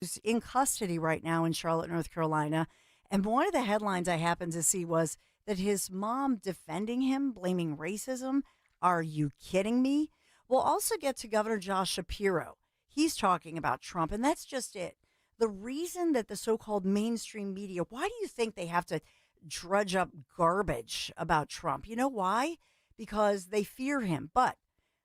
who's in custody right now in Charlotte, North Carolina. And one of the headlines I happened to see was that his mom defending him, blaming racism. Are you kidding me? We'll also get to Governor Josh Shapiro. He's talking about Trump, and that's just it. The reason that the so called mainstream media, why do you think they have to drudge up garbage about Trump? You know why? Because they fear him. But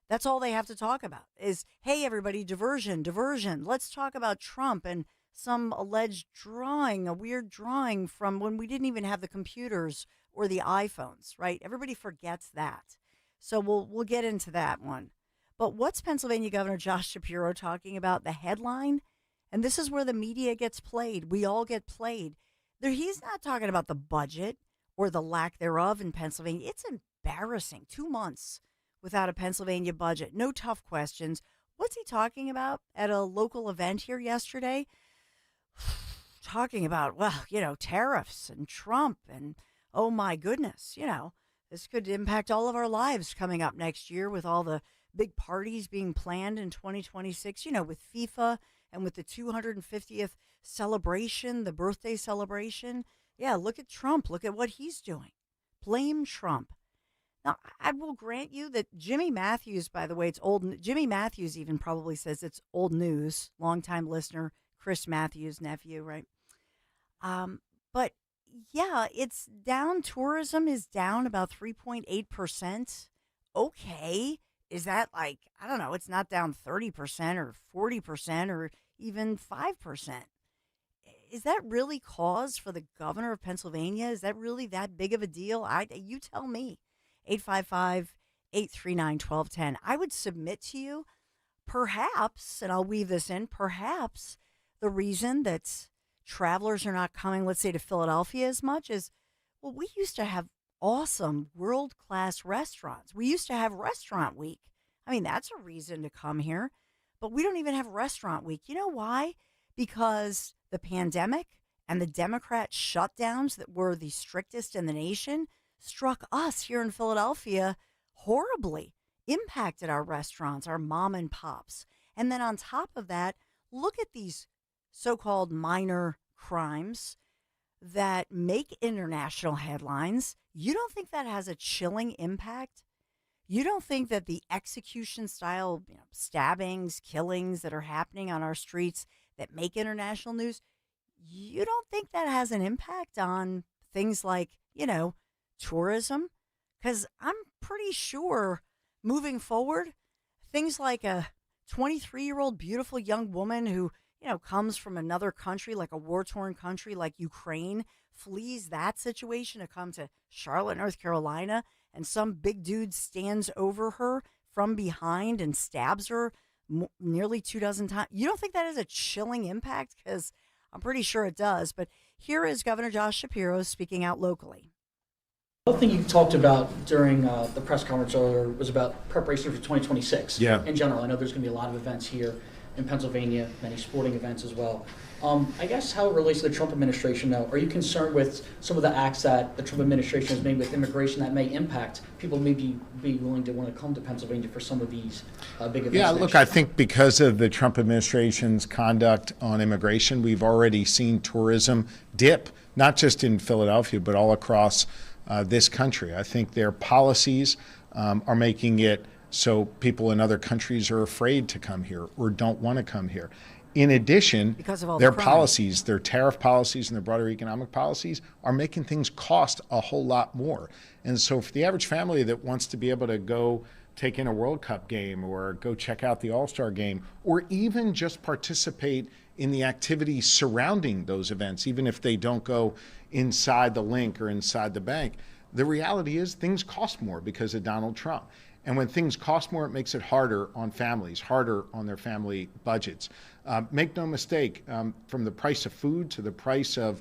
that's all they have to talk about is, hey, everybody, diversion, diversion. Let's talk about Trump and some alleged drawing, a weird drawing from when we didn't even have the computers or the iPhones, right? Everybody forgets that. So we'll get into that one. But what's Pennsylvania Governor Josh Shapiro talking about? The headline, and this is where the media gets played. We all get played. There, he's not talking about the budget or the lack thereof in Pennsylvania. It's embarrassing. 2 months without a Pennsylvania budget. No tough questions. What's he talking about at a local event here yesterday? Talking about, well, tariffs and Trump and oh my goodness, this could impact all of our lives coming up next year with all the big parties being planned in 2026, with FIFA and with the 250th celebration, the birthday celebration. Yeah, look at Trump. Look at what he's doing. Blame Trump. Now, I will grant you that Jimmy Matthews, by the way, it's old. Jimmy Matthews even probably says it's old news. Longtime listener, Chris Matthews' nephew, right? But yeah, it's down. Tourism is down about 3.8%. Okay. Is that like, I don't know, it's not down 30% or 40% or even 5%. Is that really cause for the governor of Pennsylvania? Is that really that big of a deal? You tell me. 855-839-1210. I would submit to you, perhaps, and I'll weave this in, perhaps the reason that travelers are not coming, let's say, to Philadelphia as much is, well, we used to have awesome world-class restaurants. We used to have restaurant week. I mean, that's a reason to come here, but we don't even have restaurant week. You know why? Because the pandemic and the Democrat shutdowns that were the strictest in the nation struck us here in Philadelphia horribly, impacted our restaurants, our mom and pops. And then on top of that, look at these so-called minor crimes that make international headlines. You don't think that has a chilling impact? You don't think that the execution style stabbings, killings that are happening on our streets that make international news, you don't think that has an impact on things like, tourism? Because I'm pretty sure moving forward, things like a 23-year-old beautiful young woman who comes from another country, like a war-torn country like Ukraine, flees that situation to come to Charlotte, North Carolina, and some big dude stands over her from behind and stabs her nearly 24 times. You don't think that has a chilling impact? Because I'm pretty sure it does. But here is Governor Josh Shapiro speaking out locally. One thing you talked about during the press conference earlier was about preparation for 2026. Yeah. In general, I know there's going to be a lot of events here in Pennsylvania, many sporting events as well. I guess how it relates to the Trump administration, though, are you concerned with some of the acts that the Trump administration has made with immigration that may impact people maybe be willing to want to come to Pennsylvania for some of these big events? Yeah, look, I think because of the Trump administration's conduct on immigration, we've already seen tourism dip, not just in Philadelphia, but all across this country. I think their policies are making it so people in other countries are afraid to come here or don't want to come here. In addition, because of all their the policies, their tariff policies and their broader economic policies are making things cost a whole lot more. And so for the average family that wants to be able to go take in a World Cup game or go check out the All-Star game or even just participate in the activities surrounding those events, even if they don't go inside the link or inside the bank, the reality is things cost more because of Donald Trump. And when things cost more, it makes it harder on families, harder on their family budgets. Make no mistake, from the price of food to the price of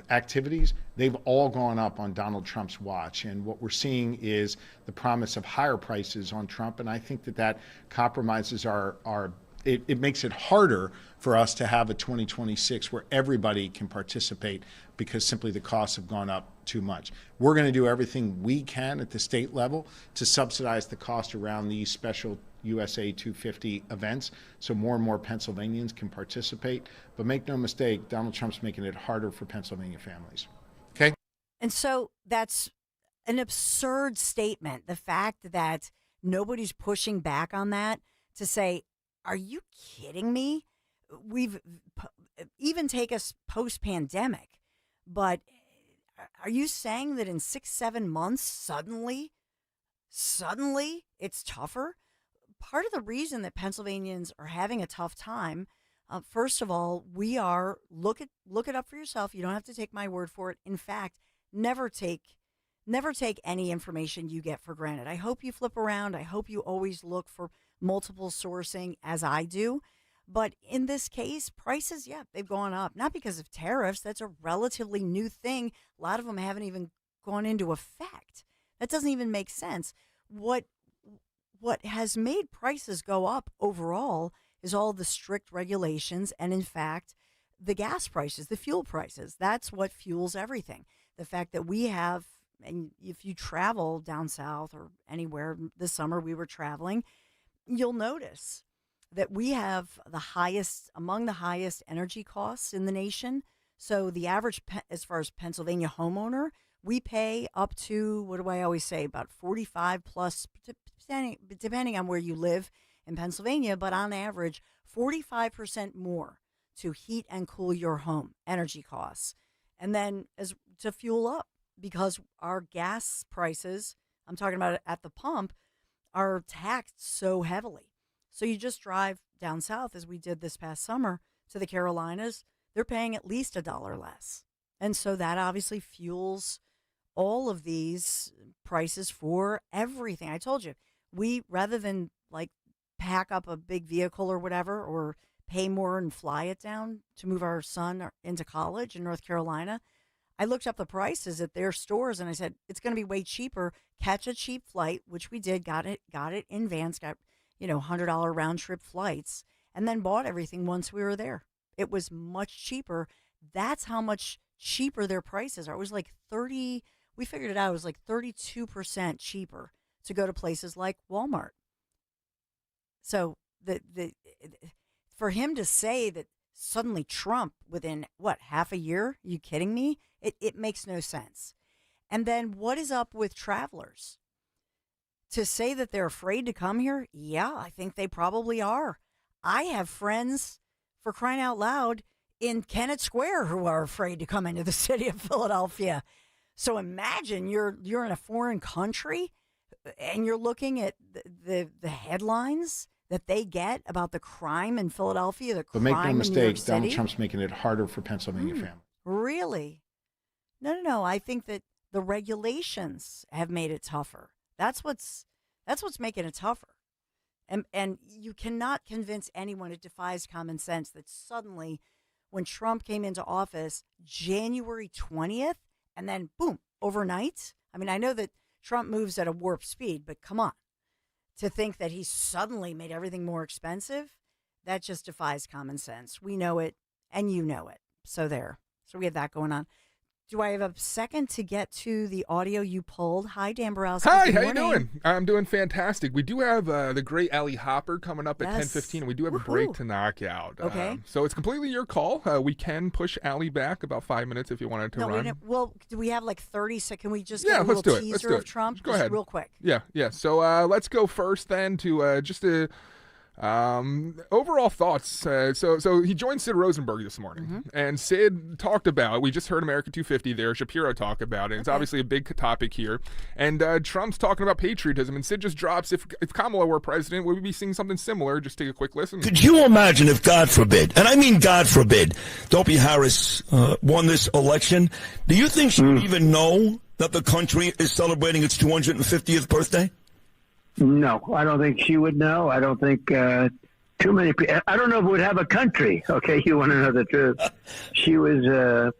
activities, they've all gone up on Donald Trump's watch. And what we're seeing is the promise of higher prices on Trump. And I think that compromises it makes it harder for us to have a 2026 where everybody can participate because simply the costs have gone up too much. We're going to do everything we can at the state level to subsidize the cost around these special USA 250 events, so more and more Pennsylvanians can participate. But make no mistake, Donald Trump's making it harder for Pennsylvania families. Okay? And so that's an absurd statement. The fact that nobody's pushing back on that to say, are you kidding me? We've even take us post-pandemic, but are you saying that in 6-7 months, suddenly it's tougher? Part of the reason that Pennsylvanians are having a tough time, first of all, we are, look it up for yourself. You don't have to take my word for it. In fact, never take any information you get for granted. I hope you flip around. I hope you always look for multiple sourcing, as I do. But in this case, prices, yeah, they've gone up. Not because of tariffs. That's a relatively new thing. A lot of them haven't even gone into effect. That doesn't even make sense. What has made prices go up overall is all the strict regulations and, in fact, the gas prices, the fuel prices. That's what fuels everything. The fact that we have, and if you travel down south or anywhere this summer, we were traveling, you'll notice that we have among the highest energy costs in the nation. So the average, as far as Pennsylvania homeowner, we pay up to, what do I always say, about 45 plus, depending on where you live in Pennsylvania, but on average, 45% more to heat and cool your home, energy costs. And then as to fuel up, because our gas prices, I'm talking about at the pump, are taxed so heavily. So you just drive down south, as we did this past summer, to the Carolinas, they're paying at least $1 less. And so that obviously fuels all of these prices for everything. I told you, we, rather than like pack up a big vehicle or whatever, or pay more and fly it down to move our son into college in North Carolina, I looked up the prices at their stores and I said, it's going to be way cheaper. Catch a cheap flight, which we did, got it in advance, got $100 round trip flights, and then bought everything once we were there. It was much cheaper. That's how much cheaper their prices are. It was like we figured it out, it was like 32% cheaper to go to places like Walmart. So for him to say that suddenly Trump within, half a year? Are you kidding me? It makes no sense. And then what is up with travelers? To say that they're afraid to come here, yeah, I think they probably are. I have friends, for crying out loud, in Kennett Square who are afraid to come into the city of Philadelphia. So imagine you're in a foreign country and you're looking at the headlines that they get about the crime in Philadelphia, But make no mistake, Donald Trump's making it harder for Pennsylvania families. Really? No. I think that the regulations have made it tougher. That's what's making it tougher. And you cannot convince anyone, it defies common sense, that suddenly when Trump came into office January 20th, and then boom, overnight. I mean, I know that Trump moves at a warp speed, but come on. To think that he suddenly made everything more expensive, that just defies common sense. We know it, and you know it. So there. So we have that going on. Do I have a second to get to the audio you pulled? Hi, Dan Borowski. Hi, how you doing? I'm doing fantastic. We do have the great Allie Hopper coming up at 10:15. We do have a break to knock out. Okay. So it's completely your call. We can push Allie back about 5 minutes if you wanted to run. Do we have like 30 seconds? Can we just get a little teaser teaser of Trump? Go ahead. Real quick. Yeah. So let's go first then to just a... overall thoughts. So he joined Sid Rosenberg this morning, and Sid talked about, we just heard America 250 there, Shapiro talk about it. It's obviously a big topic here. And Trump's talking about patriotism, and Sid just drops, if Kamala were president, would we be seeing something similar? Just take a quick listen. Could you imagine if, God forbid, and I mean God forbid, Dopey Harris won this election? Do you think she would even know that the country is celebrating its 250th birthday? No, I don't think she would know. I don't think too many people. I don't know if we'd have a country. Okay, you want to know the truth? She was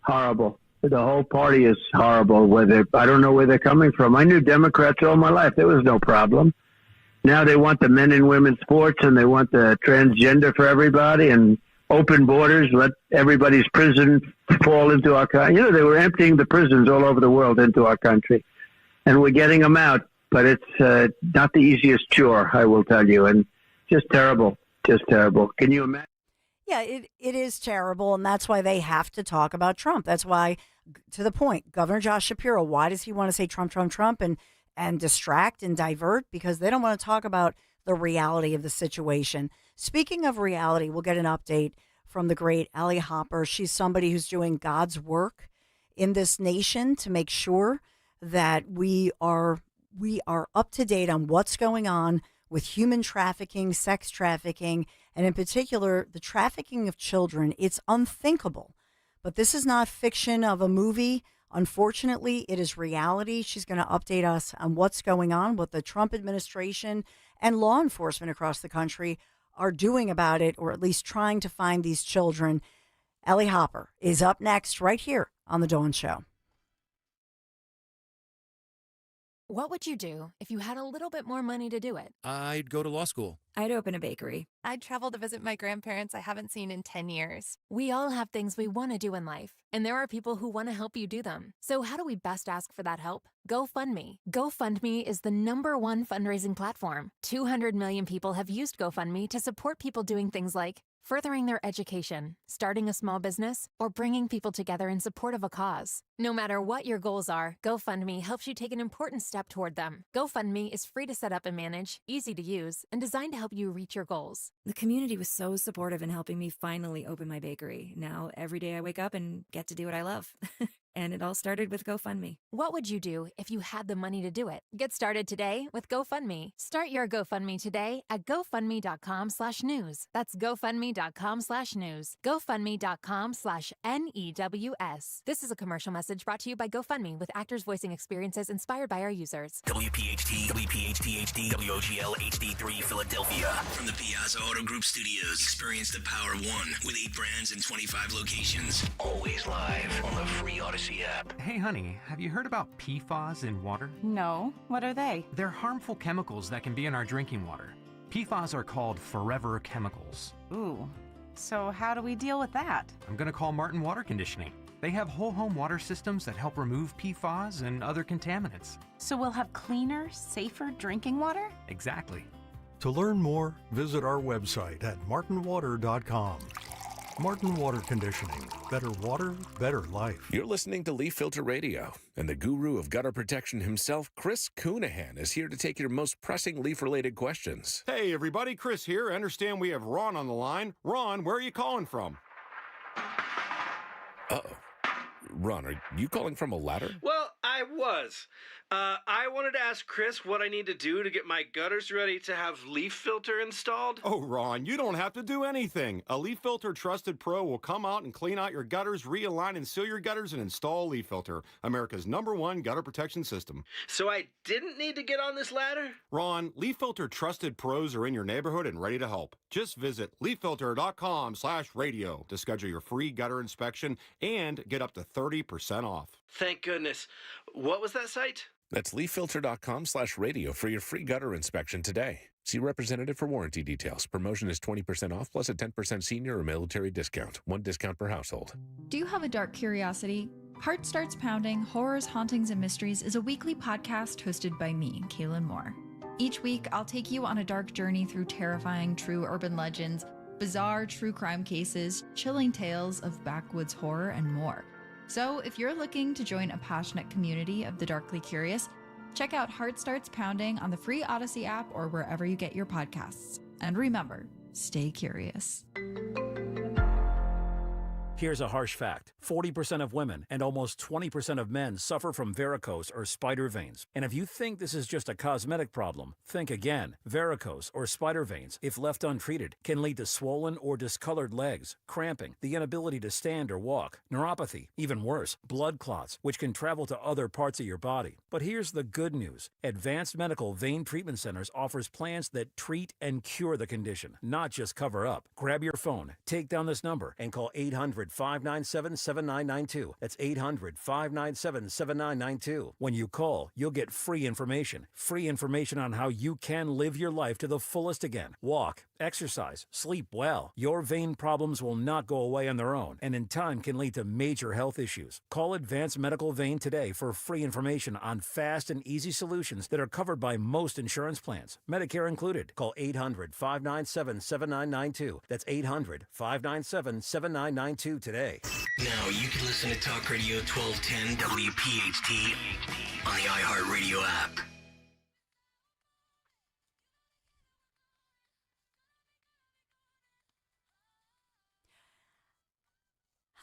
horrible. The whole party is horrible. I don't know where they're coming from. I knew Democrats all my life. There was no problem. Now they want the men and women's sports, and they want the transgender for everybody, and open borders, let everybody's prison fall into our country. They were emptying the prisons all over the world into our country, and we're getting them out. but it's not the easiest chore, I will tell you, and just terrible, just terrible. Can you imagine? Yeah, it is terrible, and that's why they have to talk about Trump. That's why, to the point, Governor Josh Shapiro, why does he want to say Trump, Trump, Trump, and distract and divert? Because they don't want to talk about the reality of the situation. Speaking of reality, we'll get an update from the great Allie Hopper. She's somebody who's doing God's work in this nation to make sure that we are up to date on what's going on with human trafficking, sex trafficking, and in particular, the trafficking of children. It's unthinkable. But this is not fiction of a movie. Unfortunately, it is reality. She's going to update us on what's going on, what the Trump administration and law enforcement across the country are doing about it, or at least trying to find these children. Allie Hopper is up next right here on The Dawn Show. What would you do if you had a little bit more money to do it? I'd go to law school. I'd open a bakery. I'd travel to visit my grandparents I haven't seen in 10 years. We all have things we want to do in life, and there are people who want to help you do them. So how do we best ask for that help? GoFundMe. GoFundMe is the #1 fundraising platform. 200 million people have used GoFundMe to support people doing things like furthering their education, starting a small business, or bringing people together in support of a cause. No matter what your goals are, GoFundMe helps you take an important step toward them. GoFundMe is free to set up and manage, easy to use, and designed to help you reach your goals. The community was so supportive in helping me finally open my bakery. Now, every day I wake up and get to do what I love. And it all started with GoFundMe. What would you do if you had the money to do it? Get started today with GoFundMe. Start your GoFundMe today at gofundme.com/news. That's gofundme.com/news. gofundme.com/NEWS. This is a commercial message brought to you by GoFundMe with actors voicing experiences inspired by our users. WPHT, WPHT HD, WOGL HD3 Philadelphia. From the Piazza Auto Group Studios, experience the power of one with 8 brands and 25 locations. Always live on the free Odyssey app. Hey honey, have you heard about PFAS in water? No, what are they? They're harmful chemicals that can be in our drinking water. PFAS are called forever chemicals. Ooh, so how do we deal with that? I'm gonna call Martin Water Conditioning. They have whole home water systems that help remove PFAS and other contaminants. So we'll have cleaner, safer drinking water? Exactly. To learn more, visit our website at martinwater.com. Martin Water Conditioning. Better water, better life. You're listening to Leaf Filter Radio, and the guru of gutter protection himself, Chris Coonahan, is here to take your most pressing leaf-related questions. Hey, everybody. Chris here. I understand we have Ron on the line. Ron, where are you calling from? Uh-oh. Ron, are you calling from a ladder? Well, I was. I wanted to ask Chris what I need to do to get my gutters ready to have Leaf Filter installed. Oh, Ron, you don't have to do anything. A Leaf Filter Trusted Pro will come out and clean out your gutters, realign and seal your gutters, and install Leaf Filter, America's #1 gutter protection system. So I didn't need to get on this ladder? Ron, Leaf Filter Trusted Pros are in your neighborhood and ready to help. Just visit leaffilter.com/radio to schedule your free gutter inspection and get up to 30% off. Thank goodness. What was that site? That's leaffilter.com/radio for your free gutter inspection today. See representative for warranty details. Promotion is 20% off plus a 10% senior or military discount. 1 discount per household. Do you have a dark curiosity? Heart Starts Pounding, Horrors, Hauntings, and Mysteries is a weekly podcast hosted by me, Kaylin Moore. Each week, I'll take you on a dark journey through terrifying true urban legends, bizarre true crime cases, chilling tales of backwoods horror, and more. So if you're looking to join a passionate community of the darkly curious, check out Heart Starts Pounding on the free Odyssey app or wherever you get your podcasts. And remember, stay curious. Here's a harsh fact. 40% of women and almost 20% of men suffer from varicose or spider veins. And if you think this is just a cosmetic problem, think again. Varicose or spider veins, if left untreated, can lead to swollen or discolored legs, cramping, the inability to stand or walk, neuropathy, even worse, blood clots, which can travel to other parts of your body. But here's the good news. Advanced Medical Vein Treatment Centers offers plans that treat and cure the condition, not just cover up. Grab your phone, take down this number, and call 800 800-597-7992. That's 800-597-7992. When you call, you'll get free information on how you can live your life to the fullest again. Walk, exercise, sleep well. Your vein problems will not go away on their own, and in time can lead to major health issues. Call Advanced Medical Vein today for free information on fast and easy solutions that are covered by most insurance plans, Medicare included. Call 800-597-7992. That's 800-597-7992 today. Now you can listen to Talk Radio 1210 WPHT on the iHeartRadio app.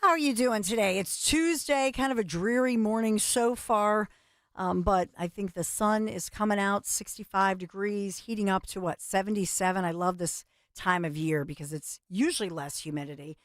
How are you doing today? It's Tuesday, kind of a dreary morning so far, but I think the sun is coming out, 65 degrees, heating up to, 77? I love this time of year because it's usually less humidity.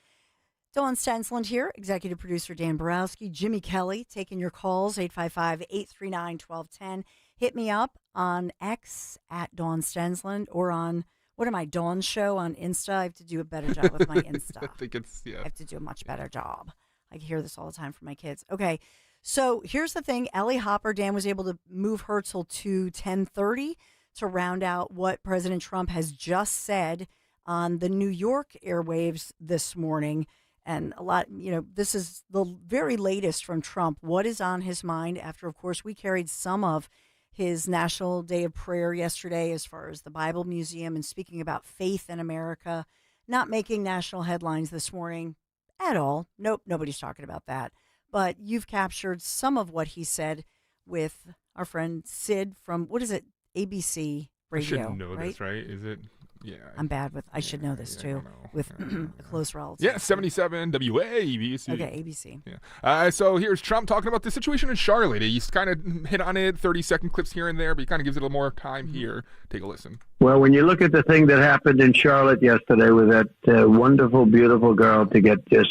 Dawn Stensland here, executive producer Dan Borowski, Jimmy Kelly, taking your calls, 855-839-1210. Hit me up on X at Dawn Stensland or on, what am I, Dawn Show on Insta? I have to do a better job with my Insta. I think it's, yeah. I have to do a much better job. I hear this all the time from my kids. Okay, so here's the thing. Ellie Hopper, Dan was able to move her till to 10:30 to round out what President Trump has just said on the New York airwaves this morning. And a lot, this is the very latest from Trump. What is on his mind after, of course, we carried some of his National Day of Prayer yesterday as far as the Bible Museum and speaking about faith in America, not making national headlines this morning at all. Nope, nobody's talking about that. But you've captured some of what he said with our friend Sid from, what is it, ABC Radio, I should know this, right? Is it? Yeah. I'm bad with, I should know this too, with a close relative. Yeah, 77 WABC. Okay, ABC. Yeah. So here's Trump talking about the situation in Charlotte. He's kind of hit on it, 30-second clips here and there, but he kind of gives it a little more time here. Take a listen. Well, when you look at the thing that happened in Charlotte yesterday with that wonderful, beautiful girl to get just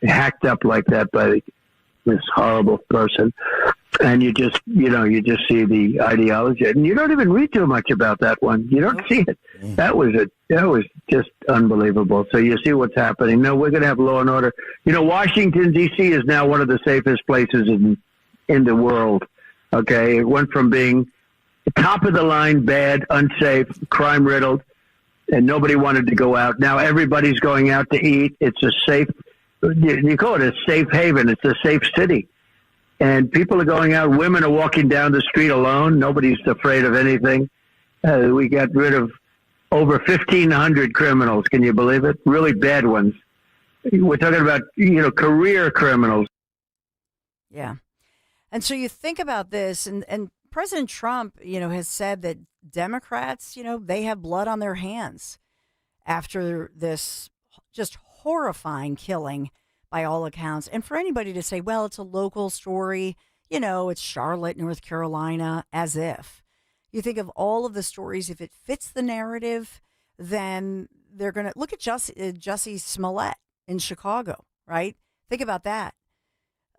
hacked up like that by this horrible person, and you just see the ideology, and you don't even read too much about that one. You don't see it. That was just unbelievable. So you see what's happening. No, we're going to have law and order. Washington D.C. is now one of the safest places in the world. Okay, it went from being top of the line, bad, unsafe, crime riddled, and nobody wanted to go out. Now everybody's going out to eat. It's a safe. You call it a safe haven. It's a safe city. And people are going out. Women are walking down the street alone. Nobody's afraid of anything. We got rid of over 1,500 criminals. Can you believe it? Really bad ones. We're talking about, career criminals. Yeah. And so you think about this, and President Trump, has said that Democrats, they have blood on their hands after this just horrifying killing by all accounts. And for anybody to say, well, it's a local story, it's Charlotte, North Carolina, as if. You think of all of the stories, if it fits the narrative, then they're going to look at Jussie Smollett in Chicago, right? Think about that.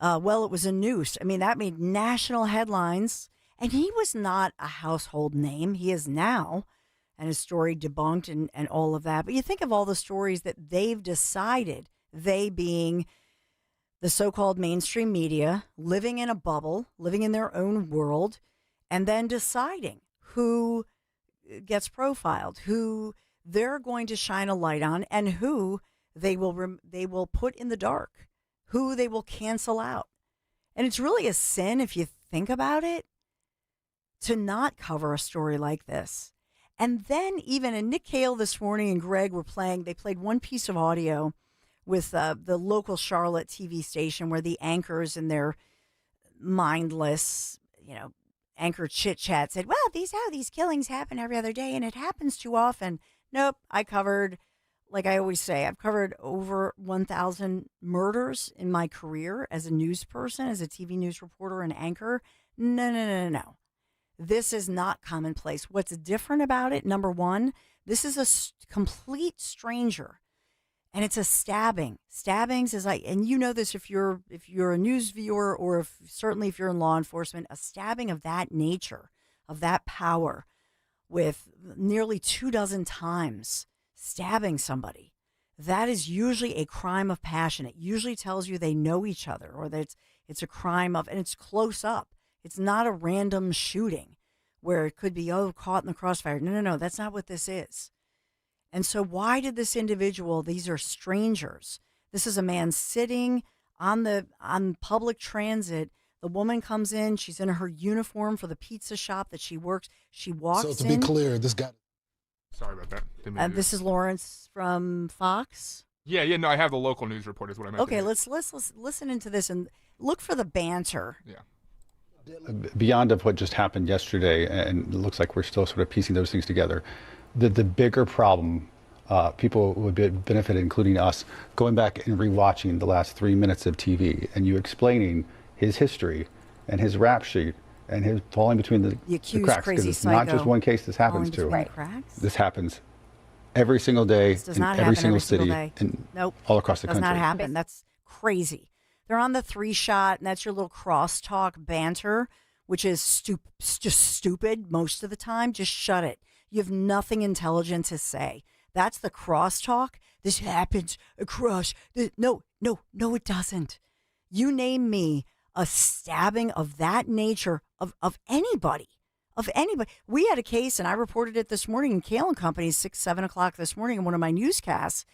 Well, it was a noose. I mean, that made national headlines, and he was not a household name. He is now, and his story debunked and all of that. But you think of all the stories that they've decided, they being the so-called mainstream media, living in a bubble, living in their own world, and then deciding who gets profiled, who they're going to shine a light on, and who they will put in the dark, who they will cancel out. And it's really a sin, if you think about it, to not cover a story like this. And then and Nick Cale this morning and Greg they played one piece of audio with the local Charlotte TV station where the anchors in their mindless, anchor chit-chat said, well, these killings happen every other day and it happens too often. Nope, I covered, like I always say, I've covered over 1,000 murders in my career as a news person, as a TV news reporter and anchor. No. This is not commonplace. What's different about it, number one, this is a complete stranger. And it's a stabbing. Stabbings is and you know this if you're a news viewer or certainly if you're in law enforcement, a stabbing of that nature, of that power, with nearly 24 times stabbing somebody. that is usually a crime of passion. It usually tells you they know each other, or that it's a crime of, and it's close up. It's not a random shooting where it could be, caught in the crossfire. No, that's not what this is. And so why did this individual, these are strangers. This is a man sitting on public transit. The woman comes in, she's in her uniform for the pizza shop that she works. She walks in. So to be clear, this guy. Sorry about that. Didn't mean to do This is Lawrence from Fox. Yeah, no, I have the local news report is what I meant. Okay, let's listen into this and look for the banter. Yeah. Beyond of what just happened yesterday, and it looks like we're still sort of piecing those things together, the bigger problem, people would be benefited, including us, going back and rewatching the last 3 minutes of TV and you explaining his history and his rap sheet and his falling between the accused cracks. crazy Because it's not psycho just one case this happens to. falling between the cracks? This happens every single day This does in not every happen single every single city day. and Nope. all across the Does country. not happen. That's crazy. They're on the 3-shot, and that's your little crosstalk banter, which is just stupid most of the time. Just shut it. You have nothing intelligent to say. That's the crosstalk. This happens across. No, it doesn't. You name me a stabbing of that nature of anybody. Of anybody. We had a case, and I reported it this morning in Kale & Company, 6, 7 o'clock this morning in one of my newscasts,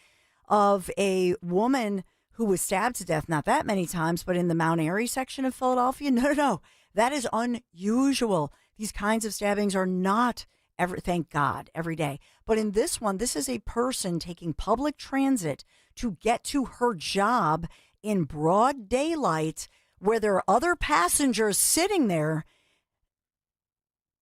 of a woman who was stabbed to death, not that many times, but in the Mount Airy section of Philadelphia. No. That is unusual. These kinds of stabbings are not thank God, every day. But in this one, this is a person taking public transit to get to her job in broad daylight where there are other passengers sitting there.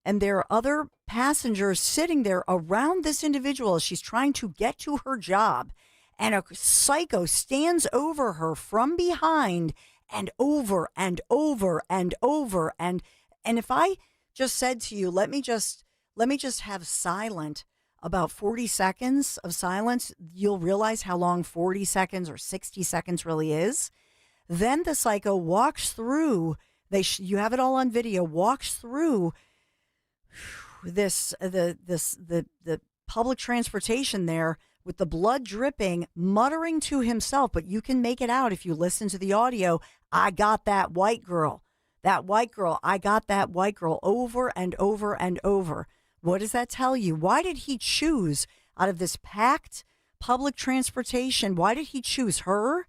And there are other passengers sitting there around this individual as she's trying to get to her job. And a psycho stands over her from behind and over and over and over. And if I just said to you, let me just have silent, about 40 seconds of silence, you'll realize how long 40 seconds or 60 seconds really is. Then the psycho walks through, you have it all on video, walks through the public transportation there with the blood dripping, muttering to himself, but you can make it out if you listen to the audio. I got that white girl. That white girl. I got that white girl, over and over and over. What does that tell you? Why did he choose out of this packed public transportation? Why did he choose her?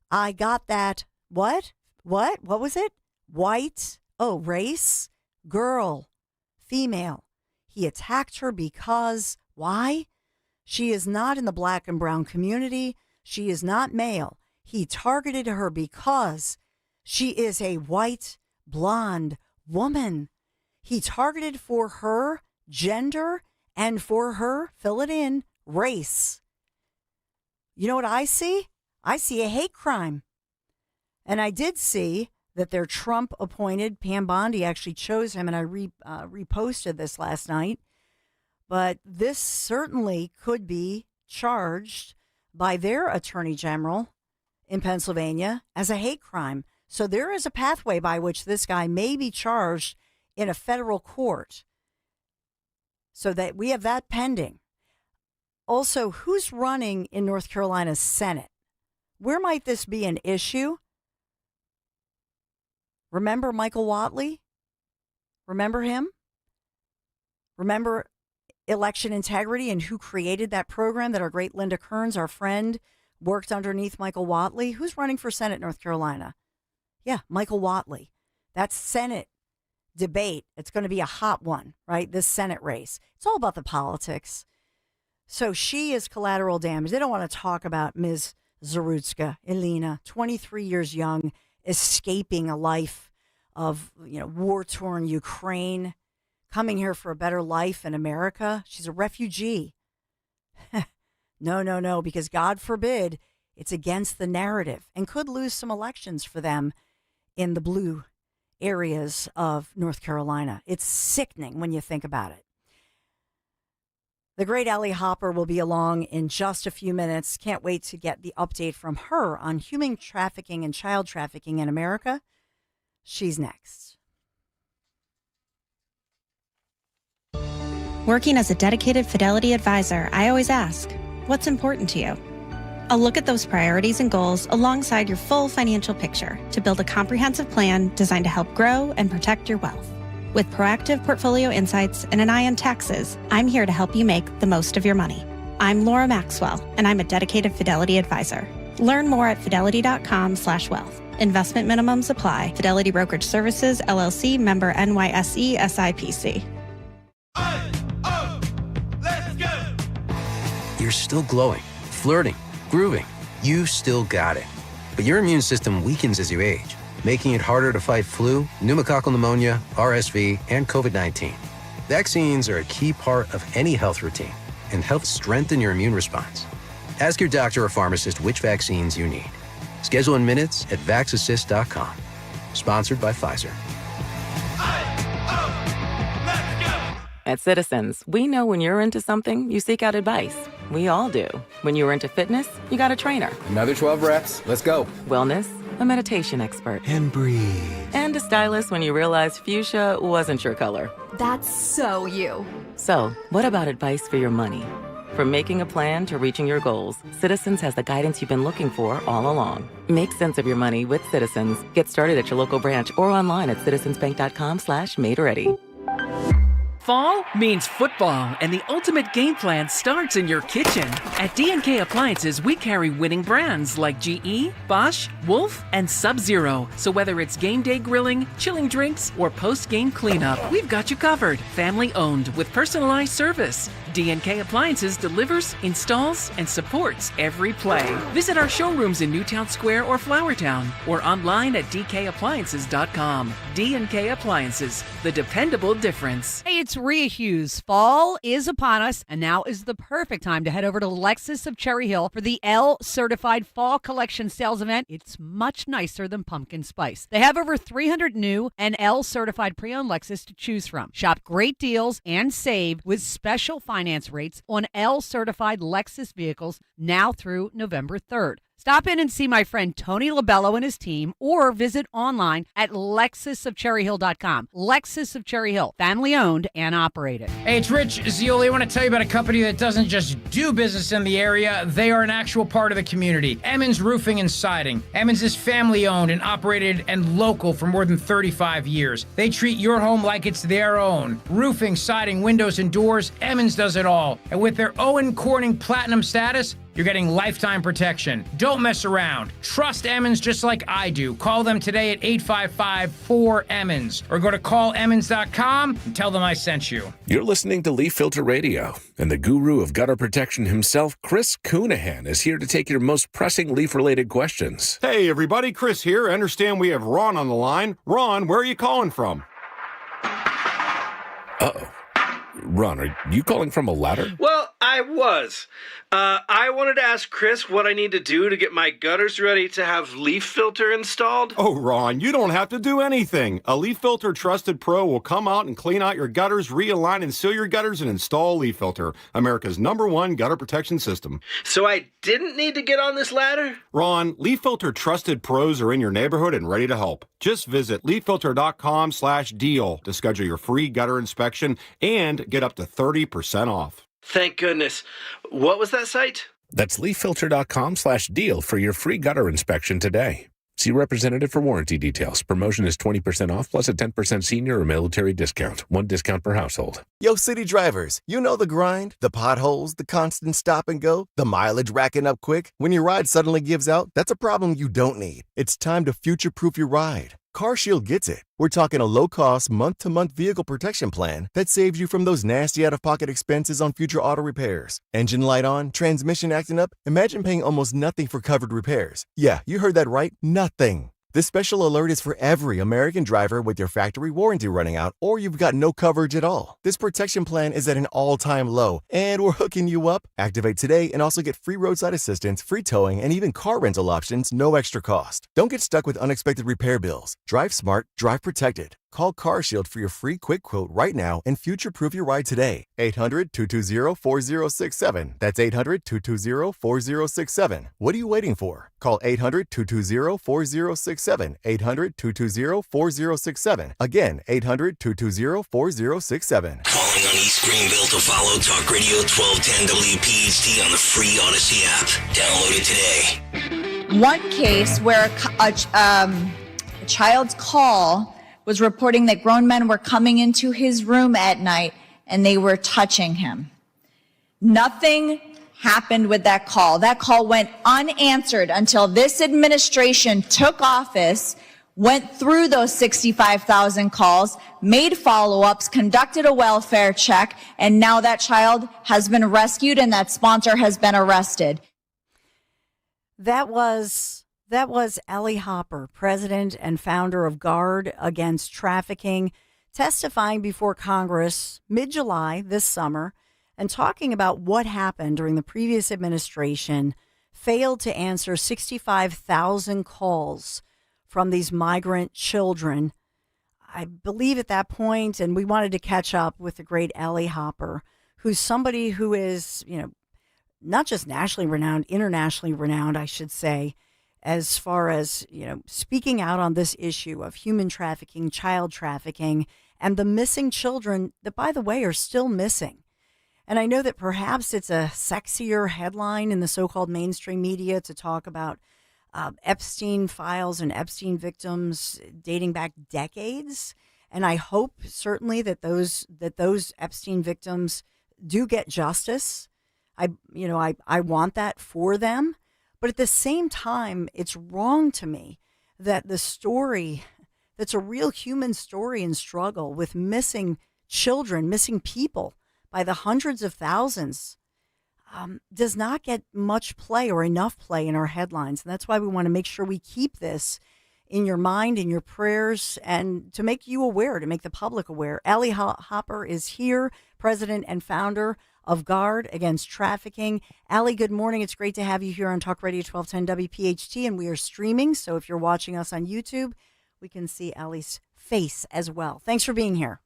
I got that. What was it? White. Oh, race, girl, female. He attacked her because why? She is not in the black and brown community. She is not male. He targeted her because she is a white, blonde woman. He targeted for her gender and for her, fill it in, race. You know what I see? I see a hate crime. And I did see that their Trump-appointed Pam Bondi actually chose him, and I reposted this last night. But this certainly could be charged by their attorney general in Pennsylvania as a hate crime. So there is a pathway by which this guy may be charged in a federal court. So that we have that pending. Also, who's running in North Carolina's Senate? Where might this be an issue? Remember Michael Whatley? Remember him? Remember election integrity and who created that program that our great Linda Kearns, our friend, worked underneath Michael Whatley? Who's running for Senate in North Carolina? Yeah, Michael Whatley. That's Senate debate. It's going to be a hot one, right? This Senate race. It's all about the politics. So she is collateral damage. They don't want to talk about Ms. Zarutska, Elena, 23 years young, escaping a life of, war-torn Ukraine, coming here for a better life in America. She's a refugee. No, because God forbid it's against the narrative and could lose some elections for them in the blue areas of North Carolina. It's sickening when you think about it. The great Allie Hopper will be along in just a few minutes. Can't wait to get the update from her on human trafficking and child trafficking in America. She's next. Working as a dedicated Fidelity advisor, I always ask, what's important to you? I'll look at those priorities and goals alongside your full financial picture to build a comprehensive plan designed to help grow and protect your wealth. With proactive portfolio insights and an eye on taxes, I'm here to help you make the most of your money. I'm Laura Maxwell, and I'm a dedicated Fidelity advisor. Learn more at fidelity.com/wealth. Investment minimums apply. Fidelity Brokerage Services, LLC, member NYSE, SIPC. You're still glowing, flirting, grooving. You still got it. But your immune system weakens as you age, making it harder to fight flu, pneumococcal pneumonia, RSV, and COVID-19. Vaccines are a key part of any health routine and help strengthen your immune response. Ask your doctor or pharmacist which vaccines you need. Schedule in minutes at vaxassist.com. Sponsored by Pfizer. At Citizens, we know when you're into something, you seek out advice. We all do. When you're into fitness, you got a trainer. Another 12 reps. Let's go. Wellness, a meditation expert. And breathe. And a stylist when you realized fuchsia wasn't your color. That's so you. So, what about advice for your money? From making a plan to reaching your goals, Citizens has the guidance you've been looking for all along. Make sense of your money with Citizens. Get started at your local branch or online at citizensbank.com/made-ready. Fall means football, and the ultimate game plan starts in your kitchen. At D&K Appliances, we carry winning brands like GE, Bosch, Wolf, and Sub-Zero. So whether it's game day grilling, chilling drinks, or post-game cleanup, we've got you covered. Family owned with personalized service. D&K Appliances delivers, installs, and supports every play. Visit our showrooms in Newtown Square or Flowertown, or online at dkappliances.com. D&K Appliances, the dependable difference. Hey, it's Rhea Hughes. Fall is upon us, and now is the perfect time to head over to Lexus of Cherry Hill for the L Certified Fall Collection Sales Event. It's much nicer than pumpkin spice. They have over 300 new and L Certified pre-owned Lexus to choose from. Shop great deals and save with special finance rates on L Certified Lexus vehicles now through November 3rd. Stop in and see my friend Tony Labello and his team, or visit online at lexusofcherryhill.com. Lexus of Cherry Hill, family owned and operated. Hey, it's Rich Zioli. I want to tell you about a company that doesn't just do business in the area, they are an actual part of the community. Emmons Roofing and Siding. Emmons is family owned and operated and local for more than 35 years. They treat your home like it's their own. Roofing, siding, windows, and doors, Emmons does it all. And with their Owen Corning Platinum status, you're getting lifetime protection. Don't mess around. Trust Emmons just like I do. Call them today at 855-4-EMMONS or go to callemmons.com and tell them I sent you. You're listening to Leaf Filter Radio, and the guru of gutter protection himself, Chris Coonahan, is here to take your most pressing leaf-related questions. Hey, everybody, Chris here. I understand we have Ron on the line. Ron, where are you calling from? Uh-oh. Ron, are you calling from a ladder? Well, I was. I wanted to ask Chris what I need to do to get my gutters ready to have leaf filter installed. Oh, Ron, you don't have to do anything. A Leaf Filter Trusted Pro will come out and clean out your gutters, realign and seal your gutters, and install Leaf Filter, America's #1 gutter protection system. So I didn't need to get on this ladder? Ron, Leaf Filter Trusted Pros are in your neighborhood and ready to help. Just visit leaffilter.com/deal to schedule your free gutter inspection and get up to 30% off. Thank goodness. What was that site? That's leaffilter.com/deal for your free gutter inspection today. See representative for warranty details. Promotion is 20% off plus a 10% senior or military discount. One discount per household. Yo, city drivers, you know the grind, the potholes, the constant stop and go, the mileage racking up quick. When your ride suddenly gives out, that's a problem you don't need. It's time to future-proof your ride. CarShield gets it. We're talking a low-cost, month-to-month vehicle protection plan that saves you from those nasty out-of-pocket expenses on future auto repairs. Engine light on, transmission acting up? Imagine paying almost nothing for covered repairs. Yeah, you heard that right. Nothing. This special alert is for every American driver with your factory warranty running out, or you've got no coverage at all. This protection plan is at an all-time low, and we're hooking you up. Activate today and also get free roadside assistance, free towing, and even car rental options, no extra cost. Don't get stuck with unexpected repair bills. Drive smart, drive protected. Call CarShield for your free quick quote right now and future-proof your ride today. 800-220-4067. That's 800-220-4067. What are you waiting for? Call 800-220-4067. 800-220-4067. Again, 800-220-4067. Calling on East Greenville to follow Talk Radio 1210 WPHT on the free Odyssey app. Download it today. One case where a child's call was reporting that grown men were coming into his room at night and they were touching him. Nothing happened with that call. That call went unanswered until this administration took office, went through those 65,000 calls, made follow-ups, conducted a welfare check, and now that child has been rescued and that sponsor has been arrested. That was Ellie Hopper, president and founder of Guard Against Trafficking, testifying before Congress mid-July this summer and talking about what happened during the previous administration, failed to answer 65,000 calls from these migrant children. I believe at that point, and we wanted to catch up with the great Ellie Hopper, who's somebody who is, not just nationally renowned, internationally renowned, I should say, as far as, speaking out on this issue of human trafficking, child trafficking, and the missing children that, by the way, are still missing. And I know that perhaps it's a sexier headline in the so-called mainstream media to talk about Epstein files and Epstein victims dating back decades. And I hope certainly that those Epstein victims do get justice. I want that for them. But at the same time, it's wrong to me that the story that's a real human story and struggle with missing children, missing people by the hundreds of thousands, does not get much play or enough play in our headlines. And that's why we want to make sure we keep this in your mind, in your prayers, and to make you aware, to make the public aware. Ellie Hopper is here, president and founder of Guard Against Trafficking. Allie, good morning. It's great to have you here on Talk Radio 1210 WPHT, and we are streaming. So if you're watching us on YouTube, we can see Allie's face as well. Thanks for being here.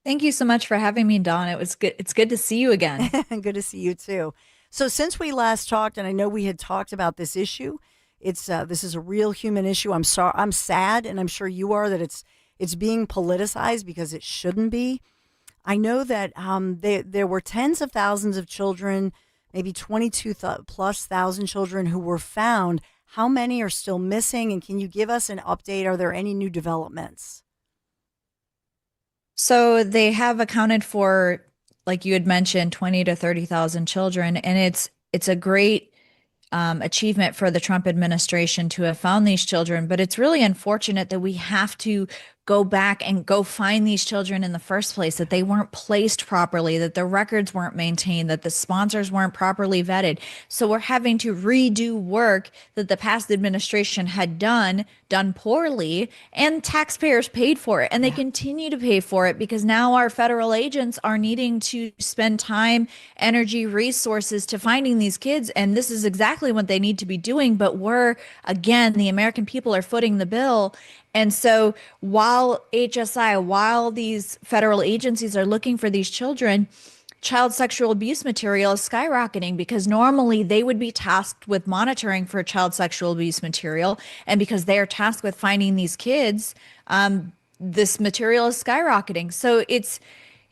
Thank you so much for having me, Dawn. It's good to see you again. Good to see you too. So since we last talked, and I know we had talked about this issue, this is a real human issue. I'm sad, and I'm sure you are, that it's being politicized because it shouldn't be. I know that there were tens of thousands of children, maybe 22,000+ children who were found. How many are still missing? And can you give us an update? Are there any new developments? So they have accounted for, like you had mentioned, 20 to 30,000 children. And it's a great achievement for the Trump administration to have found these children. But it's really unfortunate that we have to go back and go find these children in the first place, that they weren't placed properly, that the records weren't maintained, that the sponsors weren't properly vetted. So we're having to redo work that the past administration had done poorly, and taxpayers paid for it. And they continue to pay for it because now our federal agents are needing to spend time, energy, resources to finding these kids. And this is exactly what they need to be doing. But the American people are footing the bill. And so while these federal agencies are looking for these children, child sexual abuse material is skyrocketing because normally they would be tasked with monitoring for child sexual abuse material. And because they are tasked with finding these kids, this material is skyrocketing. So it's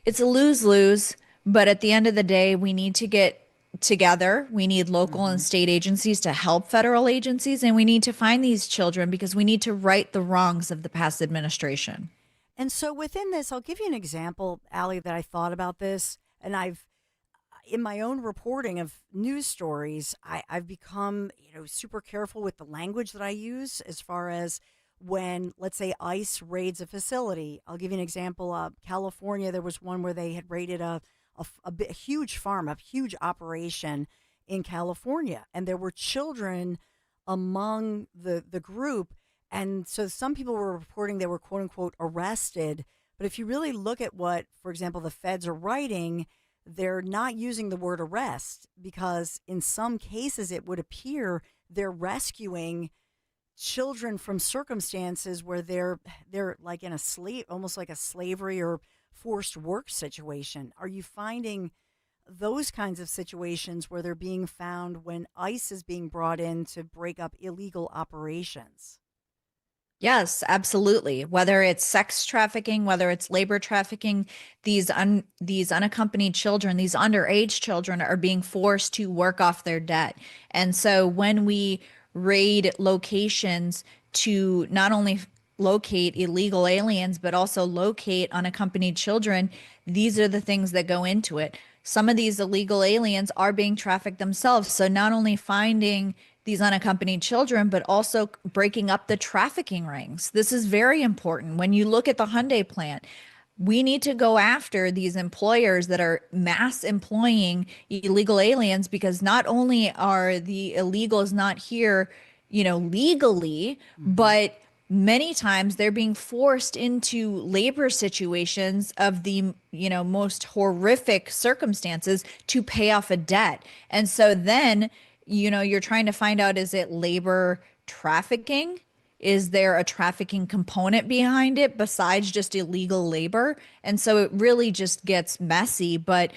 a lose-lose. But at the end of the day, we need to get together. We need local and state agencies to help federal agencies, and we need to find these children because we need to right the wrongs of the past administration. And so within this, I'll give you an example, Allie, that I thought about this, and in my own reporting of news stories, I've become, super careful with the language that I use as far as when, let's say, ICE raids a facility. I'll give you an example. California, there was one where they had raided a huge farm, a huge operation in California. And there were children among the group. And so some people were reporting they were, quote unquote, arrested. But if you really look at what, for example, the feds are writing, they're not using the word arrest because in some cases it would appear they're rescuing children from circumstances where they're like in a slave, almost like a slavery or forced work situation. Are you finding those kinds of situations where they're being found when ICE is being brought in to break up illegal operations? Yes, absolutely. Whether it's sex trafficking, whether it's labor trafficking, these unaccompanied children, these underage children are being forced to work off their debt. And so when we raid locations to not only locate illegal aliens, but also locate unaccompanied children, these are the things that go into it. Some of these illegal aliens are being trafficked themselves. So not only finding these unaccompanied children, but also breaking up the trafficking rings. This is very important. When you look at the Hyundai plant, we need to go after these employers that are mass employing illegal aliens, because not only are the illegals not here, legally, but many times they're being forced into labor situations of the, most horrific circumstances to pay off a debt. And so then, you're trying to find out, is it labor trafficking? Is there a trafficking component behind it besides just illegal labor? And so it really just gets messy. But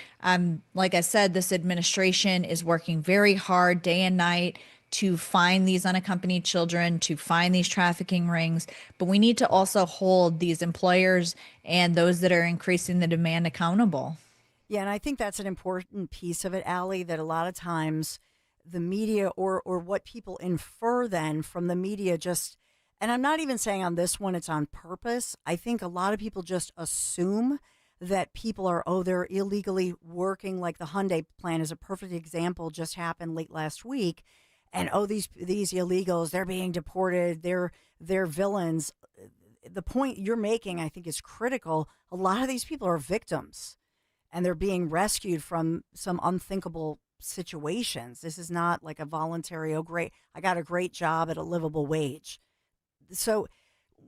like I said, this administration is working very hard day and night to find these unaccompanied children, to find these trafficking rings. But we need to also hold these employers and those that are increasing the demand accountable. Yeah, and I think that's an important piece of it, Allie, that a lot of times the media or what people infer then from the media just, and I'm not even saying on this one it's on purpose. I think a lot of people just assume that people are, they're illegally working. Like the Hyundai plant is a perfect example, just happened late last week. And these illegals, they're being deported, they're villains. The point you're making, I think, is critical. A lot of these people are victims, and they're being rescued from some unthinkable situations. This is not like a voluntary, great, I got a great job at a livable wage. So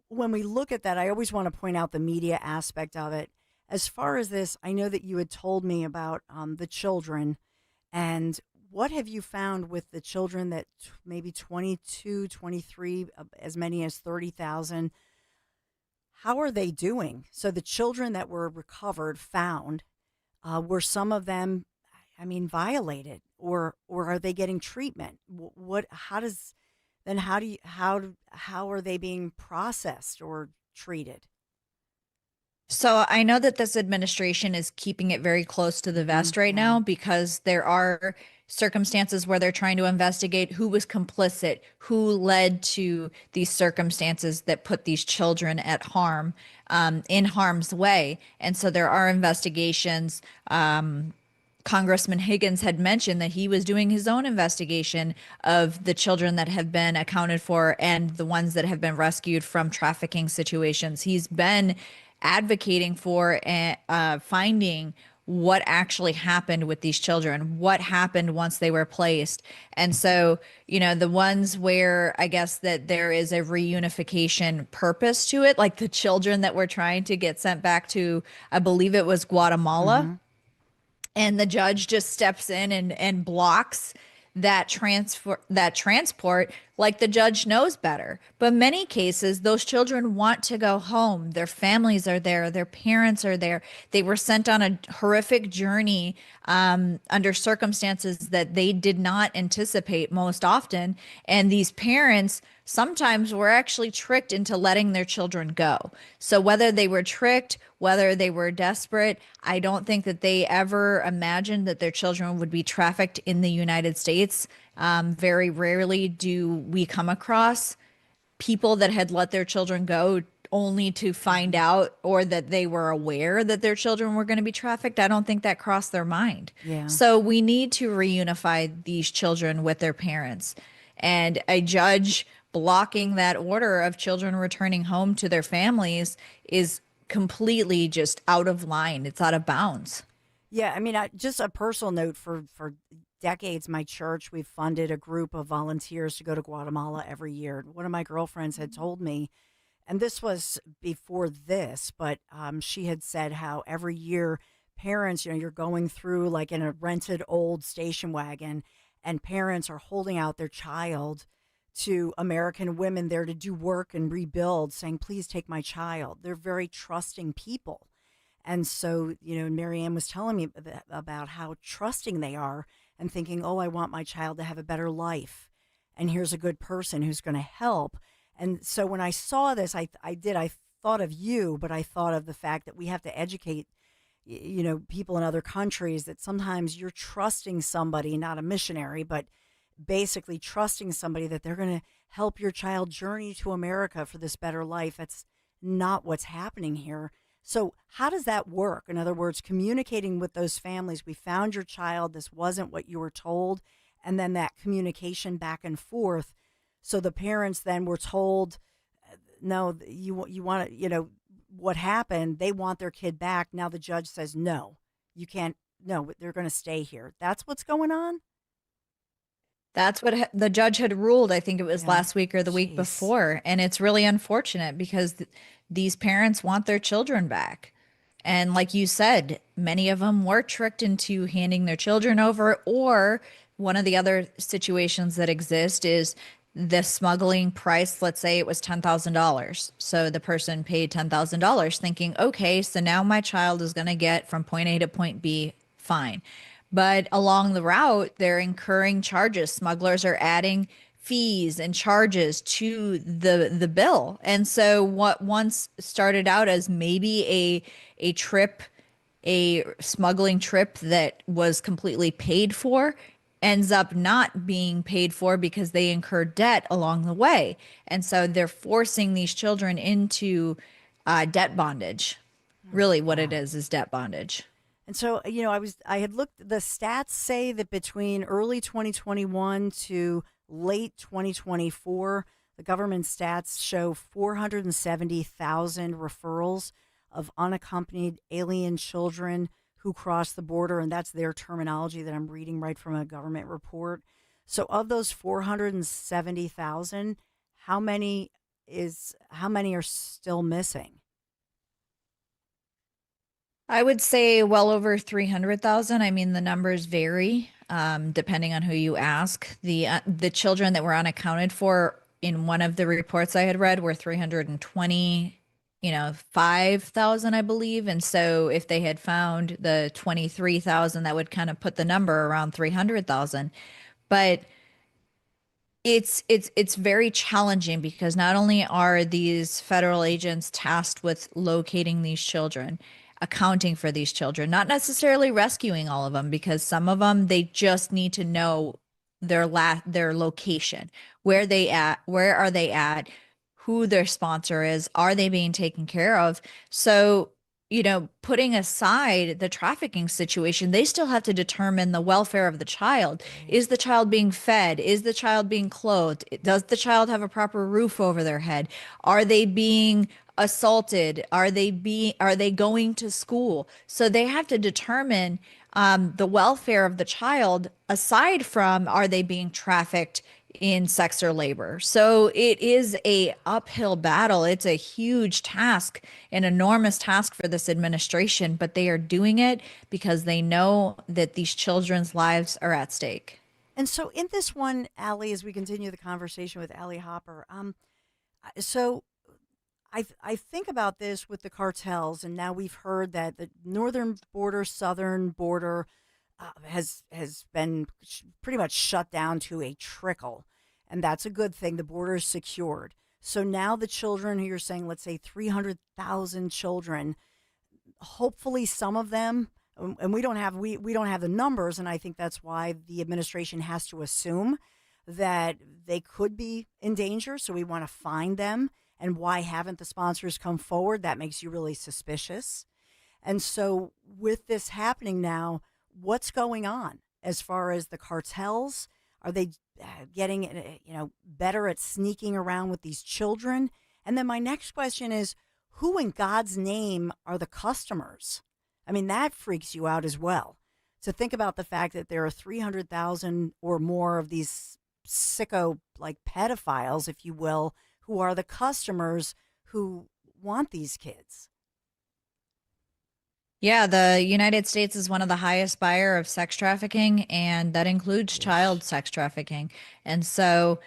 when we look at that, I always want to point out the media aspect of it. As far as this, I know that you had told me about the children, and what have you found with the children that maybe 22, 23, as many as 30,000? How are they doing? So the children that were recovered, found, were some of them, violated, or are they getting treatment? How are they being processed or treated? So I know that this administration is keeping it very close to the vest right now, because there are circumstances where they're trying to investigate who was complicit, who led to these circumstances that put these children at harm, in harm's way. And so there are investigations. Congressman Higgins had mentioned that he was doing his own investigation of the children that have been accounted for and the ones that have been rescued from trafficking situations. He's been advocating for finding what actually happened with these children, what happened once they were placed. And so, the ones where I guess that there is a reunification purpose to it, like the children that were trying to get sent back to, I believe it was Guatemala. Mm-hmm. And the judge just steps in and blocks that transport, like the judge knows better. But many cases, those children want to go home. Their families are there. Their parents are there. They were sent on a horrific journey under circumstances that they did not anticipate most often. And these parents sometimes were actually tricked into letting their children go. So whether they were tricked, whether they were desperate, I don't think that they ever imagined that their children would be trafficked in the United States. Very rarely do we come across people that had let their children go only to find out, or that they were aware that their children were going to be trafficked. I don't think that crossed their mind. Yeah. So we need to reunify these children with their parents. And a judge blocking that order of children returning home to their families is completely just out of line. It's out of bounds. Yeah, just a personal note, for decades, my church, we've funded a group of volunteers to go to Guatemala every year. One of my girlfriends had told me, and this was before this, but she had said how every year parents, you're going through like in a rented old station wagon, and parents are holding out their child to American women there to do work and rebuild, saying, please take my child. They're very trusting people. And so, Marianne was telling me about how trusting they are and thinking, oh, I want my child to have a better life. And here's a good person who's going to help. And so when I saw this, I thought of you, but I thought of the fact that we have to educate, people in other countries that sometimes you're trusting somebody, not a missionary, but basically trusting somebody that they're going to help your child journey to America for this better life. That's not what's happening here. So how does that work? In other words, communicating with those families, we found your child, this wasn't what you were told, and then that communication back and forth. So the parents then were told, no, you want to, what happened, they want their kid back. Now the judge says, no, you can't, no, they're going to stay here. That's what's going on? That's what the judge had ruled. I think it was last week or the week before. And it's really unfortunate because these parents want their children back. And like you said, many of them were tricked into handing their children over. Or one of the other situations that exist is the smuggling price. Let's say it was $10,000. So the person paid $10,000 thinking, okay, so now my child is going to get from point A to point B, fine. But along the route, they're incurring charges. Smugglers are adding fees and charges to the bill. And so what once started out as maybe a trip, a smuggling trip that was completely paid for, ends up not being paid for because they incurred debt along the way. And so they're forcing these children into debt bondage. Really what it is debt bondage. And so, I had looked, the stats say that between early 2021 to late 2024, the government stats show 470,000 referrals of unaccompanied alien children who cross the border. And that's their terminology that I'm reading right from a government report. So of those 470,000, how many are still missing? I would say well over 300,000. I mean, the numbers vary depending on who you ask. The children that were unaccounted for in one of the reports I had read were 325,000, I believe. And so if they had found the 23,000, that would kind of put the number around 300,000. But it's very challenging because not only are these federal agents tasked with locating these children, accounting for these children, not necessarily rescuing all of them, because some of them, they just need to know their location, where are they at, who their sponsor is, are they being taken care of? So, putting aside the trafficking situation, they still have to determine the welfare of the child. Is the child being fed? Is the child being clothed? Does the child have a proper roof over their head? Are they being assaulted? Are they going to school? So they have to determine the welfare of the child aside from are they being trafficked in sex or labor. So it is a uphill battle. It's a huge task, an enormous task for this administration, but they are doing it because they know that these children's lives are at stake. And so in this one, Allie, as we continue the conversation with Allie Hopper, so I think about this with the cartels, and now we've heard that the northern border, southern border has been pretty much shut down to a trickle, and that's a good thing. The border is secured. So now the children who you're saying, let's say 300,000 children, hopefully some of them, and we don't have the numbers, and I think that's why the administration has to assume that they could be in danger. So we want to find them. And why haven't the sponsors come forward? That makes you really suspicious. And so with this happening now, what's going on as far as the cartels? Are they getting better at sneaking around with these children? And then my next question is, who in God's name are the customers? I mean, that freaks you out as well. To think about the fact that there are 300,000 or more of these sicko, like pedophiles, if you will, who are the customers who want these kids. Yeah, the United States is one of the highest buyer of sex trafficking, and that includes child sex trafficking. And so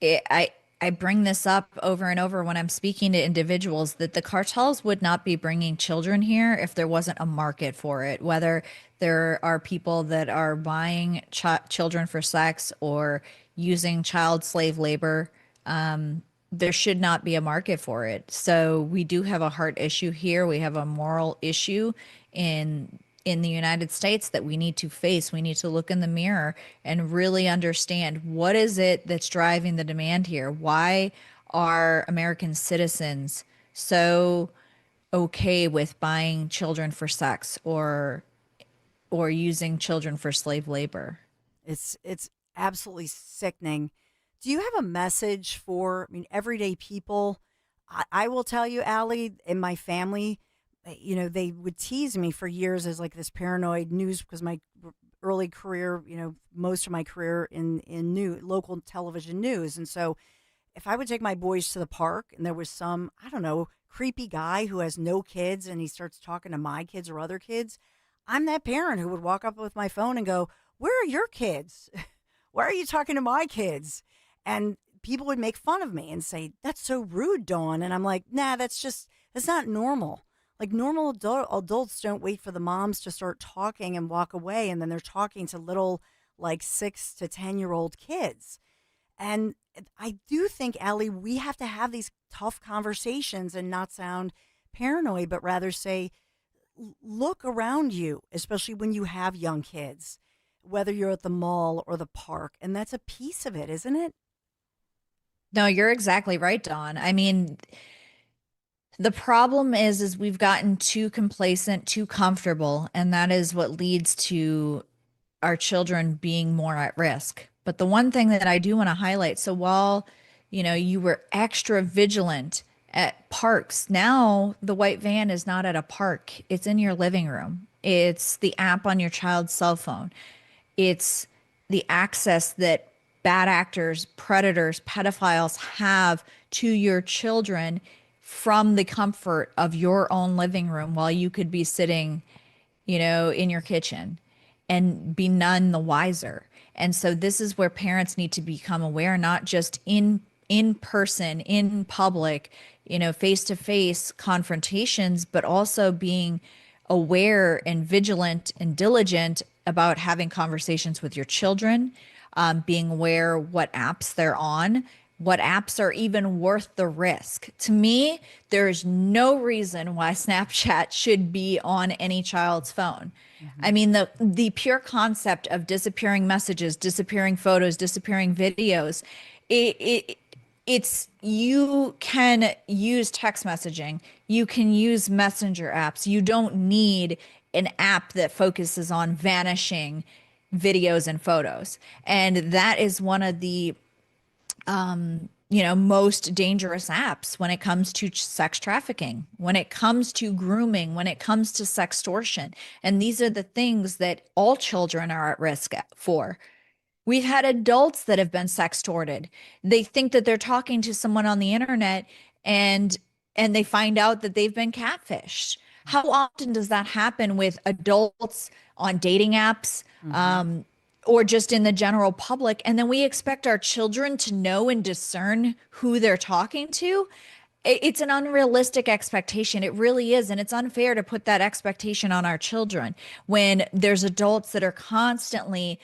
I bring this up over and over when I'm speaking to individuals that the cartels would not be bringing children here if there wasn't a market for it, whether there are people that are buying children for sex or using child slave labor. There should not be a market for it. So we do have a heart issue here. We have a moral issue in the United States that we need to face. We need to look in the mirror and really understand what is it that's driving the demand here? Why are American citizens so okay with buying children for sex or using children for slave labor? It's absolutely sickening. Do you have a message for, I mean, everyday people? I will tell you, Allie, in my family, you know, they would tease me for years as like this paranoid news, because my early career, you know, most of my career in new local television news. And so if I would take my boys to the park and there was some, I don't know, creepy guy who has no kids and he starts talking to my kids or other kids, I'm that parent who would walk up with my phone and go, "Where are your kids? Why are you talking to my kids?" And people would make fun of me and say, "That's so rude, Dawn." And I'm like, nah, that's not normal. Like normal adults don't wait for the moms to start talking and walk away. And then they're talking to little like 6 to 10-year-old kids. And I do think, Allie, we have to have these tough conversations and not sound paranoid, but rather say, look around you, especially when you have young kids, whether you're at the mall or the park. And that's a piece of it, isn't it? No, you're exactly right, Dawn. I mean, the problem is we've gotten too complacent, too comfortable, and that is what leads to our children being more at risk. But the one thing that I do want to highlight, so while, you know, you were extra vigilant at parks, now the white van is not at a park. It's in your living room. It's the app on your child's cell phone. It's the access that bad actors, predators, pedophiles have to your children from the comfort of your own living room while you could be sitting, you know, in your kitchen and be none the wiser. And so this is where parents need to become aware, not just in person, in public, you know, face-to-face confrontations, but also being aware and vigilant and diligent about having conversations with your children, being aware what apps they're on, what apps are even worth the risk. To me, there's no reason why Snapchat should be on any child's phone. I mean, the pure concept of disappearing messages, disappearing photos, disappearing videos, it's you can use text messaging, you can use messenger apps. You don't need an app that focuses on vanishing videos and photos. And that is one of the you know, most dangerous apps when it comes to sex trafficking, when it comes to grooming, when it comes to sextortion. And these are the things that all children are at risk for. We've had adults that have been sextorted. They think that they're talking to someone on the internet and they find out that they've been catfished. How often does that happen with adults on dating apps? Or just in the general public, and then we expect our children to know and discern who they're talking to. It's an unrealistic expectation. It really is. And it's unfair to put that expectation on our children when there's adults that are constantly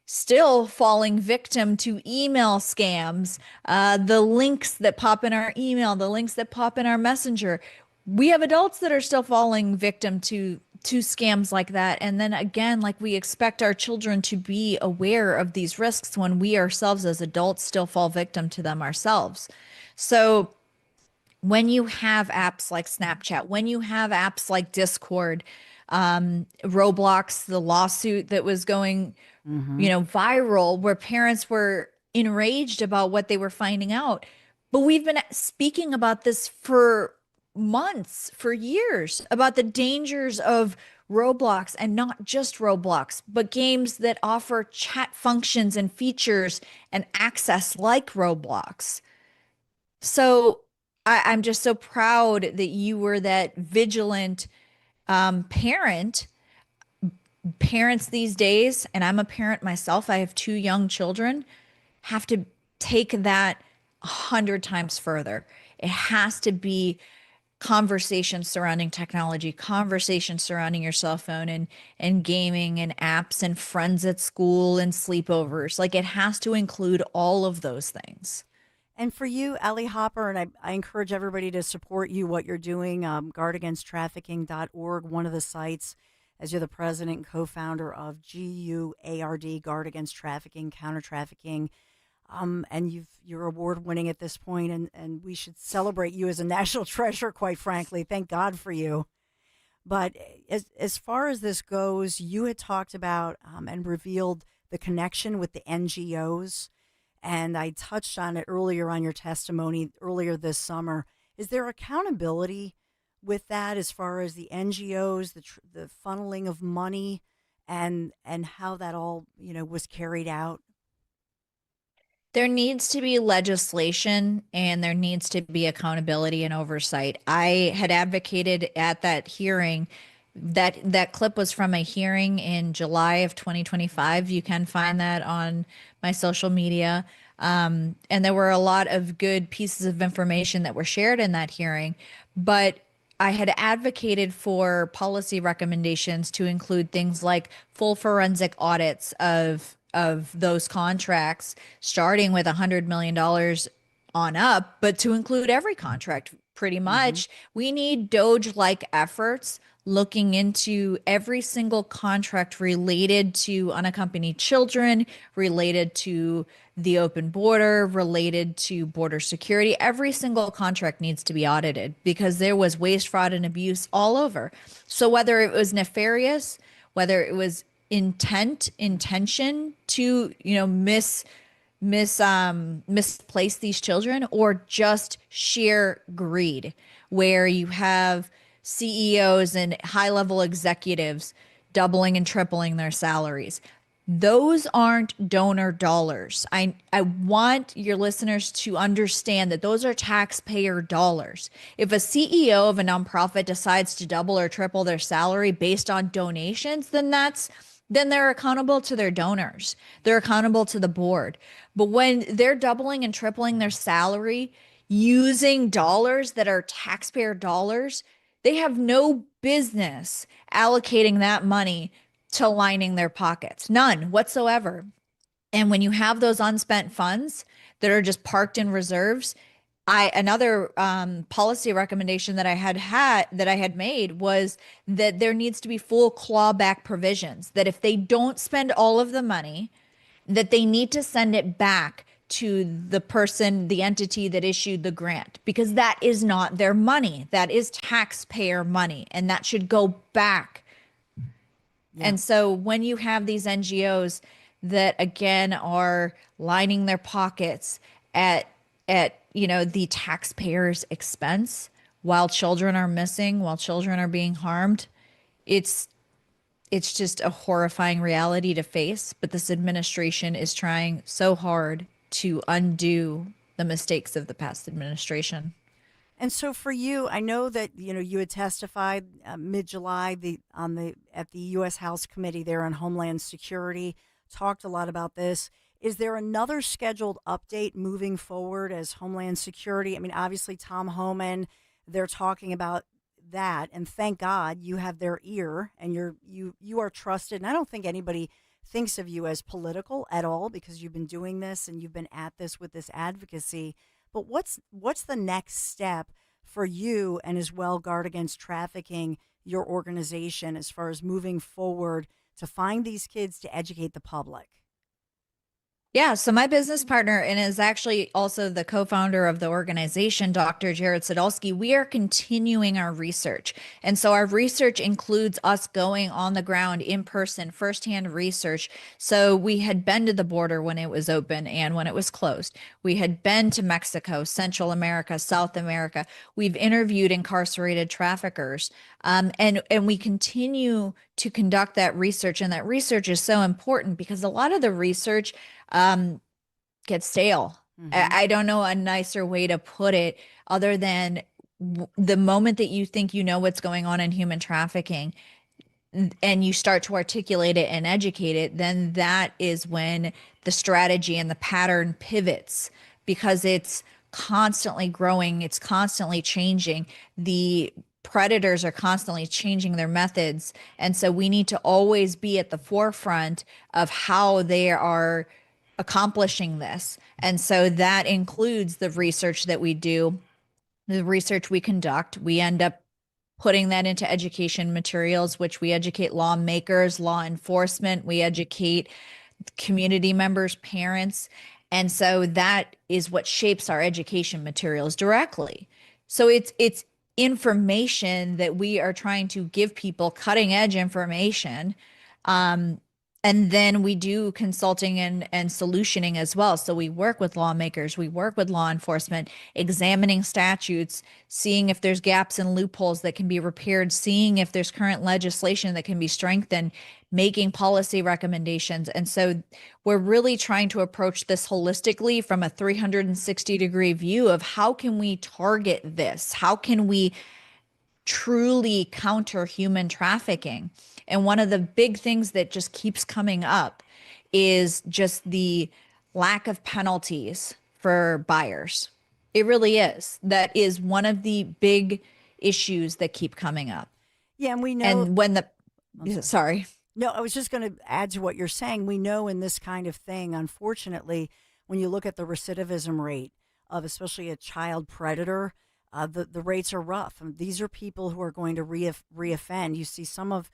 still falling victim to email scams, the links that pop in our email, the links that pop in our messenger. We have adults that are still falling victim to scams like that. And then again, like we expect our children to be aware of these risks when we ourselves as adults still fall victim to them ourselves. So when you have apps like Snapchat, when you have apps like Discord, Roblox, the lawsuit that was going, you know, viral, where parents were enraged about what they were finding out. But we've been speaking about this for months, for years, about the dangers of Roblox, and not just Roblox, but games that offer chat functions and features and access like Roblox. So I'm just so proud that you were that vigilant parent. Parents these days, and I'm a parent myself, I have 2 young children, have to take that 100 times further. It has to be conversations surrounding technology, conversations surrounding your cell phone and gaming and apps and friends at school and sleepovers. Like, it has to include all of those things. And for you, Allie Hopper, and I encourage everybody to support you, what you're doing, guardagainsttrafficking.org, one of the sites, as you're the president and co-founder of GUARD, Guard Against Trafficking, Counter Trafficking. And you're award winning at this point, and we should celebrate you as a national treasure, quite frankly. Thank God for you. But as far as this goes, you had talked about and revealed the connection with the NGOs, and I touched on it earlier on your testimony earlier this summer. Is there accountability with that as far as the NGOs, the funneling of money, and how that all was carried out? There needs to be legislation and there needs to be accountability and oversight. I had advocated at that hearing. That clip was from a hearing in July of 2025. You can find that on my social media. And there were a lot of good pieces of information that were shared in that hearing. But I had advocated for policy recommendations to include things like full forensic audits of those contracts, starting with $100 million on up, but to include every contract pretty much. We need DOJ-like efforts looking into every single contract related to unaccompanied children, related to the open border, related to border security. Every single contract needs to be audited because there was waste, fraud, and abuse all over. So whether it was nefarious, whether it was intention to misplace these children, or just sheer greed, where you have CEOs and high-level executives doubling and tripling their salaries. Those aren't donor dollars. I want your listeners to understand that those are taxpayer dollars. If a CEO of a nonprofit decides to double or triple their salary based on donations, then they're accountable to their donors. They're accountable to the board. But when they're doubling and tripling their salary using dollars that are taxpayer dollars, they have no business allocating that money to lining their pockets. None whatsoever. And when you have those unspent funds that are just parked in reserves, another policy recommendation that I had made was that there needs to be full clawback provisions, that if they don't spend all of the money, that they need to send it back to the person, the entity that issued the grant, because that is not their money. That is taxpayer money, and that should go back. Yeah. And so when you have these NGOs that, again, are lining their pockets at the taxpayers' expense while children are missing, while children are being harmed, it's just a horrifying reality to face. But this administration is trying so hard to undo the mistakes of the past administration. And so for you, I know that you had testified mid-July at the U.S. House Committee there on Homeland Security, talked a lot about this. Is there another scheduled update moving forward as Homeland Security? I mean, obviously Tom Homan, they're talking about that, and thank God you have their ear, and you are trusted. And I don't think anybody thinks of you as political at all, because you've been doing this and you've been at this with this advocacy. But what's the next step for you, and as well Guard Against Trafficking, your organization, as far as moving forward to find these kids, to educate the public? Yeah, so my business partner, and is actually also the co-founder of the organization, Dr. Jared Sadolsky, we are continuing our research. And so our research includes us going on the ground in person, firsthand research. So we had been to the border when it was open and when it was closed. We had been to Mexico, Central America, South America. We've interviewed incarcerated traffickers. And we continue to conduct that research. And that research is so important because a lot of the research gets stale. I don't know a nicer way to put it other than the moment that you think you know what's going on in human trafficking and you start to articulate it and educate it, then that is when the strategy and the pattern pivots because it's constantly growing, it's constantly changing. The predators are constantly changing their methods. And so we need to always be at the forefront of how they are accomplishing this. And so that includes the research that we do, the research we conduct. We end up putting that into education materials, which we educate lawmakers, law enforcement, we educate community members, parents. And so that is what shapes our education materials directly. So it's information that we are trying to give people, cutting edge information. And then we do consulting and solutioning as well. So we work with lawmakers, we work with law enforcement, examining statutes, seeing if there's gaps and loopholes that can be repaired, seeing if there's current legislation that can be strengthened, making policy recommendations. And so we're really trying to approach this holistically from a 360-degree view of how can we target this? How can we truly counter human trafficking? And one of the big things that just keeps coming up is just the lack of penalties for buyers. It really is. That is one of the big issues that keep coming up. Yeah, and we know. And when the, sorry. No, I was just going to add to what you're saying. We know in this kind of thing, unfortunately, when you look at the recidivism rate of especially a child predator, the rates are rough. And these are people who are going to reoffend. You see some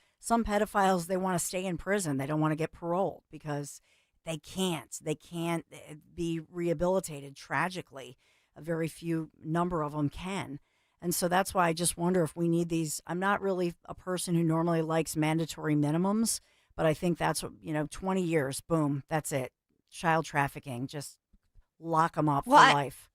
pedophiles, they want to stay in prison. They don't want to get paroled because they can't be rehabilitated. Tragically, a very few number of them can. And so that's why I just wonder if we need these. I'm not really a person who normally likes mandatory minimums, but I think that's what, 20 years, boom, that's it. Child trafficking, just lock them up for life.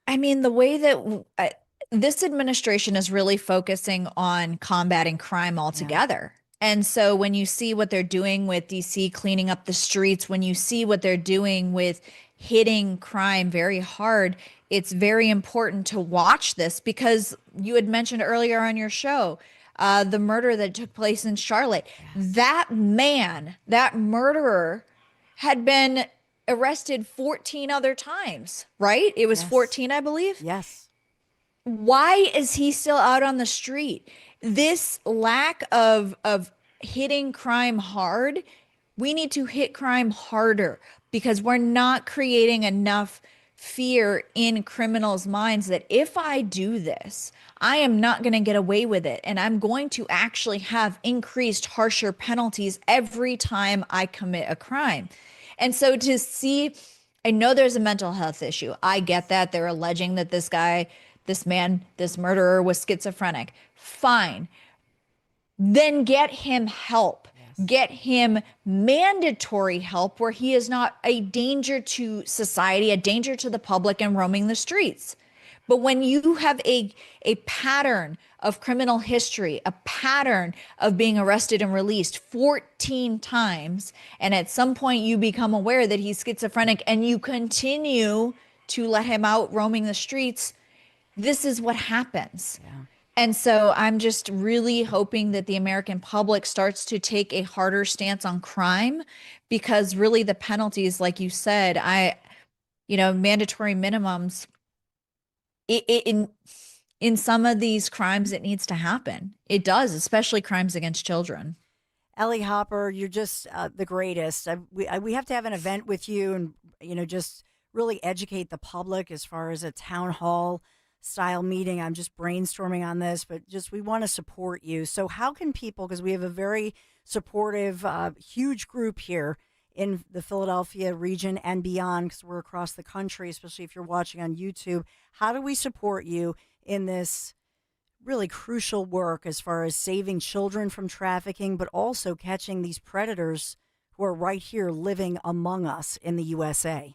I mean, the way that this administration is really focusing on combating crime altogether. Yeah. And so when you see what they're doing with DC cleaning up the streets, when you see what they're doing with hitting crime very hard, it's very important to watch this because you had mentioned earlier on your show, the murder that took place in Charlotte. Yes. That murderer had been arrested 14 other times, right? It was 14, I believe. Yes. Why is he still out on the street? This lack of hitting crime hard, we need to hit crime harder because we're not creating enough fear in criminals' minds that if I do this, I am not going to get away with it. And I'm going to actually have increased, harsher penalties every time I commit a crime. And so to see, I know there's a mental health issue. I get that. They're alleging that this murderer was schizophrenic. Fine. Then get him help. Yes. Get him mandatory help where he is not a danger to society, a danger to the public and roaming the streets. But when you have a pattern of criminal history, a pattern of being arrested and released 14 times, and at some point you become aware that he's schizophrenic and you continue to let him out roaming the streets, this is what happens. Yeah. And so I'm just really hoping that the American public starts to take a harder stance on crime because really the penalties, like you said, mandatory minimums, in some of these crimes, it needs to happen. It does, especially crimes against children. Ellie Hopper, you're just the greatest. We have to have an event with you and, just really educate the public as far as a town hall style meeting. I'm just brainstorming on this, but we want to support you. So how can people, because we have a very supportive, huge group here in the Philadelphia region and beyond, because we're across the country, especially if you're watching on YouTube, how do we support you in this really crucial work as far as saving children from trafficking, but also catching these predators who are right here living among us in the USA?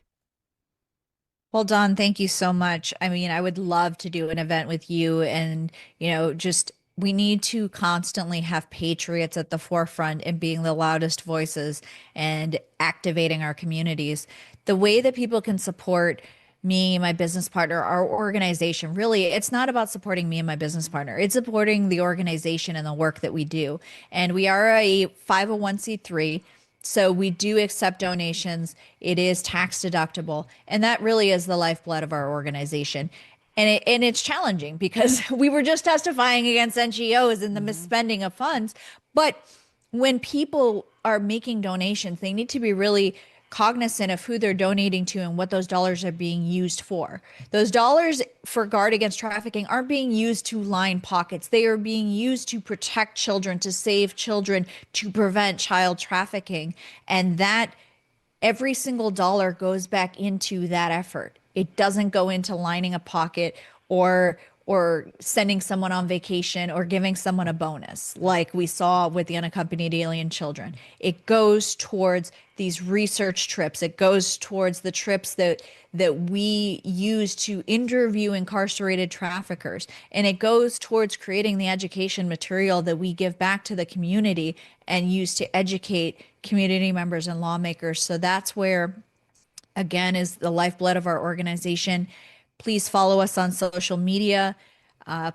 Well, Dawn, thank you so much. I mean, I would love to do an event with you and, we need to constantly have patriots at the forefront and being the loudest voices and activating our communities. The way that people can support me, my business partner, our organization, really, it's not about supporting me and my business partner. It's supporting the organization and the work that we do. And we are a 501c3. So we do accept donations. It is tax deductible. And that really is the lifeblood of our organization. And it's challenging because we were just testifying against NGOs and the misspending of funds. But when people are making donations, they need to be really cognizant of who they're donating to and what those dollars are being used for. Those dollars for Guard Against Trafficking aren't being used to line pockets. They are being used to protect children, to save children, to prevent child trafficking. And that every single dollar goes back into that effort. It doesn't go into lining a pocket or sending someone on vacation or giving someone a bonus like we saw with the unaccompanied alien children. It goes towards these research trips. It goes towards the trips that we use to interview incarcerated traffickers. And it goes towards creating the education material that we give back to the community and use to educate community members and lawmakers. So that's where, again, is the lifeblood of our organization. Please follow us on social media.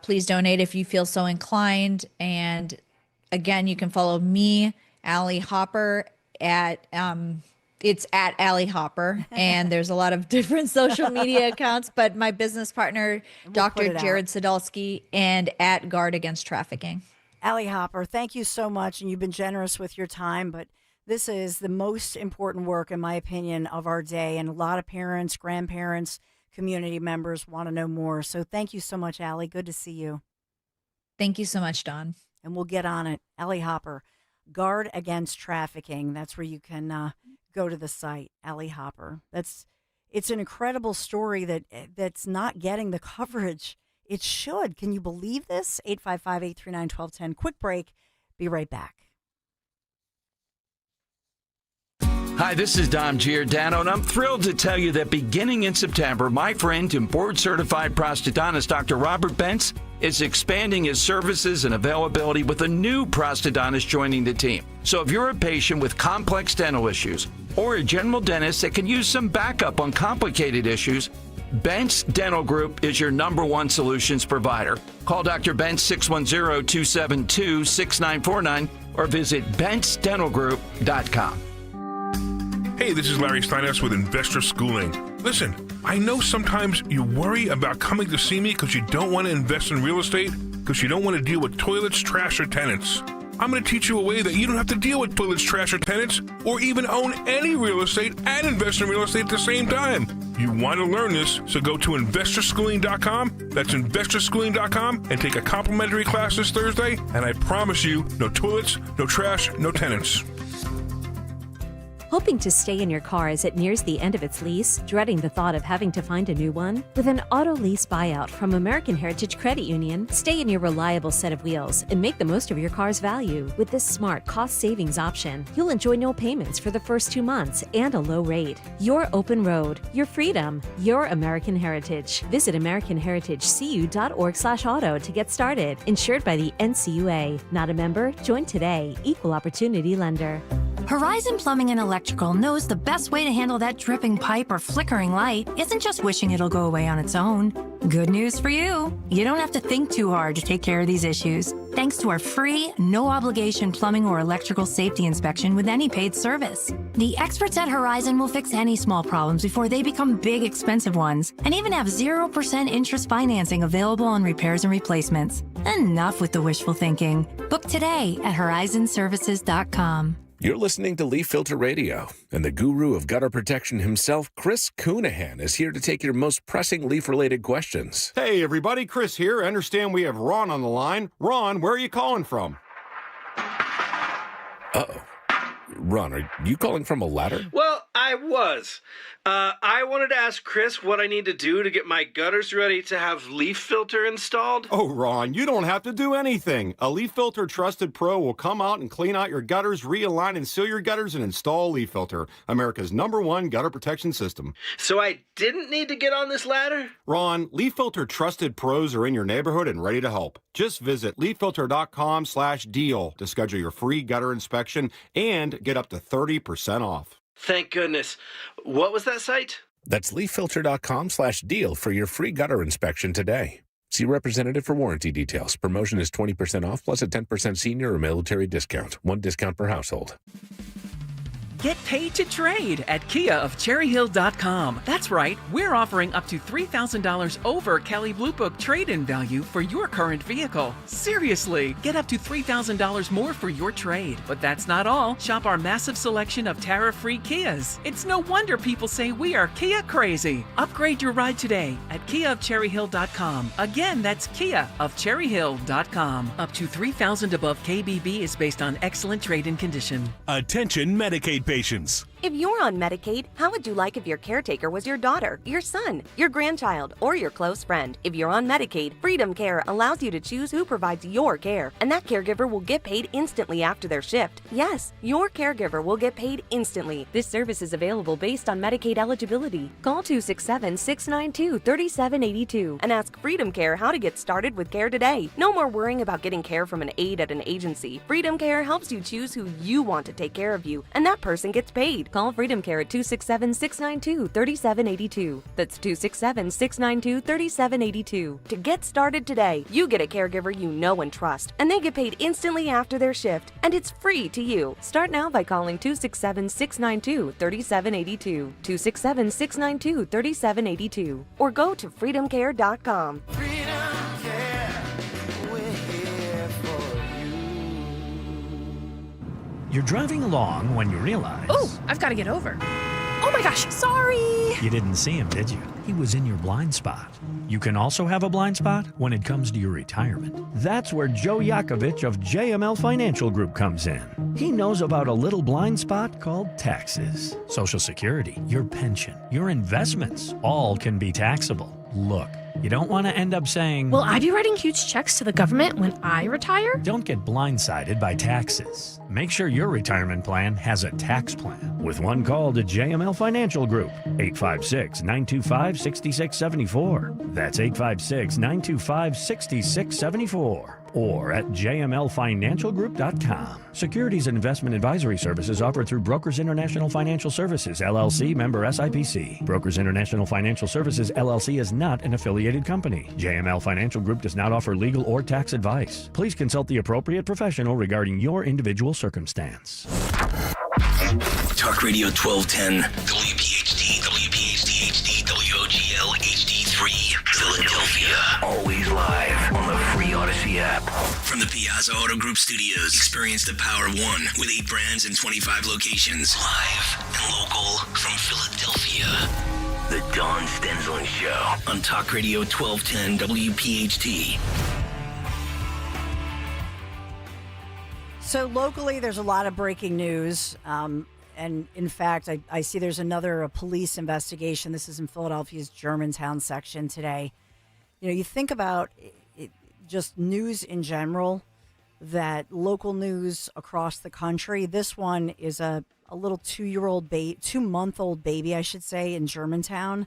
Please donate if you feel so inclined. And again, you can follow me, Allie Hopper, at it's at Allie Hopper. And there's a lot of different social media accounts, but my business partner, Dr. Jared Sadolski, and at Guard Against Trafficking. Allie Hopper, thank you so much. And you've been generous with your time, but this is the most important work, in my opinion, of our day. And a lot of parents, grandparents, community members want to know more. So thank you so much, Allie. Good to see you. Thank you so much, Dawn. And we'll get on it. Allie Hopper, Guard Against Trafficking. That's where you can go to the site, Allie Hopper. It's an incredible story that's not getting the coverage it should. Can you believe this? 855-839-1210. Quick break. Be right back. Hi, this is Dom Giordano, and I'm thrilled to tell you that beginning in September, my friend and board-certified prosthodontist, Dr. Robert Bentz, is expanding his services and availability with a new prosthodontist joining the team. So if you're a patient with complex dental issues or a general dentist that can use some backup on complicated issues, Bentz Dental Group is your #1 solutions provider. Call Dr. Bentz 610-272-6949 or visit bentzdentalgroup.com. Hey, this is Larry Steinhaus with Investor Schooling. Listen, I know sometimes you worry about coming to see me because you don't want to invest in real estate, because you don't want to deal with toilets, trash, or tenants. I'm going to teach you a way that you don't have to deal with toilets, trash, or tenants, or even own any real estate and invest in real estate at the same time. You want to learn this, so go to investorschooling.com. That's investorschooling.com and take a complimentary class this Thursday, and I promise you, no toilets, no trash, no tenants. Hoping to stay in your car as it nears the end of its lease, dreading the thought of having to find a new one? With an auto lease buyout from American Heritage Credit Union, stay in your reliable set of wheels and make the most of your car's value. With this smart cost savings option, you'll enjoy no payments for the first 2 months and a low rate. Your open road, your freedom, your American Heritage. Visit AmericanHeritageCU.org/auto to get started. Insured by the NCUA. Not a member? Join today. Equal opportunity lender. Horizon Plumbing and Electrical knows the best way to handle that dripping pipe or flickering light isn't just wishing it'll go away on its own. Good news for you. You don't have to think too hard to take care of these issues, thanks to our free, no-obligation plumbing or electrical safety inspection with any paid service. The experts at Horizon will fix any small problems before they become big, expensive ones, and even have 0% interest financing available on repairs and replacements. Enough with the wishful thinking. Book today at horizonservices.com. You're listening to Leaf Filter Radio, and the guru of gutter protection himself, Chris Coonahan, is here to take your most pressing leaf-related questions. Hey, everybody, Chris here. I understand we have Ron on the line. Ron, where are you calling from? Uh-oh. Ron, are you calling from a ladder? Well, I was. I wanted to ask Chris what I need to do to get my gutters ready to have leaf filter installed. Oh, Ron, you don't have to do anything. A Leaf Filter Trusted Pro will come out and clean out your gutters, realign and seal your gutters, and install Leaf Filter, America's #1 gutter protection system. So I didn't need to get on this ladder? Ron, Leaf Filter Trusted Pros are in your neighborhood and ready to help. Just visit leaffilter.com/deal to schedule your free gutter inspection and get up to 30% off. Thank goodness. What was that site? That's leaffilter.com/deal for your free gutter inspection today. See representative for warranty details. Promotion is 20% off plus a 10% senior or military discount. 1 discount per household. Get paid to trade at KiaofCherryHill.com. That's right, we're offering up to $3,000 over Kelley Blue Book trade-in value for your current vehicle. Seriously, get up to $3,000 more for your trade. But that's not all. Shop our massive selection of tariff-free Kias. It's no wonder people say we are Kia crazy. Upgrade your ride today at KiaofCherryHill.com. Again, that's KiaofCherryHill.com. Up to $3,000 above KBB is based on excellent trade-in condition. Attention Medicaid patients. If you're on Medicaid, how would you like if your caretaker was your daughter, your son, your grandchild, or your close friend? If you're on Medicaid, Freedom Care allows you to choose who provides your care, and that caregiver will get paid instantly after their shift. Yes, your caregiver will get paid instantly. This service is available based on Medicaid eligibility. Call 267-692-3782 and ask Freedom Care how to get started with care today. No more worrying about getting care from an aide at an agency. Freedom Care helps you choose who you want to take care of you, and that person gets paid. Call Freedom Care at 267-692-3782. That's 267-692-3782. To get started today, you get a caregiver you know and trust, and they get paid instantly after their shift, and it's free to you. Start now by calling 267-692-3782, 267-692-3782, or go to freedomcare.com. You're driving along when you realize... Oh, I've got to get over. Oh my gosh, sorry! You didn't see him, did you? He was in your blind spot. You can also have a blind spot when it comes to your retirement. That's where Joe Yakovich of JML Financial Group comes in. He knows about a little blind spot called taxes. Social Security, your pension, your investments, all can be taxable. Look, you don't want to end up saying... Will I be writing huge checks to the government when I retire? Don't get blindsided by taxes. Make sure your retirement plan has a tax plan. With one call to JML Financial Group, 856-925-6674. That's 856-925-6674. Or at jmlfinancialgroup.com. Securities and investment advisory services offered through Brokers International Financial Services, LLC, member SIPC. Brokers International Financial Services, LLC is not an affiliated company. JML Financial Group does not offer legal or tax advice. Please consult the appropriate professional regarding your individual circumstance. Talk Radio 1210, WPHT, WPHT-HD, WOGL HD3, Philadelphia. Always live on the free Odyssey app. From the Piazza Auto Group Studios, experience the power of one with 8 brands and 25 locations. Live and local from Philadelphia. The Dawn Stensland Show on Talk Radio 1210 WPHT. So locally, there's a lot of breaking news. And in fact, I see there's another police investigation. This is in Philadelphia's Germantown section today. You know, you think about it, just news in general, that local news across the country. This one is a little 2-month-old baby, I should say, in Germantown.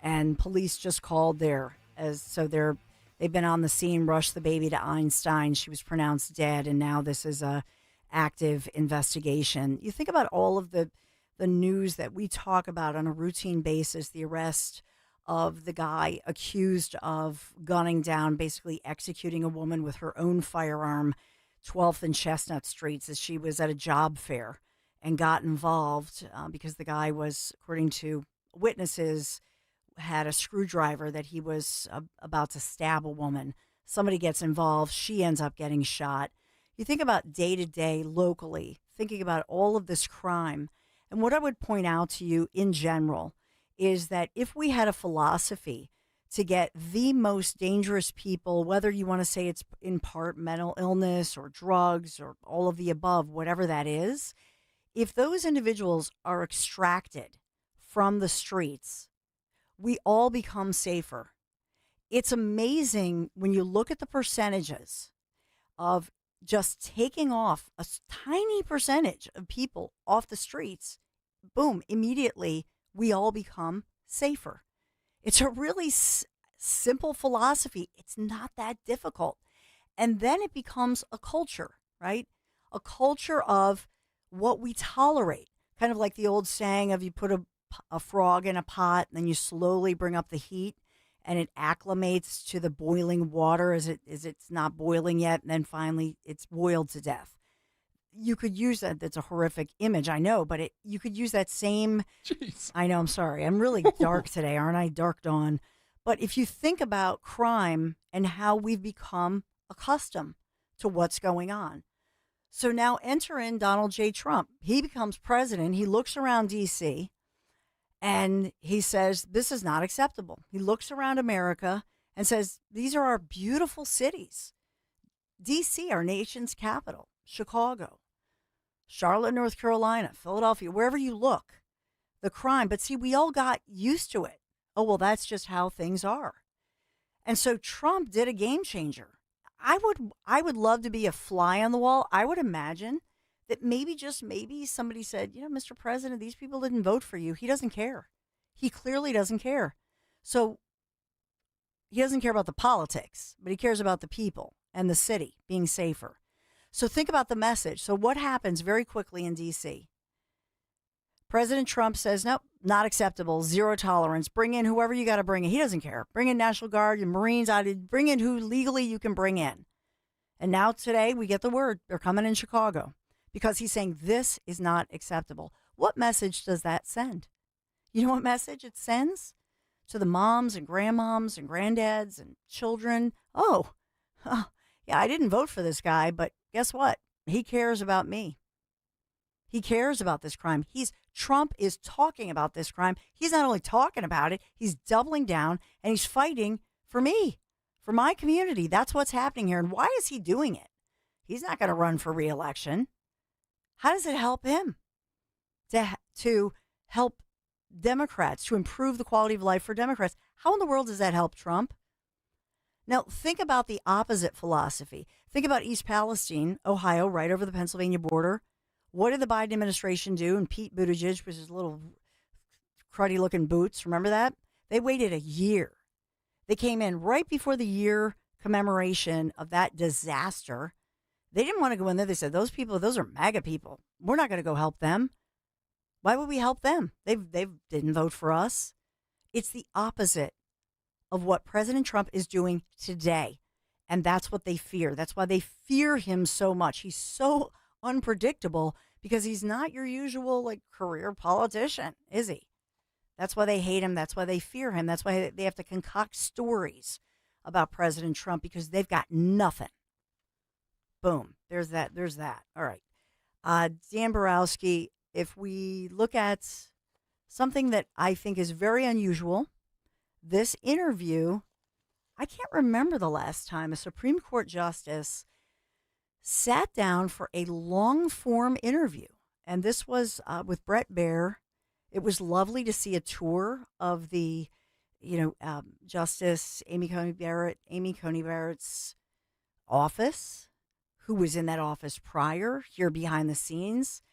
And police just called there. They've been on the scene, rushed the baby to Einstein. She was pronounced dead, and now this is a active investigation. You think about all of the news that we talk about on a routine basis, the arrest of the guy accused of gunning down, basically executing a woman with her own firearm, 12th and Chestnut Streets, as she was at a job fair and got involved because the guy was, according to witnesses, had a screwdriver that he was about to stab a woman. Somebody gets involved. She ends up getting shot. You think about day-to-day locally, thinking about all of this crime. And what I would point out to you in general is that if we had a philosophy to get the most dangerous people, whether you want to say it's in part mental illness or drugs or all of the above, whatever that is, if those individuals are extracted from the streets, we all become safer. It's amazing when you look at the percentages of just taking off a tiny percentage of people off the streets. Boom, immediately we all become safer. It's a really simple philosophy. It's not that difficult. And then it becomes a culture, right? A culture of what we tolerate. Kind of like the old saying of you put a frog in a pot, and then you slowly bring up the heat and it acclimates to the boiling water as it's not boiling yet, and then finally it's boiled to death. you could use that. That's a horrific image, I know, but you could use that same. Jeez. I know, I'm sorry. I'm really dark today, aren't I? Dark dawn. But if you think about crime and how we've become accustomed to what's going on. So now enter in Donald J. Trump. He becomes president. He looks around D.C. and he says, this is not acceptable. He looks around America and says, these are our beautiful cities. D.C., our nation's capital, Chicago, Charlotte, North Carolina, Philadelphia, wherever you look, the crime. But see, we all got used to it. Oh, well, that's just how things are. And so Trump did a game changer. I would love to be a fly on the wall. I would imagine that maybe, just maybe, somebody said, Mr. President, these people didn't vote for you. He doesn't care. He clearly doesn't care. So he doesn't care about the politics, but he cares about the people and the city being safer. So think about the message. So what happens very quickly in D.C.? President Trump says, nope, not acceptable, zero tolerance. Bring in whoever you got to bring in. He doesn't care. Bring in National Guard and Marines. Bring in who legally you can bring in. And now today we get the word. They're coming in Chicago because he's saying this is not acceptable. What message does that send? You know what message it sends? To the moms and grandmoms and granddads and children. Oh, yeah, I didn't vote for this guy, but guess what? He cares about me. He cares about this crime. Trump is talking about this crime. He's not only talking about it, he's doubling down and he's fighting for me, for my community. That's what's happening here. And why is he doing it? He's not going to run for re-election. How does it help him to help Democrats, to improve the quality of life for Democrats? How in the world does that help Trump? Now, think about the opposite philosophy. Think about East Palestine, Ohio, right over the Pennsylvania border. What did the Biden administration do? And Pete Buttigieg with his little cruddy-looking boots, remember that? They waited a year. They came in right before the year commemoration of that disaster. They didn't want to go in there. They said, those people, those are MAGA people. We're not going to go help them. Why would we help them? They didn't vote for us. It's the opposite of what President Trump is doing today. And that's what they fear. That's why they fear him so much. He's so unpredictable because he's not your usual career politician, is he? That's why they hate him. That's why they fear him. That's why they have to concoct stories about President Trump because they've got nothing. Boom. There's that. All right. Dan Borowski, if we look at something that I think is very unusual, this interview, I can't remember the last time a Supreme Court justice sat down for a long-form interview. And this was with Brett Baer. It was lovely to see a tour of the, Justice Amy Coney Barrett's office, who was in that office prior, here behind the scenes.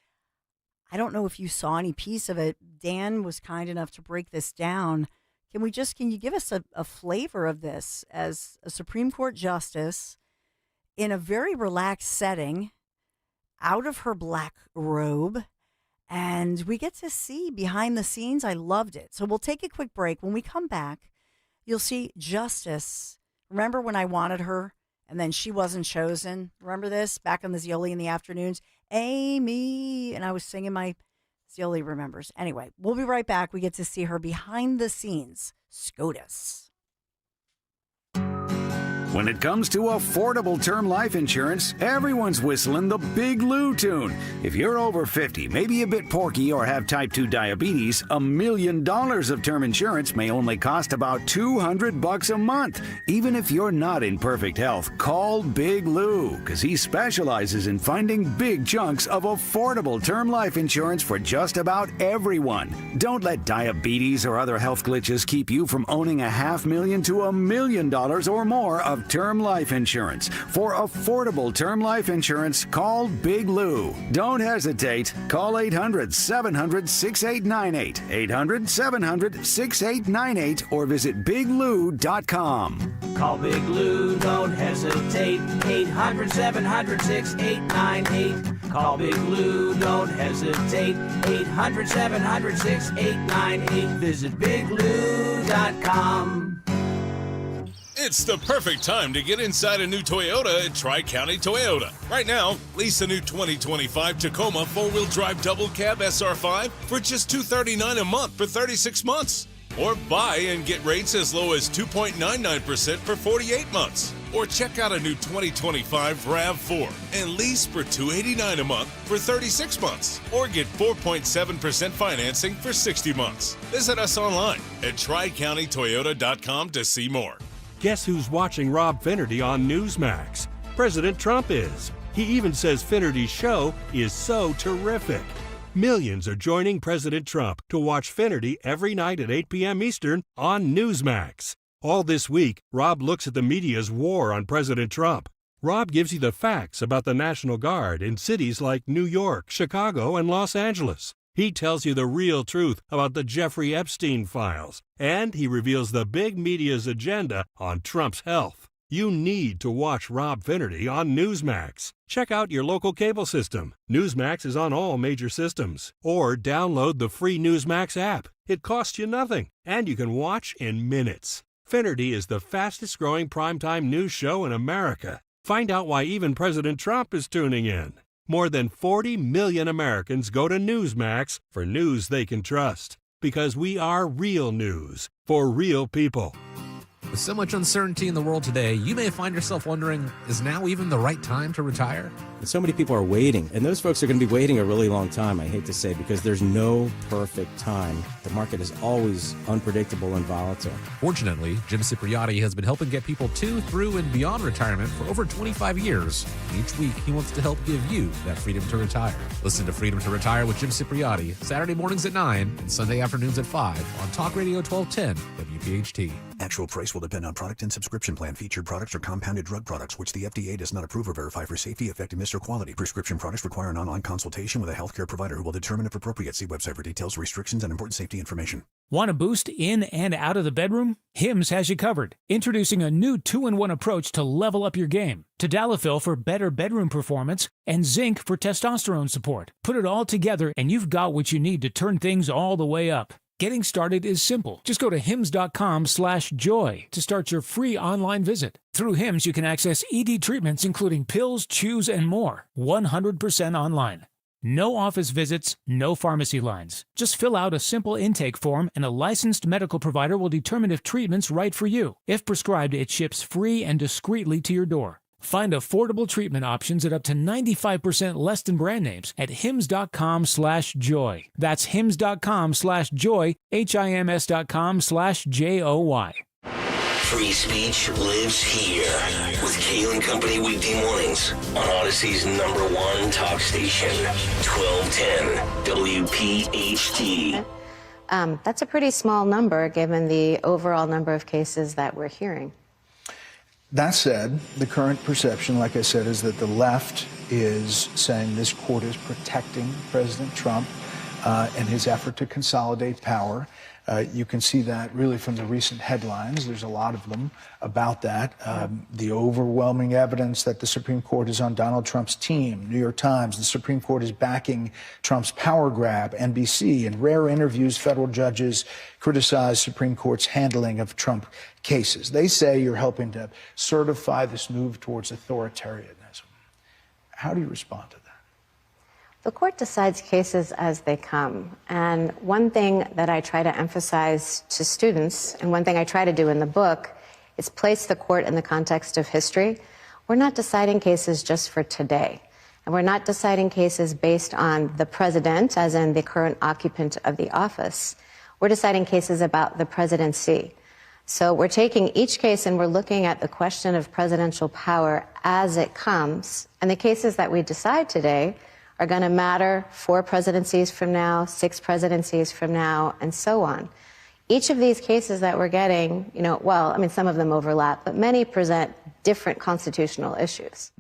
I don't know if you saw any piece of it. Dan was kind enough to break this down. Can you give us a flavor of this as a Supreme Court justice in a very relaxed setting, out of her black robe, and we get to see behind the scenes? I loved it. So we'll take a quick break. When we come back, you'll see Justice. Remember when I wanted her and then she wasn't chosen? Remember this? Back on the Zioli in the afternoons? Amy. And I was singing my Zioli remembers. Anyway, we'll be right back. We get to see her behind the scenes. SCOTUS. When it comes to affordable term life insurance, everyone's whistling the Big Lou tune. If you're over 50, maybe a bit porky, or have type 2 diabetes, $1 million of term insurance may only cost about $200 a month. Even if you're not in perfect health, call Big Lou, because he specializes in finding big chunks of affordable term life insurance for just about everyone. Don't let diabetes or other health glitches keep you from owning $500,000 to $1 million or more of term life insurance. For affordable term life insurance, call Big Lou. Don't hesitate. Call 800-700-6898, 800-700-6898, or visit biglou.com. Call Big Lou, don't hesitate, 800-700-6898. Call Big Lou, don't hesitate, 800-700-6898. Visit biglou.com. It's the perfect time to get inside a new Toyota at Tri-County Toyota. Right now, lease a new 2025 Tacoma 4-wheel drive double cab SR5 for just $239 a month for 36 months. Or buy and get rates as low as 2.99% for 48 months. Or check out a new 2025 RAV4 and lease for $289 a month for 36 months. Or get 4.7% financing for 60 months. Visit us online at TriCountyToyota.com to see more. Guess who's watching Rob Finnerty on Newsmax? President Trump is. He even says Finnerty's show is so terrific. Millions are joining President Trump to watch Finnerty every night at 8 p.m. Eastern on Newsmax. All this week, Rob looks at the media's war on President Trump. Rob gives you the facts about the National Guard in cities like New York, Chicago, and Los Angeles. He tells you the real truth about the Jeffrey Epstein files, and he reveals the big media's agenda on Trump's health. You need to watch Rob Finnerty on Newsmax. Check out your local cable system. Newsmax is on all major systems. Or download the free Newsmax app. It costs you nothing, and you can watch in minutes. Finnerty is the fastest growing primetime news show in America. Find out why even President Trump is tuning in. More than 40 million Americans go to Newsmax for news they can trust. Because we are real news for real people. With so much uncertainty in the world today, you may find yourself wondering, is now even the right time to retire? So many people are waiting, and those folks are going to be waiting a really long time, I hate to say, because there's no perfect time. The market is always unpredictable and volatile. Fortunately, Jim Cipriotti has been helping get people to, through, and beyond retirement for over 25 years. Each week, he wants to help give you that freedom to retire. Listen to Freedom to Retire with Jim Cipriotti, Saturday mornings at 9 and Sunday afternoons at 5 on Talk Radio 1210 WPHT. Actual price will depend on product and subscription plan. Featured products are compounded drug products, which the FDA does not approve or verify for safety, effectiveness, or quality. Prescription products require an online consultation with a healthcare provider who will determine if appropriate. See website for details, restrictions, and important safety information. Want a boost in and out of the bedroom? Hims has you covered. Introducing a new 2-in-1 approach to level up your game. Tadalafil for better bedroom performance and zinc for testosterone support. Put it all together and you've got what you need to turn things all the way up. Getting started is simple. Just go to hims.com/joy to start your free online visit. Through Hims, you can access ED treatments including pills, chews, and more. 100% online. No office visits, no pharmacy lines. Just fill out a simple intake form and a licensed medical provider will determine if treatment's right for you. If prescribed, it ships free and discreetly to your door. Find affordable treatment options at up to 95% less than brand names at hims.com/joy. That's hims.com/joy, HIMS.com/JOY. Free speech lives here with Kale and Company weekday mornings on Odyssey's #1 talk station, 1210 WPHT. That's a pretty small number given the overall number of cases that we're hearing. That said, the current perception, like I said, is that the left is saying this court is protecting President Trump and his effort to consolidate power. You can see that really from the recent headlines. There's a lot of them about that. The overwhelming evidence that the Supreme Court is on Donald Trump's team. New York Times, the Supreme Court is backing Trump's power grab. NBC, in rare interviews, federal judges criticize Supreme Court's handling of Trump cases. They say you're helping to certify this move towards authoritarianism. How do you respond to that? The court decides cases as they come. And one thing that I try to emphasize to students, and one thing I try to do in the book, is place the court in the context of history. We're not deciding cases just for today. And we're not deciding cases based on the president, as in the current occupant of the office. We're deciding cases about the presidency. So we're taking each case and we're looking at the question of presidential power as it comes. And the cases that we decide today are going to matter 4 presidencies from now, 6 presidencies from now, and so on. Each of these cases that we're getting, some of them overlap, but many present different constitutional issues.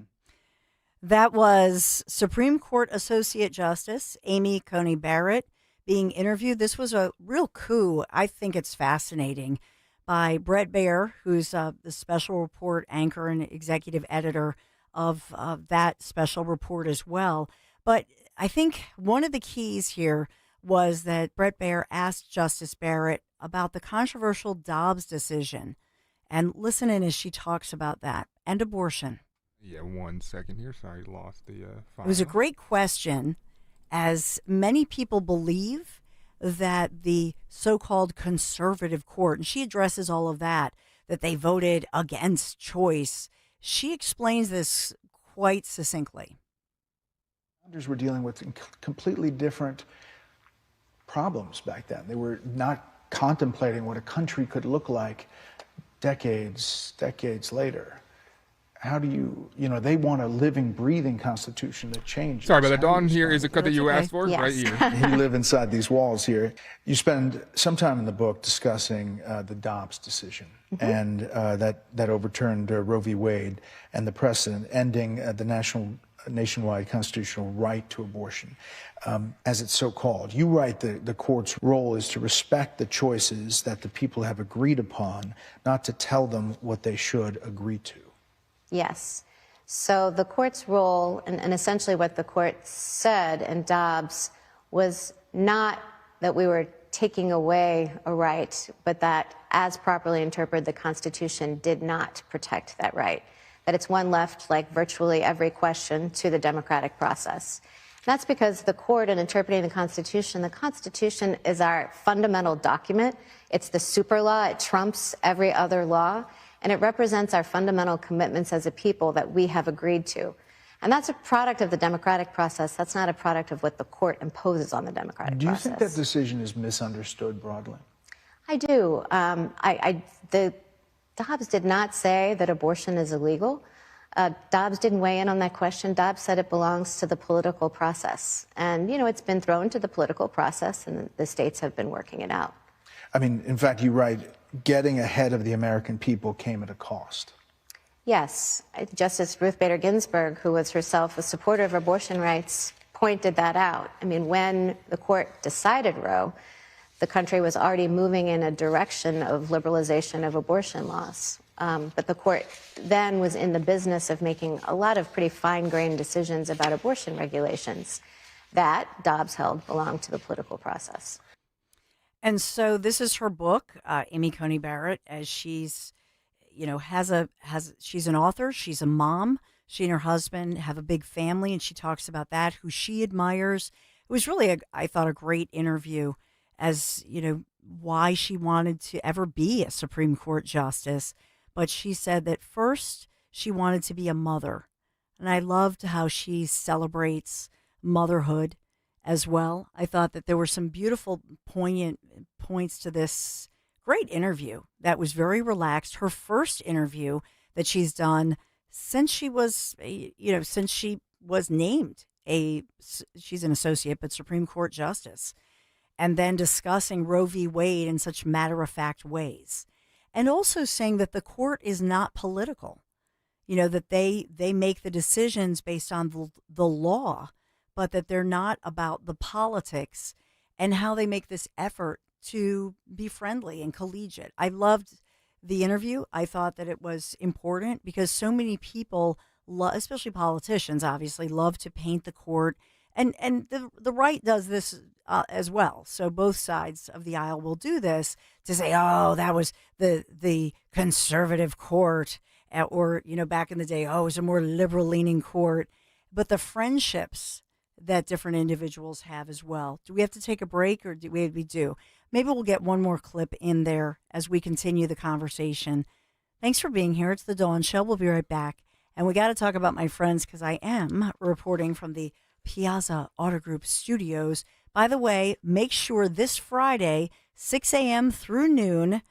That was Supreme Court Associate Justice Amy Coney Barrett being interviewed. This was a real coup. I think it's fascinating, by Bret Baier, who's the special report anchor and executive editor of that special report as well. But I think one of the keys here was that Bret Baier asked Justice Barrett about the controversial Dobbs decision And listen in as she talks about that and abortion. Yeah, 1 second here. Sorry, lost the file. It was a great question, as many people believe that the so-called conservative court, and she addresses all of that they voted against choice. She explains this quite succinctly. Founders were dealing with completely different problems back then. They were not contemplating what a country could look like decades later. How do they want a living, breathing constitution that changes. Sorry about that, Dawn. Here is a cut that you asked for, Yes. right here. You live inside these walls here. You spend some time in the book discussing the Dobbs decision and that overturned Roe v. Wade and the precedent ending the nationwide constitutional right to abortion, as it's so called. You write the court's role is to respect the choices that the people have agreed upon, not to tell them what they should agree to. Yes. So the court's role, and essentially what the court said in Dobbs, was not that we were taking away a right, but that, as properly interpreted, the Constitution did not protect that right. That it's one left, like virtually every question, to the democratic process. That's because the court, in interpreting the Constitution is our fundamental document. It's the super law. It trumps every other law. And it represents our fundamental commitments as a people that we have agreed to. And that's a product of the democratic process. That's not a product of what the court imposes on the democratic process. Do you think that decision is misunderstood broadly? I do. The Dobbs did not say that abortion is illegal. Dobbs didn't weigh in on that question. Dobbs said it belongs to the political process. And, it's been thrown to the political process, and the states have been working it out. I mean, in fact, you write, getting ahead of the American people came at a cost. Yes. Justice Ruth Bader Ginsburg, who was herself a supporter of abortion rights, pointed that out. I mean, when the court decided Roe, the country was already moving in a direction of liberalization of abortion laws. But the court then was in the business of making a lot of pretty fine-grained decisions about abortion regulations that Dobbs held belonged to the political process. And so this is her book, Amy Coney Barrett, as she's, she's an author, she's a mom. She and her husband have a big family, and she talks about that, who she admires. It was really, I thought, a great interview as, why she wanted to ever be a Supreme Court justice. But she said that first she wanted to be a mother. And I loved how she celebrates motherhood as well. I thought that there were some beautiful, poignant points to this great interview that was very relaxed. Her first interview that she's done since she was, since she was named she's an associate, but Supreme Court justice, and then discussing Roe v. Wade in such matter-of-fact ways. And also saying that the court is not political, that they make the decisions based on the law, but that they're not about the politics, and how they make this effort to be friendly and collegiate. I loved the interview. I thought that it was important because so many people, especially politicians, obviously, love to paint the court. And the right does this as well. So both sides of the aisle will do this to say, oh, that was the conservative court, or, back in the day, oh, it was a more liberal-leaning court. But the friendships that different individuals have as well. Do we have to take a break, or do we do? Maybe we'll get one more clip in there as we continue the conversation. Thanks for being here. It's The Dawn Show. We'll be right back. And we got to talk about my friends, because I am reporting from the Piazza Auto Group studios. By the way, make sure this Friday, 6 a.m. through noon,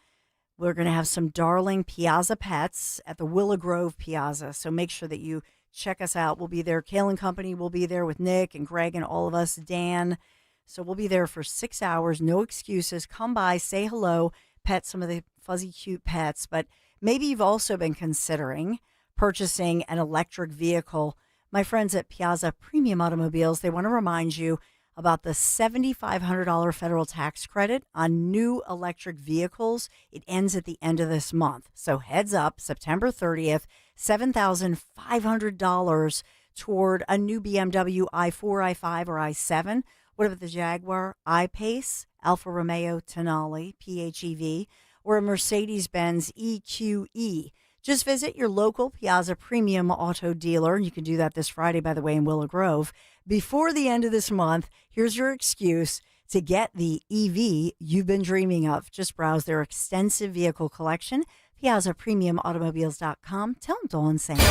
we're going to have some darling Piazza pets at the Willow Grove Piazza. So make sure that you check us out. We'll be there. Kale and Company will be there with Nick and Greg and all of us, Dan. So we'll be there for 6 hours. No excuses. Come by, say hello, pet some of the fuzzy, cute pets. But maybe you've also been considering purchasing an electric vehicle. My friends at Piazza Premium Automobiles, they want to remind you about the $7,500 federal tax credit on new electric vehicles. It ends at the end of this month. So heads up, September 30th, $7,500 toward a new BMW i4, i5, or i7. What about the Jaguar I-Pace, Alfa Romeo Tonale, PHEV, or a Mercedes-Benz EQE. Just visit your local Piazza Premium Auto dealer. And you can do that this Friday, by the way, in Willow Grove. Before the end of this month, here's your excuse to get the EV you've been dreaming of. Just browse their extensive vehicle collection, PiazzaPremiumAutomobiles.com. Tell them Dawn sent you.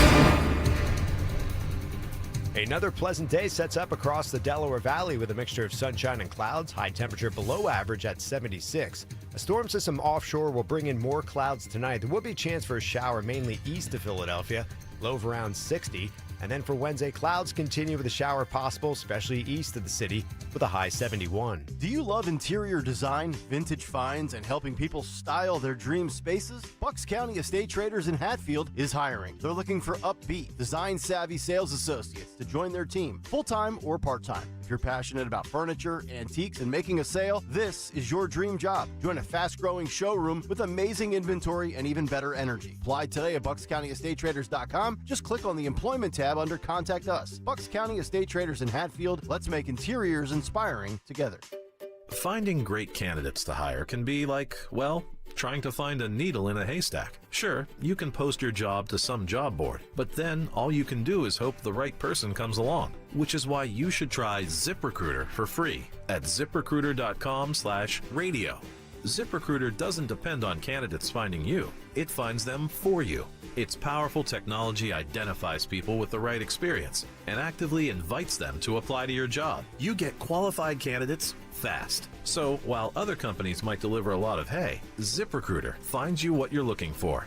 Another pleasant day sets up across the Delaware Valley with a mixture of sunshine and clouds. High temperature below average at 76. A storm system offshore will bring in more clouds tonight. There will be a chance for a shower mainly east of Philadelphia, low of around 60. And then for Wednesday, clouds continue with a shower possible, especially east of the city, with a high 71. Do you love interior design, vintage finds, and helping people style their dream spaces? Bucks County Estate Traders in Hatfield is hiring. They're looking for upbeat, design-savvy sales associates to join their team, full-time or part-time. If you're passionate about furniture, antiques, and making a sale, this is your dream job. Join a fast-growing showroom with amazing inventory and even better energy. Apply today at BucksCountyEstateTraders.com. Just click on the Employment tab under Contact Us. Bucks County Estate Traders in Hatfield. Let's make interiors inspiring together. Finding great candidates to hire can be like, well, trying to find a needle in a haystack. Sure, you can post your job to some job board, but then all you can do is hope the right person comes along, which is why you should try ZipRecruiter for free at ZipRecruiter.com/radio. ZipRecruiter doesn't depend on candidates finding you. It finds them for you. Its powerful technology identifies people with the right experience and actively invites them to apply to your job. You get qualified candidates fast. So while other companies might deliver a lot of hay, ZipRecruiter finds you what you're looking for.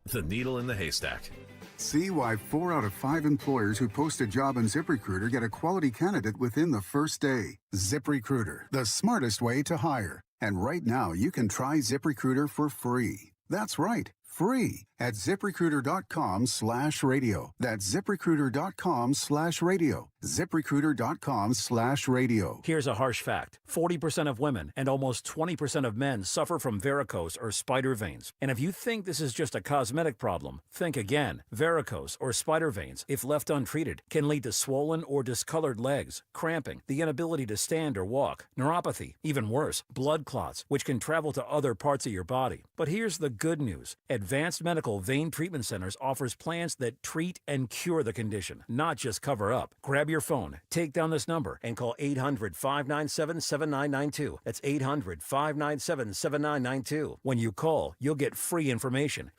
The needle in the haystack. See why 4 out of 5 employers who post a job on ZipRecruiter get a quality candidate within the first day. ZipRecruiter, the smartest way to hire. And right now, you can try ZipRecruiter for free. That's right, free at ZipRecruiter.com/radio. That's ZipRecruiter.com/radio. ZipRecruiter.com/radio. Here's a harsh fact. 40% of women and almost 20% of men suffer from varicose or spider veins. And if you think this is just a cosmetic problem, think again. Varicose or spider veins, if left untreated, can lead to swollen or discolored legs, cramping, the inability to stand or walk, neuropathy, even worse, blood clots, which can travel to other parts of your body. But here's the good news. Advanced Medical Vein Treatment Centers offers plans that treat and cure the condition, not just cover up. Grab your phone, take down this number, and call 800-597-7992. That's 800-597-7992. When you call, you'll get free information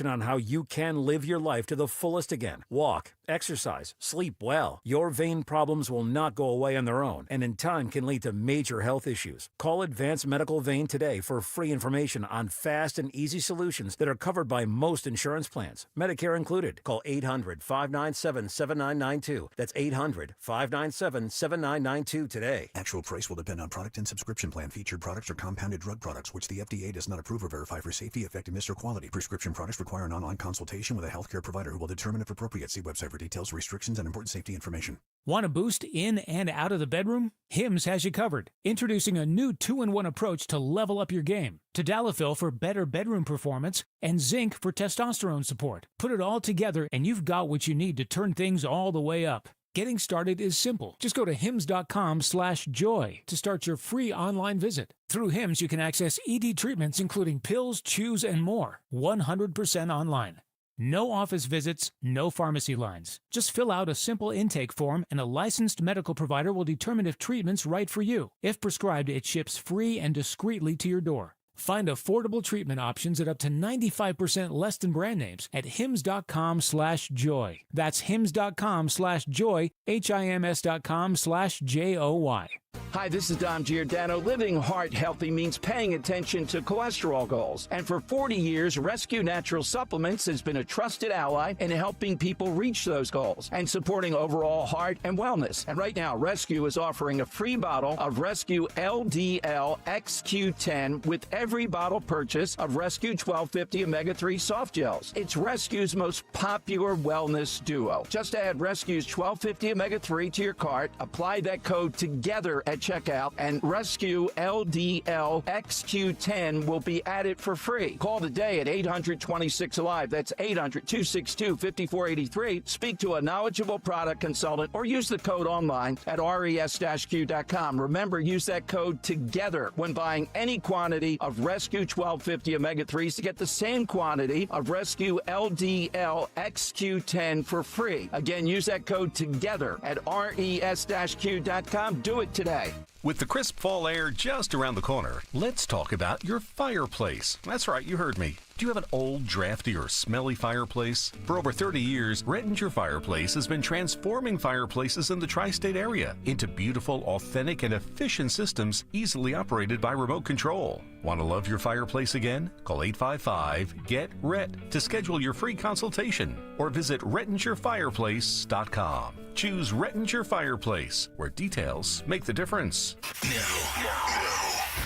on how you can live your life to the fullest again. Walk, exercise, sleep well. Your vein problems will not go away on their own, and in time can lead to major health issues. Call Advanced Medical Vein today for free information on fast and easy solutions that are covered by most insurance plans, Medicare included. Call 800-597-7992. That's 800-597-7992 today. Actual price will depend on product and subscription plan. Featured products are compounded drug products, which the FDA does not approve or verify for safety, effectiveness, or quality. Prescription products require an online consultation with a healthcare provider who will determine if appropriate. See website for details, restrictions, and important safety information. Want a boost in and out of the bedroom? Hims has you covered. Introducing a new 2-in-1 approach to level up your game. Tadalafil for better bedroom performance and zinc for testosterone support. Put it all together and you've got what you need to turn things all the way up. Getting started is simple. Just go to hims.com/joy to start your free online visit. Through Hims, you can access ED treatments including pills, chews, and more. 100% online. No office visits, no pharmacy lines. Just fill out a simple intake form and a licensed medical provider will determine if treatment's right for you. If prescribed, it ships free and discreetly to your door. Find affordable treatment options at up to 95% less than brand names at hims.com/joy. That's hims.com/joy, HIMS.com/JOY. Hi, this is Dom Giordano. Living heart healthy means paying attention to cholesterol goals. And for 40 years, Rescue Natural Supplements has been a trusted ally in helping people reach those goals and supporting overall heart and wellness. And right now, Rescue is offering a free bottle of Rescue LDL XQ10 with every bottle purchase of Rescue 1250 Omega-3 Soft Gels. It's Rescue's most popular wellness duo. Just add Rescue's 1250 Omega-3 to your cart, apply that code TOGETHER together at checkout, and Rescue LDL XQ10 will be added for free. Call today at 800-26-ALIVE. That's 800-262-5483. Speak to a knowledgeable product consultant or use the code online at res-q.com. Remember, use that code TOGETHER when buying any quantity of Rescue 1250 omega-3s to get the same quantity of Rescue LDL XQ10 for free. Again, use that code TOGETHER at res-q.com. Do it today. With the crisp fall air just around the corner, let's talk about your fireplace. That's right, you heard me. Do you have an old, drafty, or smelly fireplace? For over 30 years, Rettinger Fireplace has been transforming fireplaces in the tri-state area into beautiful, authentic, and efficient systems easily operated by remote control. Want to love your fireplace again? Call 855-GET-RET to schedule your free consultation or visit RettingerFireplace.com. Choose Rettinger Fireplace, where details make the difference. Now,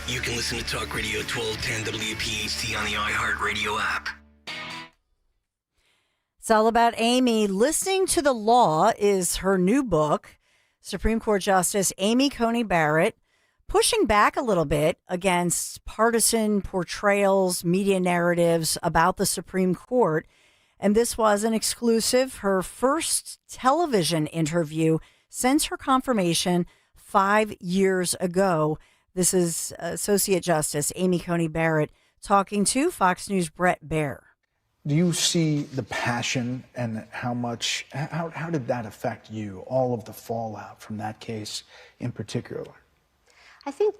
you can listen to Talk Radio 1210 WPHT on the iHeartRadio app. It's all about Amy. Listening to the Law is her new book. Supreme Court Justice Amy Coney Barrett pushing back a little bit against partisan portrayals, media narratives about the Supreme Court. And this was an exclusive, her first television interview since her confirmation 5 years ago. This is Associate Justice Amy Coney Barrett talking to Fox News' Brett Baier. Do you see the passion and how did that affect you, all of the fallout from that case in particular? I think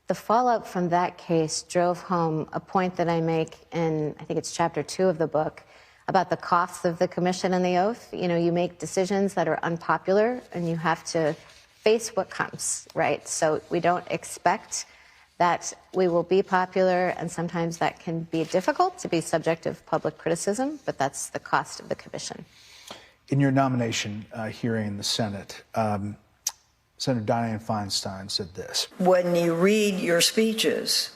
the fallout from that case drove home a point that I make in, I think it's chapter 2 of the book, about the costs of the commission and the oath. You know, you make decisions that are unpopular and you have to face what comes, right? So we don't expect that we will be popular, and sometimes that can be difficult to be subject of public criticism, but that's the cost of the commission. In your nomination hearing in the Senate, Senator Dianne Feinstein said this. When you read your speeches,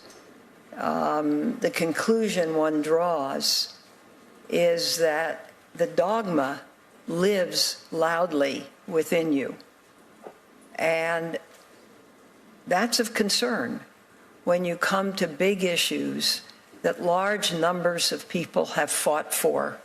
the conclusion one draws is that the dogma lives loudly within you. And that's of concern when you come to big issues that large numbers of people have fought for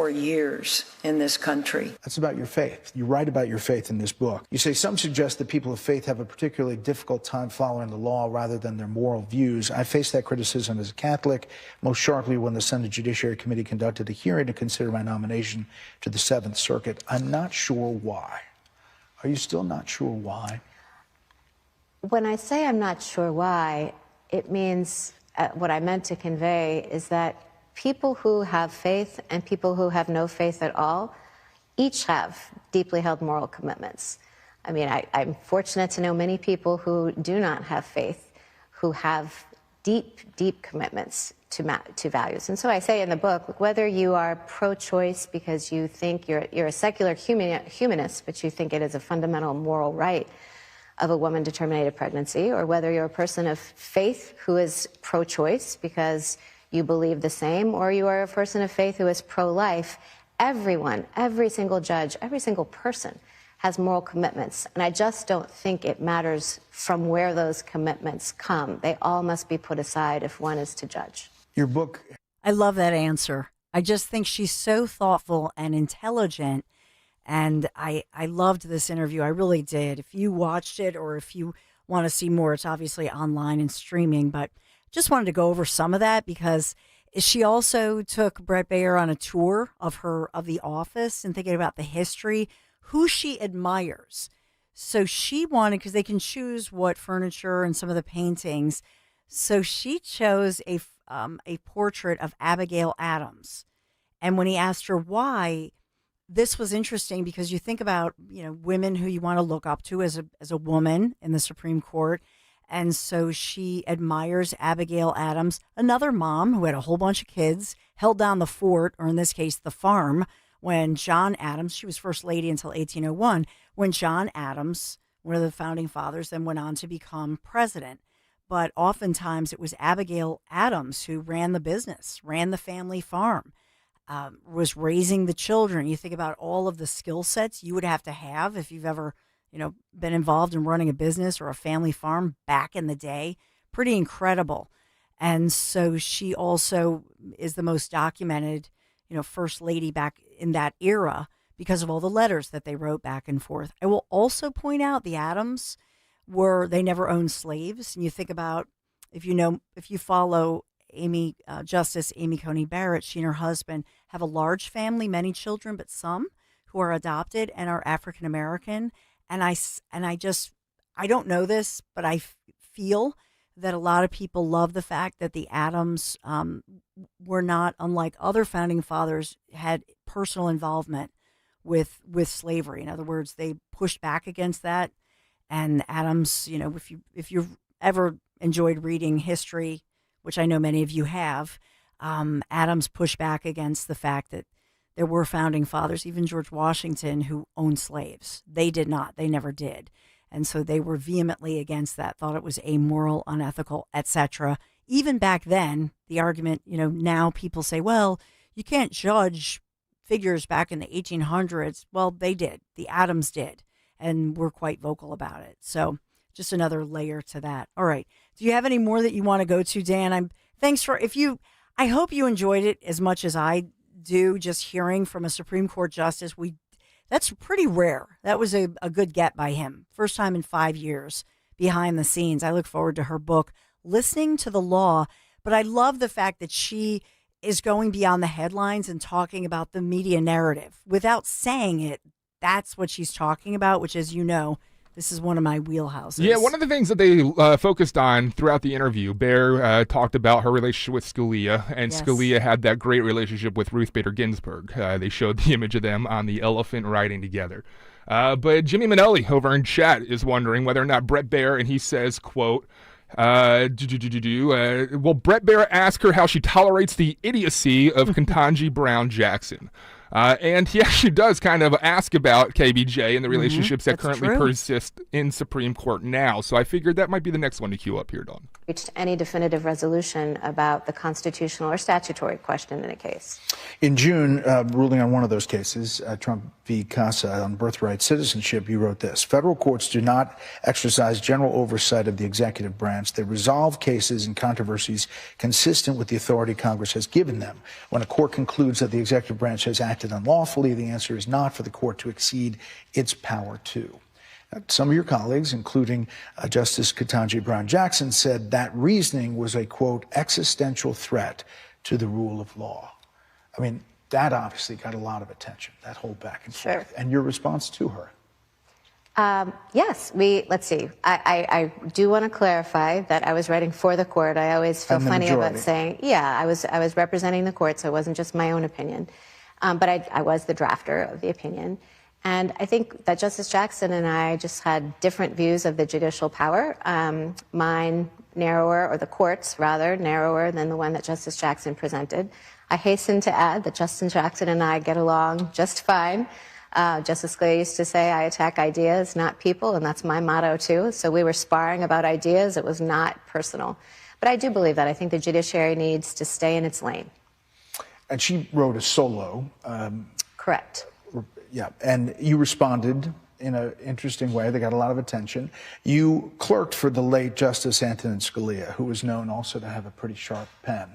years in this country. That's about your faith. You write about your faith in this book. You say some suggest that people of faith have a particularly difficult time following the law rather than their moral views. I faced that criticism as a Catholic, most sharply when the Senate Judiciary Committee conducted a hearing to consider my nomination to the 7th Circuit. I'm not sure why. Are you still not sure why? When I say I'm not sure why, it means what I meant to convey is that people who have faith and people who have no faith at all each have deeply held moral commitments. I mean, I'm fortunate to know many people who do not have faith, who have deep, deep commitments to values. And so I say in the book, whether you are pro-choice because you think you're a secular humanist, but you think it is a fundamental moral right of a woman to terminate a pregnancy, or whether you're a person of faith who is pro-choice because you believe the same, or you are a person of faith who is pro-life, everyone, every single judge, every single person has moral commitments. And I just don't think it matters from where those commitments come. They all must be put aside if one is to judge. Your book. I love that answer. I just think she's so thoughtful and intelligent. And I loved this interview. I really did. If you watched it or if you want to see more, it's obviously online and streaming. But just wanted to go over some of that because she also took Brett Baier on a tour of the office and thinking about the history, who she admires. So she wanted, because they can choose what furniture and some of the paintings. So she chose a portrait of Abigail Adams. And when he asked her why, this was interesting because you think about, women who you want to look up to as a woman in the Supreme Court. And so she admires Abigail Adams, another mom who had a whole bunch of kids, held down the fort, or in this case, the farm, when John Adams, she was First Lady until 1801, when John Adams, one of the founding fathers, then went on to become president. But oftentimes it was Abigail Adams who ran the business, ran the family farm, was raising the children. You think about all of the skill sets you would have to have if you've ever been involved in running a business or a family farm back in the day. Pretty incredible. And so she also is the most documented, first lady back in that era because of all the letters that they wrote back and forth. I will also point out the Adams they never owned slaves. And you think about, if you follow Justice Amy Coney Barrett, she and her husband have a large family, many children, but some who are adopted and are African American. And I don't know this, but I feel that a lot of people love the fact that the Adams were not, unlike other founding fathers, had personal involvement with slavery. In other words, they pushed back against that. And Adams, if you've ever enjoyed reading history, which I know many of you have, Adams pushed back against the fact that there were founding fathers, even George Washington, who owned slaves. They did not. They never did. And so they were vehemently against that, thought it was amoral, unethical, etc. Even back then, the argument, now people say, well, you can't judge figures back in the 1800s. Well, they did. The Adams did. And we're quite vocal about it. So just another layer to that. All right. Do you have any more that you want to go to, Dan? I hope you enjoyed it as much as I do, just hearing from a Supreme Court justice. That's pretty rare. That was a good get by him. First time in 5 years behind the scenes. I look forward to her book, Listening to the Law. But I love the fact that she is going beyond the headlines and talking about the media narrative. Without saying it, that's what she's talking about, which, as you know, this is one of my wheelhouses. Yeah, one of the things that they focused on throughout the interview, Bear talked about her relationship with Scalia, and yes. Scalia had that great relationship with Ruth Bader Ginsburg. They showed the image of them on the elephant riding together. But Jimmy Minnelli over in chat is wondering whether or not Brett Baer, and he says, quote, will Brett Baer ask her how she tolerates the idiocy of Ketanji Brown Jackson? And he actually does kind of ask about KBJ and the relationships that currently persist in Supreme Court now. So I figured that might be the next one to queue up here, Dawn. Reached any definitive resolution about the constitutional or statutory question in a case? In June, ruling on one of those cases, Trump v. Casa on birthright citizenship, you wrote this: federal courts do not exercise general oversight of the executive branch. They resolve cases and controversies consistent with the authority Congress has given them. When a court concludes that the executive branch has acted unlawfully, the answer is not for the court to exceed its power to. Some of your colleagues, including Justice Ketanji Brown Jackson, said that reasoning was a, quote, existential threat to the rule of law. I mean, that obviously got a lot of attention, that whole back and forth. And your response to her? Yes, let's see. I do want to clarify that I was writing for the court. I always feel funny about saying, I was representing the court, so it wasn't just my own opinion. But I was the drafter of the opinion. And I think that Justice Jackson and I just had different views of the judicial power. Mine narrower, or the court's rather, narrower than the one that Justice Jackson presented. I hasten to add that Justice Jackson and I get along just fine. Justice Scalia used to say, I attack ideas, not people, and that's my motto too. So we were sparring about ideas. It was not personal. But I do believe that. I think the judiciary needs to stay in its lane. And she wrote a solo. Correct. Yeah, and you responded in an interesting way. They got a lot of attention. You clerked for the late Justice Antonin Scalia, who was known also to have a pretty sharp pen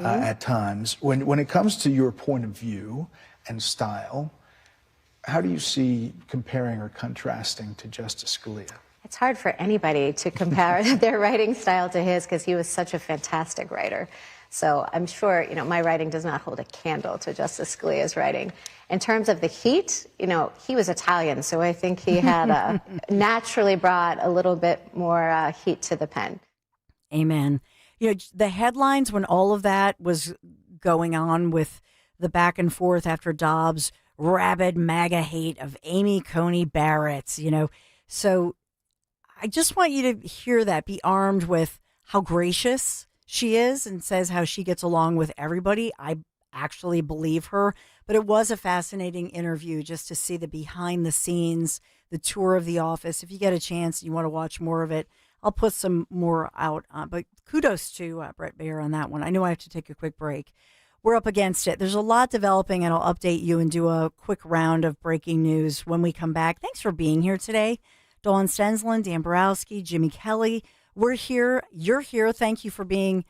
at times. When it comes to your point of view and style, how do you see comparing or contrasting to Justice Scalia? It's hard for anybody to compare their writing style to his, because he was such a fantastic writer. So I'm sure, my writing does not hold a candle to Justice Scalia's writing. In terms of the heat, he was Italian, so I think he had naturally brought a little bit more heat to the pen. Amen. The headlines when all of that was going on with the back and forth after Dobbs, rabid MAGA hate of Amy Coney Barrett, So I just want you to hear that, be armed with how gracious she is and says how she gets along with everybody. I actually believe her, but it was a fascinating interview just to see the behind the scenes, the tour of the office. If you get a chance and you want to watch more of it, I'll put some more out. But kudos to Brett Baer on that one. I know I have to take a quick break. we're up against it. There's a lot developing, and I'll update you and do a quick round of breaking news when we come back. Thanks for being here today. Dawn Stensland, Dan Borowski, Jimmy Kelly. We're here. You're here. Thank you for being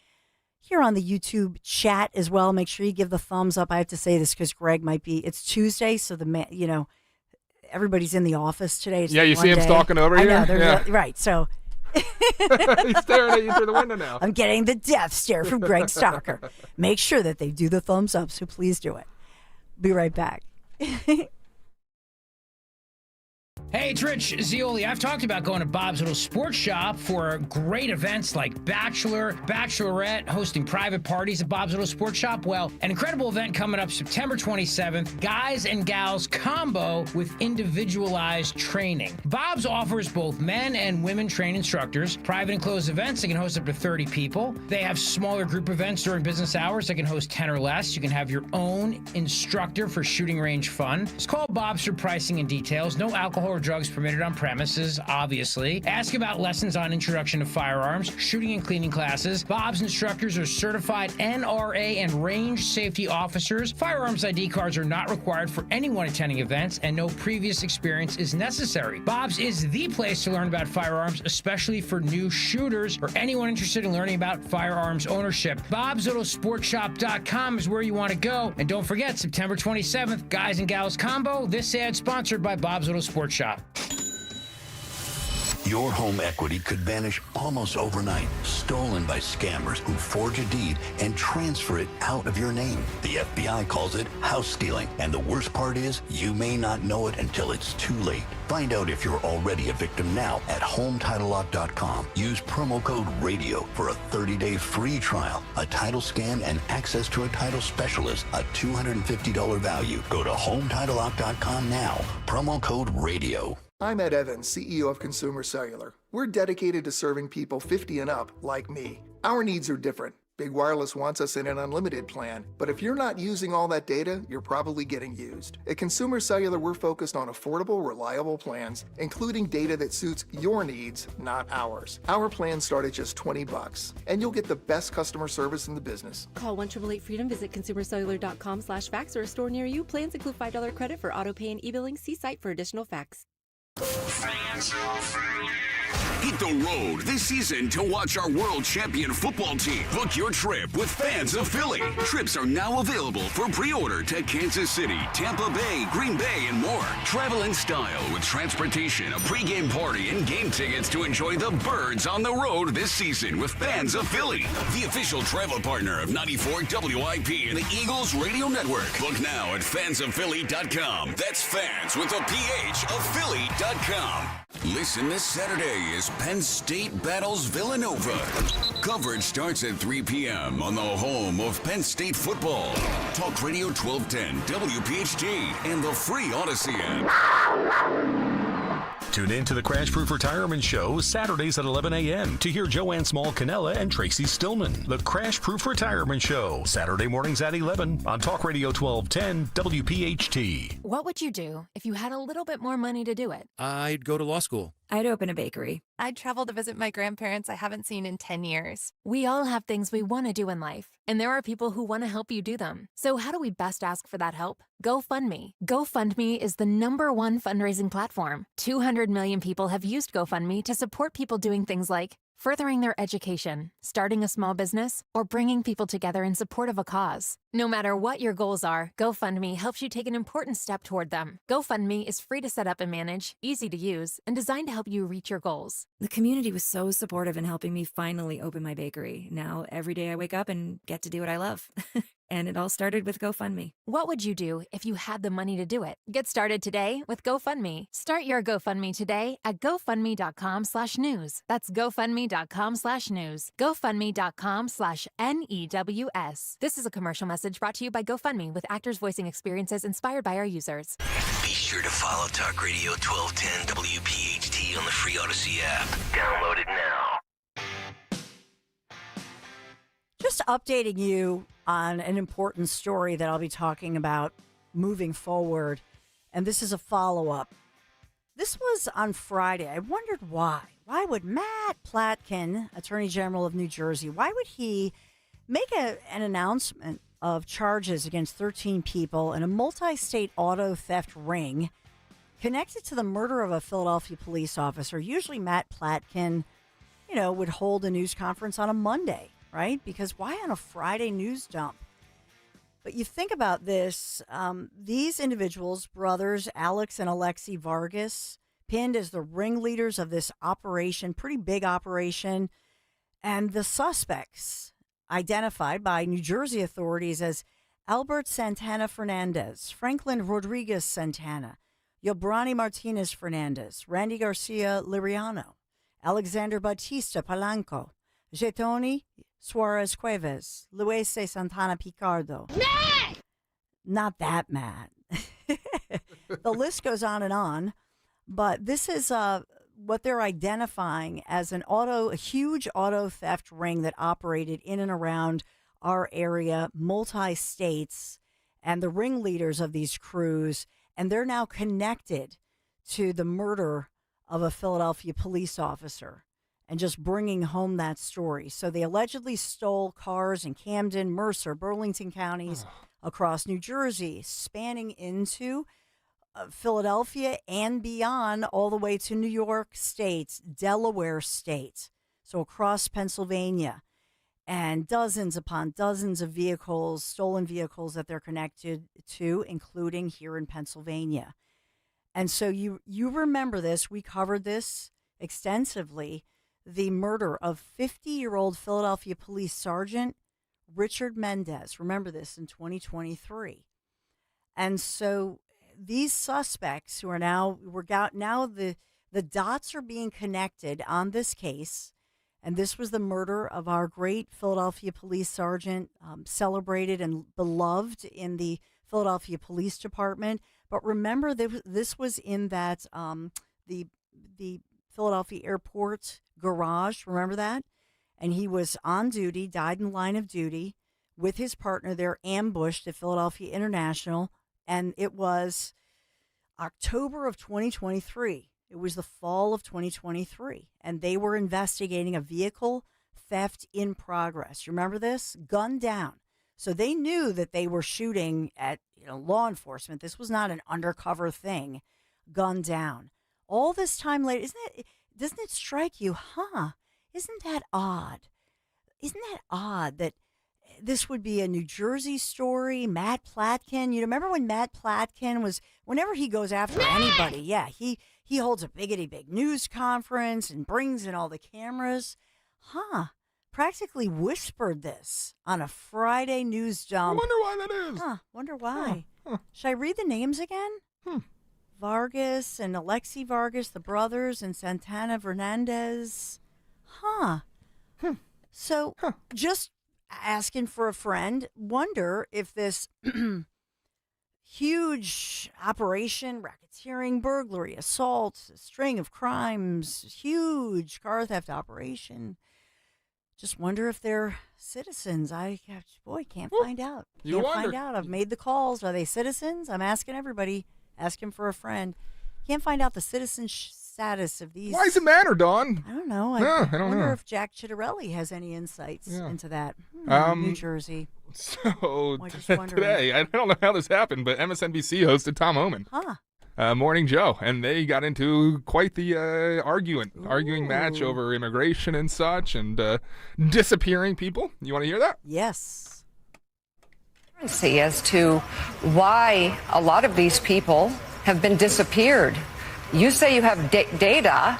here on the YouTube chat as well. Make sure you give the thumbs up. I have to say this because Greg might be, it's Tuesday, so everybody's in the office today. It's you see him day. stalking over here? I know, right. So he's staring at you through the window now. I'm getting the death stare from Greg Stalker. Make sure that they do the thumbs up, so please do it. Be right back. Hey, it's Rich Zioli. I've talked about going to Bob's Little Sports Shop for great events like Bachelor, Bachelorette, hosting private parties at Bob's Little Sports Shop. Well, an incredible event coming up September 27th, Guys and Gals Combo with individualized training. Bob's offers both men and women trained instructors, private and closed events that can host up to 30 people. They have smaller group events during business hours that can host 10 or less. You can have your own instructor for shooting range fun. Just call Bob's for pricing and details. No alcohol or drugs permitted on premises, obviously. Ask about lessons on introduction to firearms, shooting and cleaning classes. Bob's instructors are certified NRA and range safety officers. Firearms ID cards are not required for anyone attending events, and no previous experience is necessary. Bob's is the place to learn about firearms, especially for new shooters or anyone interested in learning about firearms ownership. Bob'sLittleSportShop.com is where you want to go. And don't forget, September 27th, Guys and Gals Combo. This ad sponsored by Bob's Little Sports Shop. Your home equity could vanish almost overnight, stolen by scammers who forge a deed and transfer it out of your name. The FBI calls it house stealing, and the worst part is you may not know it until it's too late. Find out if you're already a victim now at HomeTitleLock.com. Use promo code RADIO for a 30-day free trial, a title scan, and access to a title specialist, a $250 value. Go to HomeTitleLock.com now. Promo code RADIO. I'm Ed Evans, CEO of Consumer Cellular. We're dedicated to serving people 50 and up like me. Our needs are different. Big Wireless wants us in an unlimited plan, but if you're not using all that data, you're probably getting used. At Consumer Cellular, we're focused on affordable, reliable plans, including data that suits your needs, not ours. Our plans start at just $20, and you'll get the best customer service in the business. Call 1-888-FREEDOM, visit consumercellular.com/facts or a store near you. Plans include $5 credit for auto pay and e-billing. See site for additional facts. Hit the road this season to watch our world champion football team. Book your trip with Fans of Philly. Trips are now available for pre-order to Kansas City, Tampa Bay, Green Bay, and more. Travel in style with transportation, a pregame party, and game tickets to enjoy the Birds on the road this season with Fans of Philly. The official travel partner of 94 WIP and the Eagles Radio Network. Book now at fansofphilly.com. That's fans with a PH of Philly.com. Listen this Saturday as Penn State battles Villanova. Coverage starts at 3 p.m. on the home of Penn State football. Talk Radio 1210, WPHT, and the free Odyssey app. Tune in to the Crash Proof Retirement Show Saturdays at 11 a.m. to hear Joanne Small-Canella and Tracy Stillman. The Crash Proof Retirement Show, Saturday mornings at 11 on Talk Radio 1210 WPHT. What would you do if you had a little bit more money to do it? I'd go to law school. I'd open a bakery. I'd travel to visit my grandparents I haven't seen in 10 years. We all have things we want to do in life, and there are people who want to help you do them. So how do we best ask for that help? GoFundMe. GoFundMe is the #1 fundraising platform. 200 million people have used GoFundMe to support people doing things like furthering their education, starting a small business, or bringing people together in support of a cause. No matter what your goals are, GoFundMe helps you take an important step toward them. GoFundMe is free to set up and manage, easy to use, and designed to help you reach your goals. The community was so supportive in helping me finally open my bakery. Now, every day I wake up and get to do what I love. And it all started with GoFundMe. What would you do if you had the money to do it? Get started today with GoFundMe. Start your GoFundMe today at GoFundMe.com/news. That's GoFundMe.com/news. GoFundMe.com/NEWS. This is a commercial message brought to you by GoFundMe with actors voicing experiences inspired by our users. Be sure to follow Talk Radio 1210 WPHT on the free Odyssey app. Download it now. Just updating you on an important story that I'll be talking about moving forward. And this is a follow-up. This was on Friday. I wondered why. Why would Matt Platkin, Attorney General of New Jersey, why would he make an announcement of charges against 13 people in a multi-state auto theft ring connected to the murder of a Philadelphia police officer. Usually Matt Platkin, would hold a news conference on a Monday, right? Because why on a Friday news dump? But you think about this, these individuals, brothers Alex and Alexei Vargas, pinned as the ringleaders of this operation, pretty big operation, and the suspects identified by New Jersey authorities as Albert Santana Fernandez, Franklin Rodriguez Santana, Yobrani Martinez Fernandez, Randy Garcia Liriano, Alexander Batista Palanco, Getoni Suarez Cuevas, Luis Santana Picardo. Not that mad. The list goes on, but this is what they're identifying as a huge auto theft ring that operated in and around our area, multi-states, and the ringleaders of these crews, and they're now connected to the murder of a Philadelphia police officer and just bringing home that story. So they allegedly stole cars in Camden, Mercer, Burlington counties across New Jersey, spanning into Philadelphia and beyond, all the way to New York State, Delaware State, so across Pennsylvania, and dozens upon dozens of vehicles, stolen vehicles that they're connected to, including here in Pennsylvania. And so you remember this, we covered this extensively, the murder of 50-year-old Philadelphia Police Sergeant Richard Mendez. Remember this in 2023. And so these suspects who are now the dots are being connected on this case, and this was the murder of our great Philadelphia police sergeant, celebrated and beloved in the Philadelphia Police Department. But remember, this was in that the Philadelphia Airport garage. Remember that? And he was on duty, died in line of duty with his partner. They're ambushed at Philadelphia International. And it was October of 2023. It was the fall of 2023. And they were investigating a vehicle theft in progress. You remember this? Gunned down. So they knew that they were shooting at law enforcement. This was not an undercover thing. Gunned down. All this time later, doesn't it strike you, isn't that odd? Isn't that odd that this would be a New Jersey story? Matt Platkin, you remember when Matt Platkin was, whenever he goes after anybody, he holds a big news conference and brings in all the cameras. Practically whispered this on a Friday news dump. I wonder why that is. Wonder why. Should I read the names again? Vargas and Alexei Vargas, the brothers, and Santana Fernandez. So just asking for a friend, wonder if this huge operation, racketeering, burglary, assault, a string of crimes, huge car theft operation, just wonder if they're citizens. Can't find out. Can't find out. I've made the calls. Are they citizens? I'm asking everybody. Asking for a friend. Can't find out the citizen status of these. Why does it matter, Dawn? I don't know. I don't wonder know. if Jack Chittarelli has any insights into that. New Jersey. So today, I don't know how this happened, but MSNBC hosted Tom Oman. Morning Joe, and they got into quite the arguing match over immigration and such, and disappearing people. You want to hear that? Yes. As to why a lot of these people have been disappeared. You say you have data.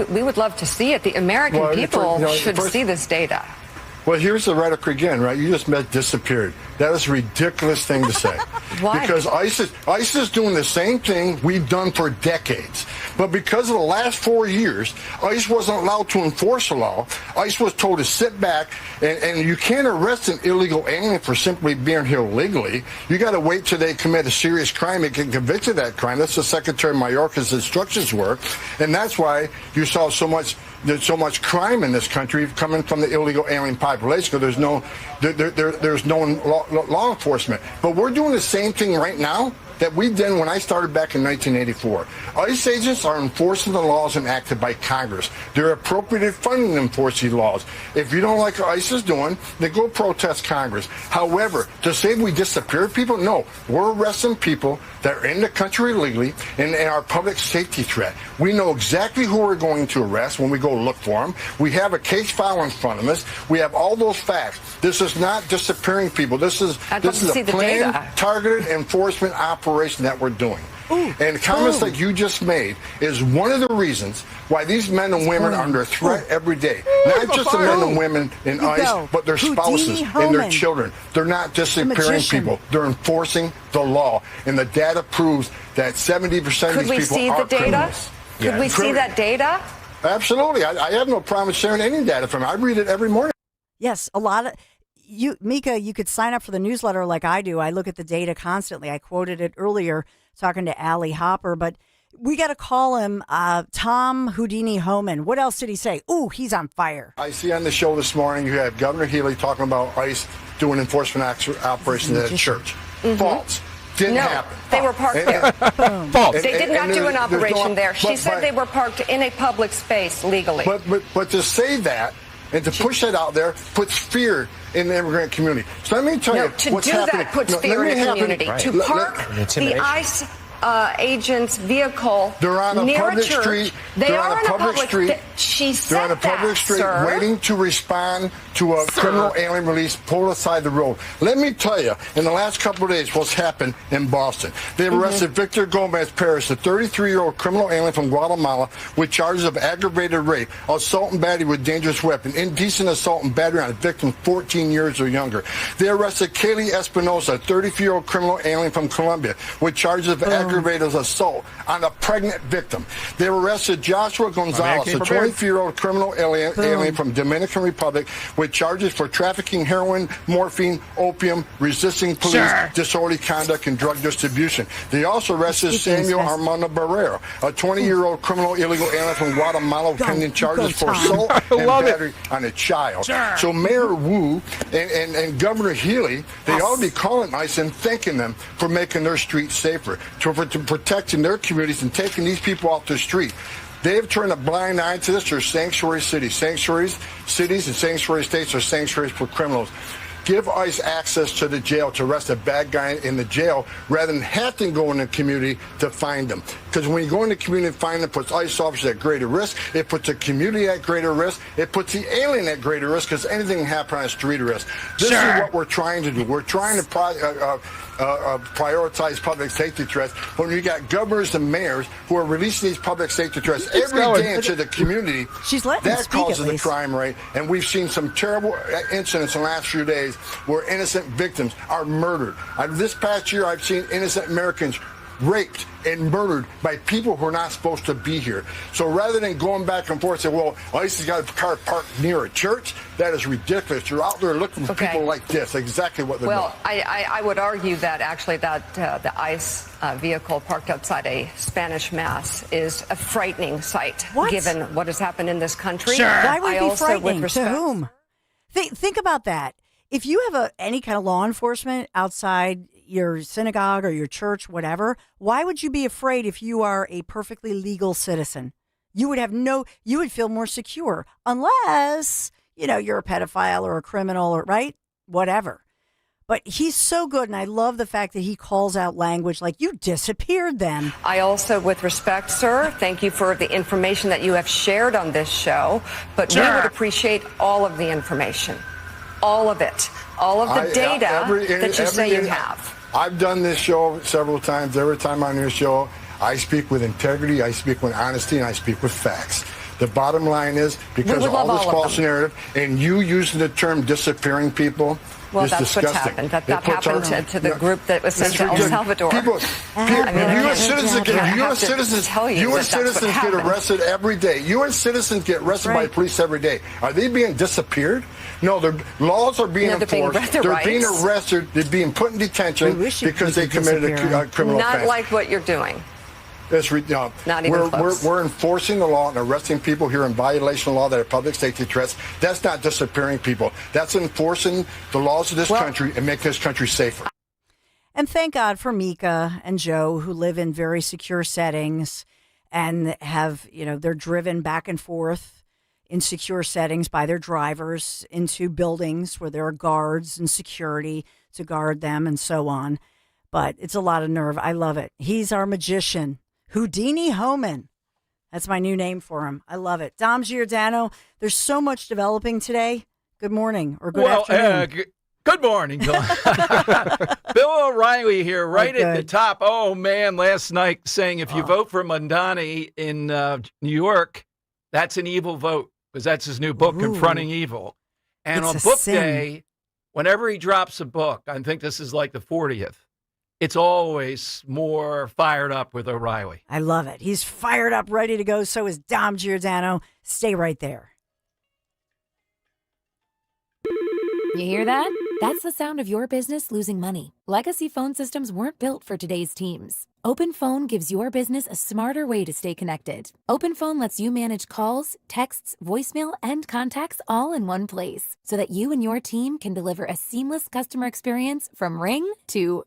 We would love to see it. The American people should see this data. Well, here's the rhetoric again, right? You just meant disappeared. That is a ridiculous thing to say. Why? Because ISIS is doing the same thing we've done for decades. But because of the last 4 years, ICE wasn't allowed to enforce the law. ICE was told to sit back, and you can't arrest an illegal alien for simply being here illegally. You got to wait till they commit a serious crime and get convicted of that crime. That's what Secretary Mayorkas' instructions were. And that's why you saw there's so much crime in this country coming from the illegal alien population, because there's no law enforcement. But we're doing the same thing right now that we did when I started back in 1984. ICE agents are enforcing the laws enacted by Congress. They're appropriated funding to enforce these laws. If you don't like what ICE is doing, then go protest Congress. However, to say we disappear people, no. We're arresting people that are in the country illegally and are public safety threat. We know exactly who we're going to arrest when we go look for them. We have a case file in front of us. We have all those facts. This is not disappearing people. This is a planned, targeted enforcement operation that we're doing. And comments like you just made is one of the reasons why these men and women are under threat every day. Not just the men and women in ICE, but their spouses and their children. They're not disappearing people. They're enforcing the law. And the data proves that 70% of these people are criminals. Could we see that data? Absolutely. I have no problem sharing any data from it. I read it every morning. Yes, a lot of you, Mika, you could sign up for the newsletter like I do. I look at the data constantly. I quoted it earlier talking to Allie Hopper, but we got to call him Tom Houdini Homan. What else did he say? Ooh, he's on fire. I see on the show this morning you have Governor Healy talking about ICE doing enforcement operations at a church. False. Didn't happen. They were parked there. False. They did not do an operation there. She said they were parked in a public space legally. But to say that and to push that out there puts fear in the immigrant community. So let me tell you what's happening. That puts fear in the community. To park the ICE agent's vehicle they're on a near public a church. Street. They are are on a public street. She said they're on a public street sir. waiting to respond to a criminal alien release pulled aside the road. Let me tell you, in the last couple of days, what's happened in Boston. They arrested Victor Gomez Perez, a 33-year-old criminal alien from Guatemala, with charges of aggravated rape, assault and battery with dangerous weapon, indecent assault and battery on a victim 14 years or younger. They arrested Kaylee Espinosa, a 33-year-old criminal alien from Colombia, with charges of aggravated assault on a pregnant victim. They arrested Joshua Gonzalez, a 24-year-old criminal alien from Dominican Republic, with charges for trafficking heroin, morphine, opium, resisting police, disorderly conduct, and drug distribution. They also arrested Samuel Armando Barrero, a 20-year-old criminal illegal alien from Guatemala, pending charges for assault and battery on a child. So Mayor Wu and Governor Healy, they ought to be calling ICE and thanking them for making their streets safer, for protecting their communities and taking these people off the street. They have turned a blind eye to this. They're sanctuary cities. Sanctuaries, cities and sanctuary states are sanctuaries for criminals. Give ICE access to the jail to arrest a bad guy in the jail rather than have to go in the community to find them. Because when you go in the community and find them, it puts ICE officers at greater risk. It puts the community at greater risk. It puts the alien at greater risk because anything can happen on the street risk. This is what we're trying to do. We're trying to prioritize public safety threats when you got governors and mayors who are releasing these public safety threats every day into the community. That causes the crime rate. And we've seen some terrible incidents in the last few days where innocent victims are murdered. This past year, I've seen innocent Americans raped and murdered by people who are not supposed to be here. So rather than going back and forth and say, well, ICE has got a car parked near a church, that is ridiculous. You're out there looking for people like this, exactly what they're doing. Well, I would argue that actually that the ICE vehicle parked outside a Spanish mass is a frightening sight, given what has happened in this country. Why would it be frightening? To whom? Think about that. If you have any kind of law enforcement outside your synagogue or your church, whatever, why would you be afraid if you are a perfectly legal citizen? You would feel more secure unless, you're a pedophile or a criminal or whatever. But he's so good, and I love the fact that he calls out language like, you disappeared them. I also, with respect, sir, thank you for the information that you have shared on this show, but we would appreciate all of the information. All of it. All of the data that you say you have. I've done this show several times. Every time on your show, I speak with integrity, I speak with honesty, and I speak with facts. The bottom line is, because of all this false narrative, and you using the term disappearing people, well, is that's disgusting. What's happened. That happened to the group that was sent to El Salvador. U.S. citizens get arrested every day. U.S. citizens get arrested by police every day. Are they being disappeared? No, their laws are being enforced. They're being arrested. They're being put in detention because they committed a criminal offense. Not like what you're doing. Not even close. We're enforcing the law and arresting people here in violation of law that are public safety threats. That's not disappearing people. That's enforcing the laws of this country and making this country safer. And thank God for Mika and Joe, who live in very secure settings and have, they're driven back and forth in secure settings by their drivers into buildings where there are guards and security to guard them and so on. But it's a lot of nerve. I love it. He's our magician, Houdini Homan. That's my new name for him. I love it. Dom Giordano, there's so much developing today. Good morning or good afternoon. Good morning, Bill. Bill O'Reilly here, right at the top. Oh, man, last night saying if you vote for Mondani in New York, that's an evil vote because that's his new book, Confronting Evil. And on book day, whenever he drops a book, I think this is like the 40th, it's always more fired up with O'Reilly. I love it. He's fired up, ready to go. So is Dom Giordano. Stay right there. You hear that? That's the sound of your business losing money. Legacy phone systems weren't built for today's teams. OpenPhone gives your business a smarter way to stay connected. OpenPhone lets you manage calls, texts, voicemail, and contacts all in one place so that you and your team can deliver a seamless customer experience from ring to...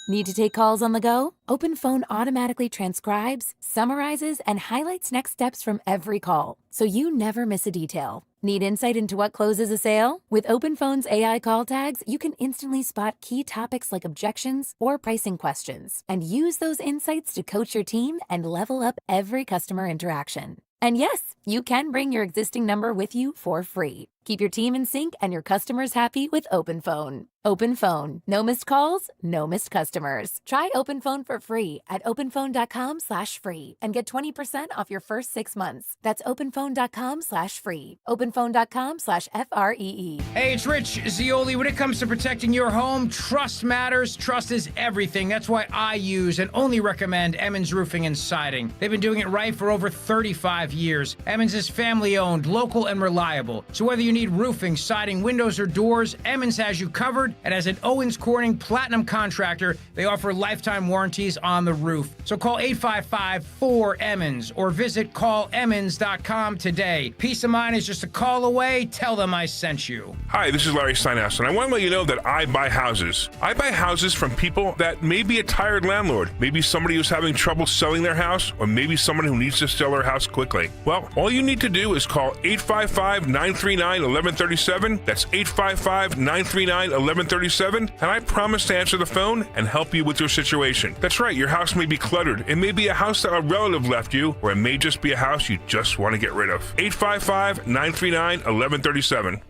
Need to take calls on the go? OpenPhone automatically transcribes, summarizes, and highlights next steps from every call, so you never miss a detail. Need insight into what closes a sale? With OpenPhone's AI call tags, you can instantly spot key topics like objections or pricing questions, and use those insights to coach your team and level up every customer interaction. And yes, you can bring your existing number with you for free. Keep your team in sync and your customers happy with OpenPhone. OpenPhone. No missed calls, no missed customers. Try OpenPhone for free at openphone.com/free and get 20% off your first 6 months. That's openphone.com/free. openphone.com/FREE. Hey, it's Rich Zioli. When it comes to protecting your home, trust matters. Trust is everything. That's why I use and only recommend Emmons Roofing and Siding. They've been doing it right for over 35 years. Emmons is family-owned, local, and reliable. So whether you need roofing, siding, windows, or doors, Emmons has you covered. And as an Owens Corning Platinum contractor, they offer lifetime warranties on the roof. So call 855-4-EMMONS or visit callemmons.com today. Peace of mind is just a call away. Tell them I sent you. Hi, this is Larry Steinhaus, and I want to let you know that I buy houses. I buy houses from people that may be a tired landlord, maybe somebody who's having trouble selling their house, or maybe someone who needs to sell their house quickly. Well, all you need to do is call 855-939-1137. That's 855-939-1137, and I promise to answer the phone and help you with your situation. That's right, your house may be cluttered. It may be a house that a relative left you, or it may just be a house you just want to get rid of. 855-939-1137.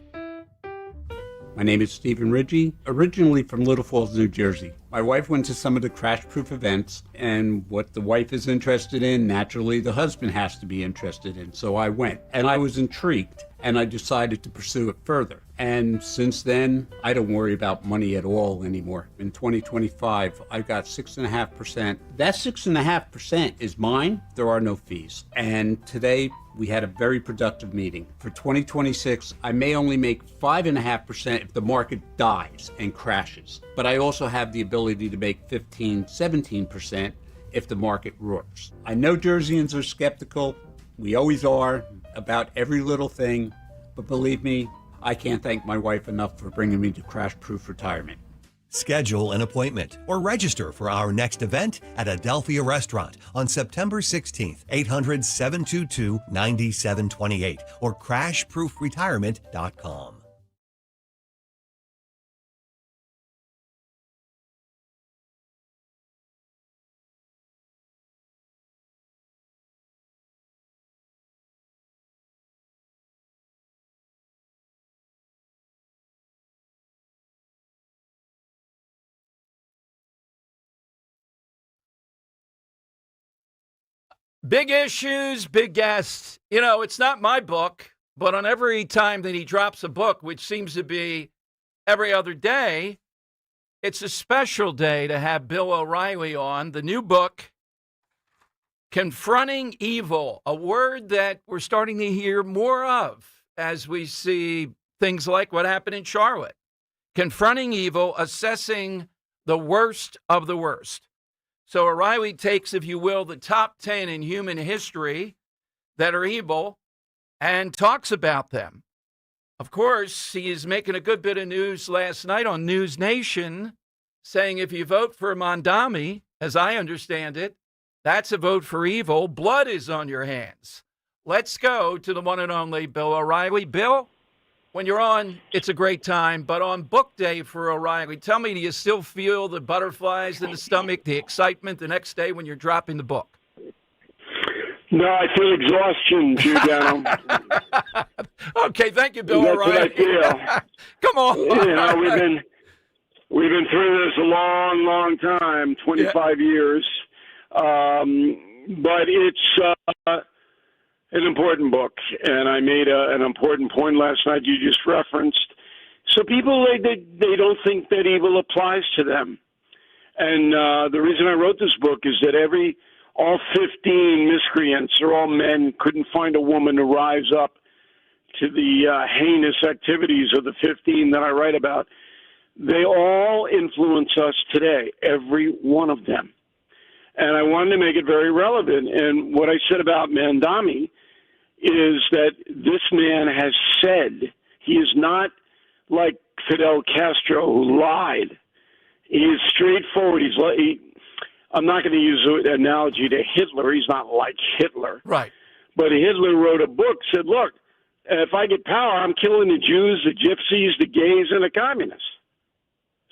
My name is Stephen Ridgey, originally from Little Falls, New Jersey. My wife went to some of the crash-proof events, and what the wife is interested in, naturally the husband has to be interested in, so I went. And I was intrigued, and I decided to pursue it further. And since then, I don't worry about money at all anymore. In 2025, I got 6.5%. That 6.5% is mine. There are no fees. And today, we had a very productive meeting. For 2026, I may only make 5.5% if the market dies and crashes. But I also have the ability to make 17% if the market roars. I know Jerseyans are skeptical. We always are about every little thing. But believe me, I can't thank my wife enough for bringing me to crash-proof retirement. Schedule an appointment or register for our next event at Adelphia Restaurant on September 16th, 800-722-9728 or crashproofretirement.com. Big issues, big guests. You know, it's not my book, but on every time that he drops a book, which seems to be every other day, it's a special day to have Bill O'Reilly on. The new book, Confronting Evil, a word that we're starting to hear more of as we see things like what happened in Charlotte. Confronting Evil, assessing the worst of the worst. So O'Reilly takes, if you will, the top 10 in human history that are evil and talks about them. Of course, he is making a good bit of news last night on News Nation, saying if you vote for Mondami, as I understand it, that's a vote for evil. Blood is on your hands. Let's go to the one and only Bill O'Reilly. Bill, when you're on, it's a great time, but on book day for O'Reilly, tell me, do you still feel the butterflies in the stomach, the excitement the next day when you're dropping the book? No, I feel exhaustion, Giordano. Okay, thank you, Bill That's O'Reilly. what I feel. Come on. You know, we've been through this a long time, 25 years. But it's an important book, and I made an important point last night you just referenced. So people, they don't think that evil applies to them. And the reason I wrote this book is that all 15 miscreants are all men, couldn't find a woman to rise up to the heinous activities of the 15 that I write about. They all influence us today, every one of them. And I wanted to make it very relevant. And what I said about Mondami is that this man has said, he is not like Fidel Castro who lied. He is straightforward. I'm not going to use the analogy to Hitler. He's not like Hitler. Right. But Hitler wrote a book, said, look, if I get power, I'm killing the Jews, the gypsies, the gays, and the communists.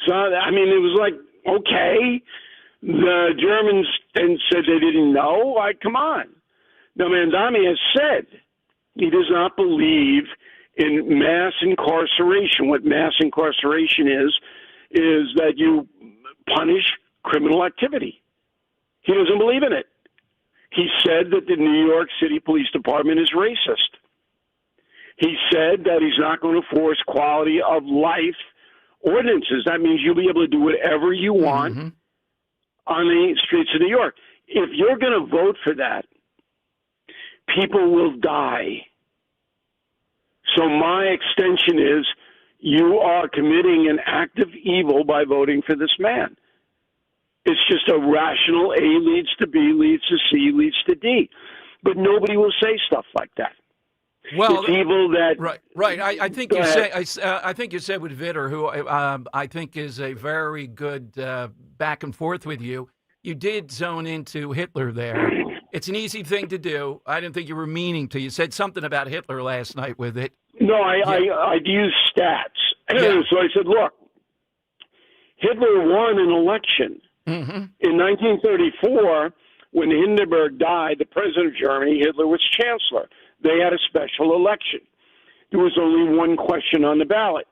So, I mean, it was like, okay. The Germans then said they didn't know. Come on. Now, Mondami has said he does not believe in mass incarceration. What mass incarceration is that you punish criminal activity. He doesn't believe in it. He said that the New York City Police Department is racist. He said that he's not going to force quality of life ordinances. That means you'll be able to do whatever you want on the streets of New York. If you're going to vote for that, people will die. So my extension is you are committing an act of evil by voting for this man. It's just a rational A leads to B, leads to C, leads to D. But nobody will say stuff like that. Well, it's evil that right. I think you say. I think you said with Vitter, who I think is a very good back and forth with you. You did zone into Hitler there. It's an easy thing to do. I didn't think you were meaning to. You said something about Hitler last night with it. No, I use stats. So I said, look, Hitler won an election. In 1934, when Hindenburg died, the president of Germany, Hitler was chancellor. They had a special election. There was only one question on the ballot.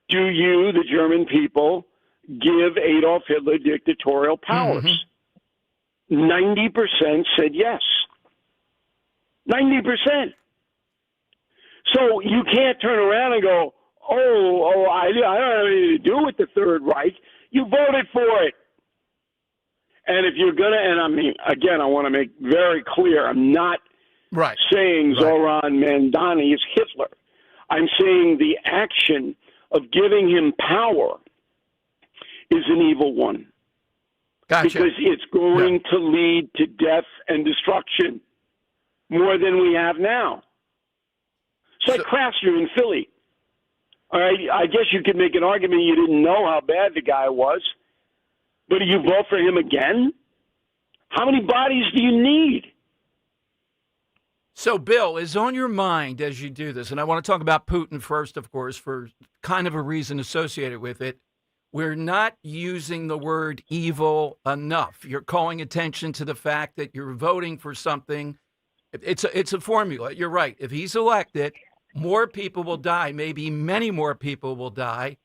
Do you, the German people, give Adolf Hitler dictatorial powers? 90% said yes. 90%. So you can't turn around and go, I don't have anything to do with the Third Reich. You voted for it. And if you're going to, and I mean, again, I want to make very clear, I'm not saying Zoran Mondani is Hitler. I'm saying the action of giving him power is an evil one. Gotcha. Because it's going to lead to death and destruction more than we have now. It's like Krasner in Philly. All right, I guess you could make an argument you didn't know how bad the guy was, but do you vote for him again? How many bodies do you need? So, Bill, is on your mind as you do this, and I want to talk about Putin first, of course, for kind of a reason associated with it. We're not using the word evil enough. You're calling attention to the fact that you're voting for something. It's a formula. You're right. If he's elected, more people will die. Maybe many more people will die.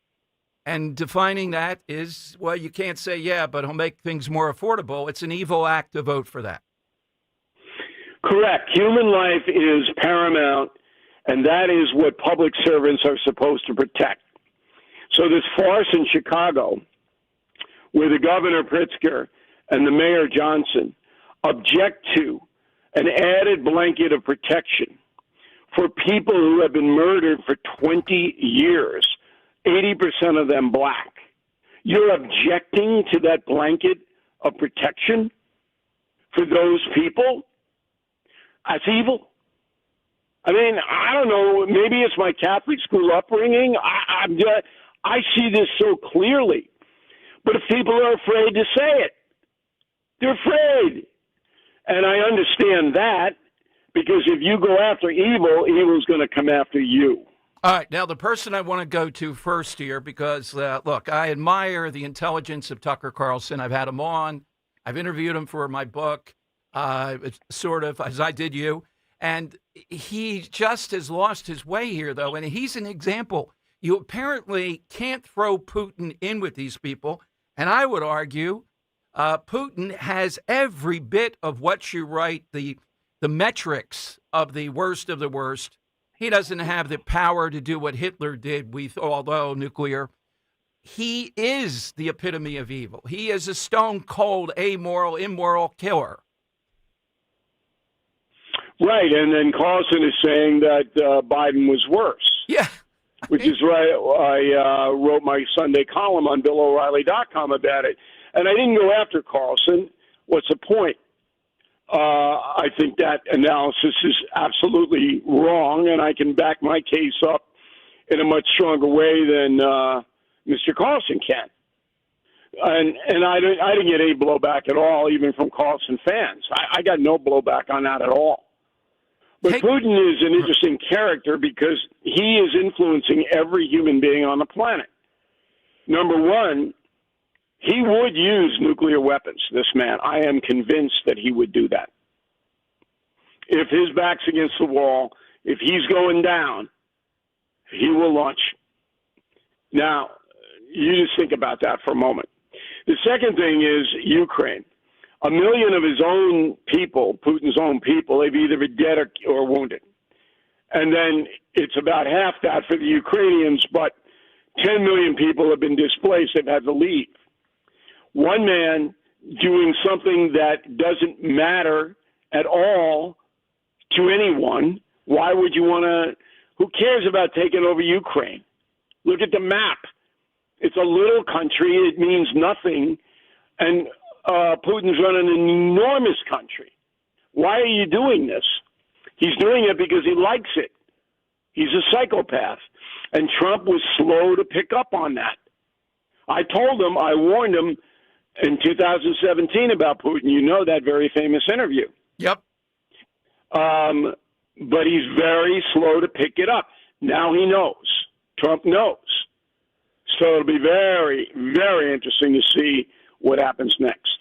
And defining that is, well, you can't say, yeah, but he'll make things more affordable. It's an evil act to vote for that. Correct. Human life is paramount, and that is what public servants are supposed to protect. So this farce in Chicago, where the governor Pritzker and the mayor Johnson object to an added blanket of protection for people who have been murdered for 20 years, 80% of them black. You're objecting to that blanket of protection for those people? That's evil. I mean, I don't know. Maybe it's my Catholic school upbringing. I see this so clearly. But if people are afraid to say it, they're afraid. And I understand that, because if you go after evil, evil's going to come after you. All right, now the person I want to go to first here, because, look, I admire the intelligence of Tucker Carlson. I've had him on. I've interviewed him for my book, sort of, as I did you. And he just has lost his way here, though, and he's an example. You apparently can't throw Putin in with these people, and I would argue Putin has every bit of what you write, the metrics of the worst of the worst. He doesn't have the power to do what Hitler did, although nuclear. He is the epitome of evil. He is a stone-cold, amoral, immoral killer. Right, and then Carlson is saying that Biden was worse. Yeah. Which is right. I wrote my Sunday column on BillO'Reilly.com about it. And I didn't go after Carlson. What's the point? I think that analysis is absolutely wrong, and I can back my case up in a much stronger way than Mr. Carlson can. And I didn't get any blowback at all, even from Carlson fans. I got no blowback on that at all. But Putin is an interesting character because he is influencing every human being on the planet. Number one, he would use nuclear weapons, this man. I am convinced that he would do that. If his back's against the wall, if he's going down, he will launch. Now, you just think about that for a moment. The second thing is Ukraine. 1 million of his own people, Putin's own people, they've either been dead or wounded. And then it's about half that for the Ukrainians, but 10 million people have been displaced. They've had to leave. One man doing something that doesn't matter at all to anyone. Why would you want to? Who cares about taking over Ukraine? Look at the map. It's a little country. It means nothing. And Putin's running an enormous country. Why are you doing this? He's doing it because he likes it. He's a psychopath. And Trump was slow to pick up on that. I told him, I warned him in 2017 about Putin. You know that very famous interview. Yep. But he's very slow to pick it up. Now he knows. Trump knows. So it'll be very, very interesting to see what happens next.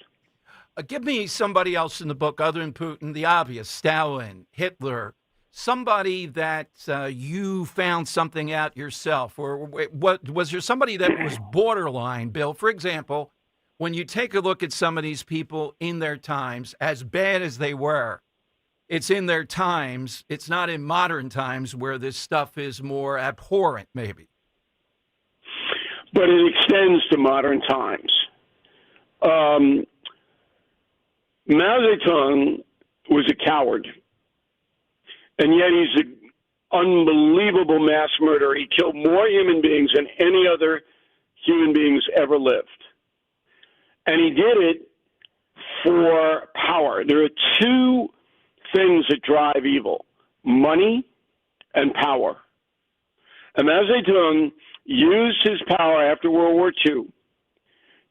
Give me somebody else in the book other than Putin, the obvious, Stalin, Hitler, somebody that you found something out yourself, or what was there somebody that was borderline, Bill? For example, when you take a look at some of these people in their times, as bad as they were, it's in their times. It's not in modern times where this stuff is more abhorrent, maybe. But it extends to modern times. Mao Zedong was a coward, and yet he's an unbelievable mass murderer. He killed more human beings than any other human beings ever lived. And he did it for power. There are two things that drive evil: money and power. And Mao Zedong used his power after World War II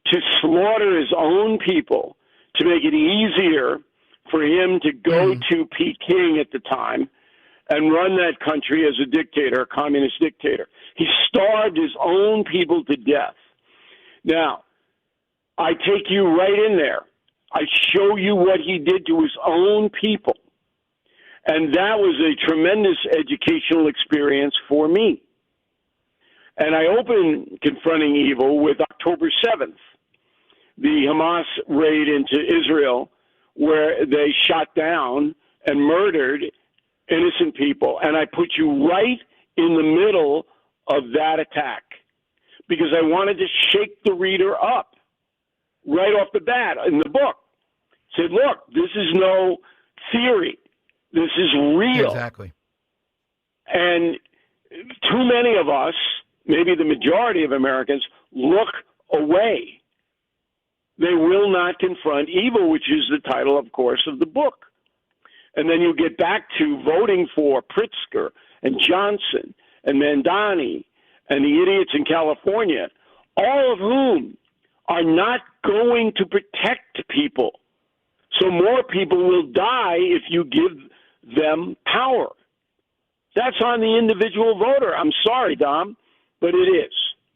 to slaughter his own people, to make it easier for him to go to Peking at the time and run that country as a dictator, a communist dictator. He starved his own people to death. Now, I take you right in there. I show you what he did to his own people. And that was a tremendous educational experience for me. And I open Confronting Evil with October 7th, the Hamas raid into Israel, where they shot down and murdered innocent people. And I put you right in the middle of that attack because I wanted to shake the reader up right off the bat in the book. Said, look, this is no theory. This is real. Exactly. And too many of us, maybe the majority of Americans, look away. They will not confront evil, which is the title, of course, of the book. And then you get back to voting for Pritzker and Johnson and Mandani and the idiots in California, all of whom are not going to protect people. So more people will die if you give them power. That's on the individual voter. I'm sorry, Dom, but it is.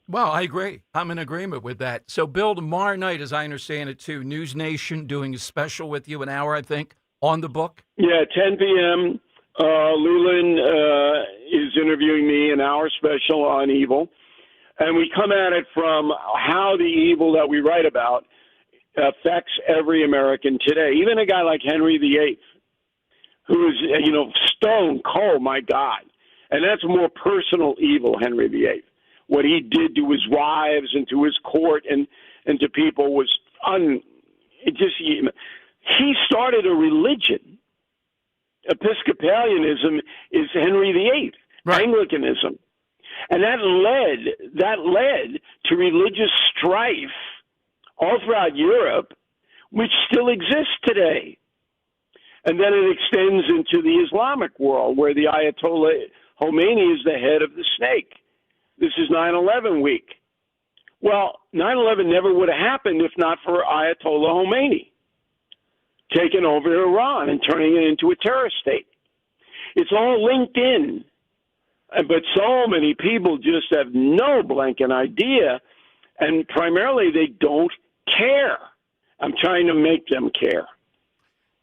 Well, I agree. I'm in agreement with that. So, Bill, tomorrow night, as I understand it, too, News Nation doing a special with you, an hour, I think, on the book. Yeah, 10 p.m. Leland is interviewing me, an hour special on evil. And we come at it from how the evil that we write about affects every American today. Even a guy like Henry VIII, who is, stone cold, my God. And that's more personal evil, Henry VIII. What he did to his wives and to his court and to people was he started a religion. Episcopalianism is Henry VIII, right. Anglicanism. And that led to religious strife all throughout Europe, which still exists today. And then it extends into the Islamic world, where the Ayatollah Khomeini is the head of the snake. This is 9/11 week. Well, 9/11 never would have happened if not for Ayatollah Khomeini taking over Iran and turning it into a terrorist state. It's all linked in. But so many people just have no blanket idea, and primarily they don't care. I'm trying to make them care.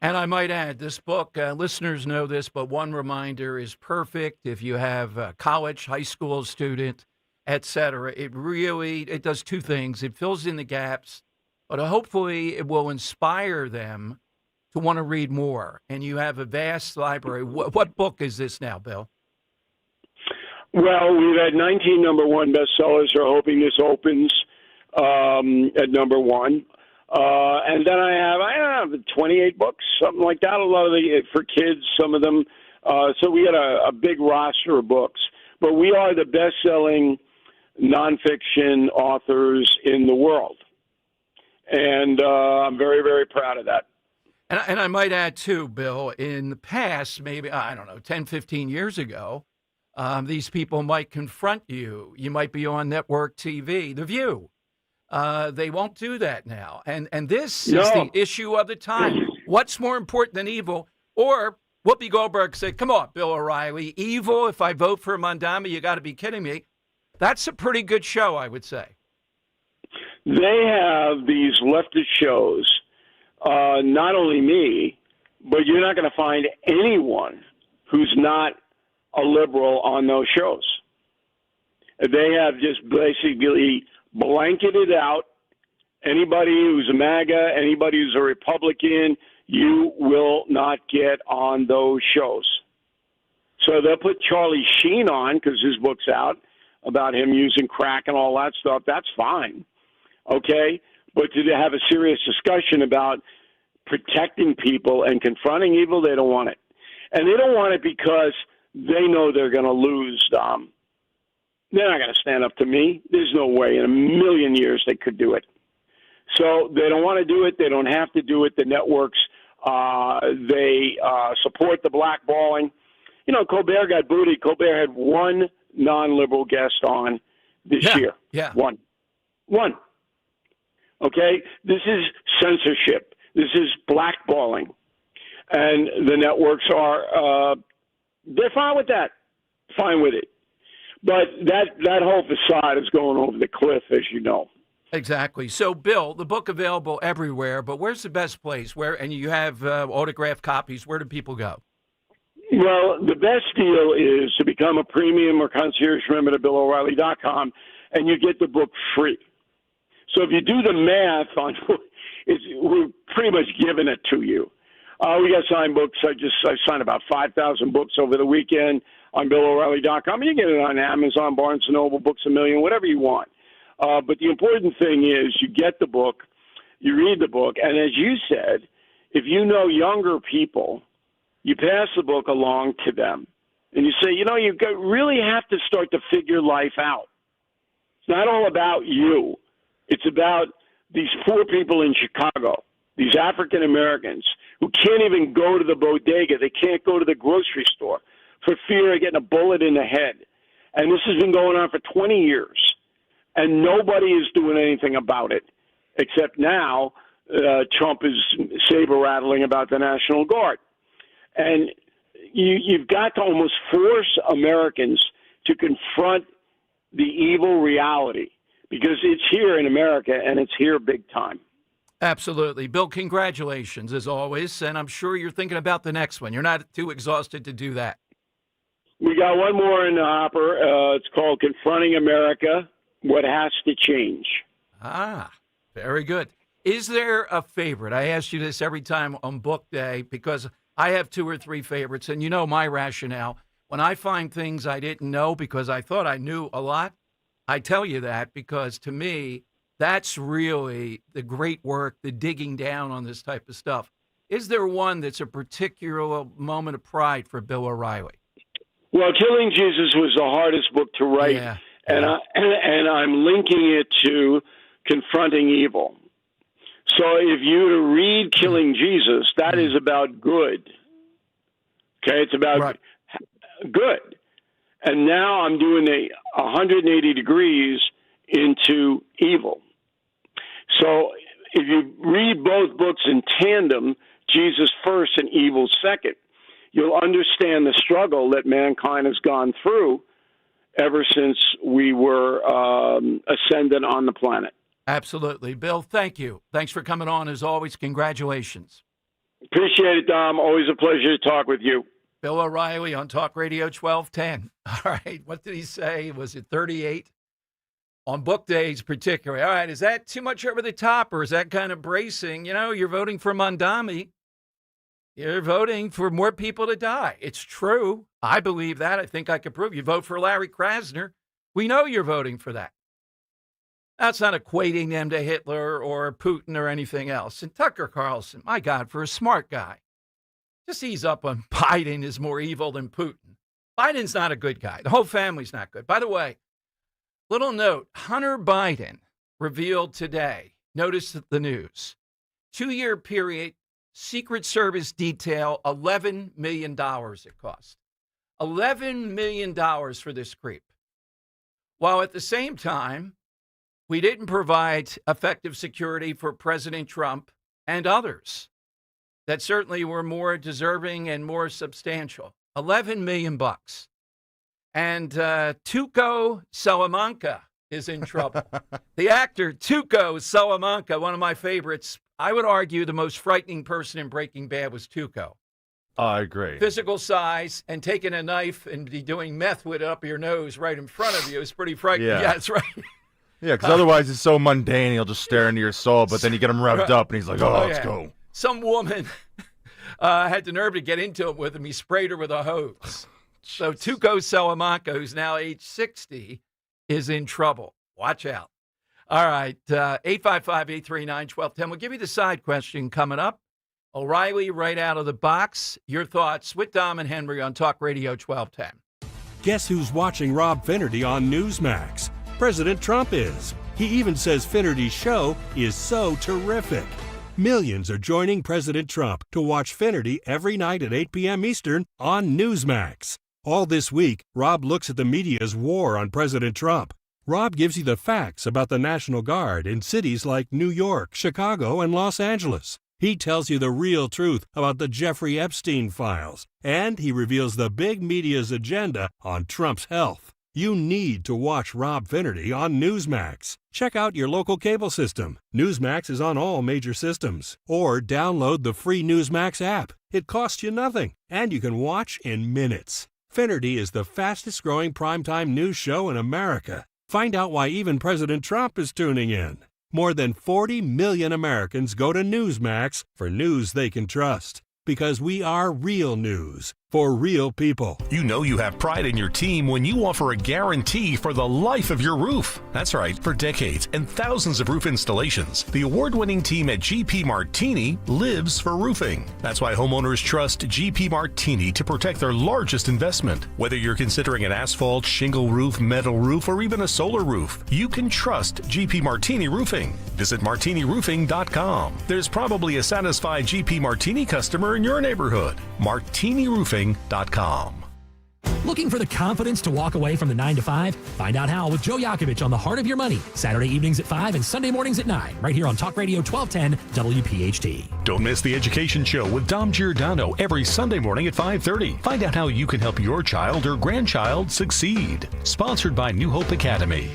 And I might add, this book, listeners know this, but one reminder is perfect if you have a college, high school student, et cetera. It does two things. It fills in the gaps, but hopefully it will inspire them to want to read more. And you have a vast library. What book is this now, Bill? Well, we've had 19 number one bestsellers. We're hoping this opens at number one. And then I have 28 books, something like that. A lot of for kids, some of them. So we got a big roster of books. But we are the best-selling nonfiction authors in the world. And I'm very, very proud of that. And I might add, too, Bill, in the past, maybe, 10, 15 years ago, these people might confront you. You might be on network TV, The View. They won't do that now. And this is the issue of the time. What's more important than evil? Or Whoopi Goldberg said, come on, Bill O'Reilly, evil, if I vote for Mondami, you got to be kidding me. That's a pretty good show, I would say. They have these leftist shows, not only me, but you're not going to find anyone who's not a liberal on those shows. They have just basically blanketed out anybody who's a MAGA, anybody who's a Republican, you will not get on those shows. So they'll put Charlie Sheen on because his book's out about him using crack and all that stuff. That's fine. Okay? But to have a serious discussion about protecting people and confronting evil, they don't want it. And they don't want it because they know they're going to lose, Dom. They're not going to stand up to me. There's no way in a million years they could do it. So they don't want to do it. They don't have to do it. The networks, they support the blackballing. Colbert got booted. Colbert had one non-liberal guest on this year. Yeah. One. Okay? This is censorship. This is blackballing. And the networks are, they're fine with that. Fine with it. But that whole facade is going over the cliff, as you know. Exactly. So, Bill, the book available everywhere, but where's the best place? And you have autographed copies. Where do people go? Well, the best deal is to become a premium or concierge member at BillO'Reilly.com, and you get the book free. So if you do the math on we're pretty much giving it to you. We got signed books. I signed about 5,000 books over the weekend on BillO'Reilly.com. You get it on Amazon, Barnes & Noble, Books A Million, whatever you want. But the important thing is you get the book, you read the book, and as you said, if you know younger people, you pass the book along to them. And you say, you really have to start to figure life out. It's not all about you. It's about these poor people in Chicago, these African Americans who can't even go to the bodega. They can't go to the grocery store for fear of getting a bullet in the head. And this has been going on for 20 years, and nobody is doing anything about it. except now Trump is saber-rattling about the National Guard. And you've got to almost force Americans to confront the evil reality, because it's here in America, and it's here big time. Absolutely. Bill, congratulations, as always, and I'm sure you're thinking about the next one. You're not too exhausted to do that. We got one more in the hopper. It's called Confronting America, What Has to Change. Ah, very good. Is there a favorite? I ask you this every time on book day because I have 2 or 3 favorites, and you know my rationale. When I find things I didn't know because I thought I knew a lot, I tell you that because to me, that's really the great work, the digging down on this type of stuff. Is there one that's a particular moment of pride for Bill O'Reilly? Well, Killing Jesus was the hardest book to write, and I'm linking it to Confronting Evil. So if you were to read Killing Jesus, that is about good. Okay, it's about good. And now I'm doing a 180 degrees into evil. So if you read both books in tandem, Jesus first and evil second, you'll understand the struggle that mankind has gone through ever since we were ascendant on the planet. Absolutely. Bill, thank you. Thanks for coming on. As always, congratulations. Appreciate it, Dom. Always a pleasure to talk with you. Bill O'Reilly on Talk Radio 1210. All right. What did he say? Was it 38? On book days particularly. All right. Is that too much over the top, or is that kind of bracing? You know, you're voting for Mondami. You're voting for more people to die. It's true. I believe that. I think I can prove. You vote for Larry Krasner. We know you're voting for that. That's not equating them to Hitler or Putin or anything else. And Tucker Carlson, my God, for a smart guy, just ease up on Biden is more evil than Putin. Biden's not a good guy. The whole family's not good. By the way, little note, Hunter Biden revealed today, notice the news, 2-year period, Secret Service detail, $11 million it cost. $11 million for this creep. While at the same time, we didn't provide effective security for President Trump and others that certainly were more deserving and more substantial. $11 million. And Tuco Salamanca is in trouble. The actor Tuco Salamanca, one of my favorites. I would argue the most frightening person in Breaking Bad was Tuco. I agree. Physical size and taking a knife and be doing meth with it up your nose right in front of you is pretty frightening. Yeah, that's right. Yeah, because otherwise it's so mundane, he'll just stare into your soul, but then you get him revved up, and he's like, let's go. Some woman had the nerve to get into it with him. He sprayed her with a hose. So Tuco Salamanca, who's now age 60, is in trouble. Watch out. All right, 855-839-1210. We'll give you the side question coming up. O'Reilly right out of the box. Your thoughts with Dom and Henry on Talk Radio 1210. Guess who's watching Rob Finnerty on Newsmax? President Trump is. He even says Finnerty's show is so terrific. Millions are joining President Trump to watch Finnerty every night at 8 p.m. Eastern on Newsmax. All this week, Rob looks at the media's war on President Trump. Rob gives you the facts about the National Guard in cities like New York, Chicago, and Los Angeles. He tells you the real truth about the Jeffrey Epstein files, and he reveals the big media's agenda on Trump's health. You need to watch Rob Finnerty on Newsmax. Check out your local cable system. Newsmax is on all major systems. Or download the free Newsmax app. It costs you nothing, and you can watch in minutes. Finnerty is the fastest-growing primetime news show in America. Find out why even President Trump is tuning in. More than 40 million Americans go to Newsmax for news they can trust. Because we are real news for real people. You know you have pride in your team when you offer a guarantee for the life of your roof. That's right, for decades and thousands of roof installations, the award-winning team at GP Martini lives for roofing. That's why homeowners trust GP Martini to protect their largest investment. Whether you're considering an asphalt, shingle roof, metal roof, or even a solar roof, you can trust GP Martini Roofing. Visit martiniroofing.com. There's probably a satisfied GP Martini customer in your neighborhood. martiniroofing.com. Looking for the confidence to walk away from the 9 to 5? Find out how with Joe Yakovich on The Heart of Your Money, Saturday evenings at 5 and Sunday mornings at 9, right here on Talk Radio 1210 WPHT. Don't miss The Education Show with Dom Giordano every Sunday morning at 5:30. Find out how you can help your child or grandchild succeed. Sponsored by New Hope Academy.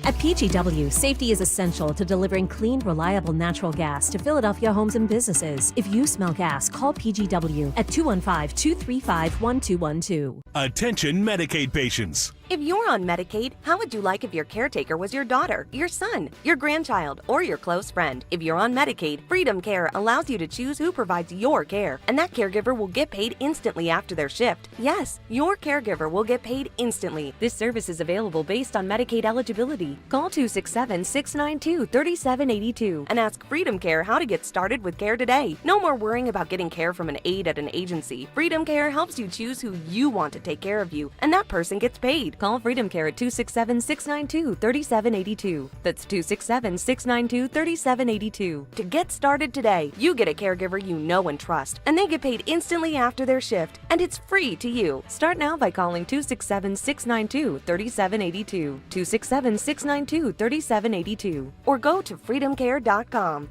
At PGW, safety is essential to delivering clean, reliable natural gas to Philadelphia homes and businesses. If you smell gas, call PGW at 215-235-1212. Attention Medicaid patients. If you're on Medicaid, how would you like if your caretaker was your daughter, your son, your grandchild, or your close friend? If you're on Medicaid, Freedom Care allows you to choose who provides your care, and that caregiver will get paid instantly after their shift. Yes, your caregiver will get paid instantly. This service is available based on Medicaid eligibility. Call 267-692-3782 and ask Freedom Care how to get started with care today. No more worrying about getting care from an aide at an agency. Freedom Care helps you choose who you want to take care of you, and that person gets paid. Call Freedom Care at 267-692-3782. That's 267-692-3782. To get started today, you get a caregiver you know and trust, and they get paid instantly after their shift, and it's free to you. Start now by calling 267-692-3782, 267-692-3782, or go to freedomcare.com.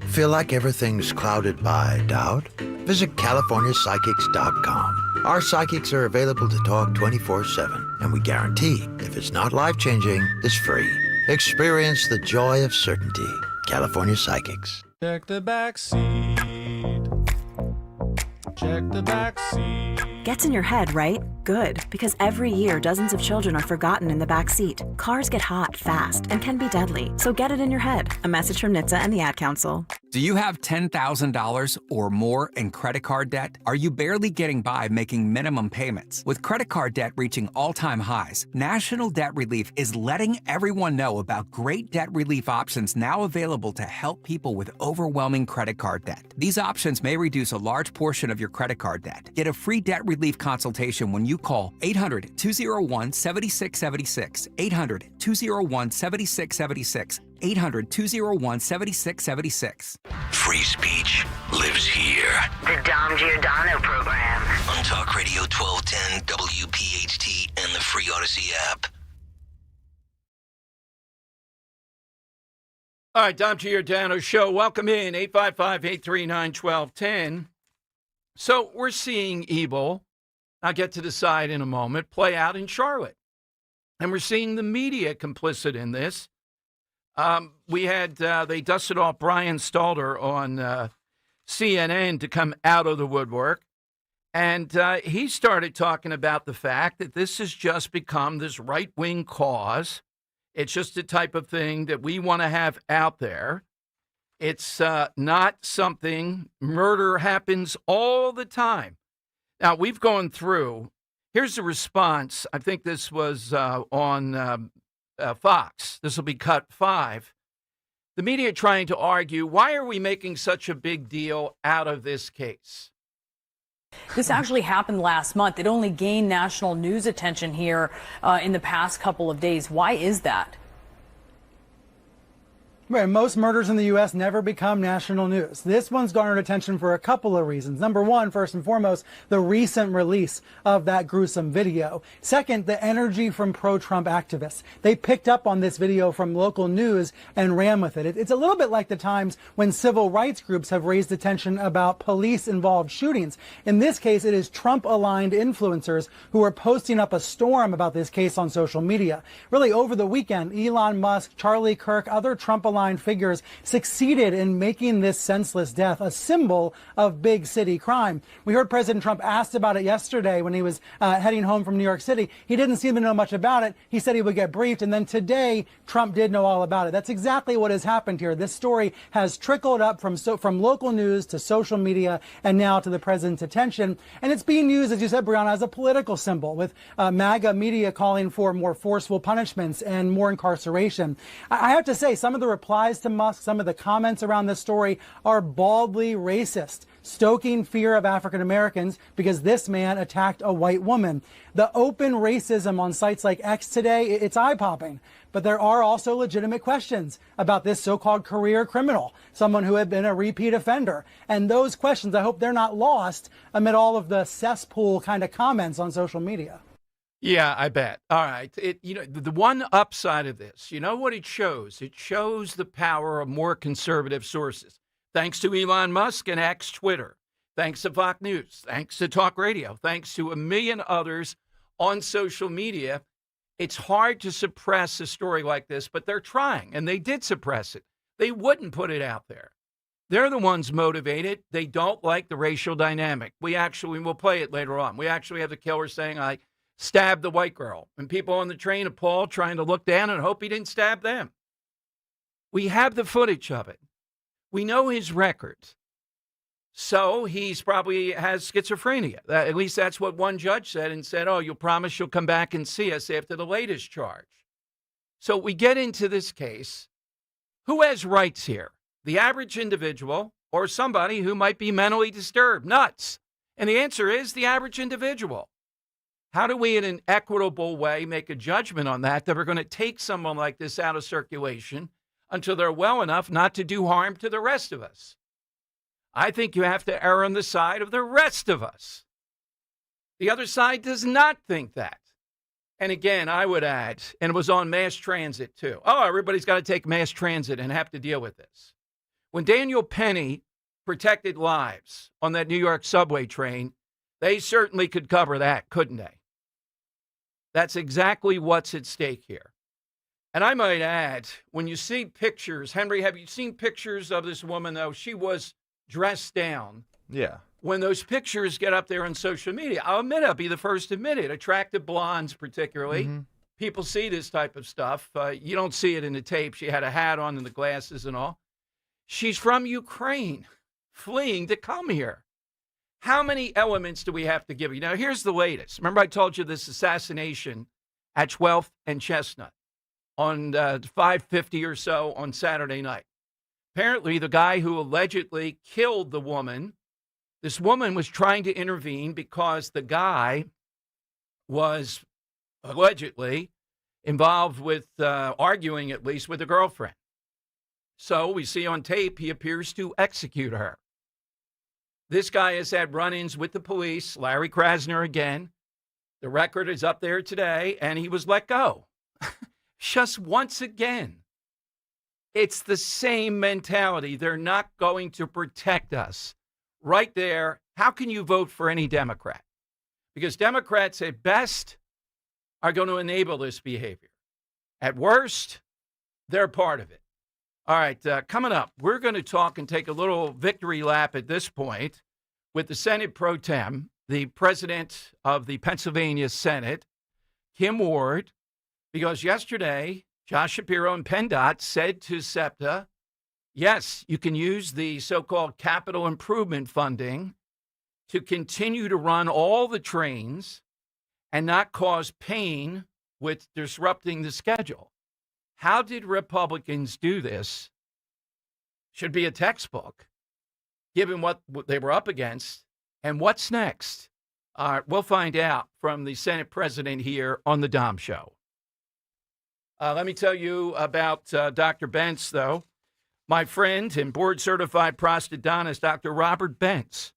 Feel like everything's clouded by doubt? Visit CaliforniaPsychics.com. Our psychics are available to talk 24/7, and we guarantee if it's not life-changing, it's free. Experience the joy of certainty. California Psychics. Check the back seat. Check the back seat. Gets in your head, right? Good, because every year dozens of children are forgotten in the back seat. Cars get hot fast and can be deadly, so get it in your head. A message from NHTSA and the Ad Council. Do you have $10,000 or more in credit card debt? Are you barely getting by making minimum payments? With credit card debt reaching all-time highs, National Debt Relief is letting everyone know about great debt relief options now available to help people with overwhelming credit card debt. These options may reduce a large portion of your credit card debt. Get a free debt relief consultation when you call 800-201-7676, 800-201-7676, 800-201-7676. Free speech lives here. The Dom Giordano program. On Talk Radio 1210 WPHT and the free Odyssey app. All right, Dom Giordano Show. Welcome in, 855-839-1210. So we're seeing evil, I'll get to the side in a moment, play out in Charlotte. And we're seeing the media complicit in this. We had, they dusted off Brian Stalter on CNN to come out of the woodwork. And he started talking about the fact that this has just become this right-wing cause. It's just the type of thing that we want to have out there. It's not something, murder happens all the time. Now, we've gone through, here's the response. I think this was on Fox. This will be cut 5. The media trying to argue, why are we making such a big deal out of this case? This actually happened last month. It only gained national news attention here in the past couple of days. Why is that? Right, most murders in the U.S. never become national news. This one's garnered attention for a couple of reasons. Number one, first and foremost, the recent release of that gruesome video. Second, the energy from pro-Trump activists. They picked up on this video from local news and ran with it. It's a little bit like the times when civil rights groups have raised attention about police-involved shootings. In this case, it is Trump-aligned influencers who are posting up a storm about this case on social media. Really, over the weekend, Elon Musk, Charlie Kirk, other Trump-aligned figures succeeded in making this senseless death a symbol of big city crime. We heard President Trump asked about it yesterday when he was heading home from New York City. He didn't seem to know much about it. He said he would get briefed, and then today Trump did know all about it. That's exactly what has happened here. This story has trickled up from local news to social media and now to the president's attention, and it's being used, as you said, Brianna, as a political symbol, with MAGA media calling for more forceful punishments and more incarceration. I have to say, some of the replies to Musk, some of the comments around this story are baldly racist. stoking fear of African Americans because this man attacked a white woman. The open racism on sites like X today, it's eye-popping. But there are also legitimate questions about this so-called career criminal, someone who had been a repeat offender. And those questions, I hope they're not lost amid all of the cesspool kind of comments on social media. Yeah, I bet. All right. The one upside of this, you know what it shows? It shows the power of more conservative sources. Thanks to Elon Musk and X Twitter. Thanks to Fox News. Thanks to Talk Radio. Thanks to a million others on social media. It's hard to suppress a story like this, but they're trying, and they did suppress it. They wouldn't put it out there. They're the ones motivated. They don't like the racial dynamic. We'll play it later on. We actually have the killer saying, I stabbed the white girl, and people on the train appalled, trying to look down and hope he didn't stab them. We have the footage of it. We know his record. So he's probably has schizophrenia. At least that's what one judge said, and said, oh, you'll promise you'll come back and see us after the latest charge. So we get into this case. Who has rights here? The average individual or somebody who might be mentally disturbed, nuts? And the answer is the average individual. How do we, in an equitable way, make a judgment on that we're going to take someone like this out of circulation until they're well enough not to do harm to the rest of us? I think you have to err on the side of the rest of us. The other side does not think that. And again, I would add, and it was on mass transit too. Oh, everybody's got to take mass transit and have to deal with this. When Daniel Penny protected lives on that New York subway train, they certainly could cover that, couldn't they? That's exactly what's at stake here. And I might add, when you see pictures, Henry, have you seen pictures of this woman, though? She was dressed down. Yeah. When those pictures get up there on social media, I'll admit, I'll be the first to admit it. Attractive blondes, particularly. Mm-hmm. People see this type of stuff. You don't see it in the tape. She had a hat on and the glasses and all. She's from Ukraine, fleeing to come here. How many elements do we have to give you? Now, here's the latest. Remember I told you this assassination at 12th and Chestnut on 5:50 or so on Saturday night. Apparently, the guy who allegedly killed the woman, this woman was trying to intervene because the guy was allegedly involved with arguing, at least, with a girlfriend. So we see on tape he appears to execute her. This guy has had run-ins with the police, Larry Krasner again. The record is up there today, and he was let go. Just once again. It's the same mentality. They're not going to protect us. Right there, how can you vote for any Democrat? Because Democrats, at best, are going to enable this behavior. At worst, they're part of it. All right, coming up, we're going to talk and take a little victory lap at this point with the Senate Pro Tem, the president of the Pennsylvania Senate, Kim Ward, because yesterday, Josh Shapiro and PennDOT said to SEPTA, yes, you can use the so-called capital improvement funding to continue to run all the trains and not cause pain with disrupting the schedule. How did Republicans do this? Should be a textbook, given what they were up against. And what's next? We'll find out from the Senate president here on the Dom Show. Let me tell you about Dr. Bentz, though. My friend and board-certified prosthodontist, Dr. Robert Bentz.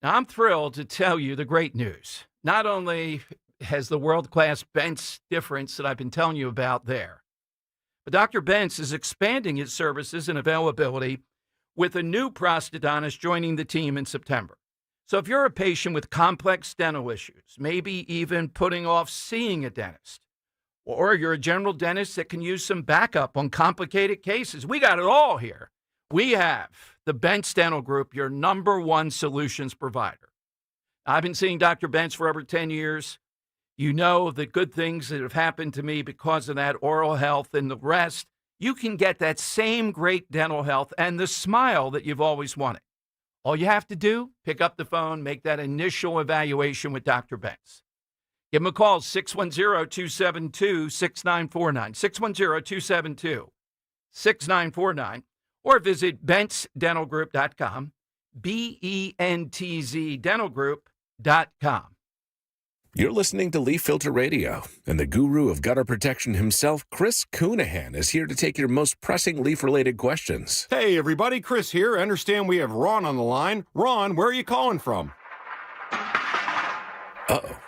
Now, I'm thrilled to tell you the great news. Not only has the world-class Bentz difference that I've been telling you about there, but Dr. Bentz is expanding his services and availability with a new prosthodontist joining the team in September. So if you're a patient with complex dental issues, maybe even putting off seeing a dentist, or you're a general dentist that can use some backup on complicated cases, we got it all here. We have the Bentz Dental Group, your #1 solutions provider. I've been seeing Dr. Bentz for over 10 years. You know the good things that have happened to me because of that, oral health and the rest. You can get that same great dental health and the smile that you've always wanted. All you have to do, pick up the phone, make that initial evaluation with Dr. Bentz. Give him a call, 610-272-6949, 610-272-6949, or visit BentzDentalGroup.com, BENTZ dentalgroup.com. You're listening to Leaf Filter Radio, and the guru of gutter protection himself, Chris Coonahan, is here to take your most pressing leaf-related questions. Hey, everybody, Chris here. I understand we have Ron on the line. Ron, where are you calling from? Uh-oh.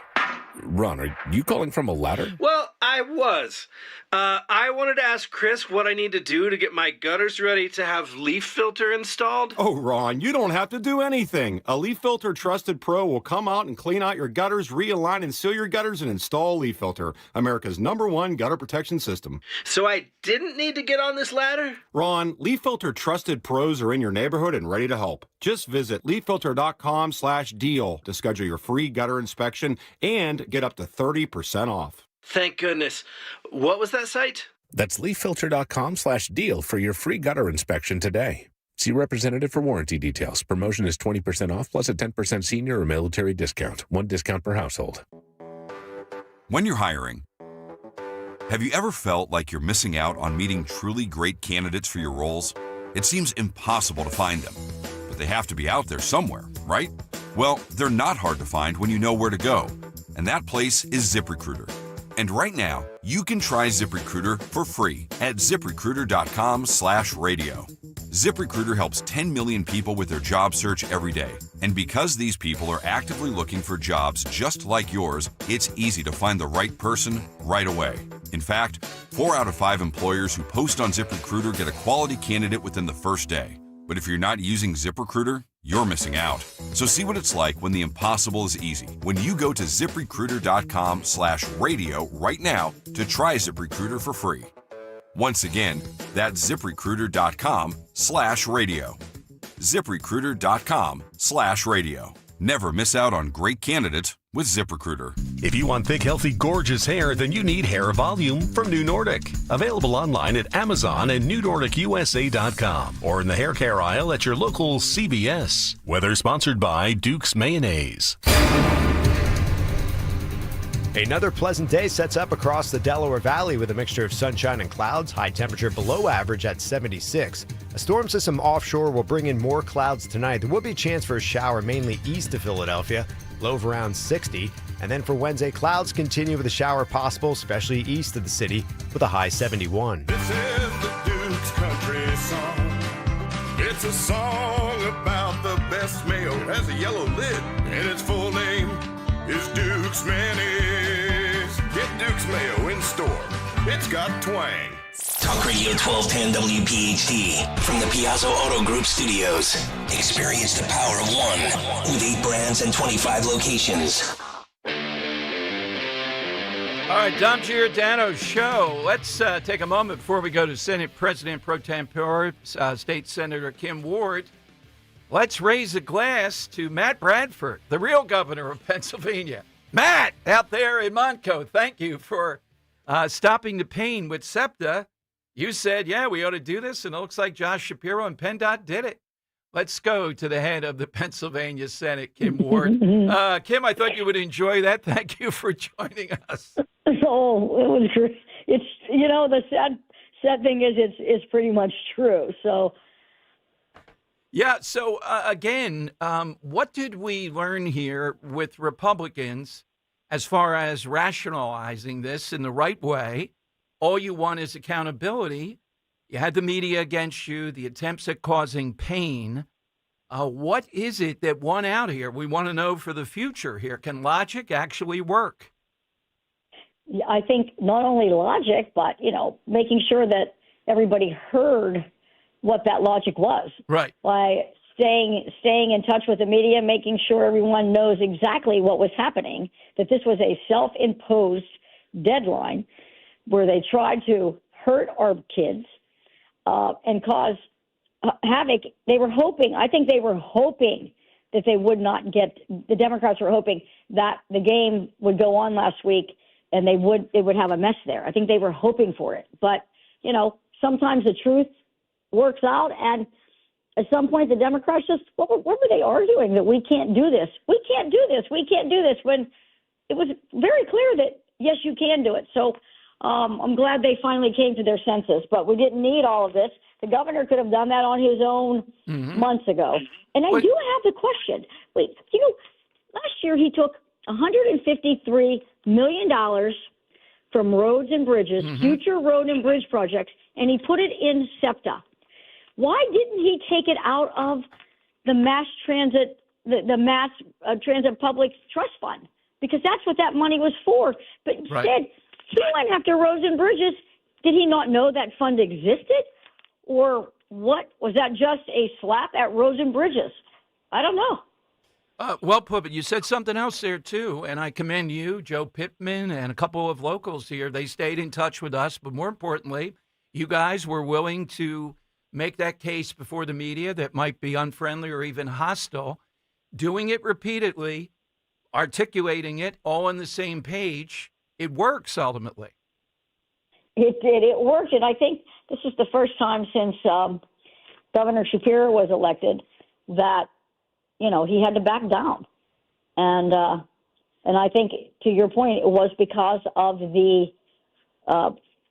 Ron, are you calling from a ladder? Well, I was. I wanted to ask Chris what I need to do to get my gutters ready to have Leaf Filter installed. Oh, Ron, you don't have to do anything. A Leaf Filter Trusted Pro will come out and clean out your gutters, realign and seal your gutters, and install Leaf Filter, America's #1 gutter protection system. So I didn't need to get on this ladder? Ron, Leaf Filter Trusted Pros are in your neighborhood and ready to help. Just visit leaffilter.com/deal to schedule your free gutter inspection and get up to 30% off. Thank goodness. What was that site? That's leaffilter.com/deal for your free gutter inspection today. See representative for warranty details. Promotion is 20% off plus a 10% senior or military discount. One discount per household. When you're hiring, have you ever felt like you're missing out on meeting truly great candidates for your roles? It seems impossible to find them, but they have to be out there somewhere, right? Well, they're not hard to find when you know where to go, and that place is ZipRecruiter. And right now, you can try ZipRecruiter for free at ZipRecruiter.com/radio. ZipRecruiter helps 10 million people with their job search every day. And because these people are actively looking for jobs just like yours, it's easy to find the right person right away. In fact, 4 out of 5 employers who post on ZipRecruiter get a quality candidate within the first day. But if you're not using ZipRecruiter, you're missing out. So see what it's like when the impossible is easy. When you go to ZipRecruiter.com/radio right now to try ZipRecruiter for free. Once again, that's ZipRecruiter.com/radio. ZipRecruiter.com/radio. Never miss out on great candidates with ZipRecruiter. If you want thick, healthy, gorgeous hair, then you need Hair Volume from New Nordic. Available online at Amazon and NewNordicUSA.com or in the hair care aisle at your local CVS. Weather sponsored by Duke's Mayonnaise. Another pleasant day sets up across the Delaware Valley with a mixture of sunshine and clouds, high temperature below average at 76. A storm system offshore will bring in more clouds tonight. There will be a chance for a shower mainly east of Philadelphia, low of around 60. And then for Wednesday, clouds continue with a shower possible, especially east of the city, with a high 71. This is the Duke's Country Song. It's a song about the best mayo. Has a yellow lid, and its full name is Duke's Mayonnaise. Get Duke's Mayo in store. It's got twang. Talk Radio 1210 WPHT from the Piazza Auto Group Studios. Experience the power of one with 8 brands and 25 locations. All right, Dom Giordano show. Let's take a moment before we go to Senate President Pro Tempore, State Senator Kim Ward. Let's raise a glass to Matt Bradford, the real governor of Pennsylvania. Matt, out there in Montco, thank you for stopping the pain with SEPTA. You said, yeah, we ought to do this, and it looks like Josh Shapiro and PennDOT did it. Let's go to the head of the Pennsylvania Senate, Kim Ward. Kim, I thought you would enjoy that. Thank you for joining us. Oh, it was great. It's, the sad thing is it's pretty much true. So. Yeah. So again, what did we learn here with Republicans as far as rationalizing this in the right way? All you want is accountability. You had the media against you, the attempts at causing pain. What is it that won out here? We want to know for the future here. Can logic actually work? I think not only logic, but, making sure that everybody heard what that logic was. Right. By staying in touch with the media, making sure everyone knows exactly what was happening, that this was a self-imposed deadline where they tried to hurt our kids and cause havoc. They were hoping that they would not get, the Democrats were hoping that the game would go on last week and they would have a mess there. I think they were hoping for it. But, sometimes the truth works out, and at some point the Democrats just, what were they arguing? That we can't do this. We can't do this. We can't do this, when it was very clear that, yes, you can do it. So I'm glad they finally came to their senses, but we didn't need all of this. The governor could have done that on his own months ago. And I do have the question. Wait, last year he took $153 million from roads and bridges, future road and bridge projects, and he put it in SEPTA. Why didn't he take it out of the mass transit, the mass transit public trust fund? Because that's what that money was for. But instead, he went after roads and bridges. Did he not know that fund existed? Or what? Was that just a slap at roads and bridges? I don't know. Well put, but you said something else there, too, and I commend you, Joe Pittman, and a couple of locals here. They stayed in touch with us, but more importantly, you guys were willing to make that case before the media that might be unfriendly or even hostile, doing it repeatedly, articulating it, all on the same page. It works, ultimately. It did. It worked, and I think this is the first time since Governor Shapiro was elected that he had to back down. And I think, to your point, it was because of the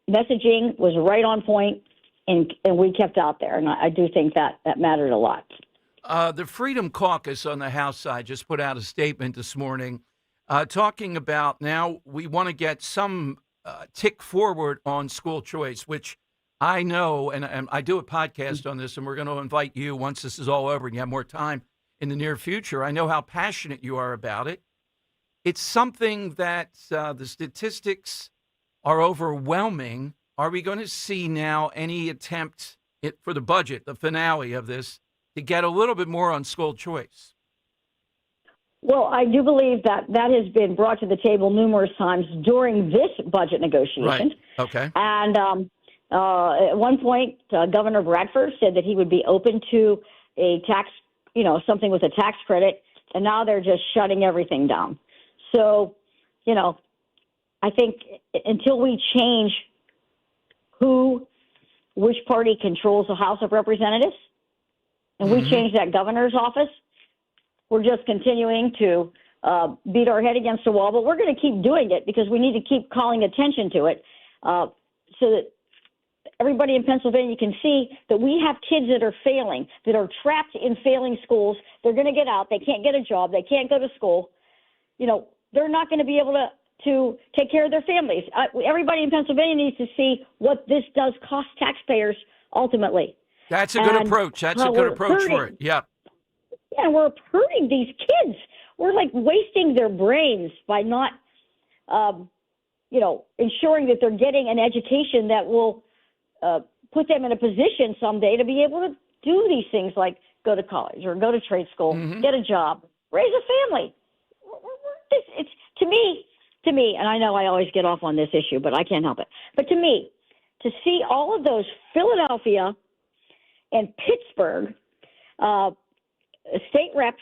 messaging was right on point, and we kept out there. And I do think that mattered a lot. The Freedom Caucus on the House side just put out a statement this morning talking about now we want to get some tick forward on school choice, which I know, and I do a podcast on this, and we're going to invite you once this is all over and you have more time in the near future. I know how passionate you are about it. It's something that the statistics are overwhelming. Are we going to see now any attempt for the budget, the finale of this, to get a little bit more on school choice? Well, I do believe that has been brought to the table numerous times during this budget negotiation. Right. Okay. And at one point, Governor Bradford said that he would be open to a tax, something with a tax credit, and now they're just shutting everything down. So, I think until we change which party controls the House of Representatives, and we change that governor's office, we're just continuing to beat our head against the wall. But we're going to keep doing it because we need to keep calling attention to it so that everybody in Pennsylvania can see that we have kids that are failing, that are trapped in failing schools. They're going to get out. They can't get a job. They can't go to school. They're not going to be able to take care of their families. Everybody in Pennsylvania needs to see what this does cost taxpayers ultimately. That's a good approach. That's a good approach for it. Yeah. Yeah, we're hurting these kids. We're like wasting their brains by not, ensuring that they're getting an education that will put them in a position someday to be able to do these things like go to college or go to trade school, get a job, raise a family. It's to me, and I know I always get off on this issue, but I can't help it. But to me, to see all of those Philadelphia and Pittsburgh state reps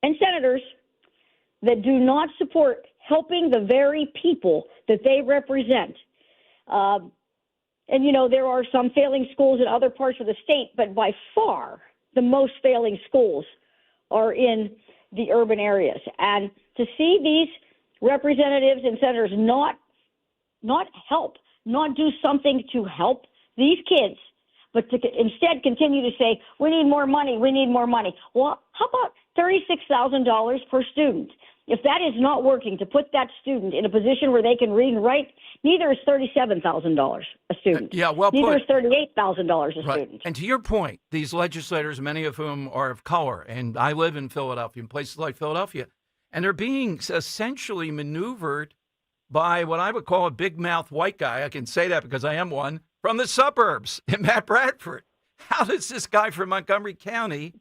and senators that do not support helping the very people that they represent. There are some failing schools in other parts of the state, but by far the most failing schools are in the urban areas. And to see these representatives and senators not do something to help these kids, but to instead continue to say, we need more money, we need more money. Well, how about $36,000 per student? If that is not working to put that student in a position where they can read and write, neither is $37,000 a student. Yeah, well put. Neither is $38,000 a student. And to your point, these legislators, many of whom are of color, and I live in Philadelphia, in places like Philadelphia, and they're being essentially maneuvered by what I would call a big mouth white guy. I can say that because I am one, from the suburbs, Matt Bradford. How does this guy from Montgomery County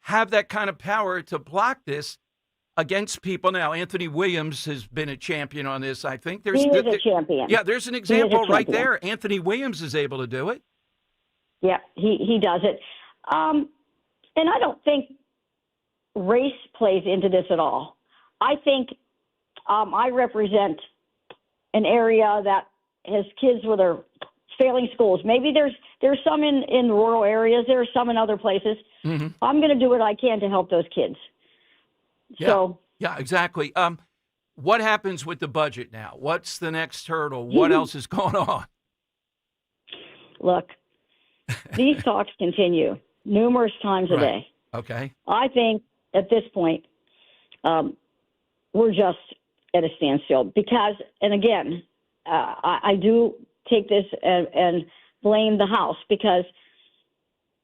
have that kind of power to block this against people? Now, Anthony Williams has been a champion on this, I think. He is a champion. Yeah, there's an example right there. Anthony Williams is able to do it. Yeah, he does it. And I don't think race plays into this at all. I think I represent an area that has kids with their failing schools. Maybe there's some in rural areas. There are some in other places. I'm going to do what I can to help those kids. Yeah, exactly. what happens with the budget now? What's the next hurdle? What else is going on? Look, these talks continue numerous times a day. Okay. I think at this point, we're just at a standstill because, and again, I do take this and blame the House because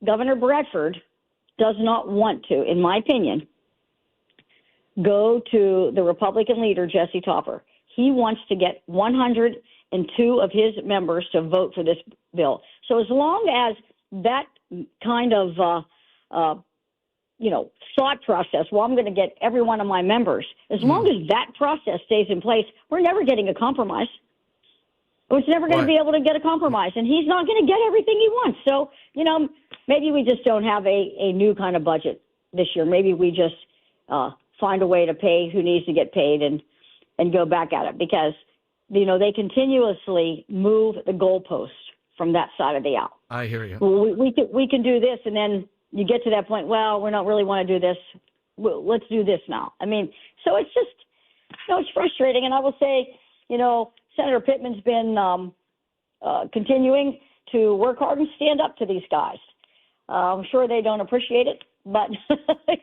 Governor Bradford does not want to, in my opinion, go to the Republican leader, Jesse Topper. He wants to get 102 of his members to vote for this bill. So as long as that kind of, thought process, well, I'm going to get every one of my members, as long as that process stays in place, we're never getting a compromise. It's never going to be able to get a compromise, and he's not going to get everything he wants. So, maybe we just don't have a new kind of budget this year. Maybe we just find a way to pay who needs to get paid and go back at it because, they continuously move the goalpost from that side of the aisle. I hear you. Well, we can do this, and then you get to that point, well, we don't really want to do this. Well, let's do this now. I mean, so it's just, it's frustrating. And I will say, Senator Pittman's been continuing to work hard and stand up to these guys. I'm sure they don't appreciate it, but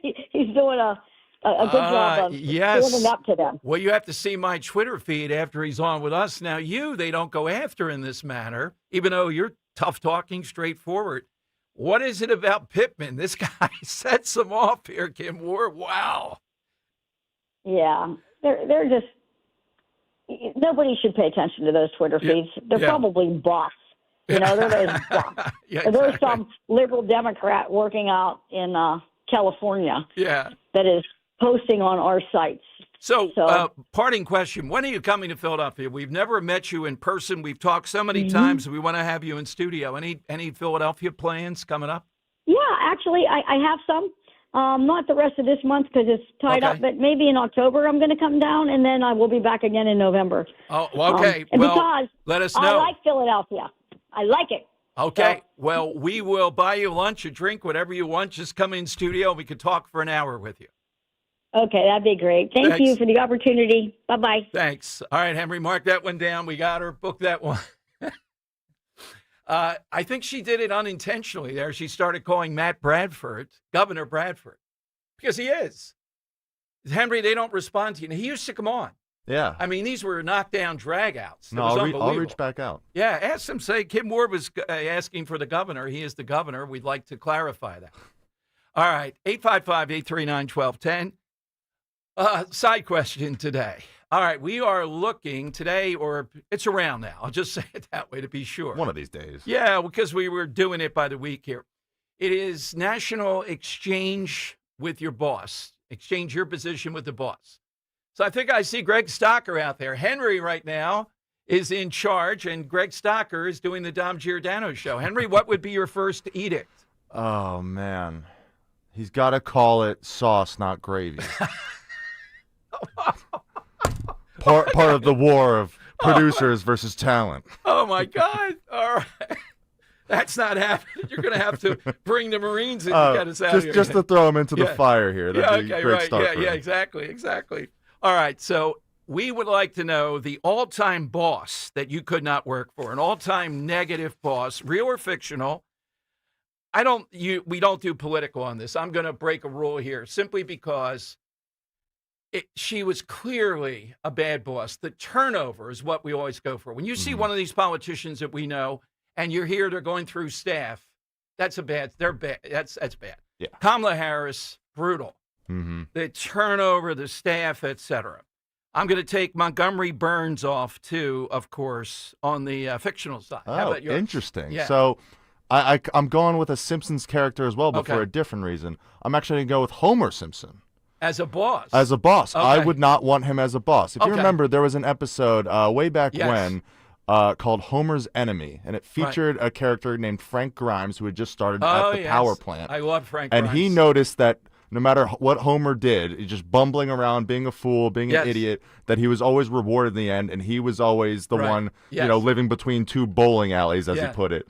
he's doing a good job of standing up to them. Well, you have to see my Twitter feed after he's on with us. Now, they don't go after in this manner, even though you're tough-talking, straightforward. What is it about Pittman? This guy sets them off here, Kim Ward. Wow. Yeah, they're just nobody should pay attention to those Twitter feeds. They're probably bots. They're those bots. There's some liberal Democrat working out in California. That is posting on our sites. So parting question, when are you coming to Philadelphia? We've never met you in person. We've talked so many times. We want to have you in studio. Any Philadelphia plans coming up? Yeah, actually, I have some. Not the rest of this month because it's tied up, but maybe in October I'm going to come down, and then I will be back again in November. Oh, okay. Because let us know. I like Philadelphia. I like it. Okay. So, well, we will buy you lunch, a drink, whatever you want. Just come in studio and we could talk for an hour with you. Okay, that'd be great. Thank you for the opportunity. Bye-bye. Thanks. All right, Henry, mark that one down. We got her. Book that one. I think she did it unintentionally there. She started calling Matt Bradford, Governor Bradford, because he is. Henry, they don't respond to you. Now, he used to come on. Yeah. I mean, these were knockdown dragouts. No, I'll reach back out. Yeah, ask him, say, Kim Ward was asking for the governor. He is the governor. We'd like to clarify that. All right, 855-839-1210. Side question today. All right, we are looking today, or it's around now. I'll just say it that way to be sure. One of these days. Yeah, because we were doing it by the week here. It is National Exchange with your boss. Exchange your position with the boss. So I think I see Greg Stocker out there. Henry right now is in charge, and Greg Stocker is doing the Dom Giordano show. Henry, what would be your first edict? Oh, man. He's got to call it sauce, not gravy. Part of the war of producers versus talent. Oh, my God. All right. That's not happening. You're going to have to bring the Marines in to get us out of here. Just to throw them into the fire here. That'd be a great start for him. Exactly. All right, so we would like to know the all-time boss that you could not work for, an all-time negative boss, real or fictional. We don't do political on this. I'm going to break a rule here simply because she was clearly a bad boss. The turnover is what we always go for. When you see one of these politicians that we know and you're here, they're going through staff, they're bad. That's bad. Yeah. Kamala Harris, brutal. The turnover, the staff, etc. I'm going to take Montgomery Burns off, too, of course, on the fictional side. Oh, interesting. Yeah. So I'm going with a Simpsons character as well, but for a different reason. I'm actually going to go with Homer Simpson. As a boss? As a boss. Okay. I would not want him as a boss. If you remember, there was an episode way back when called Homer's Enemy, and it featured a character named Frank Grimes who had just started at the power plant. I love Frank Grimes. And he noticed that no matter what Homer did, he's just bumbling around, being a fool, being an idiot, that he was always rewarded in the end, and he was always the one, living between two bowling alleys, as he put it.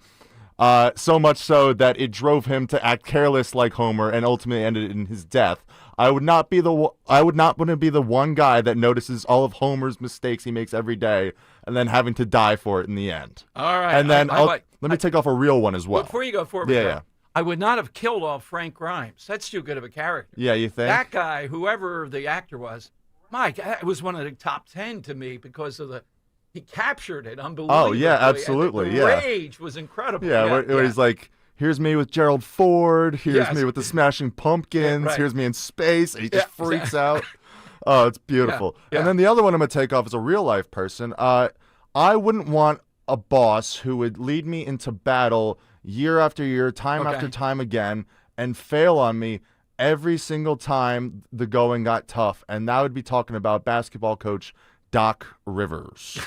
So much so that it drove him to act careless like Homer and ultimately ended in his death. I would not want to be the one guy that notices all of Homer's mistakes he makes every day and then having to die for it in the end. All right. And then let me take off a real one as well. Before you go forward, yeah. I would not have killed off Frank Grimes. That's too good of a character. Yeah, you think? That guy, whoever the actor was, my God, it was one of the top 10 to me because of he captured it unbelievably. Oh, yeah, absolutely. And the rage was incredible. Yeah, where he's like, here's me with Gerald Ford. Here's me with the Smashing Pumpkins. Right. Here's me in space. And he just freaks out. Oh, it's beautiful. Yeah. And then the other one I'm going to take off is a real life person. I wouldn't want a boss who would lead me into battle year after year, time after time again, and fail on me every single time the going got tough. And that would be talking about basketball coach Doc Rivers.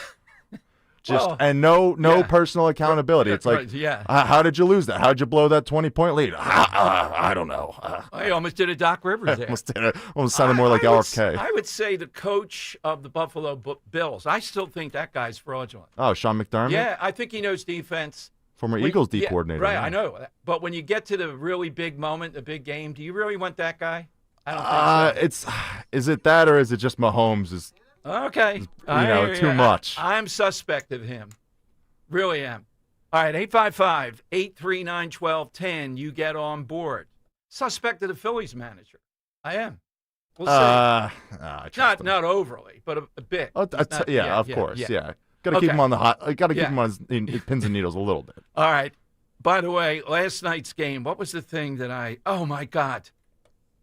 No personal accountability. It's like, how did you lose that? How did you blow that 20-point lead? I don't know. I almost did a Doc Rivers there. Almost sounded more like RFK. I would say the coach of the Buffalo Bills. I still think that guy's fraudulent. Oh, Sean McDermott? Yeah, I think he knows defense. Former Eagles D coordinator. Right, I know. But when you get to the really big moment, the big game, do you really want that guy? I don't think so. Is it that or is it just Mahomes? Okay. Too much. I'm suspect of him. Really am. All right, 855-839-1210. You get on board. Suspect of the Phillies manager. I am. We'll see. Not overly, but a bit. Of course. Got to keep him on the hot. Got to keep him on his pins and needles a little bit. All right. By the way, last night's game, what was the thing that oh my God.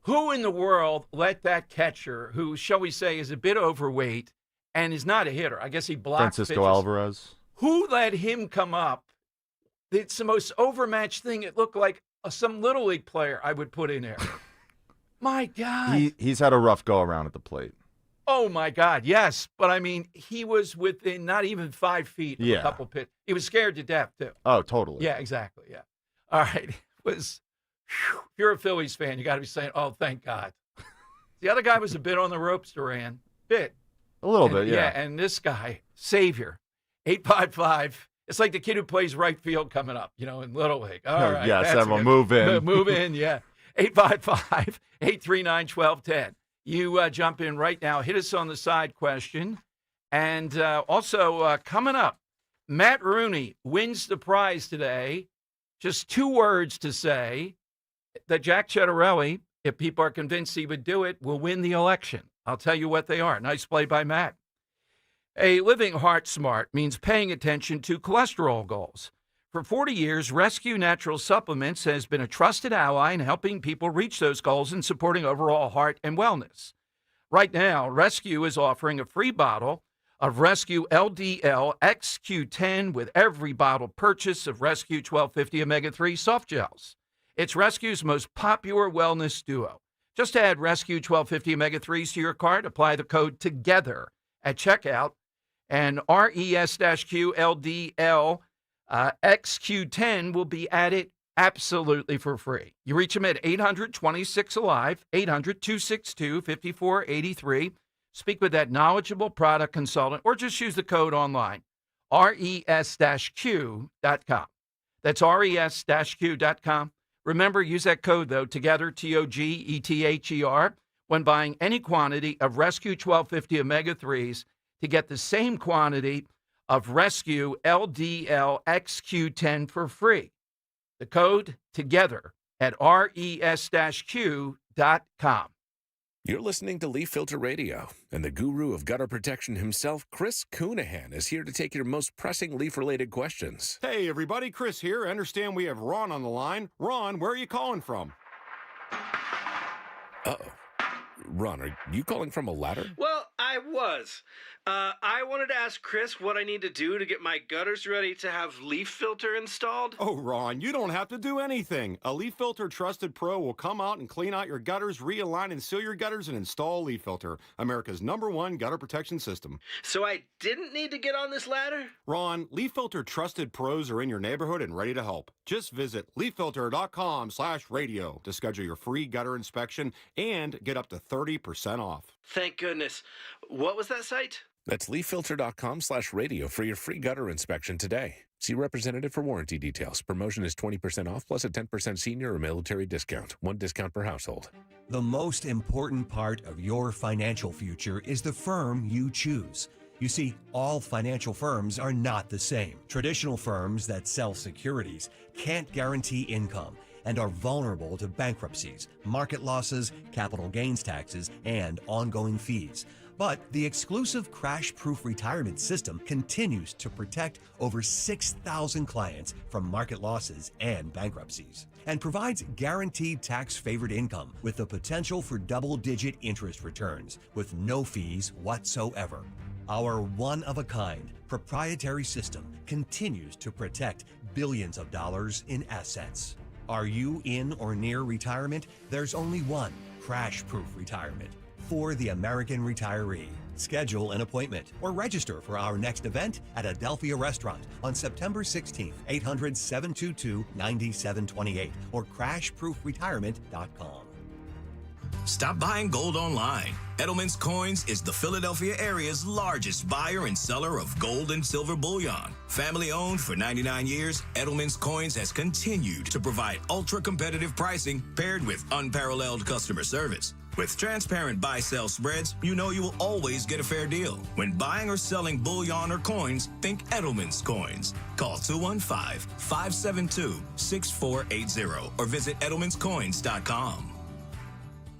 Who in the world let that catcher, who, shall we say, is a bit overweight and is not a hitter? I guess he blocked Francisco pitches. Alvarez. Who let him come up? It's the most overmatched thing. It looked like some Little League player I would put in there. My God. He's had a rough go around at the plate. Oh, my God, yes. But, I mean, he was within not even 5 feet of a couple pitches. He was scared to death, too. Oh, totally. Yeah, exactly, yeah. All right. If you're a Phillies fan, you got to be saying, oh, thank God. The other guy was a bit on the ropes, Duran. A little bit, yeah. Yeah, and this guy, savior, 855. It's like the kid who plays right field coming up, in Little League. All right. Yes, everyone move in. Move in, yeah. 855-839-1210. You jump in right now. Hit us on the side question. And also coming up, Matt Rooney wins the prize today. Just 2 words to say that Jack Ciattarelli, if people are convinced he would do it, will win the election. I'll tell you what they are. Nice play by Matt. A living heart smart means paying attention to cholesterol goals. For 40 years, Rescue Natural Supplements has been a trusted ally in helping people reach those goals and supporting overall heart and wellness. Right now, Rescue is offering a free bottle of Rescue LDL XQ10 with every bottle purchase of Rescue 1250 Omega-3 soft gels. It's Rescue's most popular wellness duo. Just add Rescue 1250 Omega-3s to your cart, apply the code TOGETHER at checkout, and RES-Q LDL XQ10 will be added absolutely for free. You reach them at 800-26-ALIVE, 800-262-5483. Speak with that knowledgeable product consultant or just use the code online, res-q.com. That's res-q.com. Remember, use that code, though, together, TOGETHER, when buying any quantity of Rescue 1250 Omega-3s to get the same quantity of Rescue LDL XQ10 for free. The code together at res-q.com. You're listening to Leaf Filter Radio, and the guru of gutter protection himself, Chris Coonahan, is here to take your most pressing leaf-related questions. Hey, everybody, Chris here. I understand we have Ron on the line. Ron, where are you calling from? Uh-oh. Ron, are you calling from a ladder? Well, I was. I wanted to ask Chris what I need to do to get my gutters ready to have leaf filter installed. Oh, Ron, you don't have to do anything. A Leaf Filter Trusted Pro will come out and clean out your gutters, realign and seal your gutters, and install Leaf Filter, America's #1 gutter protection system. So I didn't need to get on this ladder? Ron, Leaf Filter Trusted Pros are in your neighborhood and ready to help. Just visit leaffilter.com/radio to schedule your free gutter inspection and get up to 30% off. Thank goodness. What was that site? That's leaffilter.com/radio for your free gutter inspection today. See representative for warranty details. Promotion is 20% off plus a 10% senior or military discount. One discount per household. The most important part of your financial future is the firm you choose. You see, all financial firms are not the same. Traditional firms that sell securities can't guarantee income and are vulnerable to bankruptcies, market losses, capital gains taxes, and ongoing fees. But the exclusive crash-proof retirement system continues to protect over 6,000 clients from market losses and bankruptcies, and provides guaranteed tax-favored income with the potential for double-digit interest returns with no fees whatsoever. Our one-of-a-kind proprietary system continues to protect billions of dollars in assets. Are you in or near retirement? There's only one crash-proof retirement for the American retiree. Schedule an appointment or register for our next event at Adelphia Restaurant on September 16th, 800-722-9728 or crashproofretirement.com. Stop buying gold online. Edelman's Coins is the Philadelphia area's largest buyer and seller of gold and silver bullion. Family owned for 99 years, Edelman's Coins has continued to provide ultra-competitive pricing paired with unparalleled customer service. With transparent buy-sell spreads, you know you will always get a fair deal. When buying or selling bullion or coins, think Edelman's Coins. Call 215-572-6480 or visit edelmanscoins.com.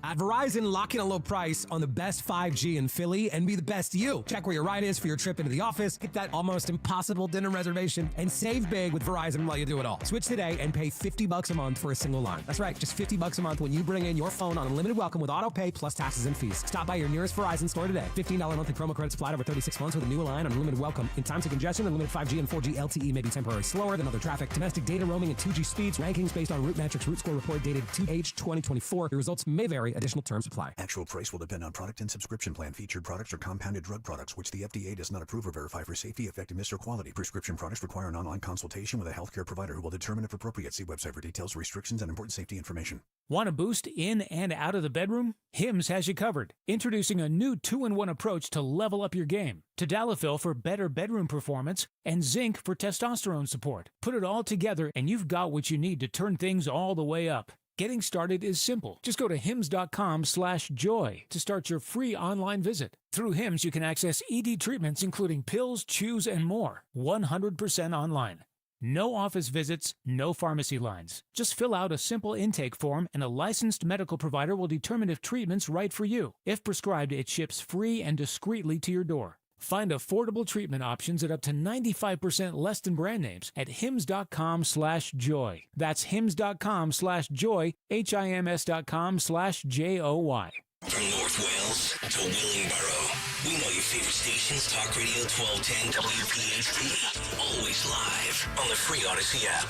At Verizon, lock in a low price on the best 5G in Philly and be the best you. Check where your ride is for your trip into the office, get that almost impossible dinner reservation, and save big with Verizon while you do it all. Switch today and pay $50 a month for a single line. That's right, just $50 a month when you bring in your phone on unlimited welcome with auto pay plus taxes and fees. Stop by your nearest Verizon store today. $15 monthly promo credits applied over 36 months with a new line on unlimited welcome. In times of congestion, unlimited 5G and 4G LTE may be temporarily slower than other traffic. Domestic data roaming and 2G speeds. Rankings based on Root Matrix Root Score report dated 2H 2024. Your results may vary. Additional terms apply. Actual price will depend on product and subscription plan. Featured products are compounded drug products, which the FDA does not approve or verify for safety, effectiveness, or quality. Prescription products require an online consultation with a healthcare provider who will determine if appropriate. See website for details, restrictions, and important safety information. Want a boost in and out of the bedroom? Hims has you covered. Introducing a new 2-in-1 approach to level up your game. Tadalafil for better bedroom performance and zinc for testosterone support. Put it all together and you've got what you need to turn things all the way up. Getting started is simple. Just go to hims.com/joy to start your free online visit. Through Hims, you can access ED treatments including pills, chews, and more. 100% online. No office visits, no pharmacy lines. Just fill out a simple intake form and a licensed medical provider will determine if treatment's right for you. If prescribed, it ships free and discreetly to your door. Find affordable treatment options at up to 95% less than brand names at hims.com/joy. That's hims.com/joy, HIMS.com/JOY. From North Wales to Willingboro, we know your favorite stations, Talk Radio 1210 WPHT. Always live on the free Odyssey app.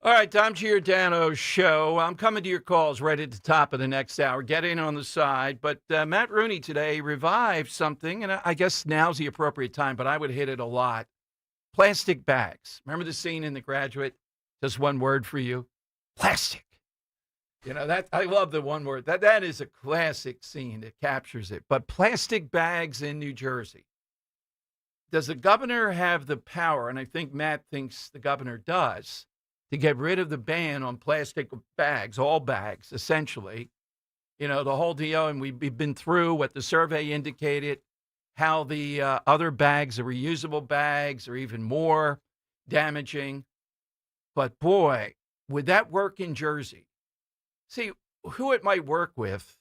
All right, Dom Giordano's show. I'm coming to your calls right at the top of the next hour. Get in on the side. But Matt Rooney today revived something, and I guess now's the appropriate time, but I would hit it a lot. Plastic bags. Remember the scene in The Graduate? Just one word for you. Plastic. You know, that I love the one word. That is a classic scene that captures it. But plastic bags in New Jersey. Does the governor have the power, and I think Matt thinks the governor does, to get rid of the ban on plastic bags, all bags, essentially? You know, the whole deal, and we've been through what the survey indicated, how the other bags, the reusable bags, are even more damaging. But boy, would that work in Jersey? See, who it might work with,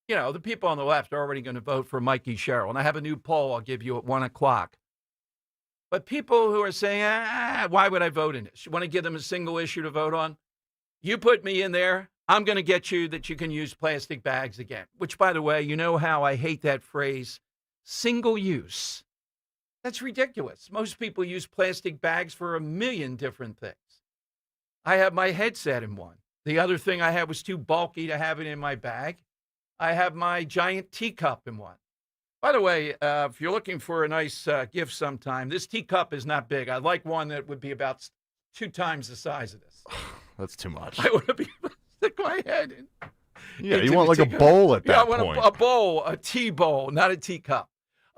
you know, the people on the left are already going to vote for Mikey Sherrill. And I have a new poll I'll give you at 1 o'clock. But people who are saying, why would I vote in this? You want to give them a single issue to vote on? You put me in there, I'm going to get you that you can use plastic bags again. Which, by the way, you know how I hate that phrase, single use. That's ridiculous. Most people use plastic bags for a million different things. I have my headset in one. The other thing I had was too bulky to have it in my bag. I have my giant teacup in one. By the way, if you're looking for a nice gift sometime, this teacup is not big. I'd like one that would be about 2 times the size of this. That's too much. I want to be able to stick my head in. Yeah, you want like a bowl at that point. I want a bowl, a tea bowl, not a teacup.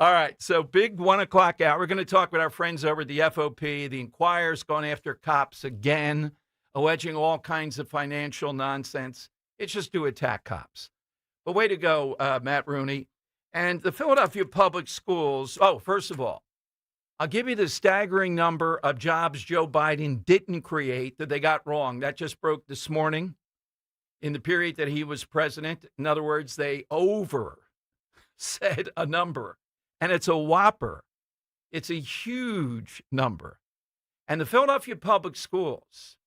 All right, so big 1 o'clock hour. We're going to talk with our friends over at the FOP. The Inquirer's gone after cops again, alleging all kinds of financial nonsense. It's just to attack cops. But way to go, Matt Rooney. And the Philadelphia Public Schools, first of all, I'll give you the staggering number of jobs Joe Biden didn't create that they got wrong. That just broke this morning in the period that he was president. In other words, they said a number, and it's a whopper. It's a huge number. And the Philadelphia Public Schools,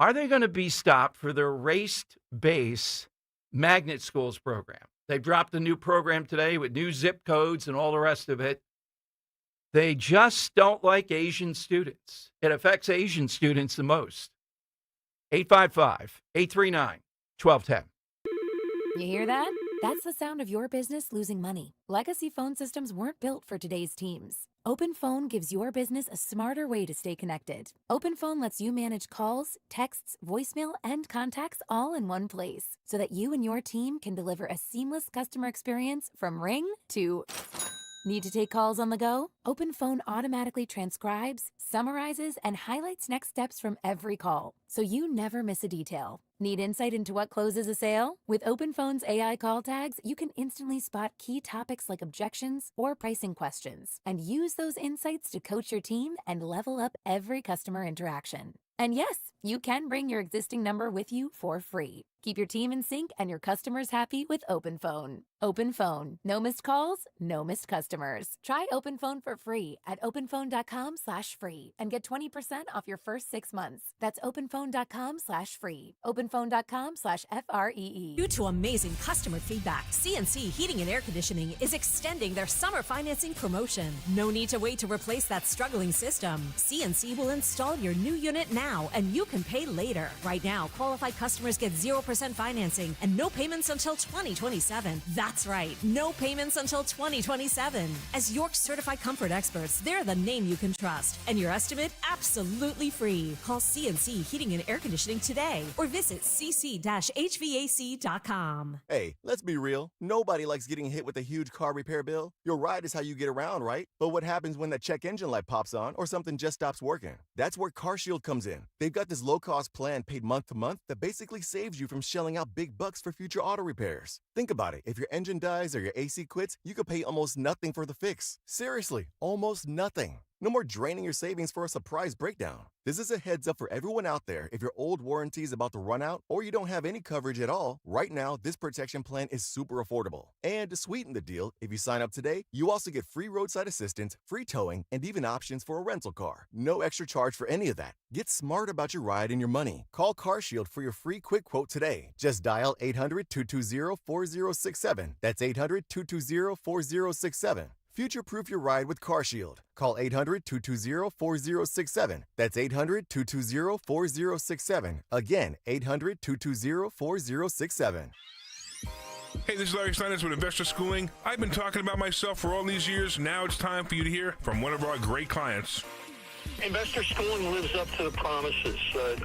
are they going to be stopped for their race-based magnet schools program? They dropped a new program today with new zip codes and all the rest of it. They just don't like Asian students. It affects Asian students the most. 855-839-1210. You hear that? That's the sound of your business losing money. Legacy phone systems weren't built for today's teams. OpenPhone gives your business a smarter way to stay connected. OpenPhone lets you manage calls, texts, voicemail, and contacts all in one place so that you and your team can deliver a seamless customer experience from ring to... Need to take calls on the go? OpenPhone automatically transcribes, summarizes, and highlights next steps from every call, so you never miss a detail. Need insight into what closes a sale? With OpenPhone's AI call tags, you can instantly spot key topics like objections or pricing questions, and use those insights to coach your team and level up every customer interaction. And yes, you can bring your existing number with you for free. Keep your team in sync and your customers happy with OpenPhone. OpenPhone. No missed calls, no missed customers. Try OpenPhone for free at openphone.com/free and get 20% off your first 6 months. That's openphone.com/free. Openphone.com/FREE. Due to amazing customer feedback, CNC Heating and Air Conditioning is extending their summer financing promotion. No need to wait to replace that struggling system. CNC will install your new unit now, and you can pay later. Right now, qualified customers get 0% financing and no payments until 2027. That's right, no payments until 2027. As York's certified comfort experts, they're the name you can trust, and your estimate absolutely free. Call CNC Heating and Air Conditioning today or visit cc-hvac.com. Hey, let's be real. Nobody likes getting hit with a huge car repair bill. Your ride is how you get around, right? But what happens when that check engine light pops on or something just stops working? That's where CarShield comes in. They've got this low-cost plan paid month to month that basically saves you from shelling out big bucks for future auto repairs. Think about it. If your engine dies or your AC quits, you could pay almost nothing for the fix. Seriously, almost nothing. No more draining your savings for a surprise breakdown. This is a heads up for everyone out there. If your old warranty is about to run out or you don't have any coverage at all, right now this protection plan is super affordable. And to sweeten the deal, if you sign up today, you also get free roadside assistance, free towing, and even options for a rental car. No extra charge for any of that. Get smart about your ride and your money. Call CarShield for your free quick quote today. Just dial 800-220-4067. That's 800-220-4067. Future-proof your ride with CarShield. Call 800-220-4067. That's 800-220-4067. Again, 800-220-4067. Hey, this is Larry Steinitz with Investor Schooling. I've been talking about myself for all these years. Now it's time for you to hear from one of our great clients. Investor Schooling lives up to the promises.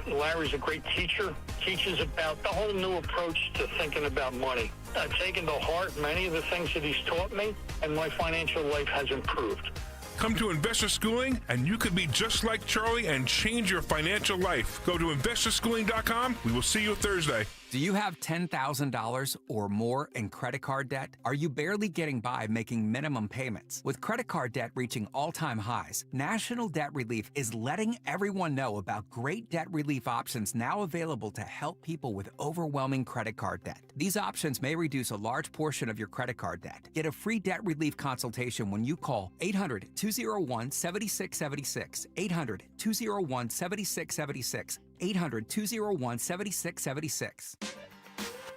Larry's a great teacher, teaches about the whole new approach to thinking about money. I've taken to heart many of the things that he's taught me, and my financial life has improved. Come to Investor Schooling, and you could be just like Charlie and change your financial life. Go to investorschooling.com. We will see you Thursday. Do you have $10,000 or more in credit card debt? Are you barely getting by making minimum payments? With credit card debt reaching all-time highs, National Debt Relief is letting everyone know about great debt relief options now available to help people with overwhelming credit card debt. These options may reduce a large portion of your credit card debt. Get a free debt relief consultation when you call 800-201-7676, 800-201-7676, 800-201-7676.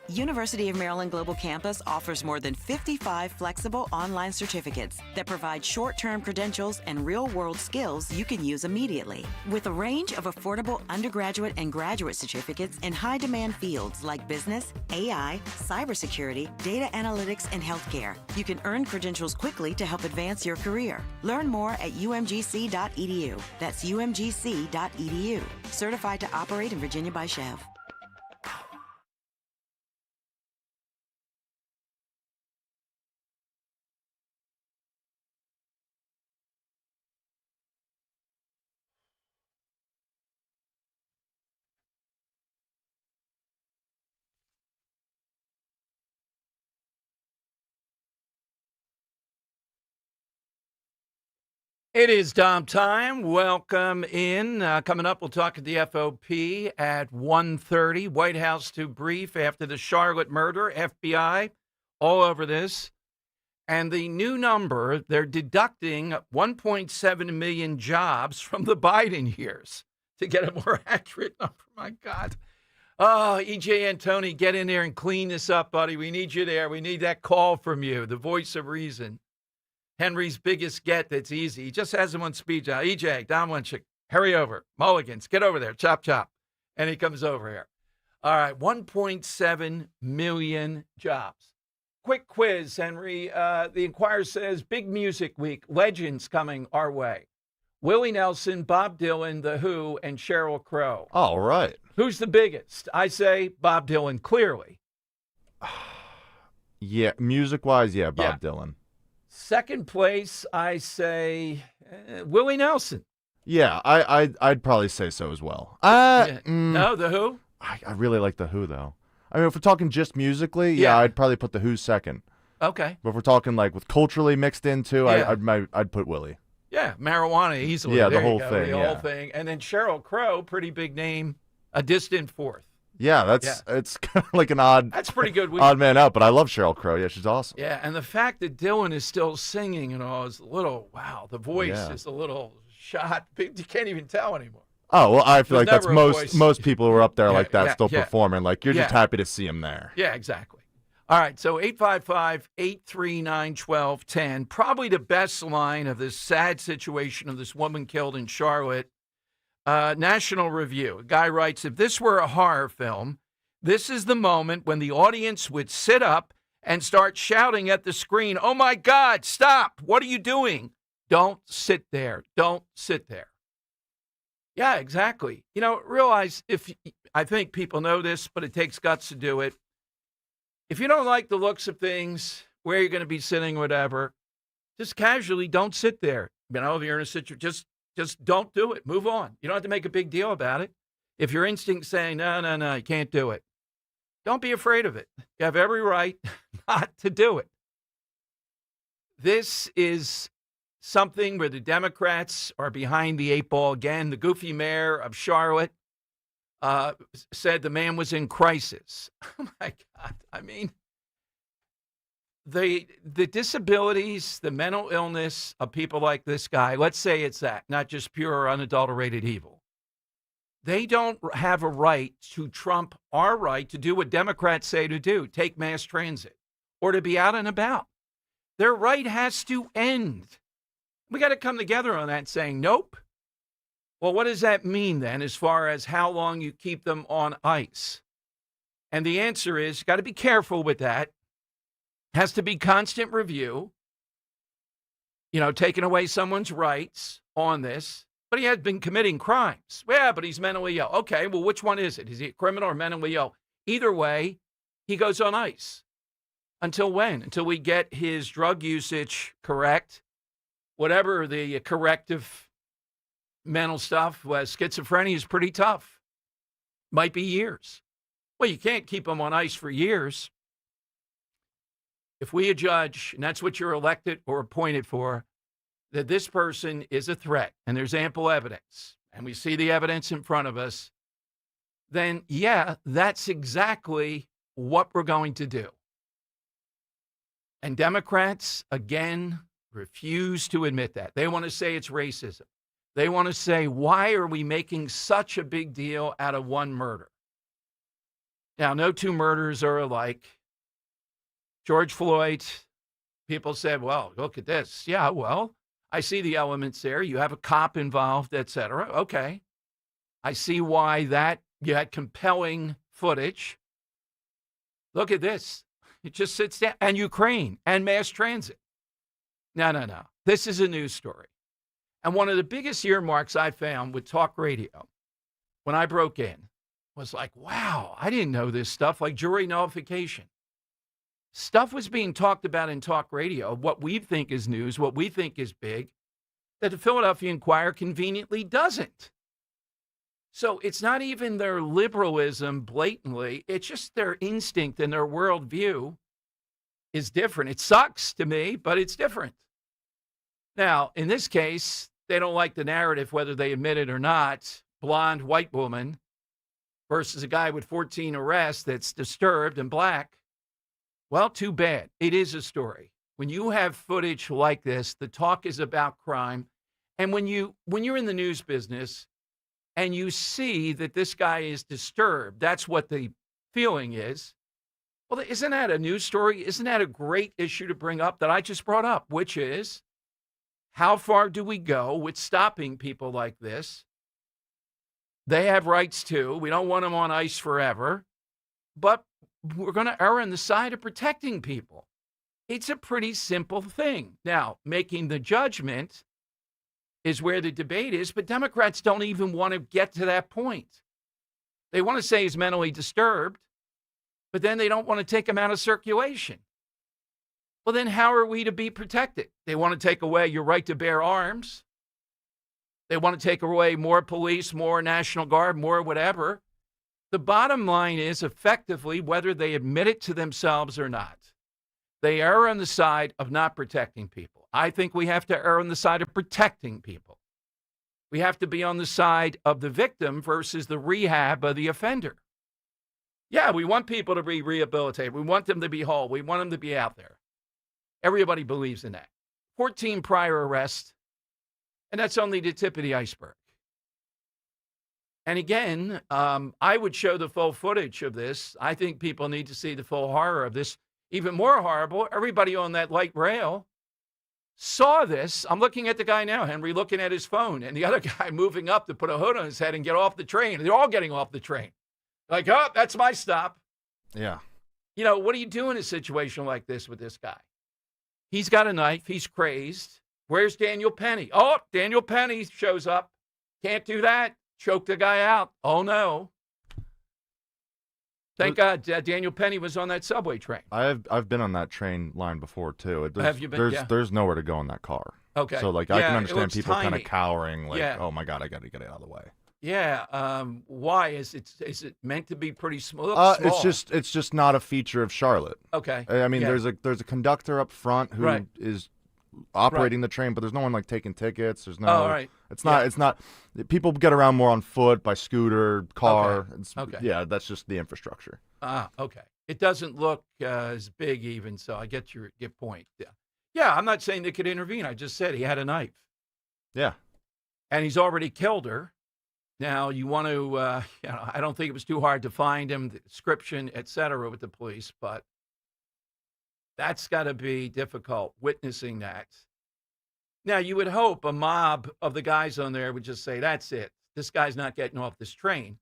University of Maryland Global Campus offers more than 55 flexible online certificates that provide short-term credentials and real-world skills you can use immediately. With a range of affordable undergraduate and graduate certificates in high-demand fields like business, AI, cybersecurity, data analytics, and healthcare, you can earn credentials quickly to help advance your career. Learn more at umgc.edu. That's umgc.edu. Certified to operate in Virginia by Chev. It is Dom time. Welcome in. Coming up, we'll talk at the FOP at 1:30. White House to brief after the Charlotte murder. FBI all over this. And the new number, they're deducting 1.7 million jobs from the Biden years to get a more accurate number. My God. Oh, E.J. Antoni, get in there and clean this up, buddy. We need you there. We need that call from you, the voice of reason. Henry's biggest get that's easy. He just has him on speed dial. EJ, Don Winchick, hurry over. Mulligans, get over there. Chop, chop. And he comes over here. All right, 1.7 million jobs. Quick quiz, Henry. The Inquirer says, big music week, legends coming our way. Willie Nelson, Bob Dylan, The Who, and Sheryl Crow. All right. Who's the biggest? I say Bob Dylan, clearly. Yeah, music-wise, yeah, Bob Dylan. Second place, I say Willie Nelson. Yeah, I'd probably say so as well. No, The Who? I really like The Who, though. I mean, if we're talking just musically, I'd probably put The Who second. Okay. But if we're talking like with culturally mixed into, I'd put Willie. Yeah, marijuana easily. Yeah, there the whole you go, thing. The whole thing. And then Sheryl Crow, pretty big name, a distant fourth. Yeah, it's kind of like an odd. That's pretty good. Odd man out, but I love Sheryl Crow. Yeah, she's awesome. Yeah, and the fact that Dylan is still singing and all is a little the voice is a little shot. You can't even tell anymore. Oh well, I feel like that's voice. most people who are up there like that still performing. Like you're just happy to see him there. Yeah, exactly. All right, so 855-839-1210. Probably the best line of this sad situation of this woman killed in Charlotte. National Review. A guy writes, if this were a horror film, this is the moment when the audience would sit up and start shouting at the screen, oh my God, stop. What are you doing? Don't sit there. Don't sit there. Yeah, exactly. You know, realize I think people know this, but it takes guts to do it. If you don't like the looks of things, where you're going to be sitting, whatever, just casually don't sit there. You know, if you're in a situation, just don't do it. Move on. You don't have to make a big deal about it. If your instinct's saying, no, you can't do it, don't be afraid of it. You have every right not to do it. This is something where the Democrats are behind the eight ball again. The goofy mayor of Charlotte said the man was in crisis. Oh, my God. I mean, the disabilities, the mental illness of people like this guy, let's say it's that, not just pure unadulterated evil. They don't have a right to trump our right to do what Democrats say to do, take mass transit, or to be out and about. Their right has to end. We got to come together on that saying, nope. Well, what does that mean then as far as how long you keep them on ice? And the answer is, you got to be careful with that. Has to be constant review, taking away someone's rights on this. But he has been committing crimes. Yeah, but he's mentally ill. Okay, well, which one is it? Is he a criminal or mentally ill? Either way, he goes on ice. Until when? Until we get his drug usage correct, whatever the corrective mental stuff was. Schizophrenia is pretty tough. Might be years. Well, you can't keep him on ice for years. If we judge, and that's what you're elected or appointed for, that this person is a threat, and there's ample evidence, and we see the evidence in front of us, then, that's exactly what we're going to do. And Democrats, again, refuse to admit that. They want to say it's racism. They want to say, why are we making such a big deal out of one murder? Now, no two murders are alike. George Floyd, people said, well, look at this. Yeah, well, I see the elements there. You have a cop involved, et cetera. Okay. I see why that you had compelling footage. Look at this. It just sits down. And Ukraine and mass transit. No. This is a news story. And one of the biggest earmarks I found with talk radio when I broke in was like, wow, I didn't know this stuff, like jury nullification. Stuff was being talked about in talk radio, what we think is news, what we think is big, that the Philadelphia Inquirer conveniently doesn't. So it's not even their liberalism blatantly. It's just their instinct and their worldview is different. It sucks to me, but it's different. Now, in this case, they don't like the narrative, whether they admit it or not. Blonde white woman versus a guy with 14 arrests that's disturbed and black. Well, too bad. It is a story. When you have footage like this, the talk is about crime. And when you're in the news business and you see that this guy is disturbed, that's what the feeling is. Well, isn't that a news story? Isn't that a great issue to bring up that I just brought up, which is how far do we go with stopping people like this? They have rights too. We don't want them on ice forever, but we're going to err on the side of protecting people. It's a pretty simple thing. Now, making the judgment is where the debate is, but Democrats don't even want to get to that point. They want to say he's mentally disturbed, but then they don't want to take him out of circulation. Well, then how are we to be protected? They want to take away your right to bear arms. They want to take away more police, more National Guard, more whatever. The bottom line is, effectively, whether they admit it to themselves or not, they err on the side of not protecting people. I think we have to err on the side of protecting people. We have to be on the side of the victim versus the rehab of the offender. Yeah, we want people to be rehabilitated. We want them to be whole. We want them to be out there. Everybody believes in that. 14 prior arrests, and that's only the tip of the iceberg. And again, I would show the full footage of this. I think people need to see the full horror of this. Even more horrible, everybody on that light rail saw this. I'm looking at the guy now, Henry, looking at his phone, and the other guy moving up to put a hood on his head and get off the train. They're all getting off the train. Like, oh, that's my stop. Yeah. You know, what do you do in a situation like this with this guy? He's got a knife. He's crazed. Where's Daniel Penny? Oh, Daniel Penny shows up. Can't do that. Choke the guy out. Oh, no. Thank God Daniel Penny was on that subway train. I've been on that train line before, too. Have you been? There's nowhere to go in that car. Okay. So, like, I can understand people kind of cowering, like, Yeah. oh, my God, I got to get it out of the way. Yeah. Why? Is it meant to be pretty smooth? It's just not a feature of Charlotte. Okay. I mean, Yeah. there's a conductor up front who is operating the train, but there's no one like taking tickets. There's no. Oh, right. It's not. People get around more on foot, by scooter, car. Okay. Yeah, that's just the infrastructure. Okay. It doesn't look as big even, so I get your point. Yeah. Yeah, I'm not saying they could intervene. I just said he had a knife. Yeah. And he's already killed her. Now, you want to, I don't think it was too hard to find him, the description, et cetera, with the police, but that's got to be difficult, witnessing that. Now, you would hope a mob of the guys on there would just say, that's it. This guy's not getting off this train.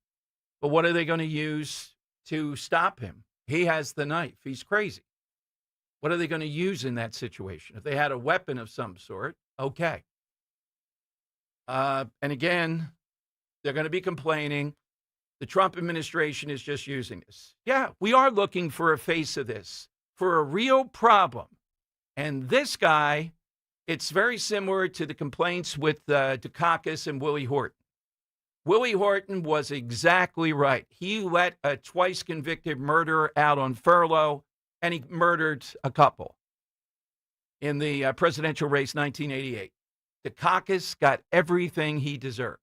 But what are they going to use to stop him? He has the knife. He's crazy. What are they going to use in that situation? If they had a weapon of some sort, okay. And again, they're going to be complaining. The Trump administration is just using this. Yeah, we are looking for a face of this, for a real problem. And this guy, it's very similar to the complaints with Dukakis and Willie Horton. Willie Horton was exactly right. He let a twice convicted murderer out on furlough, and he murdered a couple in the presidential race 1988. Dukakis got everything he deserved.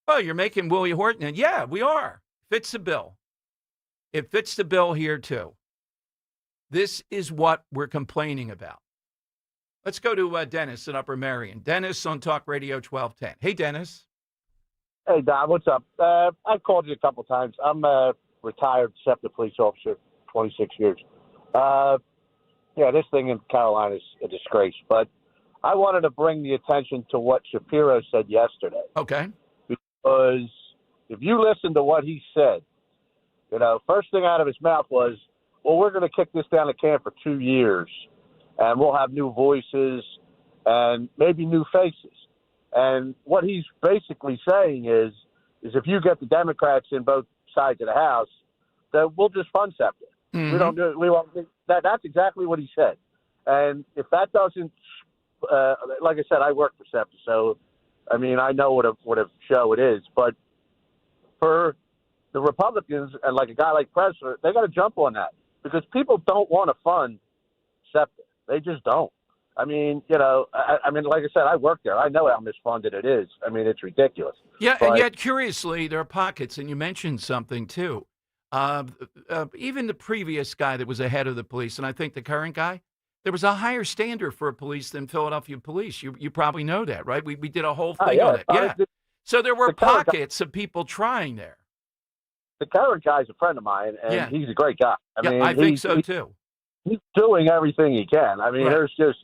Well, you're making Willie Horton, and yeah, we are. Fits the bill. It fits the bill here, too. This is what we're complaining about. Let's go to Dennis in Upper Marion. Dennis on Talk Radio 1210. Hey, Dennis. Hey, Don, what's up? I've called you a couple times. I'm a retired SEPTA police officer, 26 years. This thing in Carolina is a disgrace, but I wanted to bring the attention to what Shapiro said yesterday. Okay. Because if you listen to what he said, first thing out of his mouth was, well, we're going to kick this down the can for 2 years, and we'll have new voices and maybe new faces. And what he's basically saying is if you get the Democrats in both sides of the House, then we'll just fund SEPTA. Mm-hmm. We don't do it. We won't. That's exactly what he said. And if that doesn't, like I said, I work for SEPTA, so I mean, I know what a show it is, but for the Republicans and like a guy like Pressler, they got to jump on that because people don't want to fund SEPTA. They just don't. I mean, you know, I mean, like I said, I work there. I know how misfunded it is. I mean, it's ridiculous. Yeah, But, and yet, curiously, there are pockets, and you mentioned something, too. Even the previous guy that was the head of the police, and I think the current guy, there was a higher standard for police than Philadelphia police. You probably know that, right? We did a whole thing on it. Yeah. So there were pockets of people trying there. The current guy's a friend of mine, and he's a great guy. I mean, I think so, too. He's doing everything he can. I mean, there's just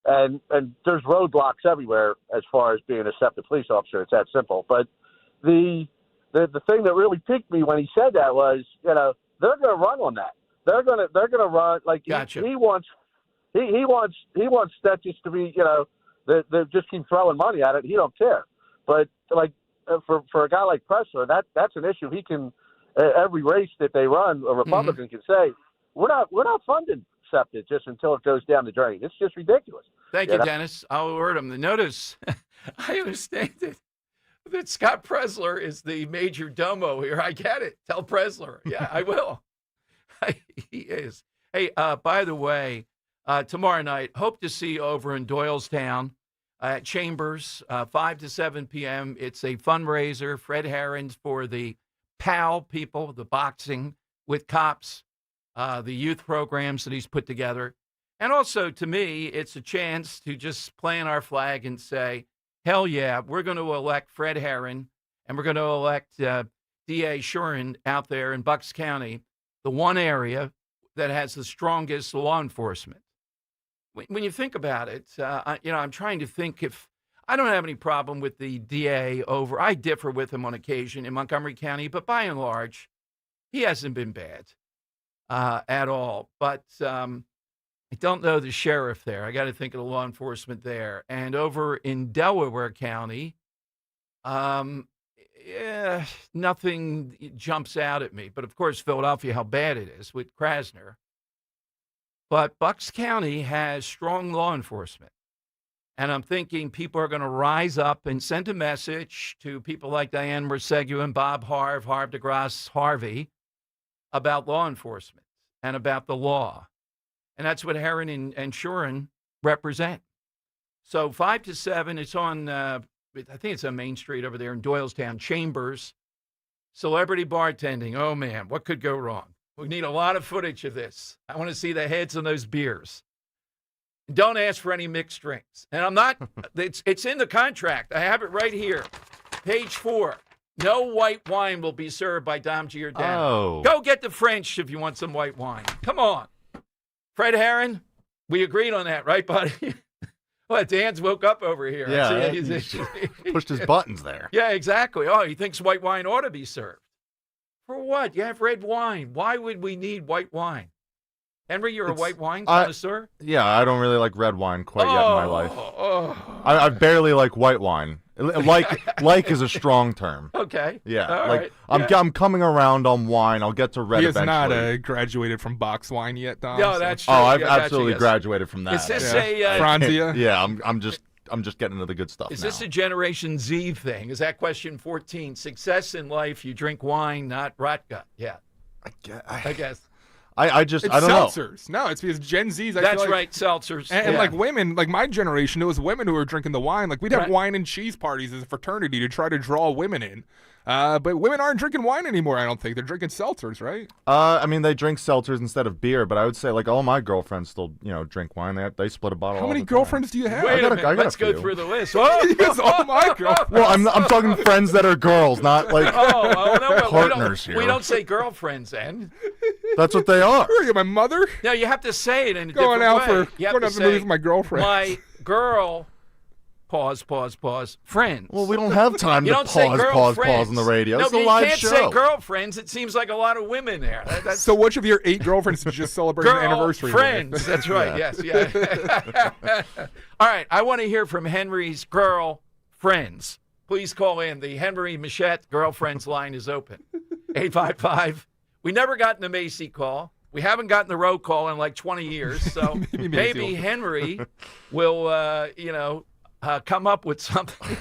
and there's roadblocks everywhere as far as being a SEPTA police officer. It's that simple. But the thing that really piqued me when he said that was, you know, they're going to run on that. They're going to run like he wants that just to be, you know, they just keep throwing money at it. He don't care. But like for a guy like Pressler, that's an issue. He can every race that they run, a Republican can say, we're not funding SEPTA just until it goes down the drain. It's just ridiculous. Thank you, Dennis. I'll alert him. The notice, I understand it, that Scott Pressler is the major domo here. I get it. Tell Pressler. Yeah, I will. He is. Hey, by the way, tomorrow night, hope to see you over in Doylestown at Chambers, 5 to 7 p.m. It's a fundraiser. Fred Herron's for the PAL people, the boxing with cops. The youth programs that he's put together. And also, to me, it's a chance to just plant our flag and say, hell yeah, we're going to elect Fred Herron, and we're going to elect D.A. Shuren out there in Bucks County, the one area that has the strongest law enforcement. When you think about it, I'm trying to think if I don't have any problem with the DA over. I differ with him on occasion in Montgomery County, but by and large, he hasn't been bad. At all. But I don't know the sheriff there. I got to think of the law enforcement there. And over in Delaware County, nothing jumps out at me. But, of course, Philadelphia, how bad it is with Krasner. But Bucks County has strong law enforcement. And I'm thinking people are going to rise up and send a message to people like Diane Mersegue and Bob Harv DeGrasse Harvey, about law enforcement and about the law. And that's what Herron and Shuren represent. So 5 to 7, it's on, I think it's on Main Street over there in Doylestown, Chambers. Celebrity bartending. Oh, man, what could go wrong? We need a lot of footage of this. I want to see the heads on those beers. Don't ask for any mixed drinks. And I'm not, it's in the contract. I have it right here. Page 4. No white wine will be served by Dom Giordano. Oh. Go get the French if you want some white wine. Come on. Fred Herron, we agreed on that, right, buddy? Well, Dan's woke up over here. Yeah, he pushed his buttons there. Yeah, exactly. Oh, he thinks white wine ought to be served. For what? You have red wine. Why would we need white wine? Henry, you're a white wine connoisseur? Yeah, I don't really like red wine quite yet in my life. I barely like white wine. Like is a strong term. Okay. Yeah. All like right. I'm coming around on wine. I'll get to red he has eventually. not graduated from box wine yet, Dom. No, that's true. Oh, I've absolutely graduated from that. Is this Franzia? Yeah, I'm just getting into the good stuff Is now. this a Generation Z thing? Is that question 14? Success in life, you drink wine, not rotgut. Yeah. I guess. I it's don't seltzers. know. No, it's because Gen Z's. That's right, seltzers. And like women, like my generation, it was women who were drinking the wine. Like we'd have wine and cheese parties as a fraternity to try to draw women in. But women aren't drinking wine anymore, I don't think. They're drinking seltzers, right? I mean, they drink seltzers instead of beer, but I would say, like, all my girlfriends still, drink wine. They split a bottle. How many girlfriends do you have? Wait a minute. Let's go through the list. Oh, my girlfriends. Well, I'm talking friends that are girls, not, like, partners here. We don't say girlfriends, then. That's what they are. Who are you, my mother? No, you have to say it in a going different out way. For going out to movies with my girlfriend. My girl. Pause. Friends. Well, we don't have time to pause on the radio. No, it's a live show. You can't say girlfriends. It seems like a lot of women there. So which of your 8 girlfriends did you celebrate an anniversary friends. with? That's right. Yes. Yeah. All right. I want to hear from Henry's girl friends. Please call in. The Henry Machette girlfriends line is open. 855. We never gotten the Macy call. We haven't gotten the roll call in like 20 years. So maybe Henry will, come up with something.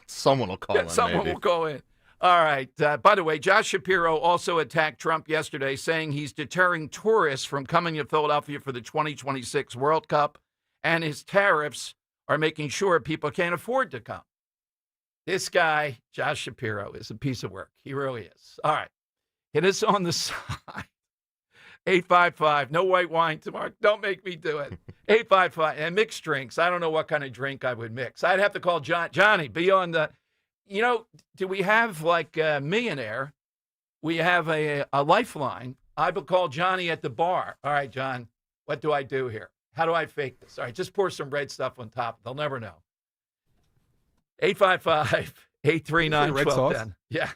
Someone will call in. Someone will call in. All right. By the way, Josh Shapiro also attacked Trump yesterday, saying he's deterring tourists from coming to Philadelphia for the 2026 World Cup And his tariffs are making sure people can't afford to come. This guy, Josh Shapiro, is a piece of work. He really is. All right. Hit us on the side. 855, no white wine tomorrow. Don't make me do it. 855, and mixed drinks. I don't know what kind of drink I would mix. I'd have to call Johnny, be on the, do we have like a millionaire? We have a lifeline. I would call Johnny at the bar. All right, John, what do I do here? How do I fake this? All right, just pour some red stuff on top. They'll never know. 855-839-1210. Yeah.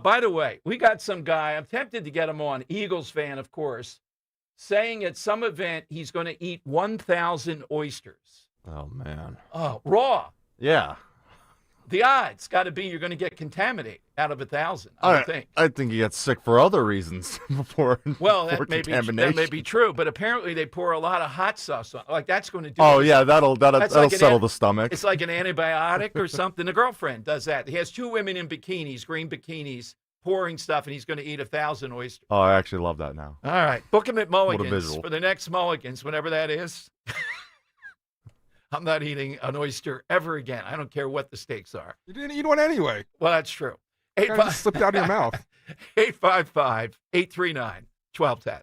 By the way, we got some guy, I'm tempted to get him on, Eagles fan, of course, saying at some event he's going to eat 1,000 oysters. Oh, man. Oh, raw. Yeah. The odds got to be you're going to get contaminated out of 1,000, I think. I think he gets sick for other reasons before that may be true, but apparently they pour a lot of hot sauce on. Like that's going to do. Oh yeah, that'll like settle the stomach. It's like an antibiotic or something. The girlfriend does that. He has 2 women in bikinis, green bikinis, pouring stuff, and he's going to eat 1,000 oysters. Oh, I actually love that now. All right, book him at What a Mulligan's visual. for the next Mulligan's, whenever that is. I'm not eating an oyster ever again. I don't care what the stakes are. You didn't eat one anyway. Well, that's true. It just slipped out of your mouth. 855-839-1210.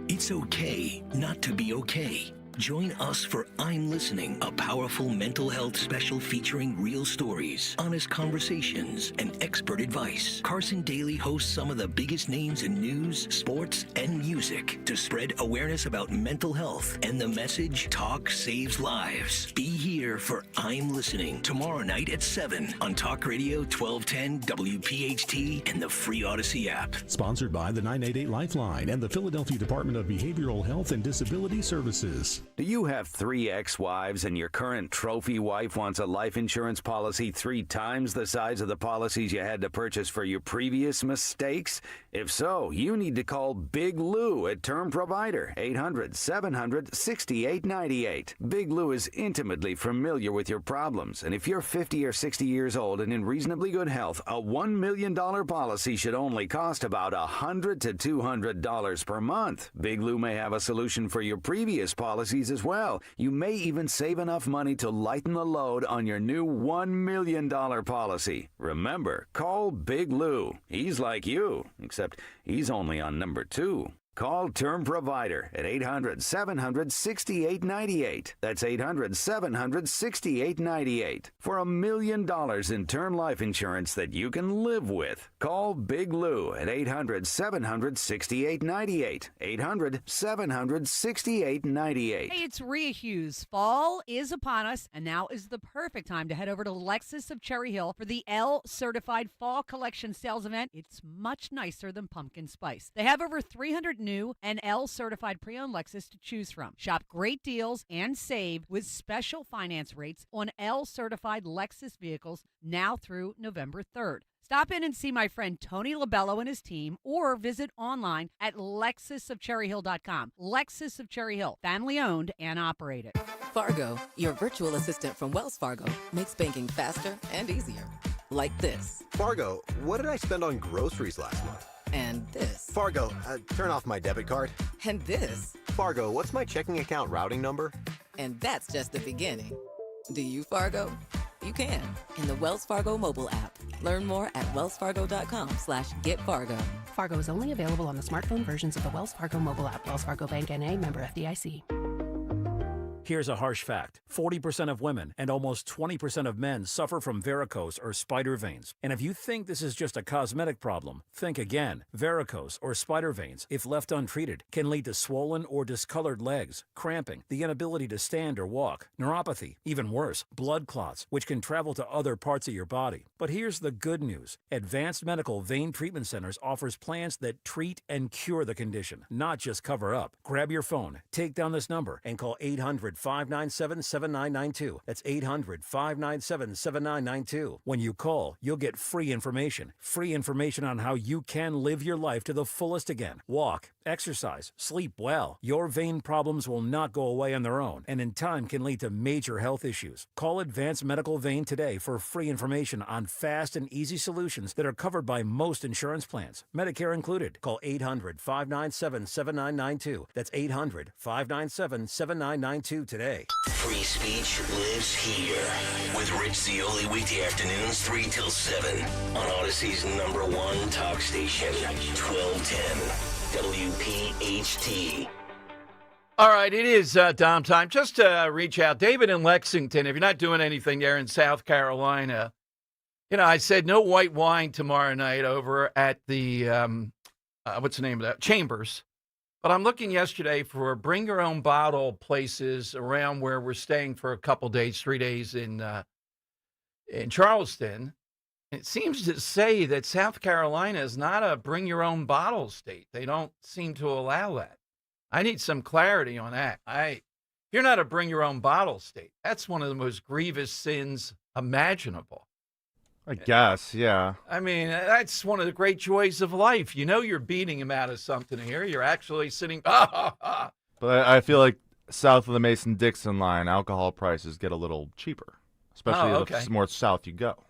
It's okay not to be okay. Join us for I'm Listening, a powerful mental health special featuring real stories, honest conversations, and expert advice. Carson Daly hosts some of the biggest names in news, sports, and music to spread awareness about mental health and the message Talk Saves Lives. Be here for I'm Listening tomorrow night at 7 on Talk Radio 1210 WPHT and the free Odyssey app. Sponsored by the 988 Lifeline and the Philadelphia Department of Behavioral Health and Disability Services. Do you have 3 ex-wives and your current trophy wife wants a life insurance policy 3 times the size of the policies you had to purchase for your previous mistakes? If so, you need to call Big Lou at Term Provider, 800-700-6898. Big Lou is intimately familiar with your problems, and if you're 50 or 60 years old and in reasonably good health, a $1 million policy should only cost about $100 to $200 per month. Big Lou may have a solution for your previous policies as well. You may even save enough money to lighten the load on your new $1 million policy. Remember, call Big Lou. He's like you, except he's only on number 2. Call Term Provider at 800-700-6898. That's 800-700-6898. For $1 million in term life insurance that you can live with. Call Big Lou at 800-700-6898. 800-700-6898. Hey, it's Rhea Hughes. Fall is upon us, and now is the perfect time to head over to Lexus of Cherry Hill for the L-Certified Fall Collection Sales Event. It's much nicer than pumpkin spice. They have over 300 new and L-certified pre-owned Lexus to choose from. Shop great deals and save with special finance rates on L-certified Lexus vehicles now through November 3rd. Stop in and see my friend Tony Labello and his team, or visit online at lexusofcherryhill.com. Lexus of Cherry Hill, family owned and operated. Fargo, your virtual assistant from Wells Fargo, makes banking faster and easier. Like this. Fargo, what did I spend on groceries last month? And this. Fargo, turn off my debit card. And this. Fargo, what's my checking account routing number? And that's just the beginning. Do you, Fargo? You can in the Wells Fargo mobile app. Learn more at wellsfargo.com/getfargo. Fargo is only available on the smartphone versions of the Wells Fargo mobile app. Wells Fargo Bank N.A., member FDIC. Here's a harsh fact. 40% of women and almost 20% of men suffer from varicose or spider veins. And if you think this is just a cosmetic problem, think again. Varicose or spider veins, if left untreated, can lead to swollen or discolored legs, cramping, the inability to stand or walk, neuropathy, even worse, blood clots, which can travel to other parts of your body. But here's the good news. Advanced Medical Vein Treatment Centers offers plans that treat and cure the condition, not just cover up. Grab your phone, take down this number, and call 800-597-7992. That's 800-597-7992. When you call, you'll get free information on how you can live your life to the fullest again. Walk, exercise, sleep well. Your vein problems will not go away on their own, and in time can lead to major health issues. Call Advanced Medical Vein today for free information on fast and easy solutions that are covered by most insurance plans, Medicare included. Call 800-597-7992. That's 800-597-7992. do today. Free speech lives here with Rich Zioli weekday afternoons 3 till 7 on Odyssey's #1 talk station, 1210 WPHT. All right, it is Dom time. Just to reach out, David in Lexington, if you're not doing anything there in South Carolina, I said no white wine tomorrow night over at the, what's the name of that? Chambers. But I'm looking yesterday for bring your own bottle places around where we're staying for a couple days, 3 days in Charleston. It seems to say that South Carolina is not a bring your own bottle state. They don't seem to allow that. I need some clarity on that. If you're not a bring your own bottle state, that's one of the most grievous sins imaginable. I guess, yeah. I mean, that's one of the great joys of life. You're beating him out of something here. You're actually sitting. But I feel like south of the Mason-Dixon line, alcohol prices get a little cheaper, especially the more south you go.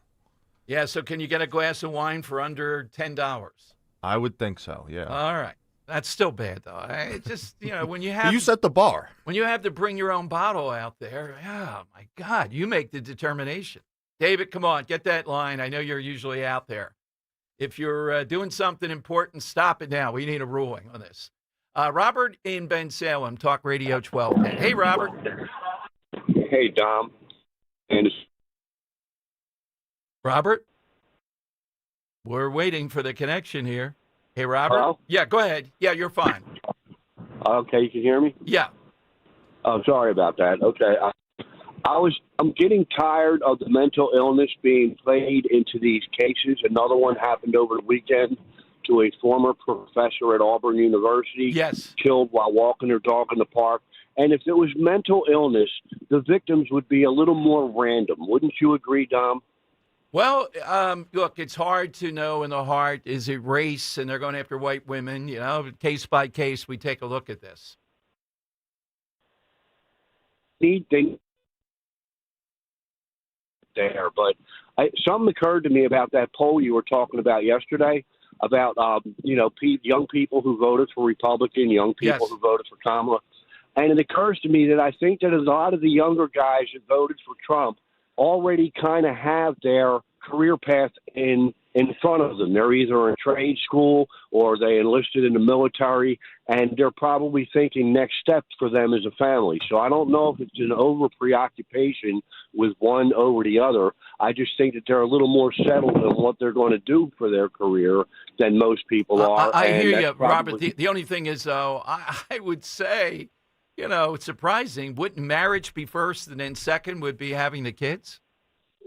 Yeah, so can you get a glass of wine for under $10? I would think so, yeah. All right. That's still bad, though. It just, when you have... You set the bar. When you have to bring your own bottle out there, oh, my God, you make the determination. David, come on, get that line. I know you're usually out there. If you're doing something important, stop it now. We need a ruling on this. Robert in Bensalem, Talk Radio 1210. Hey, Robert. Hey, Dom. And Robert? We're waiting for the connection here. Hey, Robert? Hello? Yeah, go ahead. Yeah, you're fine. Okay, you can hear me? Yeah. Oh, sorry about that. Okay. I'm getting tired of the mental illness being played into these cases. Another one happened over the weekend to a former professor at Auburn University. Yes. Killed while walking her dog in the park. And if it was mental illness, the victims would be a little more random. Wouldn't you agree, Dom? Well, look, it's hard to know in the heart, is it race and they're going after white women? Case by case, we take a look at this. There, but something occurred to me about that poll you were talking about yesterday about young people who voted for Republican, young people who voted for Kamala, and it occurs to me that I think that a lot of the younger guys that voted for Trump already kind of have their career path in front of them. They're either in trade school or they enlisted in the military, and they're probably thinking next steps for them as a family. So I don't know if it's an over-preoccupation with one over the other. I just think that they're a little more settled in what they're going to do for their career than most people are. I hear you, Robert. The only thing is, though, I would say, it's surprising. Wouldn't marriage be first and then second would be having the kids?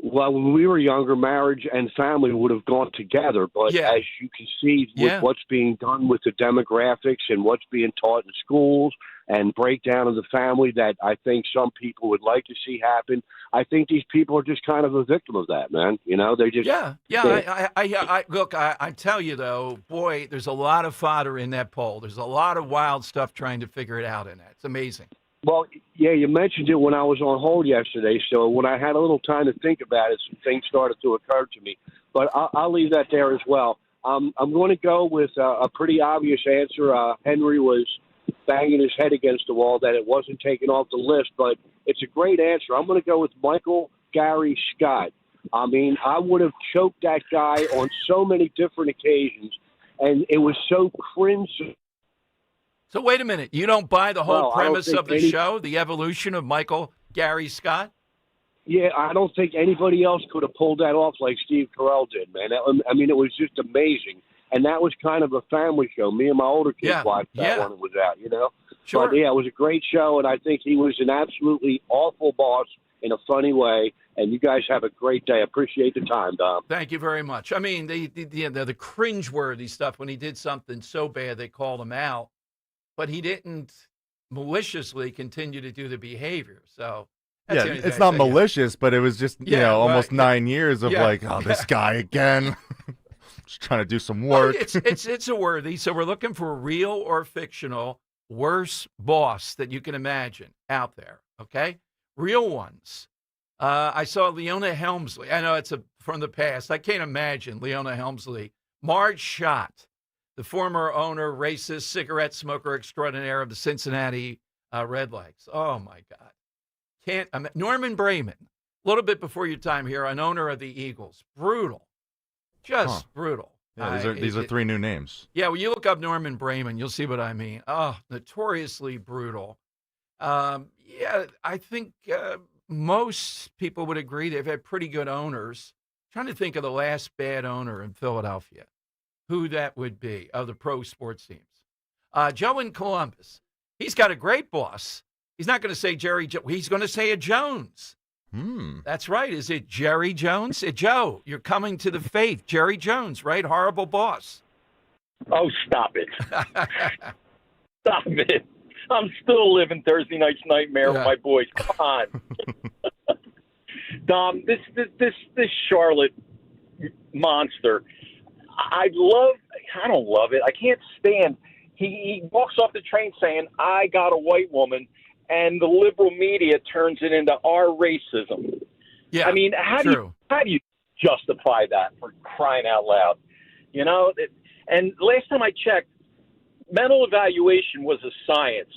Well, when we were younger, marriage and family would have gone together. But as you can see, with what's being done with the demographics and what's being taught in schools and breakdown of the family that I think some people would like to see happen, I think these people are just kind of a victim of that, man. They just... I tell you, though, boy, there's a lot of fodder in that poll. There's a lot of wild stuff trying to figure it out in that. It's amazing. Well, yeah, you mentioned it when I was on hold yesterday. So when I had a little time to think about it, some things started to occur to me. But I'll leave that there as well. I'm going to go with a pretty obvious answer. Henry was banging his head against the wall that it wasn't taken off the list, but it's a great answer. I'm going to go with Michael Gary Scott. I mean, I would have choked that guy on so many different occasions, and it was so cringe. So wait a minute. You don't buy the whole premise of the show, the evolution of Michael Gary Scott? Yeah, I don't think anybody else could have pulled that off like Steve Carell did, man. I mean, it was just amazing. And that was kind of a family show. Me and my older kids watched that when it was out, Sure. But, yeah, it was a great show, and I think he was an absolutely awful boss in a funny way. And you guys have a great day. Appreciate the time, Dom. Thank you very much. I mean, the cringeworthy stuff when he did something so bad they called him out. But he didn't maliciously continue to do the behavior. So, it's not malicious, but it was just, almost 9 years of this guy again. Just trying to do some work. Well, it's a worthy. So we're looking for a real or fictional worst boss that you can imagine out there. Okay. Real ones. I saw Leona Helmsley. I know it's from the past. I can't imagine Leona Helmsley. Marge Schott, the former owner, racist, cigarette smoker extraordinaire of the Cincinnati Red Legs. Oh, my God. Norman Brayman, a little bit before your time here, an owner of the Eagles. Brutal. Just brutal. Yeah, these are three new names. Yeah, when you look up Norman Brayman, you'll see what I mean. Oh, notoriously brutal. Yeah, I think most people would agree they've had pretty good owners. Trying to think of the last bad owner in Philadelphia, who that would be of the pro sports teams. Joe in Columbus. He's got a great boss. He's not going to say Jerry. He's going to say a Jones. That's right. Is it Jerry Jones? Joe, you're coming to the faith. Jerry Jones, right? Horrible boss. Oh, stop it. Stop it. I'm still living Thursday night's nightmare with my boys. Come on. Dom, this Charlotte monster, I don't love it. I can't stand. He walks off the train saying, I got a white woman, and the liberal media turns it into our racism. Yeah, I mean, how do you justify that, for crying out loud? You know, and last time I checked, mental evaluation was a science,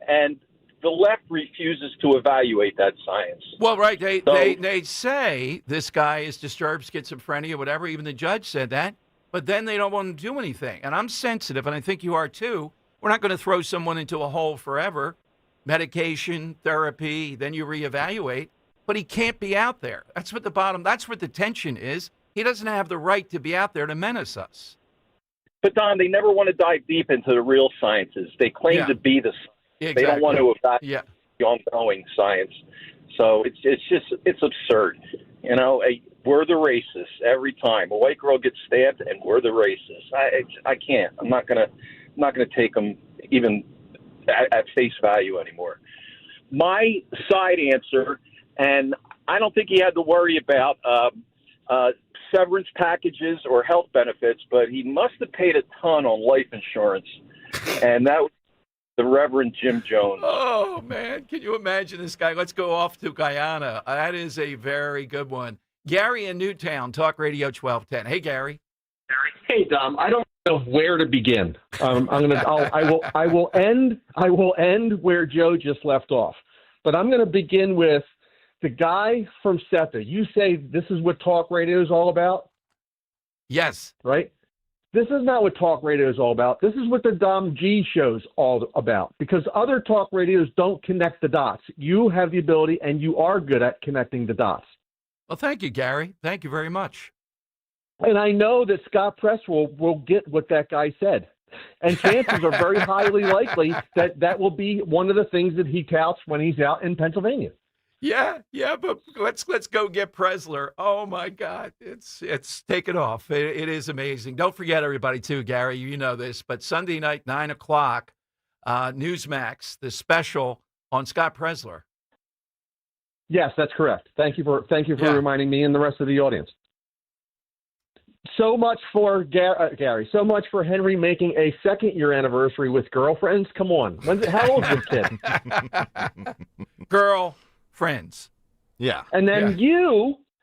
and the left refuses to evaluate that science. Well, right. They say this guy is disturbed schizophrenia, whatever. Even the judge said that. But then they don't want to do anything. And I'm sensitive, and I think you are too. We're not going to throw someone into a hole forever. Medication, therapy, then you reevaluate. But he can't be out there. That's what the tension is. He doesn't have the right to be out there to menace us. But, Don, they never want to dive deep into the real sciences. They claim to be the science. Exactly. They don't want to evaluate the ongoing science. So it's absurd. You know, we're the racists every time. A white girl gets stabbed, and we're the racists. I can't. I'm not gonna take them even at face value anymore. My side answer, and I don't think he had to worry about severance packages or health benefits, but he must have paid a ton on life insurance, and that was the Reverend Jim Jones. Oh, man. Can you imagine this guy? Let's go off to Guyana. That is a very good one. Gary in Newtown, Talk Radio 1210. Hey, Gary. Hey, Dom. I don't know where to begin. I will end where Joe just left off. But I'm going to begin with the guy from SEPTA. You say this is what talk radio is all about? Yes. Right? This is not what talk radio is all about. This is what the Dom G show's all about, because other talk radios don't connect the dots. You have the ability, and you are good at connecting the dots. Well, thank you, Gary. Thank you very much. And I know that Scott Press will get what that guy said. And chances are very highly likely that will be one of the things that he touts when he's out in Pennsylvania. Yeah, but let's go get Presler. Oh my God, it's taken off. It is amazing. Don't forget, everybody, too, Gary. You know this, but Sunday night, 9:00, Newsmax, the special on Scott Presler. Yes, that's correct. Thank you for reminding me and the rest of the audience. So much for Gary. So much for Henry making a second-year anniversary with girlfriends. Come on, how old is this kid? Girlfriends. Yeah. And then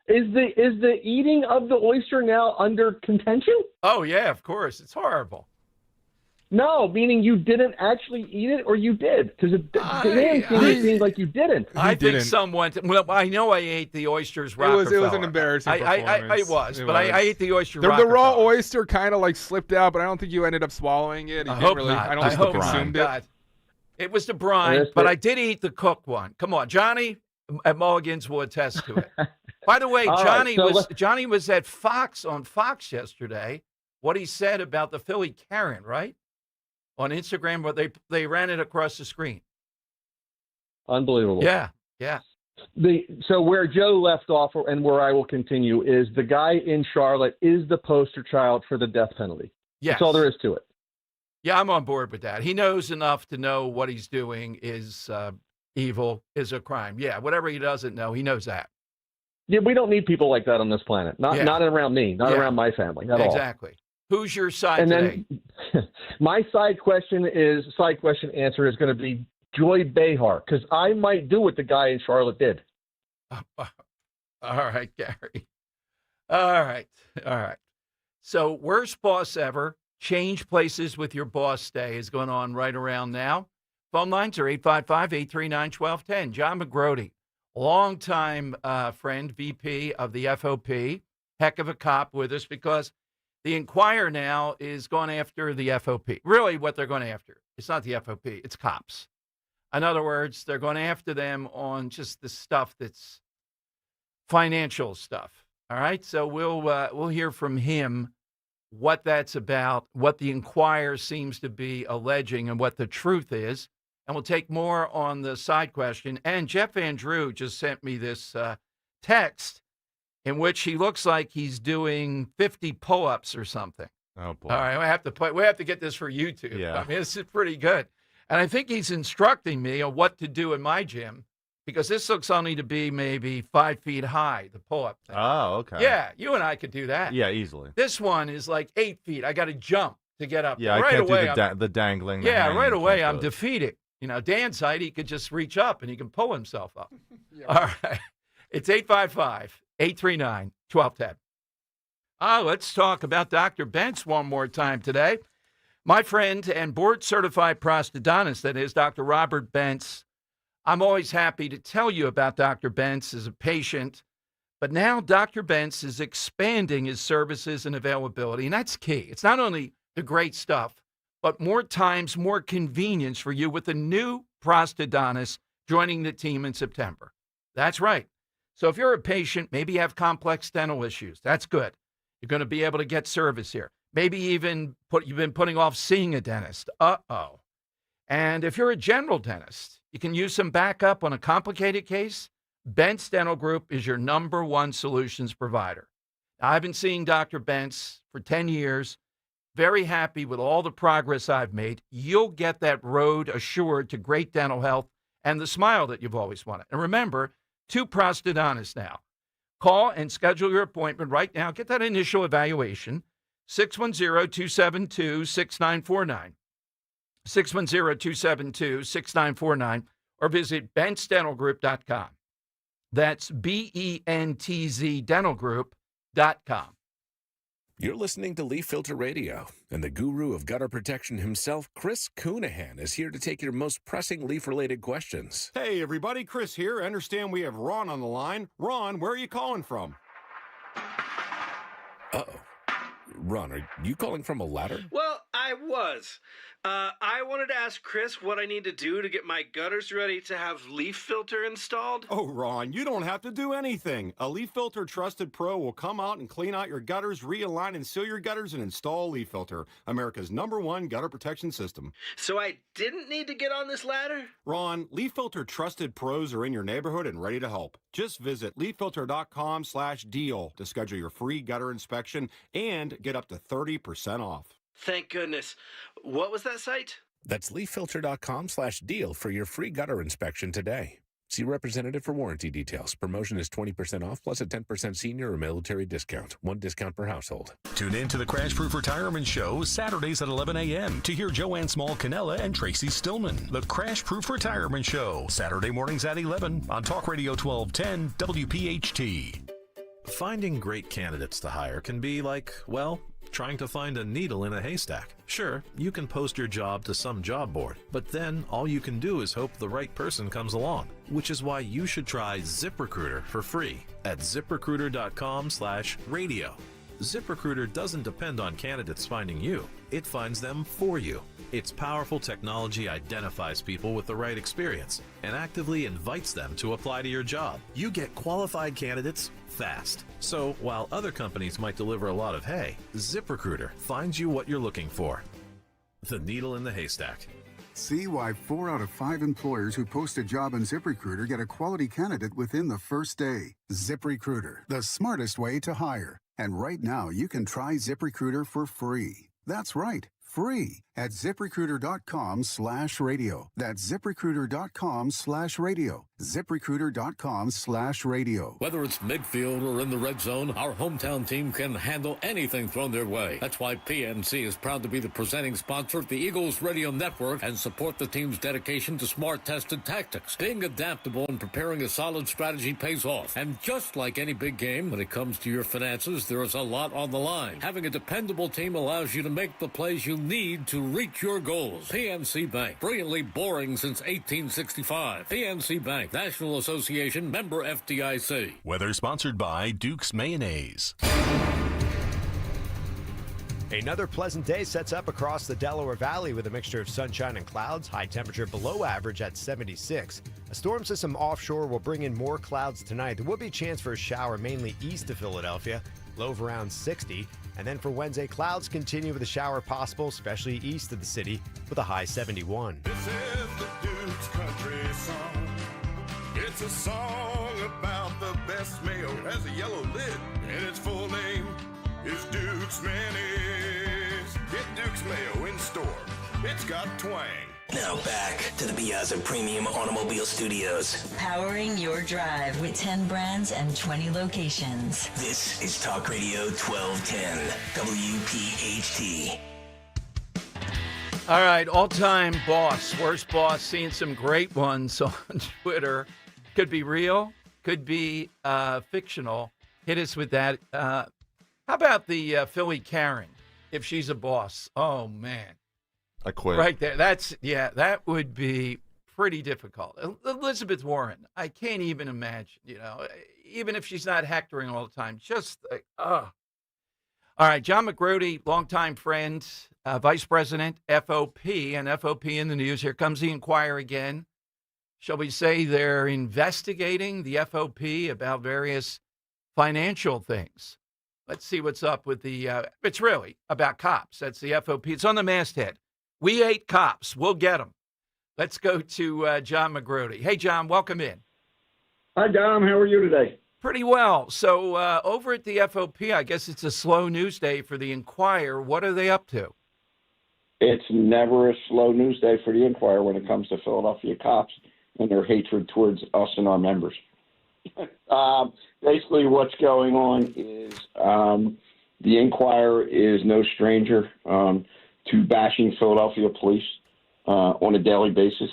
is the eating of the oyster now under contention? Oh yeah, of course. It's horrible. No, meaning you didn't actually eat it, or you did? Because it seems like you didn't. I think someone. Well, I know I ate the oysters. Rockefeller. It was an embarrassing performance. I ate the oyster. The raw oyster kind of like slipped out, but I don't think you ended up swallowing it. I hope not. I don't think you consumed it. It was the brine, but I did eat the cooked one. Come on, Johnny at Mulligan's will attest to it. By the way, Johnny was at Fox on Fox yesterday. What he said about the Philly Karen, right? On Instagram, but they ran it across the screen. Unbelievable. Yeah. So where Joe left off, and where I will continue, is the guy in Charlotte is the poster child for the death penalty. Yes. That's all there is to it. Yeah, I'm on board with that. He knows enough to know what he's doing is evil, is a crime. Yeah, whatever he doesn't know, he knows that. Yeah, we don't need people like that on this planet. Not around me, not around my family at all. Exactly. Who's your side today? Then my side question answer is going to be Joy Behar, because I might do what the guy in Charlotte did. All right, Gary. All right. So, worst boss ever. Change places with your boss day is going on right around now. Phone lines are 855-839-1210. John McGrody, longtime friend, VP of the FOP, heck of a cop with us because the Inquirer now is going after the FOP. Really what they're going after, it's not the FOP, it's cops. In other words, they're going after them on just the stuff that's financial stuff. All right, so we'll hear from him what that's about, what the Inquirer seems to be alleging, and what the truth is. And we'll take more on the side question. And Jeff Andrew just sent me this text in which he looks like he's doing 50 pull-ups or something. Oh boy! All right, we have to get this for YouTube. Yeah. I mean, this is pretty good. And I think he's instructing me on what to do in my gym because this looks only to be maybe 5 feet high, the pull-up thing. Oh, okay. Yeah, you and I could do that. Yeah, easily. This one is like 8 feet. I got to jump to get up. Yeah, right I can't away, do the dangling. yeah, hanging, right away can't I'm do it. defeated. You know, Dan's height, he could just reach up and he can pull himself up. All right. It's 855-839-1210. Let's talk about Dr. Bentz one more time today. My friend and board-certified prosthodontist, that is Dr. Robert Bentz. I'm always happy to tell you about Dr. Bentz as a patient, but now Dr. Bentz is expanding his services and availability, and that's key. It's not only the great stuff, but more times, more convenience for you with a new prosthodontist joining the team in September. That's right. So if you're a patient, maybe you have complex dental issues, that's good. You're going to be able to get service here. Maybe even you've been putting off seeing a dentist. Uh-oh. And if you're a general dentist, you can use some backup on a complicated case. Bentz Dental Group is your #1 solutions provider. Now, I've been seeing Dr. Bentz for 10 years. Very happy with all the progress I've made. You'll get that road assured to great dental health and the smile that you've always wanted. And remember, 2 prosthodontists now. Call and schedule your appointment right now. Get that initial evaluation, 610-272-6949, 610-272-6949, or visit bentzdentalgroup.com. That's BENTZ dentalgroup.com. You're listening to Leaf Filter Radio, and the guru of gutter protection himself, Chris Coonahan, is here to take your most pressing leaf-related questions. Hey, everybody, Chris here. I understand we have Ron on the line. Ron, where are you calling from? Uh-oh. Ron, are you calling from a ladder? Well, I was. I wanted to ask Chris what I need to do to get my gutters ready to have leaf filter installed. Oh, Ron, you don't have to do anything. A Leaf Filter Trusted Pro will come out and clean out your gutters, realign and seal your gutters, and install Leaf Filter, America's #1 gutter protection system. So I didn't need to get on this ladder? Ron, Leaf Filter Trusted Pros are in your neighborhood and ready to help. Just visit leaffilter.com/deal to schedule your free gutter inspection and get up to 30% off. Thank goodness. What was that site? That's leaffilter.com/deal for your free gutter inspection today. See representative for warranty details. Promotion is 20% off plus a 10% senior or military discount. 1 discount per household. Tune in to the Crash Proof Retirement Show Saturdays at 11 a.m. to hear Joanne Small-Canella and Tracy Stillman. The Crash Proof Retirement Show, Saturday mornings at 11 on Talk Radio 1210 WPHT. Finding great candidates to hire can be like, well, trying to find a needle in a haystack. Sure, you can post your job to some job board, but then all you can do is hope the right person comes along, which is why you should try ZipRecruiter for free at ZipRecruiter.com/radio. ZipRecruiter doesn't depend on candidates finding you. It finds them for you. Its powerful technology identifies people with the right experience and actively invites them to apply to your job. You get qualified candidates fast. So while other companies might deliver a lot of hay, ZipRecruiter finds you what you're looking for. The needle in the haystack. See why 4 out of 5 employers who post a job on ZipRecruiter get a quality candidate within the first day. ZipRecruiter, the smartest way to hire. And right now, you can try ZipRecruiter for free. That's right, free at ZipRecruiter.com/radio. That's ZipRecruiter.com/radio. ZipRecruiter.com/radio. Whether it's midfield or in the red zone, our hometown team can handle anything thrown their way. That's why PNC is proud to be the presenting sponsor of the Eagles Radio Network and support the team's dedication to smart, tested tactics. Being adaptable and preparing a solid strategy pays off. And just like any big game, when it comes to your finances, there is a lot on the line. Having a dependable team allows you to make the plays you need to reach your goals. PNC Bank, brilliantly boring since 1865. PNC Bank, National Association, member FDIC. Weather sponsored by Duke's Mayonnaise. Another pleasant day sets up across the Delaware Valley with a mixture of sunshine and clouds. High temperature below average at 76. A storm system offshore will bring in more clouds tonight. There will be a chance for a shower mainly east of Philadelphia. Low of around 60. And then for Wednesday, clouds continue with a shower possible, especially east of the city, with a high 71. This is the Duke's Country Song. It's a song about the best mayo. It has a yellow lid, and its full name is Duke's Mayonnaise. Get Duke's Mayo in store. It's got twang. Now back to the Piazza Premium Automobile Studios. Powering your drive with 10 brands and 20 locations. This is Talk Radio 1210, WPHT. All right, all-time boss, worst boss, seeing some great ones on Twitter. Could be real, could be fictional. Hit us with that. How about the Philly Karen, if she's a boss? Oh, man. I quit. Right there. That would be pretty difficult. Elizabeth Warren, I can't even imagine, even if she's not hectoring all the time, just like, All right, John McGrody, longtime friend, Vice President, FOP, and FOP in the news. Here comes the Inquirer again. Shall we say they're investigating the FOP about various financial things? Let's see what's up with it's really about cops. That's the FOP. It's on the masthead. We hate cops. We'll get them. Let's go to John McGrody. Hey, John, welcome in. Hi, Dom. How are you today? Pretty well. So over at the FOP, I guess it's a slow news day for the Inquirer. What are they up to? It's never a slow news day for the Inquirer when it comes to Philadelphia cops and their hatred towards us and our members. Basically, what's going on is the Inquirer is no stranger to bashing Philadelphia police on a daily basis.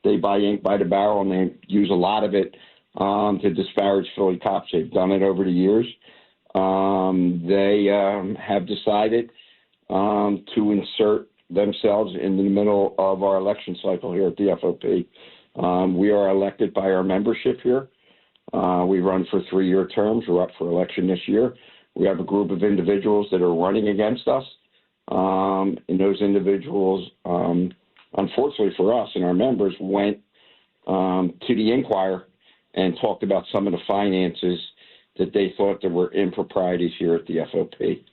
They buy ink by the barrel, and they use a lot of it to disparage Philly cops. They've done it over the years. They have decided to insert themselves in the middle of our election cycle here at the FOP. We are elected by our membership here. We run for 3-year terms. We're up for election this year. We have a group of individuals that are running against us. And those individuals, unfortunately for us and our members, went to the Inquirer and talked about some of the finances that they thought there were improprieties here at the FOP.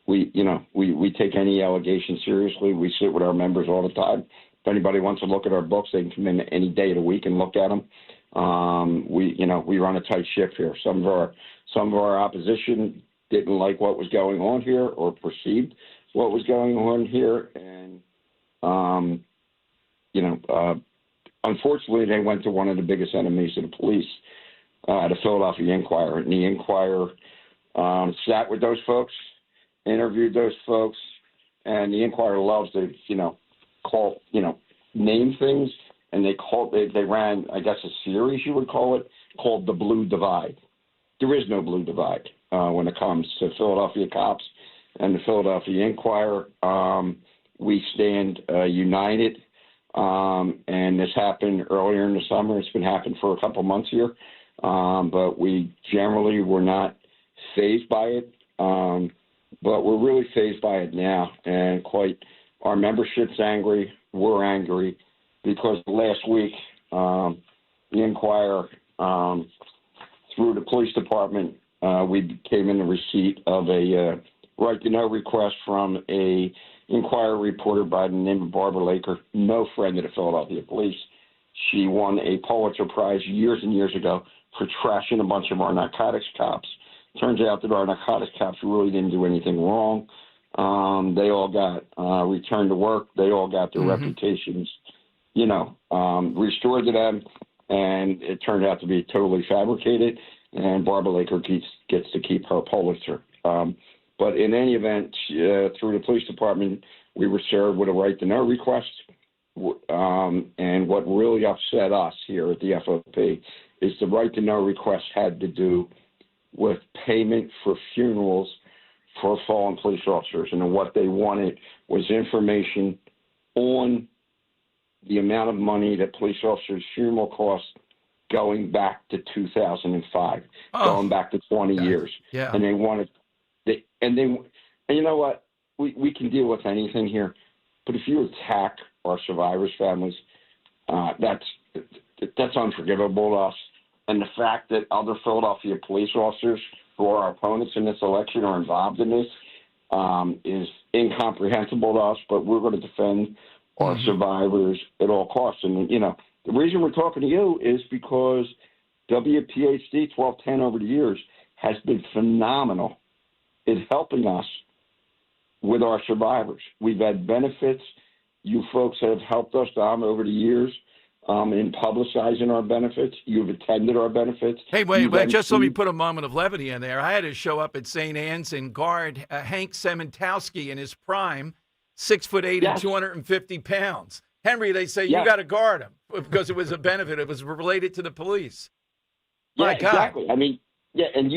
We take any allegation seriously. We sit with our members all the time. If anybody wants to look at our books, they can come in any day of the week and look at them. We run a tight ship here. Some of our opposition didn't like what was going on here or perceived what was going on here. And, unfortunately, they went to one of the biggest enemies of the police, the Philadelphia Inquirer. And the Inquirer sat with those folks, interviewed those folks, and the Inquirer loves to, name things. And they ran, I guess, a series, you would call it, called The Blue Divide. There is no blue divide when it comes to Philadelphia cops and the Philadelphia Inquirer. We stand united, and this happened earlier in the summer. It's been happening for a couple months here, but we generally were not fazed by it, but we're really fazed by it now, and our membership's angry, we're angry, because last week the Inquirer, through the police department, we came in the receipt of a right-to-know request from a Inquirer reporter by the name of Barbara Laker, no friend of the Philadelphia police. She won a Pulitzer Prize years and years ago for trashing a bunch of our narcotics cops. Turns out that our narcotics cops really didn't do anything wrong. They all got returned to work. They all got their reputations restored to them, and it turned out to be totally fabricated, and Barbara Laker gets to keep her Pulitzer. But in any event, through the police department, we were served with a right to know request. And what really upset us here at the FOP is the right to know request had to do with payment for funerals for fallen police officers. And what they wanted was information on the amount of money that police officers' funeral costs going back to 2005, going back to 20 years. Yeah. And they wanted, and you know what? We can deal with anything here, but if you attack our survivors' families, that's unforgivable to us. And the fact that other Philadelphia police officers who are our opponents in this election are involved in this is incomprehensible to us, but we're going to defend our survivors at all costs. And, the reason we're talking to you is because WPHT 1210 over the years has been phenomenal in helping us with our survivors. We've had benefits. You folks have helped us, Dom, over the years in publicizing our benefits. You've attended our benefits. Hey, wait, just let me put a moment of levity in there. I had to show up at St. Anne's and guard Hank Sementowski in his prime, 6'8" and 250 pounds. Henry, they say you got to guard him because it was a benefit. It was related to the police. Yeah, exactly. I mean, yeah, and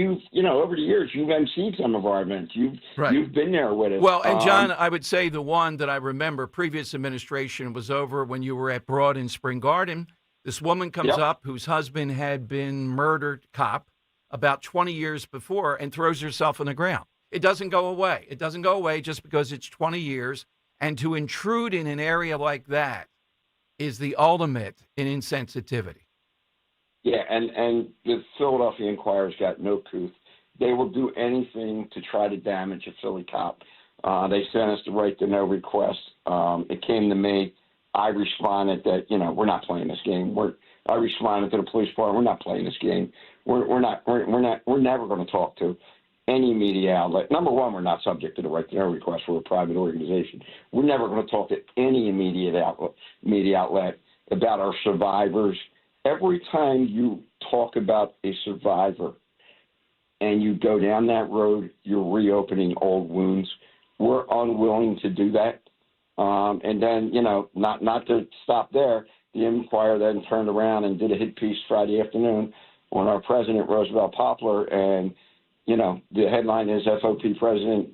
over the years, you've emceed some of our events. You've been there with us. Well, and John, I would say the one that I remember previous administration was over when you were at Broad in Spring Garden. This woman comes up whose husband had been murdered, cop, about 20 years before, and throws herself on the ground. It doesn't go away. It doesn't go away just because it's 20 years. And to intrude in an area like that is the ultimate in insensitivity. Yeah, and the Philadelphia Inquirer's got no couth. They will do anything to try to damage a Philly cop. They sent us the right to know request. It came to me. I responded that we're not playing this game. I responded to the police department. We're not playing this game. We're never going to talk to any media outlet. Number one, we're not subject to the right to know request. We're a private organization. We're never going to talk to any media outlet about our survivors. Every time you talk about a survivor and you go down that road, you're reopening old wounds. We're unwilling to do that. And then, not to stop there, the Inquirer then turned around and did a hit piece Friday afternoon on our president, Roosevelt Poplar, and, the headline is FOP president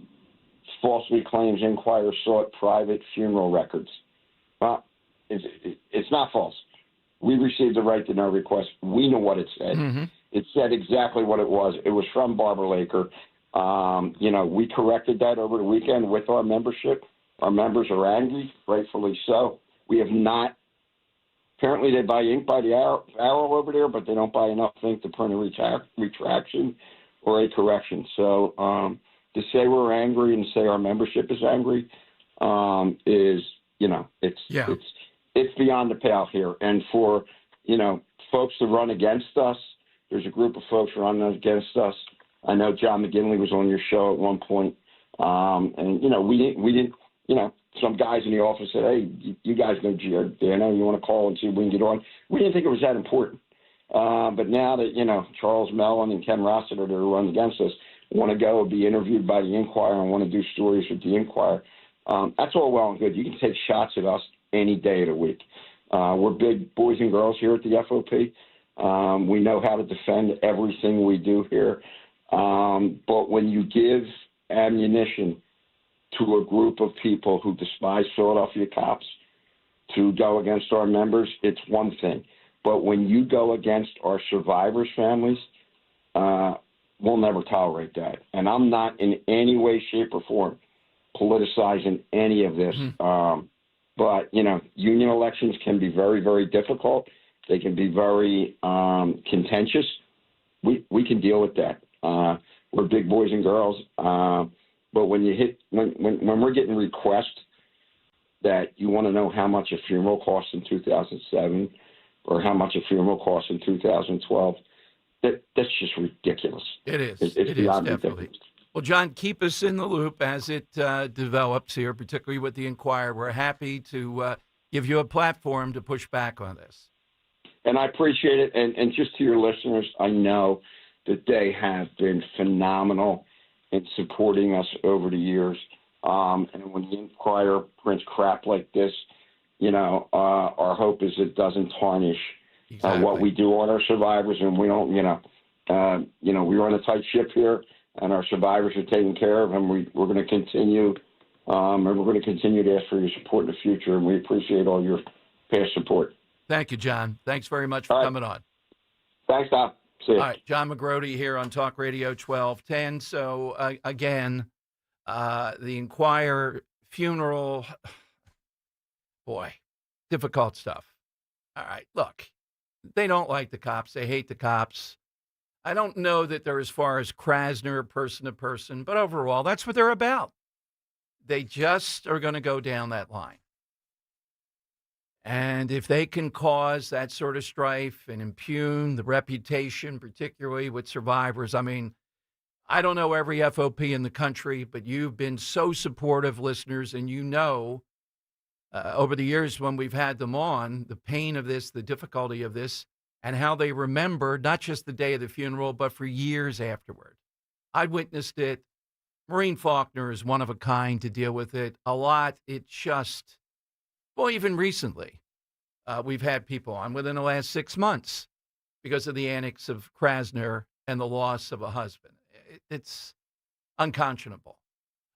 falsely claims Inquirer sought private funeral records. Well, it's not false. We received the right to know request. We know what it said. It said exactly what it was. It was from Barbara Laker. We corrected that over the weekend with our membership. Our members are angry, rightfully so. We have not. Apparently, they buy ink by the barrel over there, but they don't buy enough ink to print a retraction or a correction. So to say we're angry and say our membership is angry is, it's beyond the pale here. And for, folks to run against us, there's a group of folks running against us. I know John McGinley was on your show at one point. And, we didn't, some guys in the office said, hey, you guys know Giordano, you want to call and see if we can get on? We didn't think it was that important. But now that, Charles Mellon and Ken Rossiter, who run against us, want to go be interviewed by the Inquirer and want to do stories with the Inquirer, that's all well and good. You can take shots at us any day of the week. We're big boys and girls here at the FOP. We know how to defend everything we do here. But when you give ammunition to a group of people who despise Philadelphia cops to go against our members, it's one thing. But when you go against our survivors' families, we'll never tolerate that. And I'm not in any way, shape, or form politicizing any of this. But, union elections can be very, very difficult. They can be very contentious. We can deal with that. We're big boys and girls. But when we're getting requests that you want to know how much a funeral cost in 2007 or how much a funeral cost in 2012, that's just ridiculous. It is. It's beyond definitely. ridiculous. Well, John, keep us in the loop as it develops here, particularly with the Inquirer. We're happy to give you a platform to push back on this. And I appreciate it. And just to your listeners, I know that they have been phenomenal in supporting us over the years. And when the Inquirer prints crap like this, our hope is it doesn't tarnish what we do on our survivors, and we don't, we run a tight ship here, and our survivors are taken care of, and we're going to continue, and we're going to continue to ask for your support in the future, and we appreciate all your past support. Thank you, John. Thanks very much for coming on. Thanks, Tom. See you. All right, John McGrody here on Talk Radio 1210. So, again, the Inquirer funeral, boy, difficult stuff. All right, look, they don't like the cops. They hate the cops. I don't know that they're as far as Krasner, person to person, but overall, that's what they're about. They just are going to go down that line. And if they can cause that sort of strife and impugn the reputation, particularly with survivors, I mean, I don't know every FOP in the country, but you've been so supportive, listeners, and over the years when we've had them on, the pain of this, the difficulty of this, and how they remember not just the day of the funeral, but for years afterward. I witnessed it. Maureen Faulkner is one of a kind to deal with it. A lot, even recently, we've had people on within the last 6 months because of the annex of Krasner and the loss of a husband. It's unconscionable.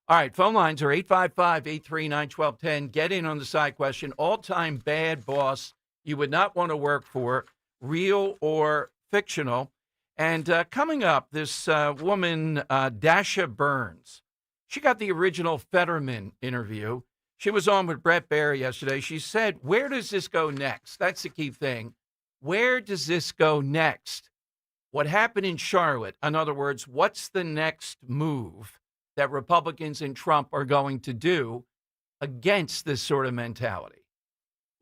All right, phone lines are 855-839-1210. Get in on the side question. All-time bad boss you would not want to work for, real or fictional. And coming up, this woman, Dasha Burns, she got the original Fetterman interview. She was on with Brett Baer yesterday. She said, where does this go next? That's the key thing. Where does this go next? What happened in Charlotte? In other words, what's the next move that Republicans and Trump are going to do against this sort of mentality?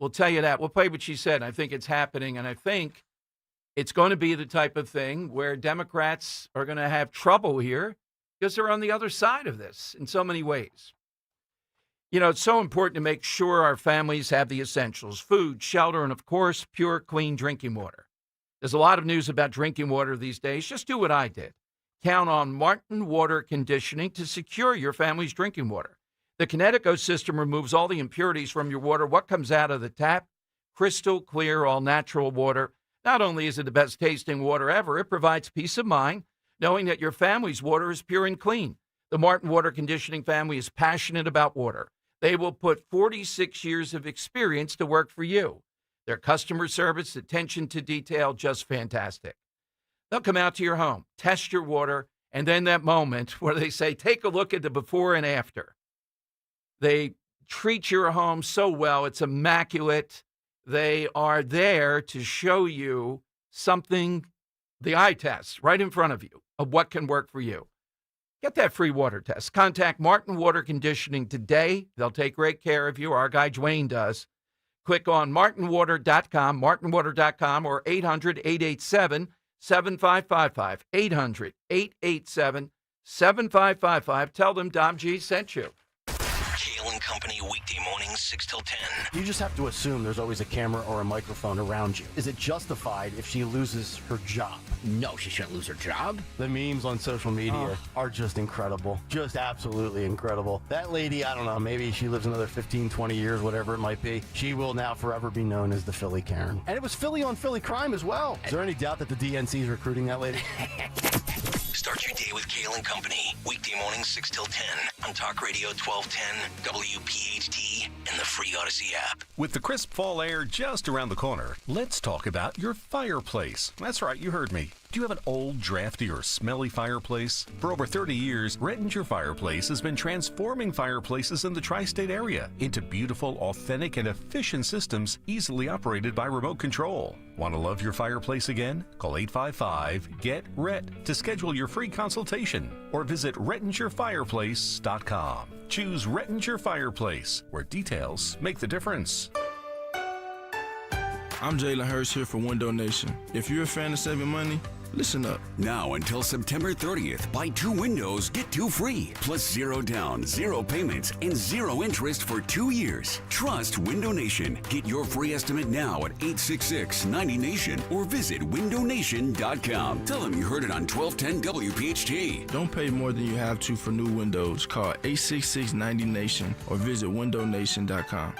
We'll tell you that. We'll play what she said. I think it's happening, and I think it's going to be the type of thing where Democrats are going to have trouble here because they're on the other side of this in so many ways. It's so important to make sure our families have the essentials: food, shelter, and, of course, pure, clean drinking water. There's a lot of news about drinking water these days. Just do what I did. Count on Martin Water Conditioning to secure your family's drinking water. The Connecticut system removes all the impurities from your water. What comes out of the tap? Crystal clear, all-natural water. Not only is it the best tasting water ever, it provides peace of mind knowing that your family's water is pure and clean. The Martin Water Conditioning family is passionate about water. They will put 46 years of experience to work for you. Their customer service, attention to detail, just fantastic. They'll come out to your home, test your water, and then that moment where they say, take a look at the before and after. They treat your home so well. It's immaculate. They are there to show you something, the eye test, right in front of you of what can work for you. Get that free water test. Contact Martin Water Conditioning today. They'll take great care of you. Our guy Dwayne does. Click on martinwater.com, martinwater.com, or 800-887-7555, 800-887-7555. Tell them Dom G sent you. Kale and Company, weekday mornings, 6 till 10. You just have to assume there's always a camera or a microphone around you. Is it justified if she loses her job? No, she shouldn't lose her job. The memes on social media are just incredible. Just absolutely incredible. That lady, I don't know, maybe she lives another 15, 20 years, whatever it might be. She will now forever be known as the Philly Karen. And it was Philly on Philly crime as well. Is there any doubt that the DNC is recruiting that lady? Start your day with Kale and Company, weekday mornings 6 till 10 on Talk Radio 1210, WPHT, and the free Odyssey app. With the crisp fall air just around the corner, let's talk about your fireplace. That's right, you heard me. Do you have an old, drafty, or smelly fireplace? For over 30 years, Rettinger Fireplace has been transforming fireplaces in the tri-state area into beautiful, authentic, and efficient systems easily operated by remote control. Want to love your fireplace again? Call 855-GET-RET to schedule your free consultation or visit RettingerFireplace.com. Choose Rettinger Fireplace, where details make the difference. I'm Jalen Hurst here for Window Nation. If you're a fan of saving money, Listen up. Now until September 30th, buy 2 windows, get 2 free. Plus 0 down, 0 payments, and 0 interest for 2 years. Trust Window Nation. Get your free estimate now at 866-90-NATION or visit windownation.com. Tell them you heard it on 1210 WPHT. Don't pay more than you have to for new windows. Call 866-90-NATION or visit windownation.com.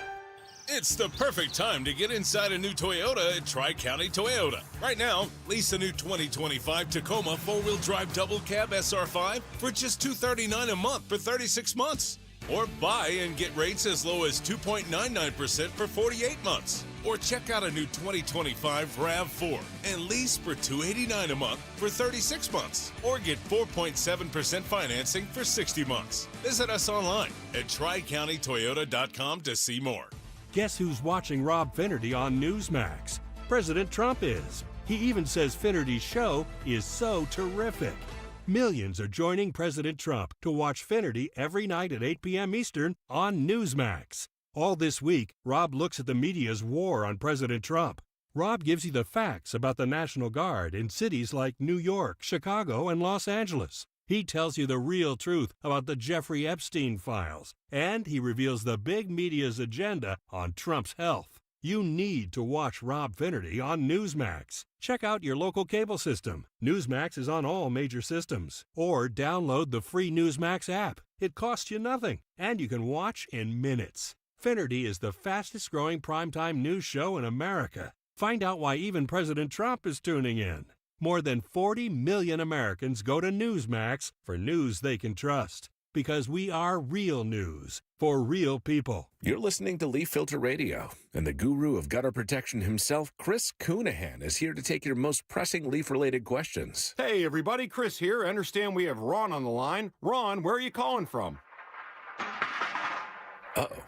It's the perfect time to get inside a new Toyota at Tri-County Toyota. Right now, lease a new 2025 Tacoma 4-wheel drive double cab SR5 for just $239 a month for 36 months. Or buy and get rates as low as 2.99% for 48 months. Or check out a new 2025 RAV4 and lease for $289 a month for 36 months. Or get 4.7% financing for 60 months. Visit us online at TriCountyToyota.com to see more. Guess who's watching Rob Finnerty on Newsmax? President Trump is. He even says Finnerty's show is so terrific. Millions are joining President Trump to watch Finnerty every night at 8 p.m. Eastern on Newsmax. All this week, Rob looks at the media's war on President Trump. Rob gives you the facts about the National Guard in cities like New York, Chicago, and Los Angeles. He tells you the real truth about the Jeffrey Epstein files, and he reveals the big media's agenda on Trump's health. You need to watch Rob Finnerty on Newsmax. Check out your local cable system. Newsmax is on all major systems. Or download the free Newsmax app. It costs you nothing, and you can watch in minutes. Finnerty is the fastest-growing primetime news show in America. Find out why even President Trump is tuning in. More than 40 million Americans go to Newsmax for news they can trust. Because we are real news for real people. You're listening to Leaf Filter Radio, and the guru of gutter protection himself, Chris Coonahan, is here to take your most pressing leaf-related questions. Hey, everybody, Chris here. I understand we have Ron on the line. Ron, where are you calling from? Uh-oh.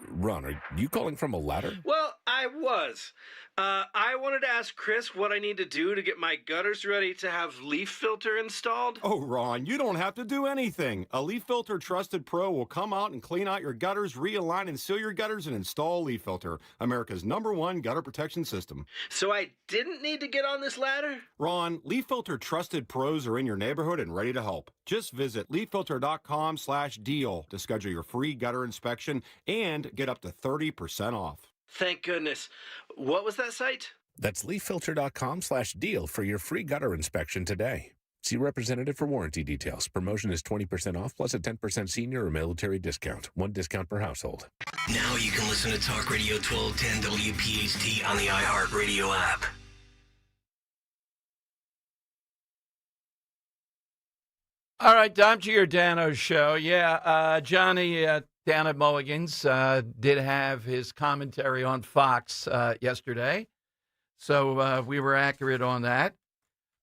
Ron, are you calling from a ladder? Well, I was. I wanted to ask Chris what I need to do to get my gutters ready to have leaf filter installed. Oh, Ron, you don't have to do anything. A Leaf Filter Trusted Pro will come out and clean out your gutters, realign and seal your gutters, and install Leaf Filter, America's #1 gutter protection system. So I didn't need to get on this ladder? Ron, Leaf Filter Trusted Pros are in your neighborhood and ready to help. Just visit leaffilter.com/deal to schedule your free gutter inspection and get up to 30% off. Thank goodness. What was that site? That's leaffilter.com/deal for your free gutter inspection today. See representative for warranty details. Promotion is 20% off plus a 10% senior or military discount. 1 discount per household. Now you can listen to Talk Radio 1210 WPHT on the iHeartRadio app. All right, Dom Giordano's show. Yeah, Johnny down at Mulligan's did have his commentary on Fox yesterday. So we were accurate on that.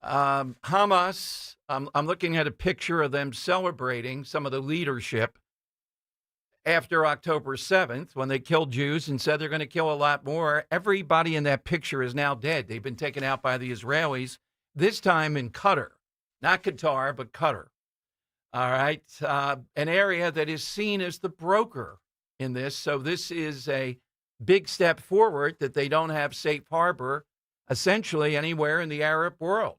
Hamas, I'm looking at a picture of them celebrating some of the leadership after October 7th when they killed Jews and said they're going to kill a lot more. Everybody in that picture is now dead. They've been taken out by the Israelis, this time in Qatar. Not Qatar, but Qatar. All right, an area that is seen as the broker in this. So this is a big step forward that they don't have safe harbor essentially anywhere in the Arab world.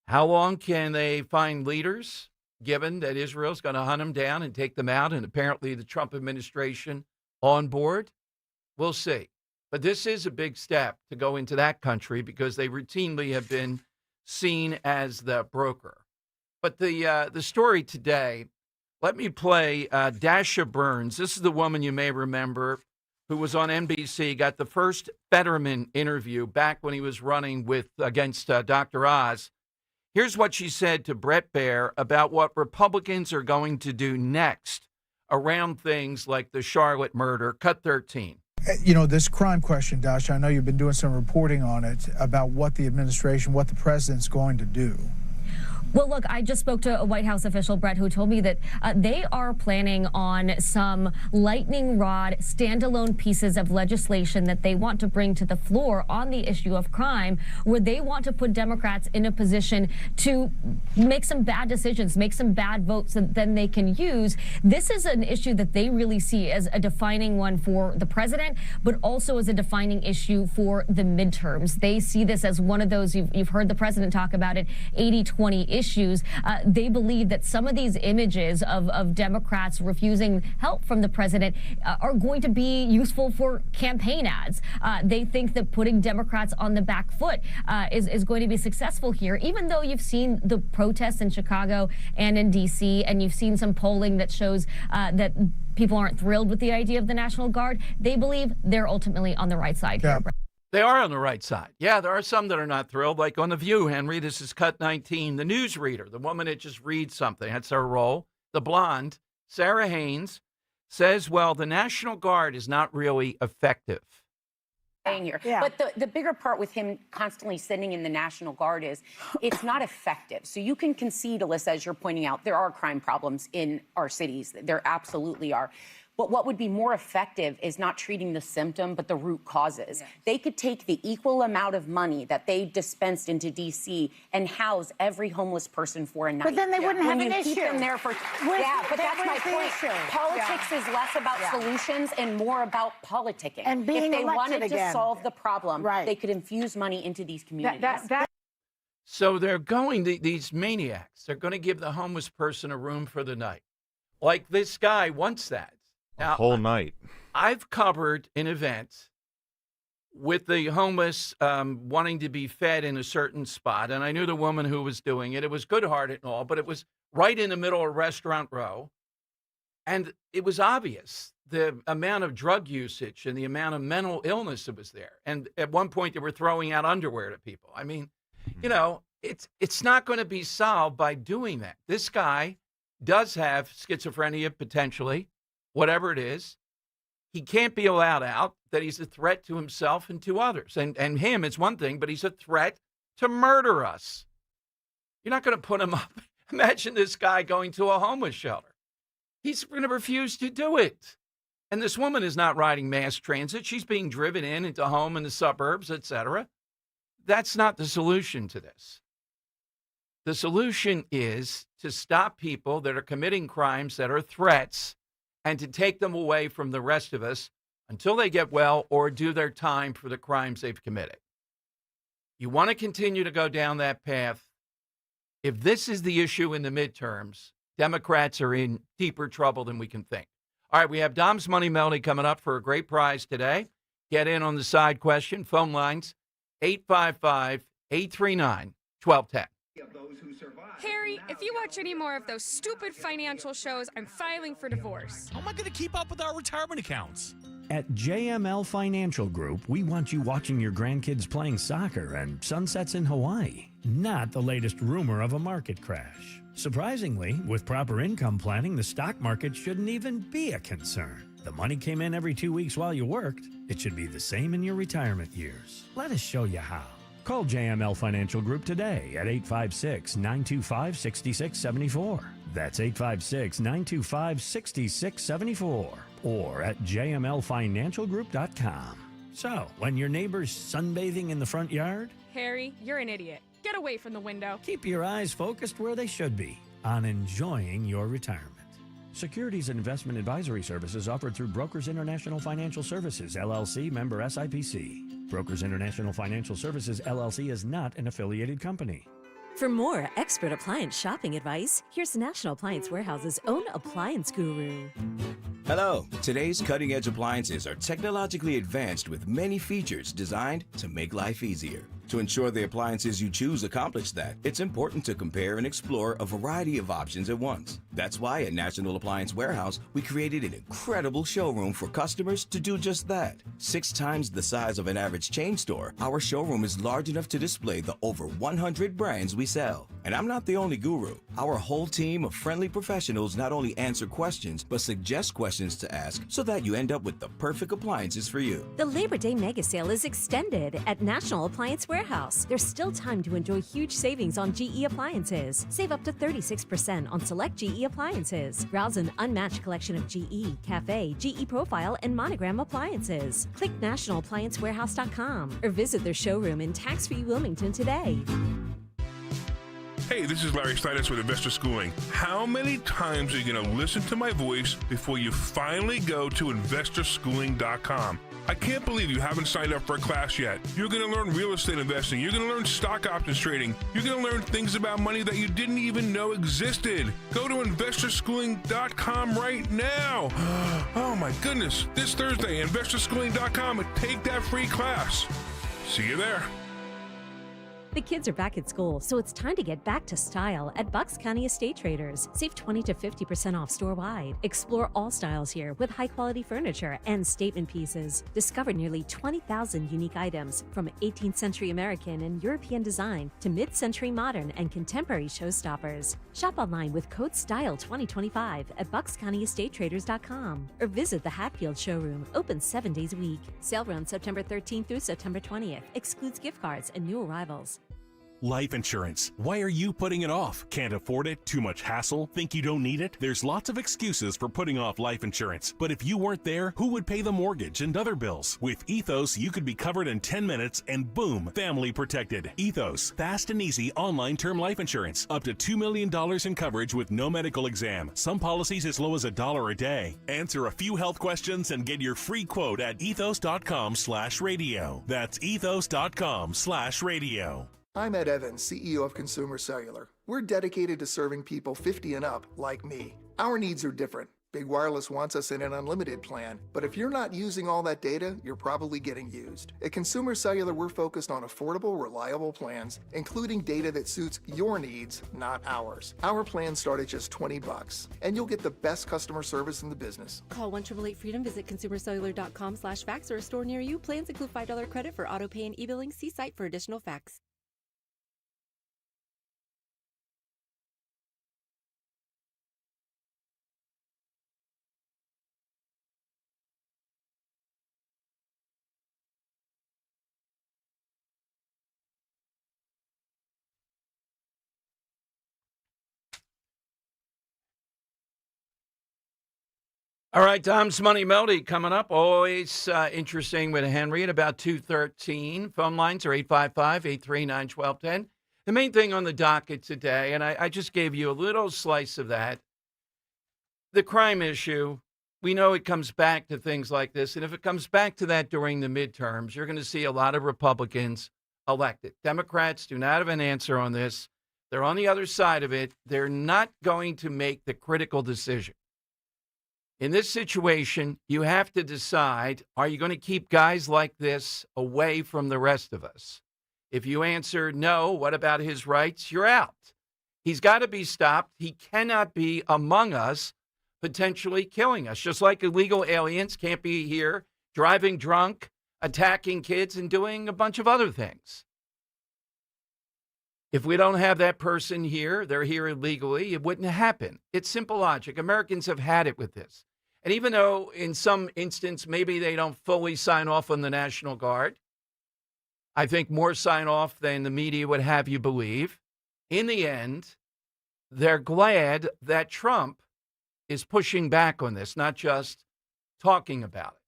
How long can they find leaders, given that Israel's going to hunt them down and take them out, and apparently the Trump administration on board? We'll see. But this is a big step to go into that country because they routinely have been seen as the broker. But the story today, let me play Dasha Burns. This is the woman you may remember who was on NBC, got the first Fetterman interview back when he was running against Dr. Oz. Here's what she said to Bret Baier about what Republicans are going to do next around things like the Charlotte murder. Cut 13. You know, this crime question, Dasha, I know you've been doing some reporting on it about what the administration, what the president's going to do. Well, look, I just spoke to a White House official, Brett, who told me that they are planning on some lightning rod standalone pieces of legislation that they want to bring to the floor on the issue of crime, where they want to put Democrats in a position to make some bad decisions, make some bad votes that then they can use. This is an issue that they really see as a defining one for the president, but also as a defining issue for the midterms. They see this as one of those, you've heard the president talk about it, 80-20 issues. They believe that some of these images of Democrats refusing help from the president are going to be useful for campaign ads. They think that putting Democrats on the back foot is going to be successful here, even though you've seen the protests in Chicago and in D.C., and you've seen some polling that shows that people aren't thrilled with the idea of the National Guard. They believe they're ultimately on the right side here. They are on the right side. Yeah, there are some that are not thrilled, like on The View, Henry. This is Cut 19, the newsreader, the woman that just reads something. That's her role. The blonde, Sarah Haynes, says, well, the National Guard is not really effective. Here. Yeah. But the bigger part with him constantly sending in the National Guard is it's not effective. So you can concede, Alyssa, as you're pointing out, there are crime problems in our cities. There absolutely are. But what would be more effective is not treating the symptom, but the root causes. Yes. They could take the equal amount of money that they dispensed into D.C. and house every homeless person for a night. But then they wouldn't have an issue. Keep them there for, but that's my point. Politics is less about solutions and more about politicking. And being if they wanted again. to solve the problem, they could infuse money into these communities. So they're going, these maniacs, they're going to give the homeless person a room for the night. Like this guy wants that. Now, a whole night. I've covered an event with the homeless wanting to be fed in a certain spot, and I knew the woman who was doing it. It was good-hearted and all, but it was right in the middle of Restaurant Row, and it was obvious the amount of drug usage and the amount of mental illness that was there. And at one point, they were throwing out underwear to people. I mean, you know, it's not going to be solved by doing that. This guy does have schizophrenia potentially. Whatever it is, he can't be allowed out, that he's a threat to himself and to others. And him, it's one thing, but he's a threat to murder us. You're not going to put him up. Imagine this guy going to a homeless shelter. He's going to refuse to do it. And this woman is not riding mass transit. She's being driven into home in the suburbs, etc. That's not the solution to this. The solution is to stop people that are committing crimes that are threats and to take them away from the rest of us until they get well or do their time for the crimes they've committed. You want to continue to go down that path. If this is the issue in the midterms, Democrats are in deeper trouble than we can think. All right, we have Dom's Money Melody coming up for a great prize today. Get in on the side question. Phone lines, 855-839-1210. Harry, if you watch any more of those stupid financial shows, I'm filing for divorce. How am I going to keep up with our retirement accounts? At JML Financial Group, we want you watching your grandkids playing soccer and sunsets in Hawaii, not the latest rumor of a market crash. Surprisingly, with proper income planning, the stock market shouldn't even be a concern. The money came in every 2 weeks while you worked. It should be the same in your retirement years. Let us show you how. Call JML Financial Group today at 856-925-6674. That's 856-925-6674. Or at jmlfinancialgroup.com. So, when your neighbor's sunbathing in the front yard, Harry, you're an idiot. Get away from the window. keep your eyes focused where they should be, on enjoying your retirement. Securities and investment advisory services offered through Brokers International Financial Services, LLC, member SIPC. Brokers International Financial Services, LLC is not an affiliated company. For more expert appliance shopping advice, here's National Appliance Warehouse's own appliance guru. Hello. Today's cutting-edge appliances are technologically advanced with many features designed to make life easier. To ensure the appliances you choose accomplish that, it's important to compare and explore a variety of options at once. That's why at National Appliance Warehouse, we created an incredible showroom for customers to do just that. 6 times the size of an average chain store, our showroom is large enough to display the over 100 brands we sell. And I'm not the only guru. Our whole team of friendly professionals not only answer questions, but suggest questions to ask so that you end up with the perfect appliances for you. The Labor Day Mega Sale is extended at National Appliance Warehouse. Warehouse. There's still time to enjoy huge savings on GE appliances. Save up to 36% on select GE appliances. Browse an unmatched collection of GE, Cafe, GE Profile, and Monogram appliances. Click nationalappliancewarehouse.com or visit their showroom in tax-free Wilmington today. Hey, this is Larry Steinitz with Investor Schooling. How many times are you going to listen to my voice before you finally go to investorschooling.com? I can't believe you haven't signed up for a class yet. You're going to learn real estate investing. You're going to learn stock options trading. You're going to learn things about money that you didn't even know existed. Go to investorschooling.com right now. Oh my goodness. This Thursday, investorschooling.com, and take that free class. See you there. The kids are back at school, so it's time to get back to style at Bucks County Estate Traders. Save 20 to 50% off store-wide. Explore all styles here with high-quality furniture and statement pieces. Discover nearly 20,000 unique items from 18th century American and European design to mid-century modern and contemporary showstoppers. Shop online with code STYLE2025 at buckscountyestatetraders.com or visit the Hatfield showroom, open 7 days a week. Sale runs September 13th through September 20th. Excludes gift cards and new arrivals. Life insurance. Why are you putting it off? Can't afford it? Too much hassle? Think you don't need it? There's lots of excuses for putting off life insurance. But if you weren't there, who would pay the mortgage and other bills? With Ethos, you could be covered in 10 minutes and boom, family protected. Ethos, fast and easy online term life insurance. Up to $2 million in coverage with no medical exam. Some policies as low as $1 a day. Answer a few health questions and get your free quote at ethos.com/radio. That's ethos.com/radio. I'm Ed Evans, CEO of Consumer Cellular. We're dedicated to serving people 50 and up, like me. Our needs are different. Big Wireless wants us in an unlimited plan, but if you're not using all that data, you're probably getting used. At Consumer Cellular, we're focused on affordable, reliable plans, including data that suits your needs, not ours. Our plans start at just $20, and you'll get the best customer service in the business. Call 1-888-FREEDOM, visit consumercellular.com/fax or a store near you. Plans include $5 credit for auto pay and e-billing. See site for additional facts. All right, Tom's Money Melody coming up. Always interesting with Henry at about 2:13. Phone lines are 855-839-1210. The main thing on the docket today, and I just gave you a little slice of that, the crime issue. We know it comes back to things like this, and if it comes back to that during the midterms, you're going to see a lot of Republicans elected. Democrats do not have an answer on this. They're on the other side of it. They're not going to make the critical decision. In this situation, you have to decide, are you going to keep guys like this away from the rest of us? If you answer no, what about his rights? You're out. He's got to be stopped. He cannot be among us, potentially killing us. Just like illegal aliens can't be here driving drunk, attacking kids, and doing a bunch of other things. If we don't have that person here, they're here illegally, it wouldn't happen. It's simple logic. Americans have had it with this. And even though in some instance, maybe they don't fully sign off on the National Guard, I think more sign off than the media would have you believe. In the end, they're glad that Trump is pushing back on this, not just talking about it.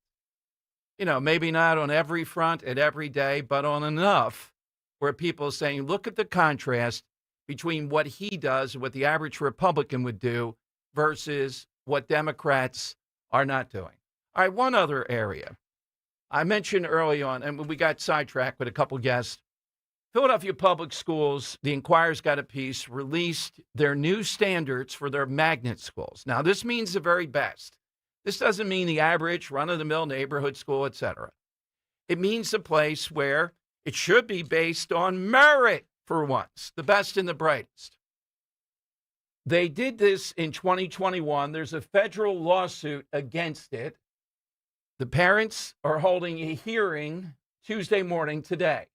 You know, maybe not on every front at every day, but on enough where people are saying, look at the contrast between what he does and what the average Republican would do versus what Democrats are not doing. All right, one other area. I mentioned early on, and we got sidetracked with a couple guests, Philadelphia Public Schools, the Inquirer's got a piece, released their new standards for their magnet schools. Now, this means the very best. This doesn't mean the average run-of-the-mill neighborhood school, etc. It means a place where it should be based on merit for once, the best and the brightest. They did this in 2021. There's a federal lawsuit against it. The parents are holding a hearing Tuesday morning today.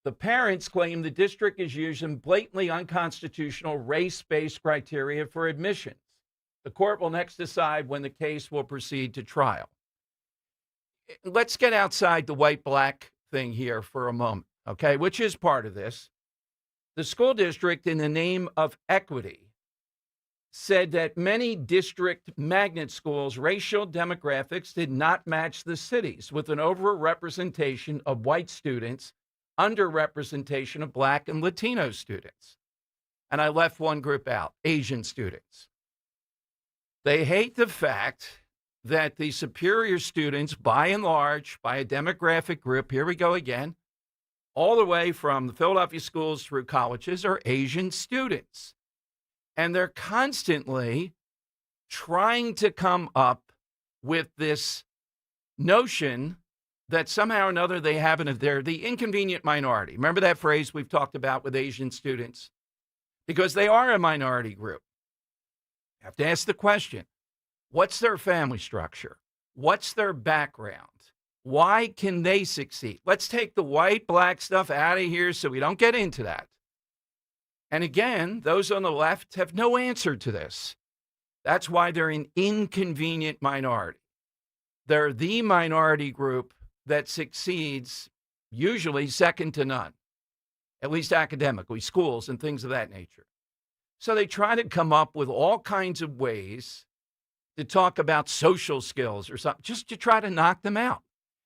The parents claim the district is using blatantly unconstitutional race-based criteria for admissions. The court will next decide when the case will proceed to trial. Let's get outside the white-black thing here for a moment. okay, which is part of this. The school district, in the name of equity, said that many district magnet schools' racial demographics did not match the cities, with an overrepresentation of white students, underrepresentation of Black and Latino students. And I left one group out, Asian students. They hate the fact that the superior students, by and large, by a demographic group, here we go again, all the way from the Philadelphia schools through colleges, are Asian students. And they're constantly trying to come up with this notion that somehow or another they have they're the inconvenient minority. Remember that phrase we've talked about with Asian students? Because they are a minority group. You have to ask the question, what's their family structure? What's their background? Why can they succeed? Let's take the white, black stuff out of here so we don't get into that. And again, those on the left have no answer to this. That's why they're an inconvenient minority. They're the minority group that succeeds usually second to none, at least academically, schools and things of that nature. So they try to come up with all kinds of ways to talk about social skills or something, just to try to knock them out.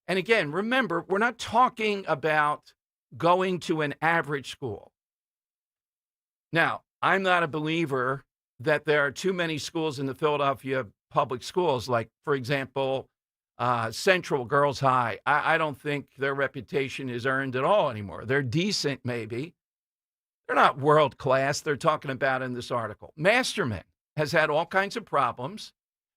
And again, remember, we're not talking about going to an average school. Now, I'm not a believer that there are too many schools in the Philadelphia public schools, like, for example, Central Girls High. I don't think their reputation is earned at all anymore. They're decent, maybe. They're not world class, they're talking about in this article. Masterman has had all kinds of problems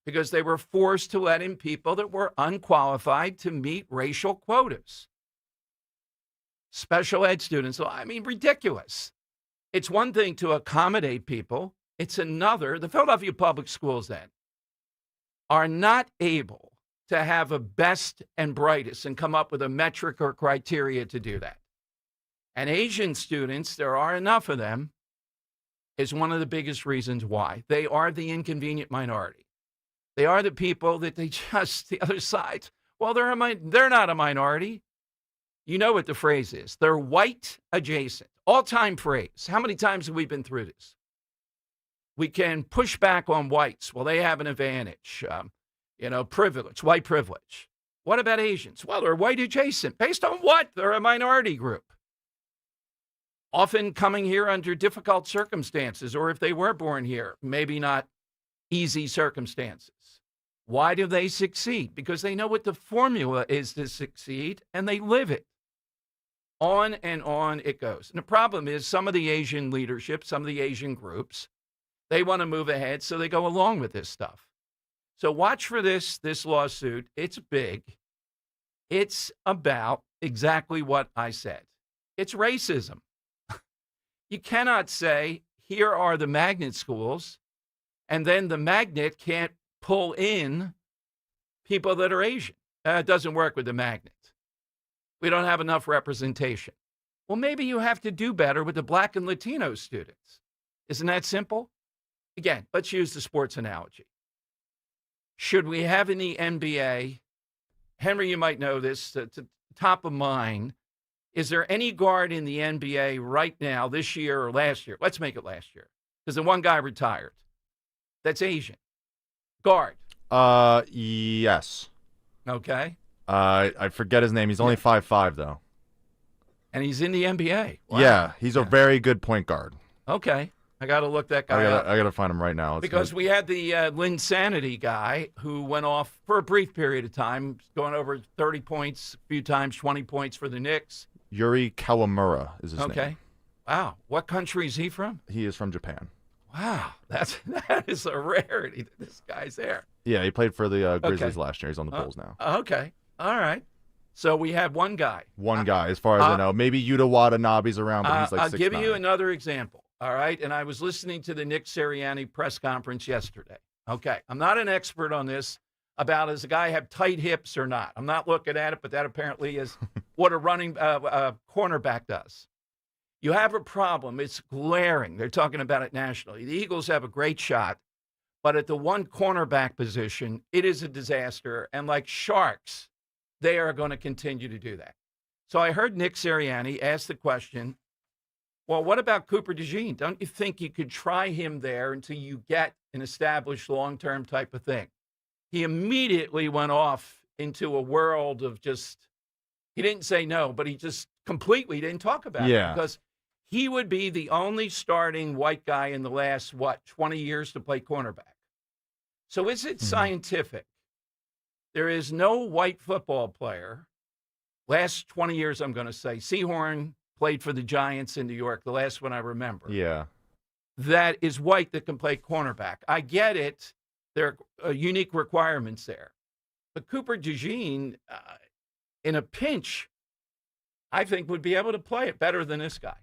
because they were forced to let in people that were unqualified to meet racial quotas. Special ed students, I mean, ridiculous. It's one thing to accommodate people. It's another. The Philadelphia public schools then are not able to have a best and brightest and come up with a metric or criteria to do that. And Asian students, there are enough of them, is one of the biggest reasons why. They are the inconvenient minority. They are the people that they just, the other side, well, they're not a minority. You know what the phrase is. They're white adjacent. All-time phrase. How many times have we been through this? We can push back on whites. Well, they have an advantage. Privilege, white privilege. What about Asians? Well, they're white adjacent. Based on what? They're a minority group. Often coming here under difficult circumstances, or if they were born here, maybe not easy circumstances. Why do they succeed? Because they know what the formula is to succeed, and they live it. On and on it goes. And the problem is some of the Asian leadership, some of the Asian groups, they want to move ahead, so they go along with this stuff. So watch for this lawsuit. It's big. It's about exactly what I said. It's racism. You cannot say, here are the magnet schools, and then the magnet can't pull in people that are Asian. It doesn't work with the magnet. We don't have enough representation. Well, maybe you have to do better with the Black and Latino students. Isn't that simple? Again, let's use the sports analogy. Should we have in the NBA, Henry, you might know this, to top of mind, is there any guard in the NBA right now, this year or last year? Let's make it last year, because the one guy retired. That's Asian. Guard. Yes. Okay. I forget his name. He's only 5'5", though. And he's in the NBA. Wow. Yeah, he's a very good point guard. Okay. I got to look that guy up. I got to find him right now. Because we had the Linsanity guy who went off for a brief period of time, going over 30 points, a few times, 20 points for the Knicks. Yuri Kawamura is his name. Okay. Wow. What country is he from? He is from Japan. Wow. That is a rarity that this guy's there. Yeah, he played for the Grizzlies last year. He's on the Bulls now. Okay. All right. So we have one guy. One guy, as far as I know. Maybe Yuta Watanabe's around, but he's like 6'9". I'll give you another example. All right. And I was listening to the Nick Sirianni press conference yesterday. Okay. I'm not an expert on this about does a guy have tight hips or not. I'm not looking at it, but that apparently is what a running cornerback does. You have a problem. It's glaring. They're talking about it nationally. The Eagles have a great shot, but at the one cornerback position, it is a disaster. And like sharks, they are going to continue to do that. So I heard Nick Sirianni ask the question, well, what about Cooper DeJean? Don't you think you could try him there until you get an established long-term type of thing? He immediately went off into a world of just, he didn't say no, but he just completely didn't talk about it because he would be the only starting white guy in the last, 20 years to play cornerback. So is it scientific? There is no white football player, last 20 years, I'm going to say, Seahorn played for the Giants in New York, the last one I remember. Yeah. That is white that can play cornerback. I get it. There are unique requirements there. But Cooper DeJean, in a pinch, I think would be able to play it better than this guy.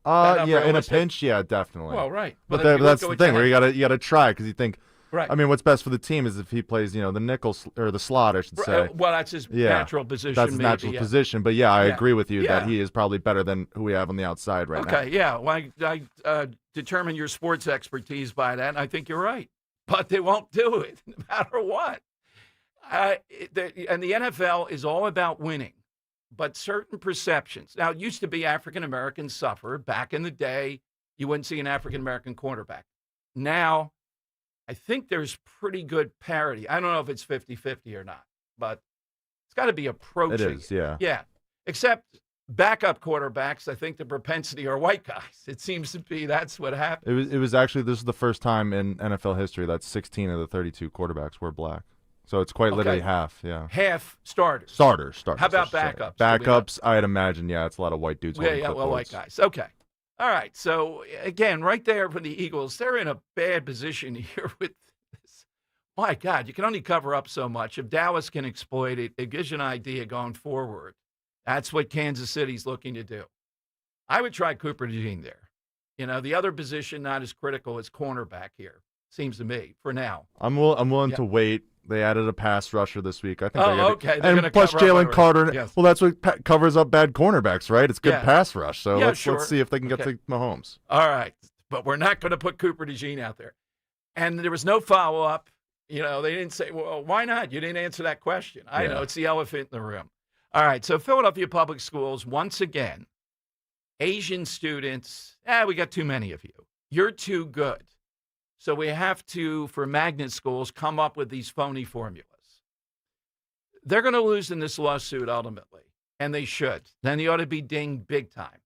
Yeah, in a pinch, yeah, definitely. Well, right. But that's the thing where you gotta try because you think. Right. I mean, what's best for the team is if he plays, the nickel or the slot, I should say. Well, that's his natural position. That's his natural position. But I agree with you that he is probably better than who we have on the outside right now. Okay, yeah. Well, I determine your sports expertise by that, and I think you're right. But they won't do it no matter what. And the NFL is all about winning, but certain perceptions. Now, it used to be African Americans suffered. Back in the day, you wouldn't see an African American cornerback. Now, I think there's pretty good parity. I don't know if it's 50-50 or not, but it's got to be approaching. It is, yeah. Yeah, except backup quarterbacks, I think the propensity are white guys. It seems to be that's what happened. It was actually, this is the first time in NFL history that 16 of the 32 quarterbacks were black. So it's quite literally half, yeah. Half starters. Starters. How about backups? Backups, I'd imagine, it's a lot of white dudes. Yeah, well, white guys. Okay. All right. So, again, right there for the Eagles, they're in a bad position here with this. My God, you can only cover up so much. If Dallas can exploit it, it gives you an idea going forward. That's what Kansas City's looking to do. I would try Cooper DeJean there. The other position not as critical as cornerback here, seems to me, for now. I'm willing to wait. They added a pass rusher this week. I think. Okay. And plus Jalen Carter. Yes. Well, that's what covers up bad cornerbacks, right? It's good pass rush. So let's see if they can get to Mahomes. All right, but we're not going to put Cooper DeJean out there. And there was no follow up. They didn't say, well, why not? You didn't answer that question. I know it's the elephant in the room. All right, so Philadelphia Public Schools once again, Asian students. We got too many of you. You're too good. So we have to, for magnet schools, come up with these phony formulas. They're going to lose in this lawsuit ultimately, and they should. Then they ought to be dinged big time.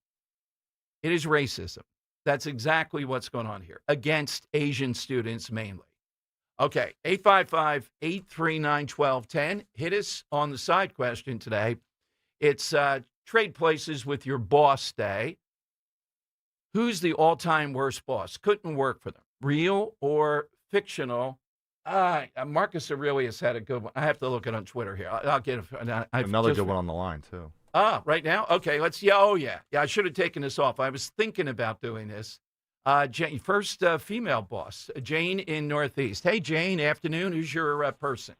It is racism. That's exactly what's going on here, against Asian students mainly. Okay, 855-839-1210. Hit us on the side question today. It's trade places with your boss day. Who's the all-time worst boss? Couldn't work for them. Real or fictional? Marcus Aurelius had a good one. I have to look it on Twitter here. I'll get another good one on the line, too. Right now? Okay, let's. Yeah, I should have taken this off. I was thinking about doing this. Jane, first female boss, Jane in Northeast. Hey, Jane, afternoon. Who's your person?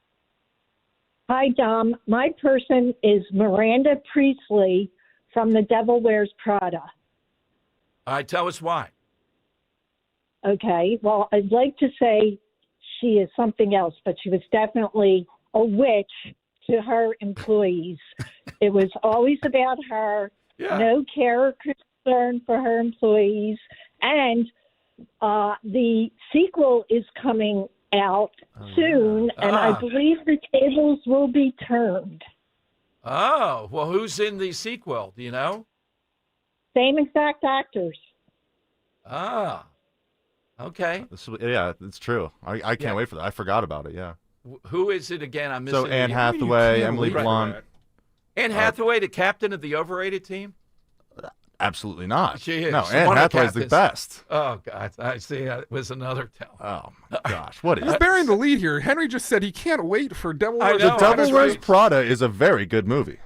Hi, Dom. My person is Miranda Priestley from The Devil Wears Prada. All right, tell us why. Okay, well, I'd like to say she is something else, but she was definitely a witch to her employees. It was always about her, no care or concern for her employees. And the sequel is coming out soon, and I believe the tables will be turned. Oh, well, who's in the sequel? Do you know? Same exact actors. Okay. It's true. I can't wait for that. I forgot about it, Who is it again? I'm missing. So Anne Hathaway, Emily Blunt. Anne Hathaway, the captain of the overrated team? Absolutely not. She is. No, Anne Hathaway's the best. Oh, God. I see. It was another tell. Oh, my gosh. What is He's bearing the lead here. Henry just said he can't wait for Devil Wears Prada. The Devil Wears Prada is a very good movie.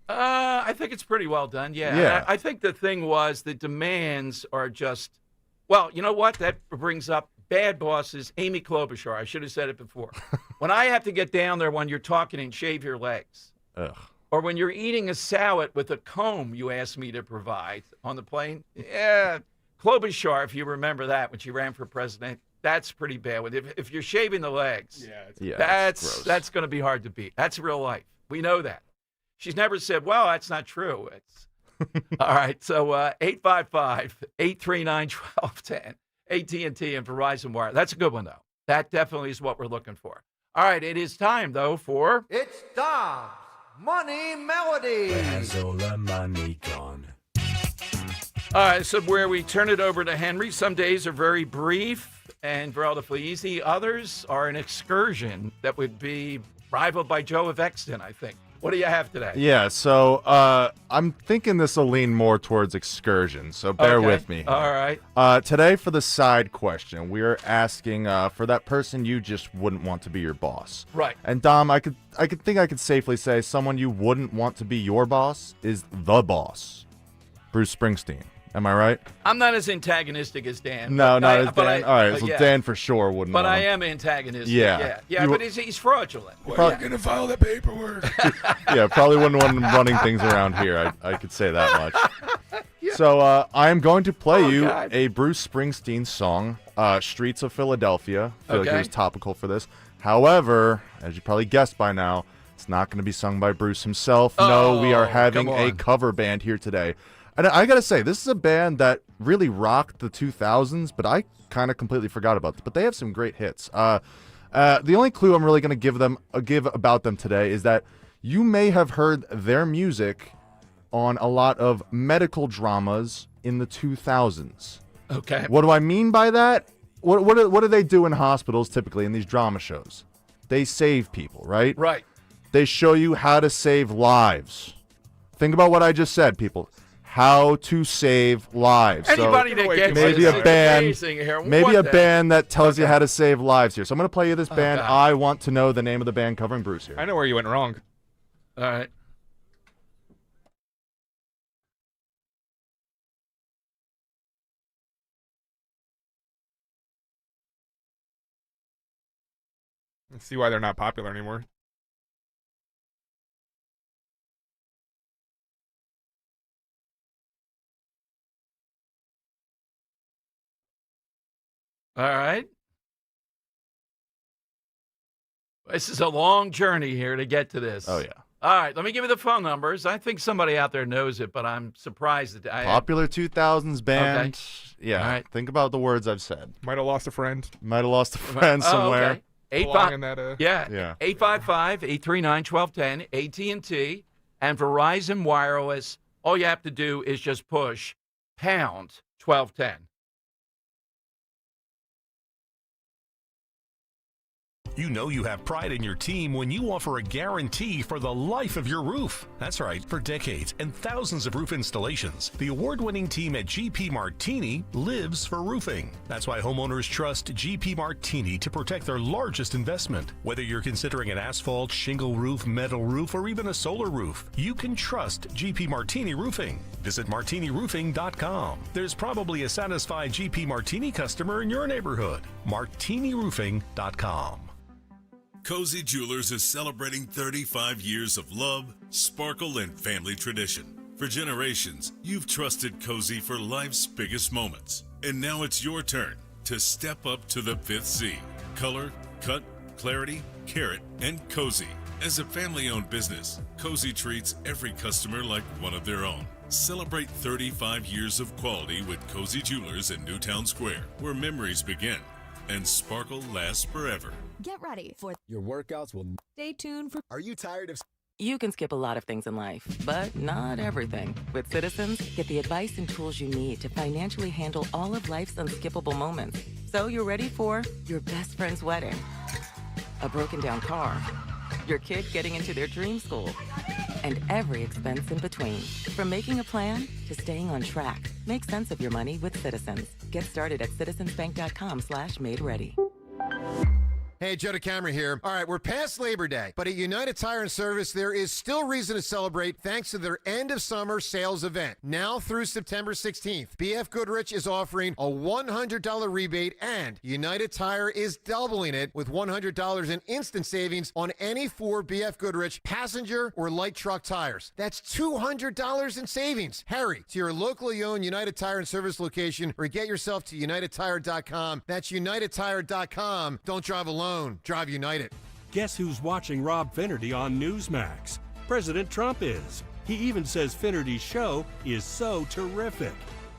I think it's pretty well done, yeah. I think the thing was the demands are just, well, you know what? That brings up bad bosses. Amy Klobuchar, I should have said it before. When I have to get down there when you're talking and shave your legs. Ugh. Or when you're eating a salad with a comb you asked me to provide on the plane. Yeah, Klobuchar, if you remember that, when she ran for president, that's pretty bad. If you're shaving the legs, that's going to be hard to beat. That's real life. We know that. She's never said, well, that's not true. It's all right. So 855-839-1210, AT&T and Verizon Wire. That's a good one, though. That definitely is what we're looking for. All right. It is time, though, for... It's Dom's Money Melody. Where's all the money gone? All right. So where we turn it over to Henry. Some days are very brief and relatively easy. Others are an excursion that would be rivaled by Joe of Exton, I think. What do you have today? Yeah, so I'm thinking this will lean more towards excursion, so bear with me here. All right. Today for the side question, we are asking for that person you just wouldn't want to be your boss. Right. And Dom, I could safely say someone you wouldn't want to be your boss is the boss, Bruce Springsteen. Am I right? I'm not as antagonistic as Dan. No, not as Dan. All right, so yeah. Dan for sure wouldn't. But want I him. am antagonistic. Yeah. Yeah, but he's fraudulent. Where are you going to file the paperwork? Yeah, probably wouldn't want him running things around here. I could say that much. Yeah. So I am going to play you a Bruce Springsteen song, Streets of Philadelphia. I feel like he was topical for this. However, as you probably guessed by now, it's not going to be sung by Bruce himself. No, we are having a cover band here today. And I got to say, this is a band that really rocked the 2000s, but I kind of completely forgot about them. But they have some great hits. The only clue I'm really going to give about them today is that you may have heard their music on a lot of medical dramas in the 2000s. Okay. What do I mean by that? What do they do in hospitals typically in these drama shows? They save people, right? Right. They show you how to save lives. Think about what I just said, people. How to save lives. Anybody that gets maybe this a is band, amazing here. maybe What a band that tells you how to save lives here. So I'm going to play you this band. God. I want to know the name of the band covering Bruce here. I know where you went wrong. All right. Let's see why they're not popular anymore. All right. This is a long journey here to get to this. Oh, yeah. All right, let me give you the phone numbers. I think somebody out there knows it, but I'm surprised that Popular 2000s band. Okay. Yeah. All right. Think about the words I've said. Might have lost a friend. Might have lost a friend somewhere. Okay. Belong in that, Yeah. 855-839-1210, AT&T, and Verizon Wireless. All you have to do is just push pound 1210. You know you have pride in your team when you offer a guarantee for the life of your roof. That's right, for decades and thousands of roof installations, the award-winning team at GP Martini lives for roofing. That's why homeowners trust GP Martini to protect their largest investment. Whether you're considering an asphalt, shingle roof, metal roof, or even a solar roof, you can trust GP Martini Roofing. Visit martiniroofing.com. There's probably a satisfied GP Martini customer in your neighborhood. martiniroofing.com. Cozy Jewelers is celebrating 35 years of love, sparkle, and family tradition. For generations, you've trusted Cozy for life's biggest moments. And now it's your turn to step up to the fifth C. Color, cut, clarity, carat, and Cozy. As a family-owned business, Cozy treats every customer like one of their own. Celebrate 35 years of quality with Cozy Jewelers in Newtown Square, where memories begin and sparkle lasts forever. Get ready for Your workouts will... Stay tuned for... Are you tired of... You can skip a lot of things in life, but not everything. With Citizens, get the advice and tools you need to financially handle all of life's unskippable moments. So you're ready for your best friend's wedding, a broken down car, your kid getting into their dream school, and every expense in between. From making a plan to staying on track, make sense of your money with Citizens. Get started at citizensbank.com/made-ready. Hey, Joe DeCamera here. All right, we're past Labor Day, but at United Tire and Service, there is still reason to celebrate thanks to their end-of-summer sales event. Now through September 16th, BF Goodrich is offering a $100 rebate, and United Tire is doubling it with $100 in instant savings on any 4 BF Goodrich passenger or light truck tires. That's $200 in savings. Hurry to your locally owned United Tire and Service location or get yourself to UnitedTire.com. That's UnitedTire.com. Don't drive alone. Drive United. Guess who's watching Rob Finnerty on Newsmax? President Trump is. He even says Finnerty's show is so terrific.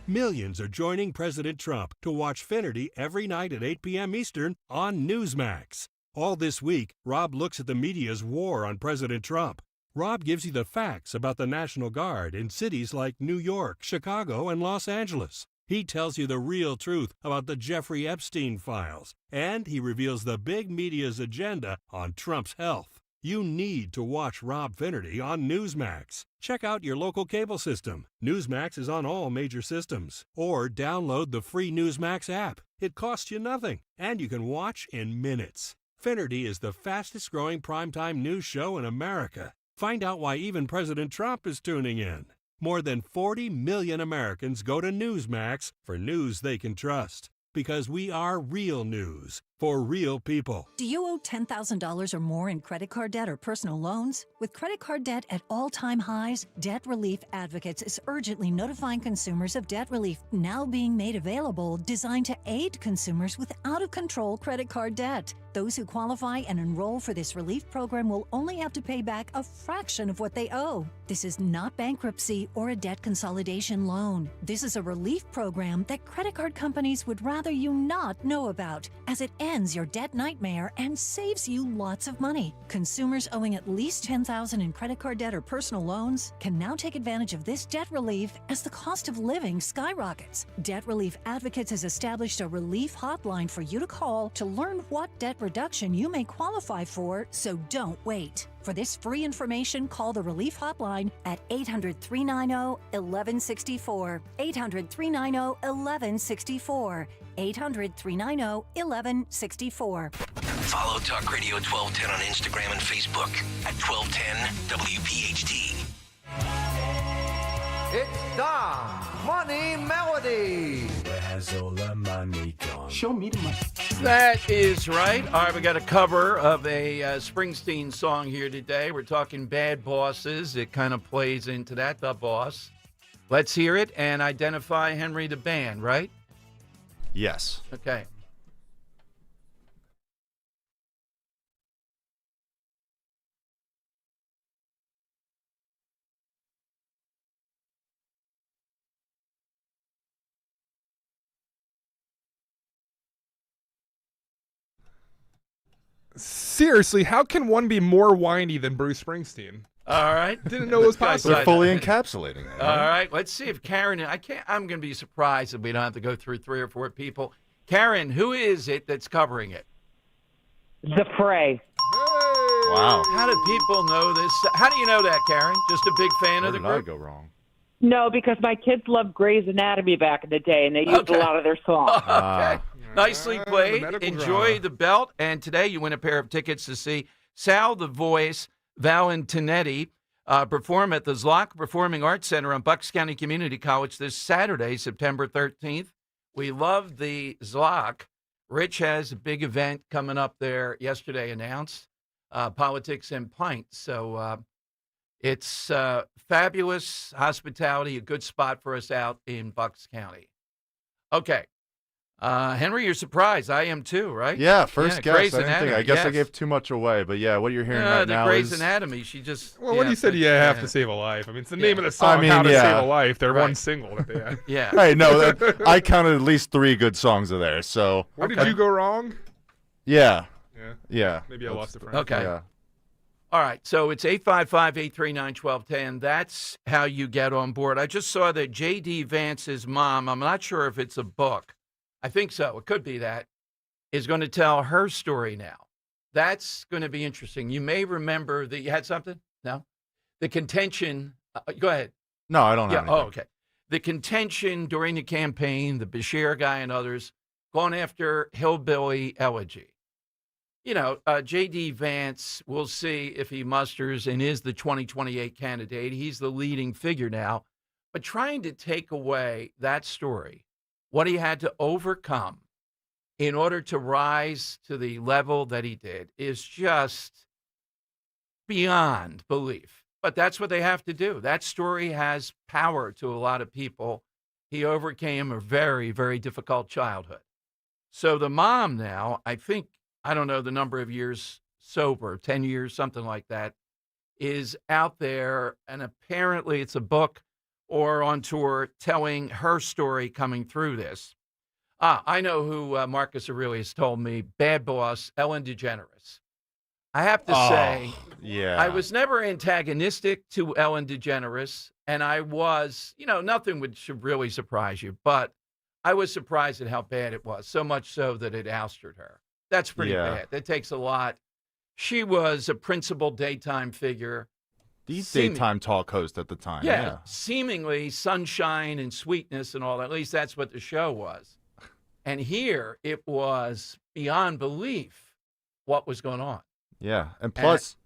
Millions are joining President Trump to watch Finnerty every night at 8 p.m. Eastern on Newsmax. All this week, Rob looks at the media's war on President Trump. Rob gives you the facts about the National Guard in cities like New York, Chicago, and Los Angeles. He tells you the real truth about the Jeffrey Epstein files, and he reveals the big media's agenda on Trump's health. You need to watch Rob Finnerty on Newsmax. Check out your local cable system. Newsmax is on all major systems. Or download the free Newsmax app. It costs you nothing, and you can watch in minutes. Finnerty is the fastest growing primetime news show in America. Find out why even President Trump is tuning in. More than 40 million Americans go to Newsmax for news they can trust. Because we are real news for real people. Do you owe $10,000 or more in credit card debt or personal loans? With credit card debt at all-time highs, Debt Relief Advocates is urgently notifying consumers of debt relief now being made available, designed to aid consumers with out-of-control credit card debt. Those who qualify and enroll for this relief program will only have to pay back a fraction of what they owe. This is not bankruptcy or a debt consolidation loan. This is a relief program that credit card companies would rather you not know about, as it ends your debt nightmare and saves you lots of money. Consumers owing at least $10,000 in credit card debt or personal loans can now take advantage of this debt relief as the cost of living skyrockets. Debt Relief Advocates has established a relief hotline for you to call to learn what debt reduction you may qualify for, so don't wait. For this free information, call the Relief Hotline at 800-390-1164. 800-390-1164. 800-390-1164. Follow Talk Radio 1210 on Instagram and Facebook at 1210 WPHT. It's Dom's Money Melody. Where has all the money gone? Show me the money. That is right. All right, we got a cover of a Springsteen song here today. We're talking bad bosses. It kind of plays into that, The Boss. Let's hear it and identify Henry the band, right? Yes. Okay. Seriously, how can one be more whiny than Bruce Springsteen? All right. Didn't know it was possible. They're fully encapsulating it. All right. Let's see if Karen, I'm going to be surprised if we don't have to go through 3 or 4 people. Karen, who is it that's covering it? The Fray. Wow. How do people know this? How do you know that, Karen? Just a big fan of the Where group? did I go wrong? No, because my kids loved Grey's Anatomy back in the day, and they used a lot of their songs. Okay. Nicely played. medical Enjoy drama. the belt. And today you win a pair of tickets to see Sal the Voice Valentinetti perform at the Zlock Performing Arts Center on Bucks County Community College this Saturday, September 13th. We love the Zlock. Rich has a big event coming up there yesterday announced, Politics and Pints. So it's fabulous hospitality, a good spot for us out in Bucks County. Okay. Henry, you're surprised. I am too, right? Yeah, first guess. Grey's I didn't think. I guess I gave too much away, but yeah, what you're hearing right the now Grey's is Anatomy. She just Well, when you said you have to save a life, I mean, it's the name of the song, I mean, How to yeah. Save a Life. They're Right. one single that they had. Yeah. Hey, no, I counted at least 3 good songs of theirs. So Where did you go wrong? yeah, Yeah. yeah. Maybe I lost a friend. Okay. Yeah. All right. So it's 855-839-1210. That's how you get on board. I just saw that J.D. Vance's mom, I'm not sure if it's a book. I think so. It could be that. Is going to tell her story now. That's going to be interesting. You may remember that you had something? No? The contention. Go ahead. No, I don't have anything. Oh, okay. The contention during the campaign, the Bashir guy and others, going after Hillbilly Elegy. You know, J.D. Vance, we'll see if he musters and is the 2028 candidate. He's the leading figure now. But trying to take away that story, what he had to overcome in order to rise to the level that he did, is just beyond belief. But that's what they have to do. That story has power to a lot of people. He overcame a very, very difficult childhood. So the mom now, I think, I don't know the number of years sober, 10 years, something like that, is out there, and apparently it's a book or on tour telling her story coming through this. I know who Marcus Aurelius told me, bad boss, Ellen DeGeneres. I have to say, yeah, I was never antagonistic to Ellen DeGeneres, and I was, nothing should really surprise you, but I was surprised at how bad it was, so much so that it ousted her. That's pretty bad. That takes a lot. She was a principal daytime figure. The daytime talk host at the time. Yeah. Seemingly sunshine and sweetness and all that. At least that's what the show was. And here it was beyond belief what was going on. Yeah, and plus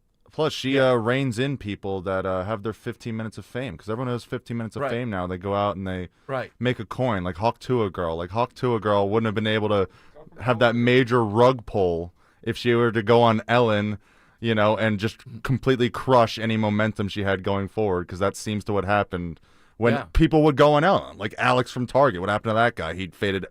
she reins in people that have their 15 minutes of fame, because everyone has 15 minutes of fame now. They go out and they make a coin, like Hawk Tuah Girl. Like Hawk Tuah Girl wouldn't have been able to have that major rug pull if she were to go on Ellen, and just completely crush any momentum she had going forward, because that seems to what happened when people would go on Ellen. Like Alex from Target, what happened to that guy? He faded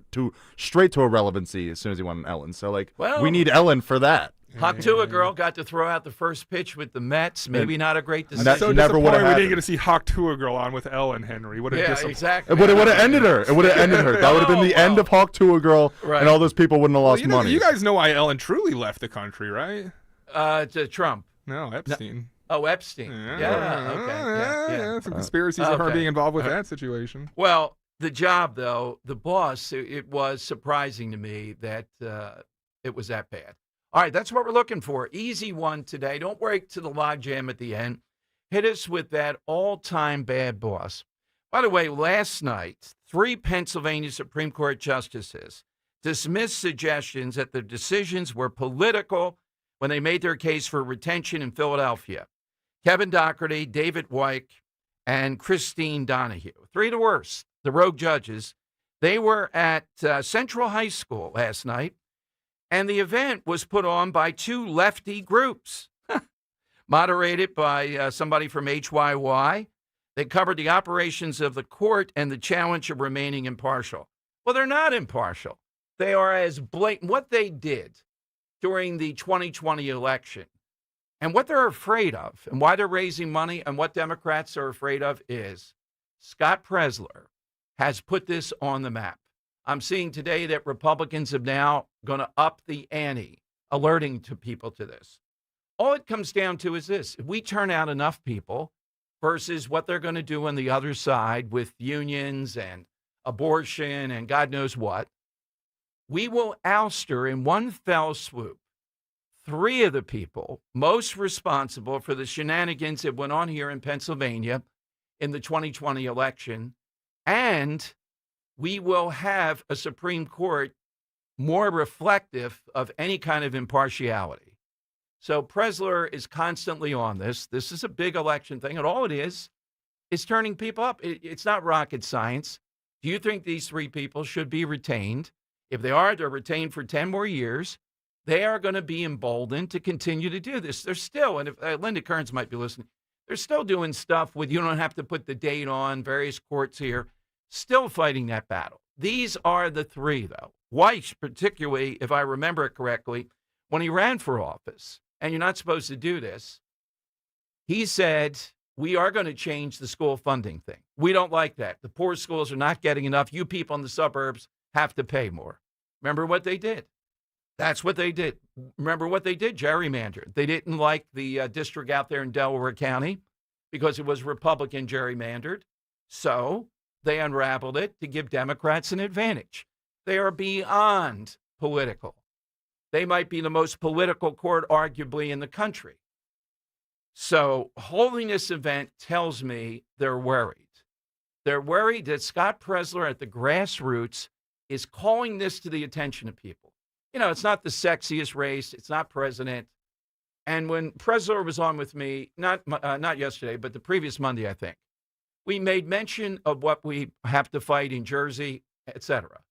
straight to irrelevancy as soon as he went on Ellen. So, we need Ellen for that. Hawk Tuah Girl got to throw out the first pitch with the Mets. Maybe not a great decision. That's so disappointing we didn't get to see Hawk Tuah Girl on with Ellen, Henry. What a disappointment. Exactly. It would have ended her. It would have ended her. That would have been the end of Hawk Tuah Girl, and all those people wouldn't have lost money. You guys know why Ellen truly left the country, right? To Trump. No, Epstein. Oh, Epstein. Yeah. Some conspiracies of her being involved with that situation. Well, the job, though, the boss, it was surprising to me that it was that bad. All right, that's what we're looking for. Easy one today. Don't wait to the logjam at the end. Hit us with that all-time bad boss. By the way, last night, 3 Pennsylvania Supreme Court justices dismissed suggestions that the decisions were political when they made their case for retention in Philadelphia. Kevin Dougherty, David Weick, and Christine Donahue. 3 of the worst, the rogue judges. They were at Central High School last night, and the event was put on by 2 lefty groups, moderated by somebody from HYY. They covered the operations of the court and the challenge of remaining impartial. Well, they're not impartial. They are as blatant. What they did during the 2020 election and what they're afraid of and why they're raising money and what Democrats are afraid of is Scott Presler has put this on the map. I'm seeing today that Republicans have now going to up the ante, alerting to people to this. All it comes down to is this. If we turn out enough people versus what they're going to do on the other side with unions and abortion and God knows what, we will ouster in one fell swoop 3 of the people most responsible for the shenanigans that went on here in Pennsylvania in the 2020 election, and we will have a Supreme Court more reflective of any kind of impartiality. So Presler is constantly on this. This is a big election thing, and all it is turning people up. It's not rocket science. Do you think these 3 people should be retained? If they are, they're retained for 10 more years. They are going to be emboldened to continue to do this. They're still, and if Linda Kearns might be listening, they're still doing stuff with you don't have to put the date on, various courts here. Still fighting that battle. These are the 3, though. Weiss, particularly, if I remember it correctly, when he ran for office, and you're not supposed to do this, he said, we are going to change the school funding thing. We don't like that. The poor schools are not getting enough. You people in the suburbs have to pay more. Remember what they did? That's what they did. Remember what they did? Gerrymandered. They didn't like the district out there in Delaware County because it was Republican gerrymandered. So they unraveled it to give Democrats an advantage. They are beyond political. They might be the most political court, arguably, in the country. So holding this event tells me they're worried. They're worried that Scott Presler at the grassroots is calling this to the attention of people. It's not the sexiest race. It's not president. And when Presler was on with me, not yesterday, but the previous Monday, I think, we made mention of what we have to fight in Jersey, etc.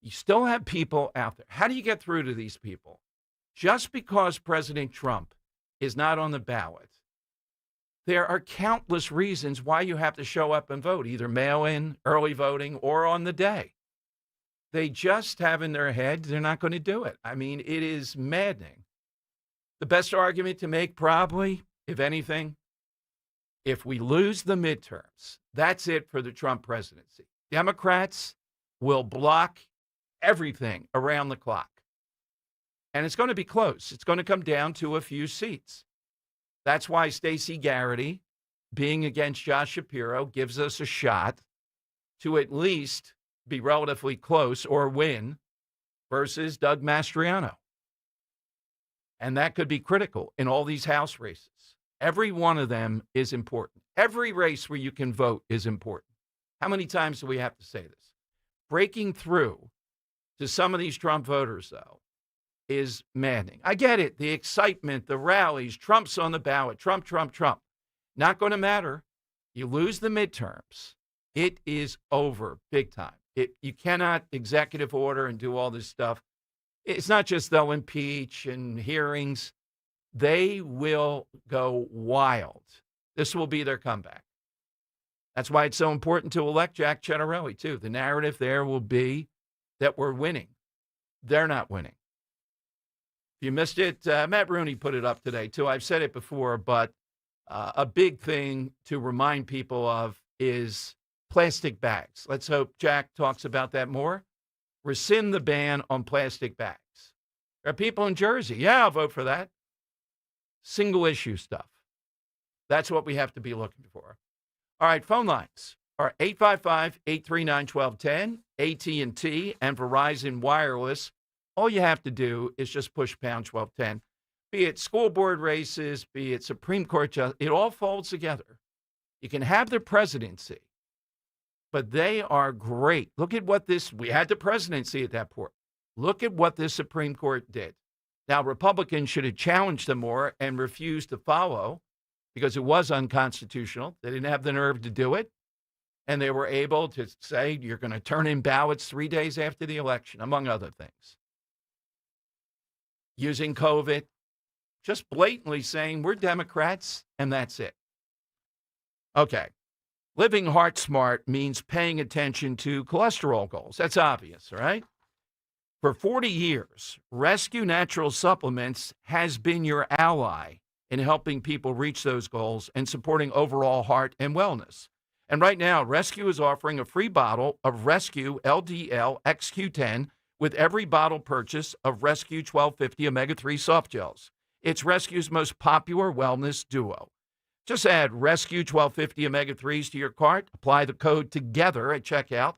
You still have people out there. How do you get through to these people? Just because President Trump is not on the ballot, there are countless reasons why you have to show up and vote, either mail-in, early voting, or on the day. They just have in their head they're not going to do it. I mean, it is maddening. The best argument to make probably if anything, if we lose the midterms, that's it for the Trump presidency. Democrats will block everything around the clock. And it's going to be close. It's going to come down to a few seats. That's why Stacey Garrity, being against Josh Shapiro, gives us a shot to at least be relatively close or win versus Doug Mastriano. And that could be critical in all these House races. Every one of them is important. Every race where you can vote is important. How many times do we have to say this? Breaking through to some of these Trump voters, though, is maddening. I get it. The excitement, the rallies, Trump's on the ballot, Trump, Trump, Trump. Not going to matter. You lose the midterms. It is over big time. You cannot executive order and do all this stuff. It's not just they'll impeach and hearings. They will go wild. This will be their comeback. That's why it's so important to elect Jack Ciattarelli, too. The narrative there will be that we're winning. They're not winning. If you missed it, Matt Rooney put it up today, too. I've said it before, but a big thing to remind people of is plastic bags. Let's hope Jack talks about that more. Rescind the ban on plastic bags. There are people in Jersey. Yeah, I'll vote for that. Single issue stuff. That's what we have to be looking for. All right, phone lines are 855-839-1210, AT&T, and Verizon Wireless. All you have to do is just push pound 1210. Be it school board races, be it Supreme Court justice, it all folds together. You can have the presidency, but they are great. Look at what we had the presidency at that point. Look at what this Supreme Court did. Now, Republicans should have challenged them more and refused to follow because it was unconstitutional. They didn't have the nerve to do it. And they were able to say, you're going to turn in ballots 3 days after the election, among other things. Using COVID, just blatantly saying we're Democrats and that's it. Okay. Living heart smart means paying attention to cholesterol goals. That's obvious, right? For 40 years, Rescue Natural Supplements has been your ally in helping people reach those goals and supporting overall heart and wellness. And right now, Rescue is offering a free bottle of Rescue LDL XQ10 with every bottle purchase of Rescue 1250 Omega-3 Soft Gels. It's Rescue's most popular wellness duo. Just add Rescue 1250 Omega-3s to your cart, apply the code TOGETHER at checkout,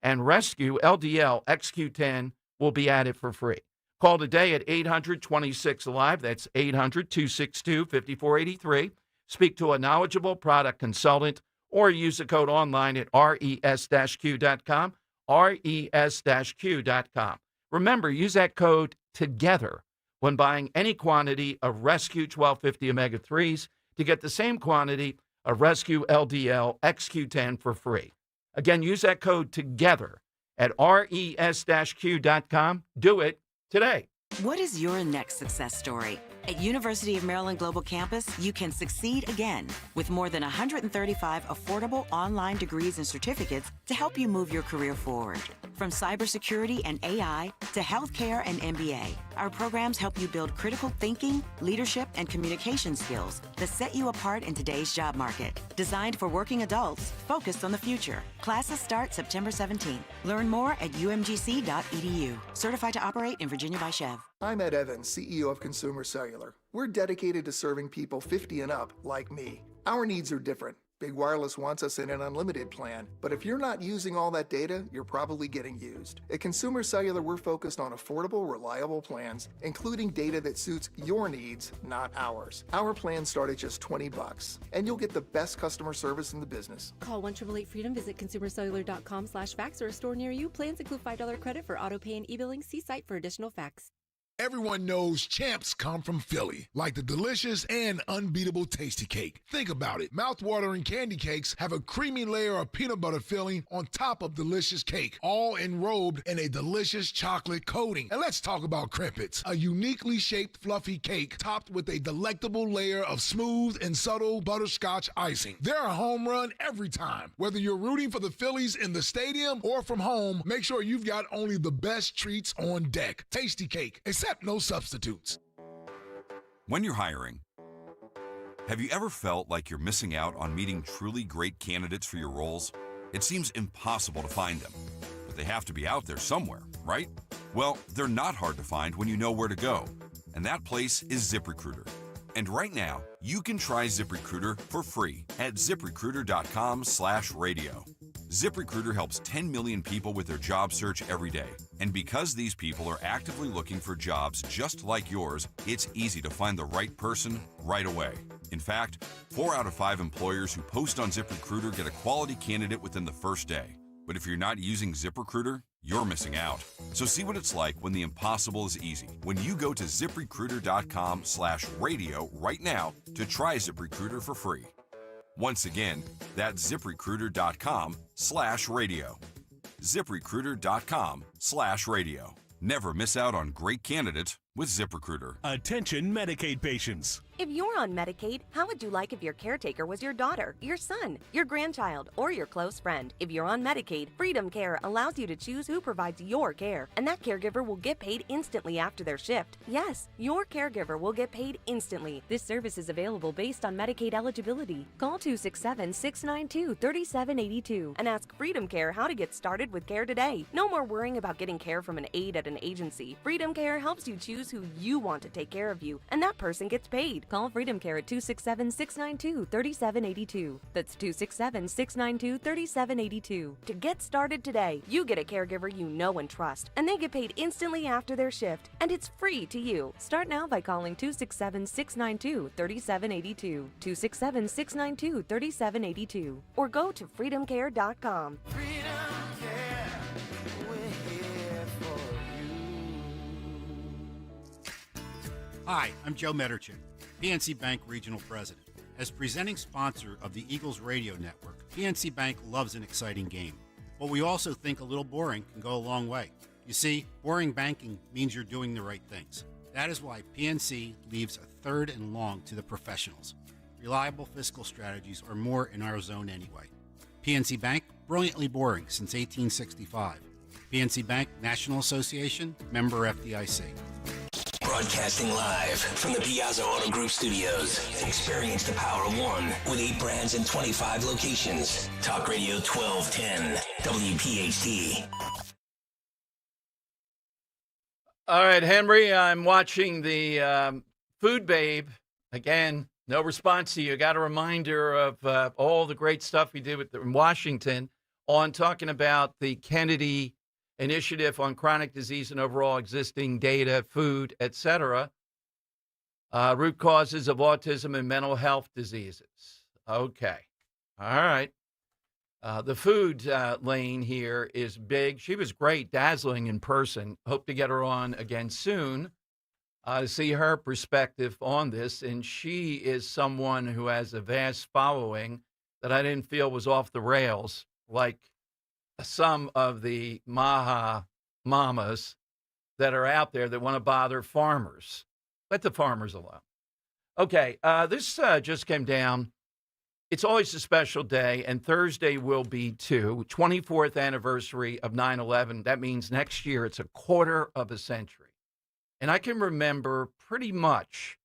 and Rescue LDL XQ10 will be added for free. Call today at 800-26-ALIVE. That's 800-262-5483. Speak to a knowledgeable product consultant or use the code online at res-q.com, res-q.com. Remember, use that code TOGETHER when buying any quantity of Rescue 1250 Omega-3s to get the same quantity of Rescue LDL XQ10 for free. Again, use that code TOGETHER at res-q.com. Do it today. What is your next success story? At University of Maryland Global Campus, you can succeed again with more than 135 affordable online degrees and certificates to help you move your career forward. From cybersecurity and AI to healthcare and MBA, our programs help you build critical thinking, leadership, and communication skills that set you apart in today's job market. Designed for working adults, focused on the future. Classes start September 17th. Learn more at umgc.edu. Certified to operate in Virginia by Chev. I'm Ed Evans, CEO of Consumer Cellular. We're dedicated to serving people 50 and up like me. Our needs are different. Big Wireless wants us in an unlimited plan, but if you're not using all that data, you're probably getting used. At Consumer Cellular, we're focused on affordable, reliable plans, including data that suits your needs, not ours. Our plans start at just $20, and you'll get the best customer service in the business. Call 1-888-FREEDOM, visit consumercellular.com/facts or a store near you. Plans include $5 credit for auto pay and e-billing. See site for additional facts. Everyone knows champs come from Philly, like the delicious and unbeatable Tasty Cake. Think about it. Mouth-watering candy cakes have a creamy layer of peanut butter filling on top of delicious cake, all enrobed in a delicious chocolate coating. And let's talk about Crimpets, a uniquely shaped fluffy cake topped with a delectable layer of smooth and subtle butterscotch icing. They're a home run every time. Whether you're rooting for the Phillies in the stadium or from home, make sure you've got only the best treats on deck. Tasty Cake, except no substitutes. When you're hiring, Have you ever felt like you're missing out on meeting truly great candidates for your roles? It seems impossible to find them, but they have to be out there somewhere, right? Well, they're not hard to find when you know where to go, and that place is ZipRecruiter. And right now, you can try ZipRecruiter for free at ziprecruiter.com/radio. ZipRecruiter helps 10 million people with their job search every day. And because these people are actively looking for jobs just like yours, it's easy to find the right person right away. In fact, 4 out of 5 employers who post on ZipRecruiter get a quality candidate within the first day. But if you're not using ZipRecruiter, you're missing out. So see what it's like when the impossible is easy. When you go to ziprecruiter.com/radio right now to try ZipRecruiter for free. Once again, that's ziprecruiter.com/radio. ziprecruiter.com/radio. Never miss out on great candidates with ZipRecruiter. Attention Medicaid patients. If you're on Medicaid, how would you like if your caretaker was your daughter, your son, your grandchild, or your close friend? If you're on Medicaid, Freedom Care allows you to choose who provides your care, and that caregiver will get paid instantly after their shift. Yes, your caregiver will get paid instantly. This service is available based on Medicaid eligibility. Call 267-692-3782 and ask Freedom Care how to get started with care today. No more worrying about getting care from an aide at an agency. Freedom Care helps you choose who you want to take care of you, and that person gets paid. Call Freedom Care at 267-692-3782. That's 267-692-3782. To get started today, you get a caregiver you know and trust, and they get paid instantly after their shift, and it's free to you. Start now by calling 267-692-3782. 267-692-3782. Or go to freedomcare.com. Hi, I'm Joe Mederchik, PNC Bank Regional President. As presenting sponsor of the Eagles Radio Network, PNC Bank loves an exciting game. But we also think a little boring can go a long way. You see, boring banking means you're doing the right things. That is why PNC leaves a third and long to the professionals. Reliable fiscal strategies are more in our zone anyway. PNC Bank, brilliantly boring since 1865. PNC Bank National Association, member FDIC. Broadcasting live from the Piazza Auto Group studios. Experience the power of one with 8 brands and 25 locations. Talk Radio 1210, WPHT. All right, Henry, I'm watching the Food Babe. Again, no response to you. Got a reminder of all the great stuff we did in Washington on talking about the Kennedy Initiative on chronic disease and overall existing data, food, etc. Root causes of autism and mental health diseases. Okay. All right. The food lane here is big. She was great, dazzling in person. Hope to get her on again soon to see her perspective on this. And she is someone who has a vast following that I didn't feel was off the rails, like some of the Maha mamas that are out there that want to bother farmers. Let the farmers alone. Okay, this just came down. It's always a special day, and Thursday will be too. 24th anniversary of 9/11. That means next year it's a quarter of a century. And I can remember pretty much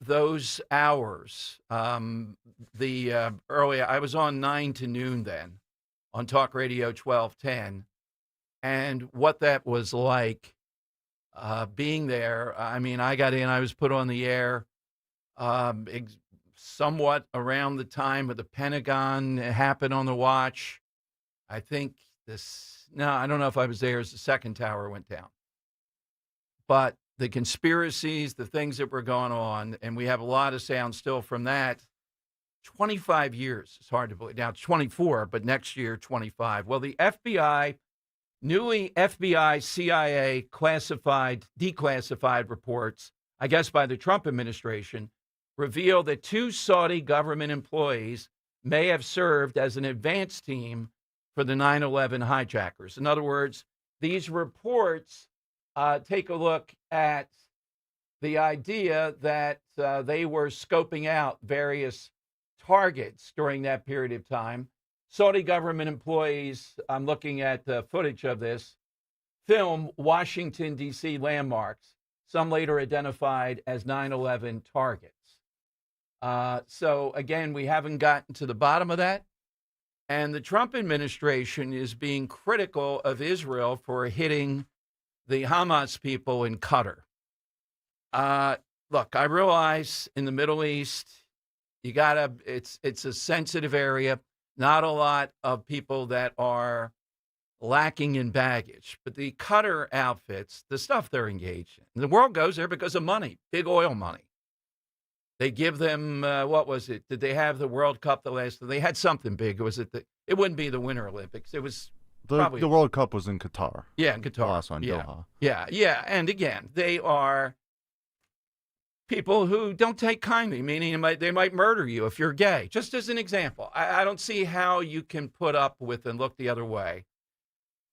those hours. Earlier, I was on 9 to noon then on Talk Radio 1210, and what that was like being there. I mean, I got in, I was put on the air somewhat around the time of the Pentagon happened on the watch. I think I don't know if I was there as the second tower went down. But the conspiracies, the things that were going on, and we have a lot of sound still from that. 25 years. It's hard to believe. Now it's 24, but next year, 25. Well, the newly FBI, CIA declassified reports, I guess by the Trump administration, reveal that 2 Saudi government employees may have served as an advance team for the 9/11 hijackers. In other words, these reports take a look at the idea that they were scoping out various targets during that period of time. Saudi government employees, I'm looking at the footage of this, film Washington, D.C. landmarks, some later identified as 9/11 targets. So, again, we haven't gotten to the bottom of that. And the Trump administration is being critical of Israel for hitting the Hamas people in Qatar. Look, I realize in the Middle East, it's a sensitive area. Not a lot of people that are lacking in baggage. But the Qatar outfits, the stuff they're engaged in, the world goes there because of money, big oil money. They give them, what was it? Did they have the World Cup the last? They had something big. Was it? It wouldn't be the Winter Olympics. It was probably the World Cup was in Qatar. Yeah, in Qatar. The last one, yeah. Doha. Yeah. And again, they are people who don't take kindly, meaning they might murder you if you're gay. Just as an example, I don't see how you can put up with and look the other way.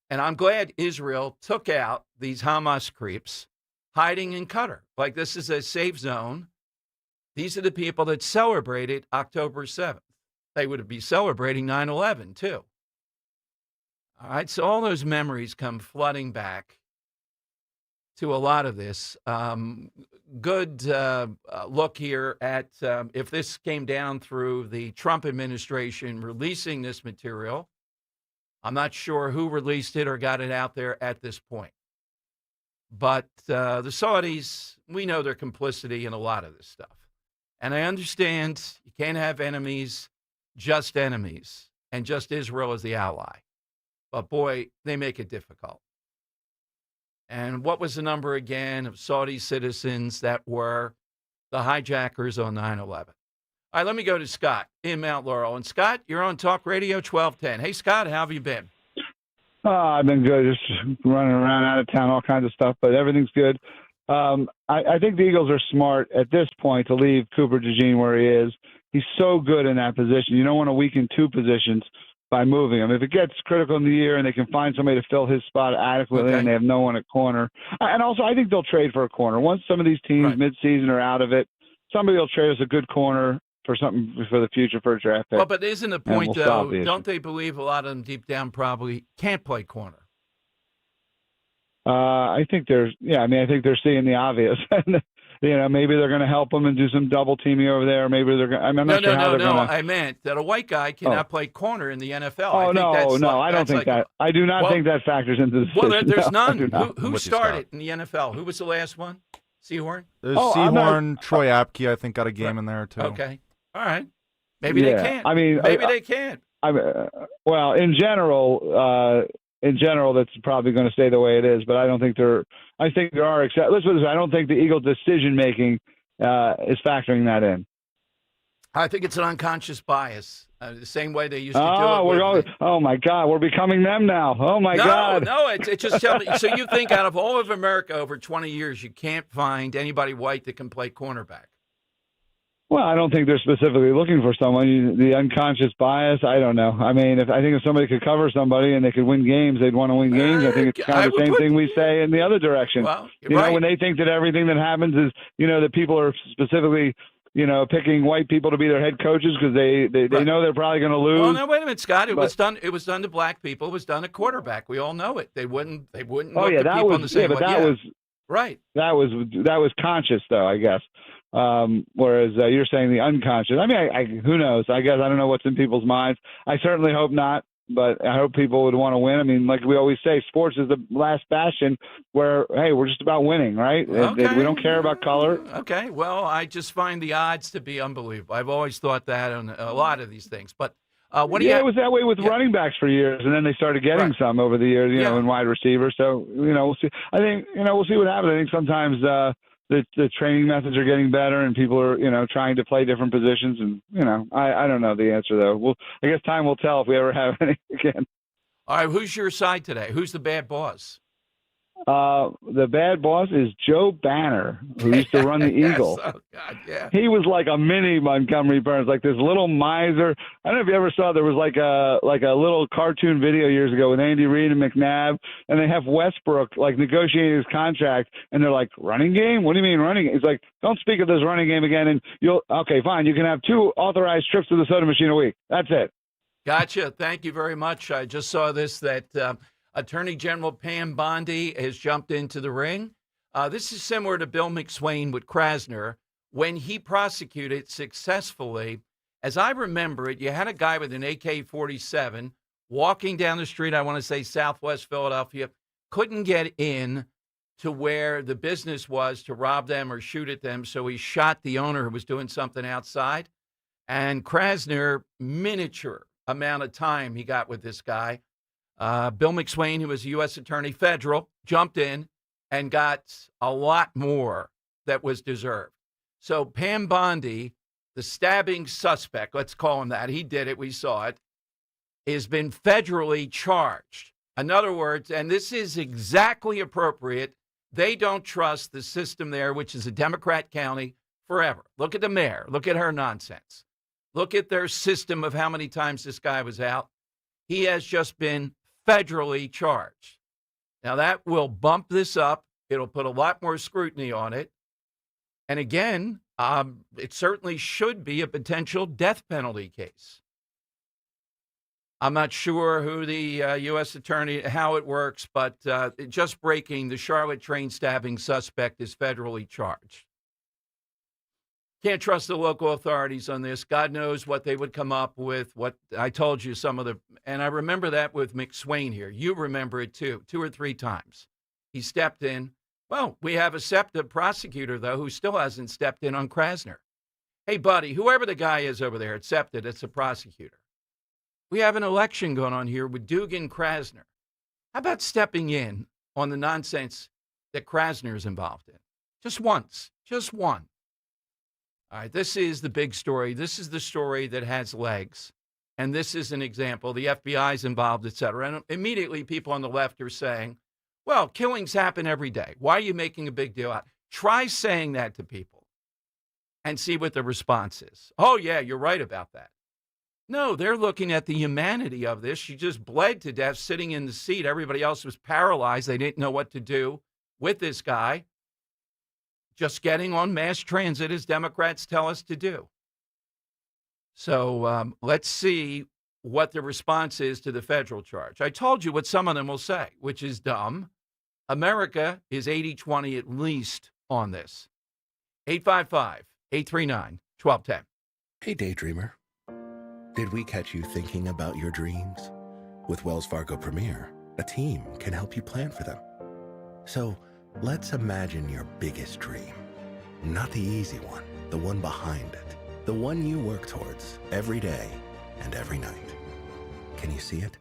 And I'm glad Israel took out these Hamas creeps hiding in Qatar. Like, this is a safe zone. These are the people that celebrated October 7th. They would be celebrating 9/11 too. All right, so all those memories come flooding back to a lot of this. Good look here at if this came down through the Trump administration releasing this material. I'm not sure who released it or got it out there at this point. But the Saudis, we know their complicity in a lot of this stuff. And I understand you can't have enemies, just enemies, and just Israel as the ally. But boy, they make it difficult. And what was the number again of Saudi citizens that were the hijackers on 9/11? All right, let me go to Scott in Mount Laurel. And Scott, you're on Talk Radio 1210. Hey, Scott, how have you been? I've been good, just running around out of town, all kinds of stuff, but everything's good. I think the Eagles are smart at this point to leave Cooper DeJean where he is. He's so good in that position. You don't want to weaken two positions by moving him. If it gets critical in the year and they can find somebody to fill his spot adequately and they have no one at corner. And also, I think they'll trade for a corner. Once some of these teams midseason are out of it, somebody will trade us a good corner for something for the future for a draft pick. Well, but isn't the point, though, don't they believe a lot of them deep down probably can't play corner? I think I think they're seeing the obvious. Maybe they're going to help them and do some double teaming over there. Maybe they're going. I'm not sure how they're going to. I meant that a white guy cannot play corner in the NFL. I don't think that. I do not think that factors into the decision. Well, there's none. Who started in the NFL? Who was the last one? Sehorn? There's Sehorn, Troy Apke, I think, got a game in there, too. Okay. All right. Maybe they can't. Maybe they can't. Well, in general, that's probably going to stay the way it is. But I don't think I think there are exceptions. Let's put it this way, I don't think the Eagles' decision making is factoring that in. I think it's an unconscious bias, the same way they used to do it. Oh my God, we're becoming them now. Oh my God. No, it's just telling me. So you think out of all of America over 20 years, you can't find anybody white that can play cornerback? Well, I don't think they're specifically looking for someone. The unconscious bias, I don't know. I mean, if somebody could cover somebody and they could win games, they'd want to win games. I think it's kind of the same thing we say in the other direction. Well, when they think that everything that happens is, that people are specifically, picking white people to be their head coaches because they know they're probably going to lose. Well, no, wait a minute, Scott. It was done to black people. It was done to quarterback. We all know it. They wouldn't. Oh yeah, that was. Yeah, but that was right. That was conscious, though, I guess. Whereas you're saying the unconscious. I mean, who knows? I guess I don't know what's in people's minds. I certainly hope not, but I hope people would want to win. I mean, like we always say, sports is the last bastion where, hey, we're just about winning, right? Okay. We don't care about color. Okay. Well, I just find the odds to be unbelievable. I've always thought that on a lot of these things. But what do you? It was that way with running backs for years, and then they started getting some over the years, in wide receivers. So we'll see. I think we'll see what happens. I think sometimes the training methods are getting better, and people are trying to play different positions. And I don't know the answer though. I guess time will tell if we ever have any again. All right, who's your side today? Who's the bad boss? The bad boss is Joe Banner, who used to run the Eagle. Oh, God, yeah. He was like a mini Montgomery Burns, like this little miser. I don't know if you ever saw, there was like a little cartoon video years ago with Andy Reid and McNabb, and they have Westbrook like negotiating his contract, and they're like, running game? What do you mean running game? He's like, don't speak of this running game again, and okay, fine, you can have 2 authorized trips to the soda machine a week. That's it. Gotcha. Thank you very much. I just saw this, that Attorney General Pam Bondi has jumped into the ring. This is similar to Bill McSwain with Krasner, when he prosecuted successfully, as I remember it, you had a guy with an AK-47 walking down the street, I want to say Southwest Philadelphia, couldn't get in to where the business was to rob them or shoot at them, so he shot the owner who was doing something outside. And Krasner, miniature amount of time he got with this guy. Bill McSwain, who was a U.S. Attorney Federal, jumped in and got a lot more that was deserved. So Pam Bondi, the stabbing suspect, let's call him that, he did it, we saw it, has been federally charged. In other words, and this is exactly appropriate, they don't trust the system there, which is a Democrat county, forever. Look at the mayor. Look at her nonsense. Look at their system of how many times this guy was out. He has just been federally charged. Now, that will bump this up. It'll put a lot more scrutiny on it. And again, it certainly should be a potential death penalty case. I'm not sure who the U.S. attorney, how it works, but just breaking, the Charlotte train stabbing suspect is federally charged. Can't trust the local authorities on this. God knows what they would come up with. What I told you, some of the, and I remember that with McSwain here. You remember it too, 2 or 3 times. He stepped in. Well, we have a SEPTA prosecutor, though, who still hasn't stepped in on Krasner. Hey, buddy, whoever the guy is over there at SEPTA, that's a prosecutor. We have an election going on here with Dugan Krasner. How about stepping in on the nonsense that Krasner is involved in? Just once, just one. All right, this is the big story. This is the story that has legs. And this is an example. The FBI is involved, et cetera. And immediately people on the left are saying, well, killings happen every day. Why are you making a big deal out? Try saying that to people and see what the response is. Oh, yeah, you're right about that. No, they're looking at the humanity of this. She just bled to death sitting in the seat. Everybody else was paralyzed. They didn't know what to do with this guy. Just getting on mass transit, as Democrats tell us to do. So let's see what the response is to the federal charge. I told you what some of them will say, which is dumb. America is 80-20 at least on this. 855-839-1210. Hey, Daydreamer. Did we catch you thinking about your dreams? With Wells Fargo Premier, a team can help you plan for them. So let's imagine your biggest dream. Not the easy one, the one behind it. The one you work towards every day and every night. Can you see it?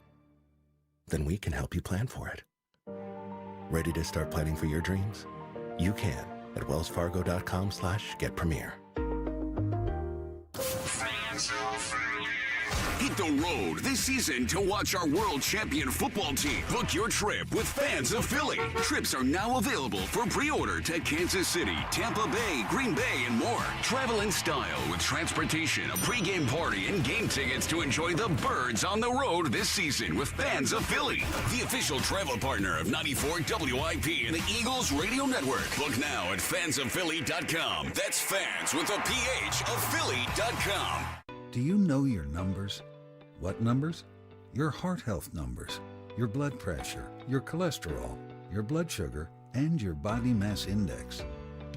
Then we can help you plan for it. Ready to start planning for your dreams? You can at wellsfargo.com/getpremier. Hit the road this season to watch our world champion football team. Book your trip with Fans of Philly. Trips are now available for pre-order to Kansas City, Tampa Bay, Green Bay, and more. Travel in style with transportation, a pregame party, and game tickets to enjoy the Birds on the road this season with Fans of Philly, the official travel partner of 94 WIP and the Eagles Radio Network. Book now at fansofphilly.com. That's fans with a PH of Philly.com. Do you know your numbers? What numbers? Your heart health numbers, your blood pressure, your cholesterol, your blood sugar, and your body mass index.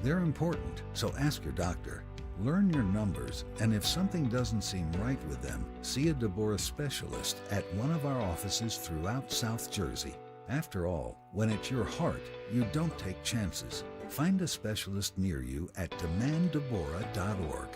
They're important, so ask your doctor. Learn your numbers, and if something doesn't seem right with them, see a Deborah specialist at one of our offices throughout South Jersey. After all, when it's your heart, you don't take chances. Find a specialist near you at demanddeborah.org.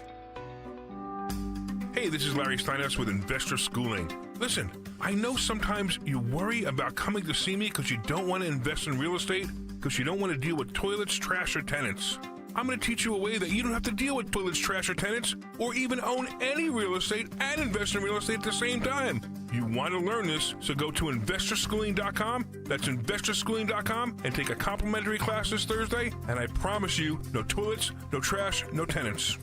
Hey, this is Larry Steinhaus with Investor Schooling. Listen, I know sometimes you worry about coming to see me because you don't want to invest in real estate, because you don't want to deal with toilets, trash, or tenants. I'm going to teach you a way that you don't have to deal with toilets, trash, or tenants, or even own any real estate and invest in real estate at the same time. You want to learn this, so go to investorschooling.com. That's investorschooling.com and take a complimentary class this Thursday, and I promise you, no toilets, no trash, no tenants.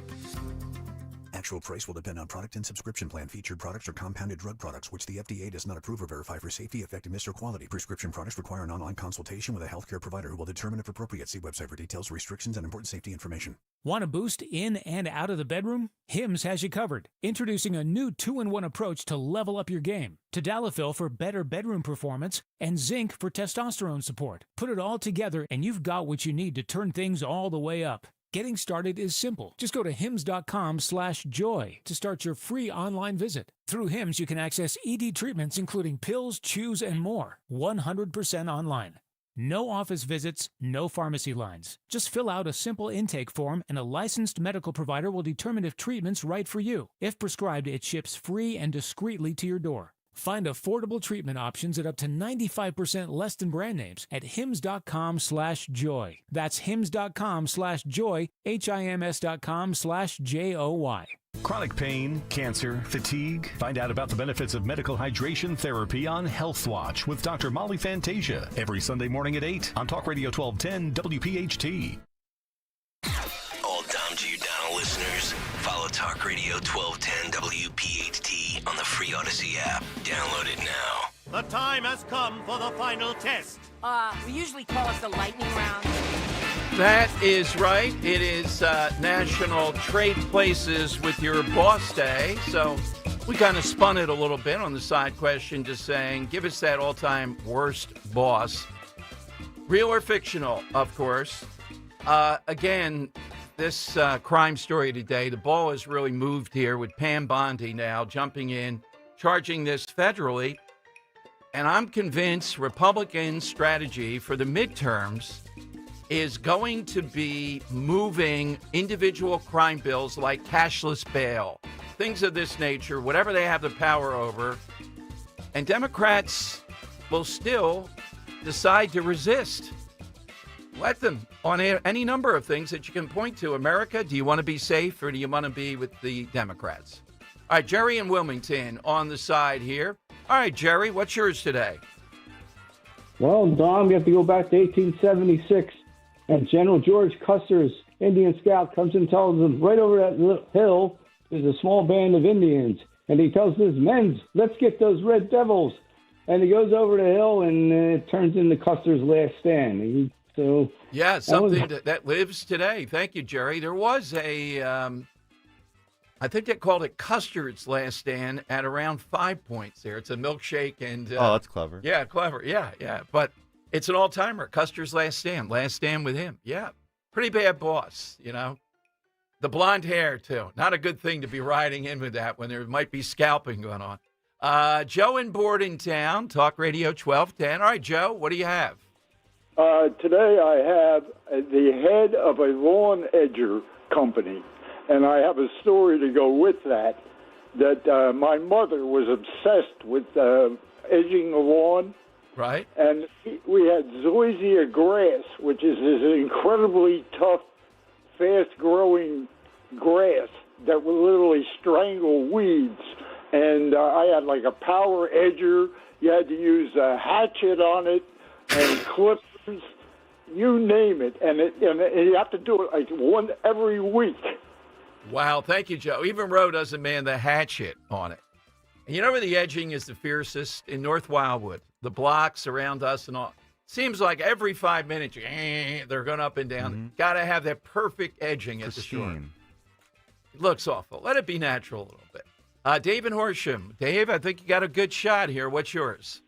Actual price will depend on product and subscription plan. Featured products are compounded drug products, which the FDA does not approve or verify for safety, effectiveness, or quality. Prescription products require an online consultation with a healthcare provider who will determine if appropriate. See website for details, restrictions, and important safety information. Want a boost in and out of the bedroom? Hims has you covered. Introducing a new 2-in-1 approach to level up your game. Tadalafil for better bedroom performance and zinc for testosterone support. Put it all together and you've got what you need to turn things all the way up. Getting started is simple. Just go to hims.com/joy to start your free online visit. Through Hims, you can access ED treatments including pills, chews, and more, 100% online. No office visits, no pharmacy lines. Just fill out a simple intake form and a licensed medical provider will determine if treatment's right for you. If prescribed, it ships free and discreetly to your door. Find affordable treatment options at up to 95% less than brand names at hims.com/joy. That's hims.com/joy, hims.com/joy. Chronic pain, cancer, fatigue. Find out about the benefits of medical hydration therapy on Health Watch with Dr. Molly Fantasia every Sunday morning at 8 on Talk Radio 1210 WPHT. All Dom Giordano listeners, follow Talk Radio 1210 WPHT on the free Odyssey app. Download it now. The time has come for the final test. We usually call it the lightning round. That is right. It is National Trade Places with Your Boss Day. So we kind of spun it a little bit on the side question, just saying, give us that all-time worst boss. Real or fictional, of course. Again, this crime story today, the ball has really moved here with Pam Bondi now jumping in, charging this federally. And I'm convinced Republican strategy for the midterms is going to be moving individual crime bills like cashless bail, things of this nature, whatever they have the power over. And Democrats will still decide to resist. Let them on any number of things that you can point to. America, do you want to be safe or do you want to be with the Democrats? All right, Jerry in Wilmington on the side here. All right, Jerry, what's yours today? Well, Dom, you have to go back to 1876. And General George Custer's Indian scout comes and tells them right over that hill there's a small band of Indians. And he tells his men, let's get those red devils. And he goes over the hill and it turns into Custer's last stand. Yeah, something that lives today. Thank you, Jerry. There was a, I think they called it Custer's Last Stand at around 5 points there. It's a milkshake and... oh, that's clever. Yeah, clever. Yeah. But it's an all-timer. Custer's Last Stand with him. Yeah, pretty bad boss, you know. The blonde hair, too. Not a good thing to be riding in with that when there might be scalping going on. Joe in Bordentown, Talk Radio 1210. All right, Joe, what do you have? Today I have the head of a lawn edger company, and I have a story to go with that my mother was obsessed with edging the lawn. Right. And we had zoysia grass, which is this incredibly tough, fast-growing grass that would literally strangle weeds. And I had like a power edger. You had to use a hatchet on it and clippers, you name it. And you have to do it like one every week. Wow, thank you, Joe. Even Roe doesn't man the hatchet on it. And you know where the edging is the fiercest? In North Wildwood. The blocks around us and all. Seems like every 5 minutes, they're going up and down. Mm-hmm. Got to have that perfect edging at the store. It looks awful. Let it be natural a little bit. Dave in Horsham. Dave, I think you got a good shot here. What's yours?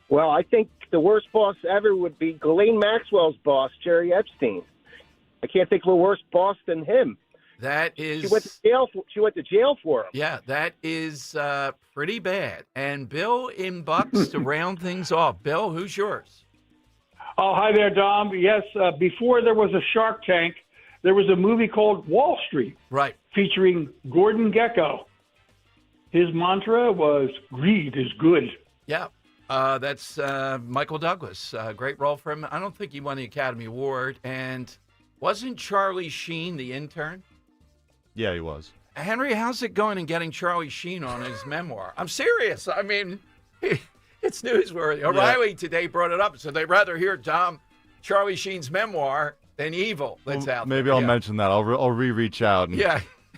Well, I think the worst boss ever would be Ghislaine Maxwell's boss, Jerry Epstein. I can't think of a worse boss than him. That is... She went to jail for him. Yeah, that is pretty bad. And Bill in Bucks to round things off. Bill, who's yours? Oh, hi there, Dom. Yes, before there was a Shark Tank, there was a movie called Wall Street. Right. Featuring Gordon Gekko. His mantra was, greed is good. Yeah, that's Michael Douglas. Great role for him. I don't think he won the Academy Award. And wasn't Charlie Sheen the intern? Yeah, he was. Henry, how's it going in getting Charlie Sheen on his memoir? I'm serious. I mean, it's newsworthy. O'Reilly today brought it up. So they'd rather hear Charlie Sheen's memoir than Evil that's out there. Maybe I'll mention that. I'll reach out and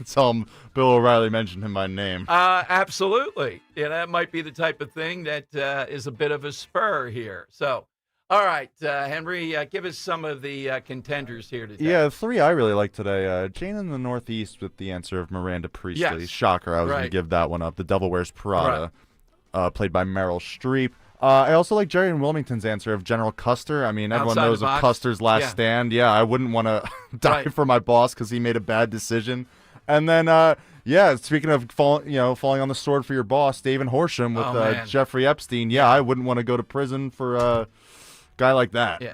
tell him Bill O'Reilly mentioned him by name. Absolutely. Yeah, that might be the type of thing that is a bit of a spur here. So, all right, Henry, give us some of the contenders here today. Yeah, 3 I really like today. Jane in the Northeast with the answer of Miranda Priestley. Yes. Shocker, I was going to give that one up. The Devil Wears Prada, played by Meryl Streep. I also like Jerry and Wilmington's answer of General Custer. I mean, everyone Outside knows the of box. Custer's last Yeah. stand. Yeah, I wouldn't want to die Right. for my boss because he made a bad decision. And then, speaking of falling on the sword for your boss, David Horsham with man. Jeffrey Epstein. Yeah, I wouldn't want to go to prison for a guy like that. Yeah.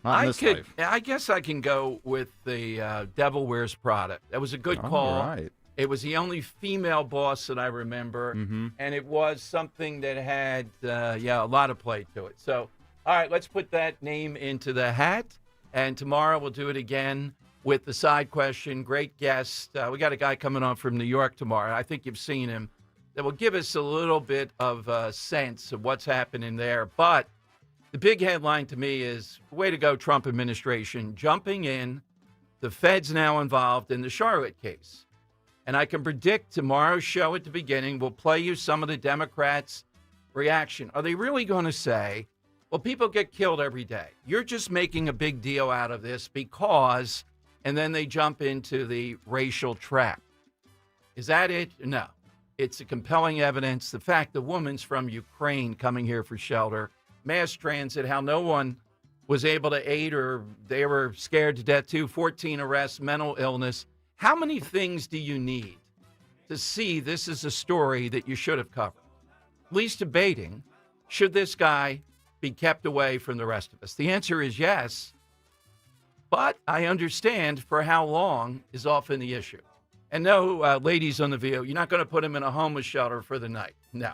Not in this life. I guess I can go with the Devil Wears Prada. That was a good call. All right. It was the only female boss that I remember, and it was something that had, a lot of play to it. So, all right, let's put that name into the hat, and tomorrow we'll do it again with the side question. Great guest. We got a guy coming on from New York tomorrow. I think you've seen him. That will give us a little bit of a sense of what's happening there. But the big headline to me is, way to go, Trump administration, jumping in. The Fed's now involved in the Charlotte case. And I can predict tomorrow's show at the beginning, we'll play you some of the Democrats' reaction. Are they really going to say, well, people get killed every day. You're just making a big deal out of this because, and then they jump into the racial trap. Is that it? No. It's a compelling evidence. The fact the woman's from Ukraine coming here for shelter, mass transit, how no one was able to aid her. They were scared to death too. 14 arrests, mental illness. How many things do you need to see this is a story that you should have covered? At least debating, should this guy be kept away from the rest of us? The answer is yes, but I understand for how long is often the issue. And no, ladies on the View, you're not going to put him in a homeless shelter for the night. No.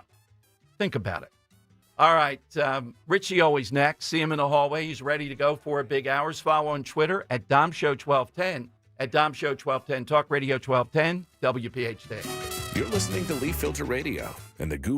Think about it. All right, Richie always next. See him in the hallway. He's ready to go for big hours. Follow on Twitter at DomShow1210. At Dom Show 1210, Talk Radio 1210, WPHT. You're listening to Leaf Filter Radio and the Guru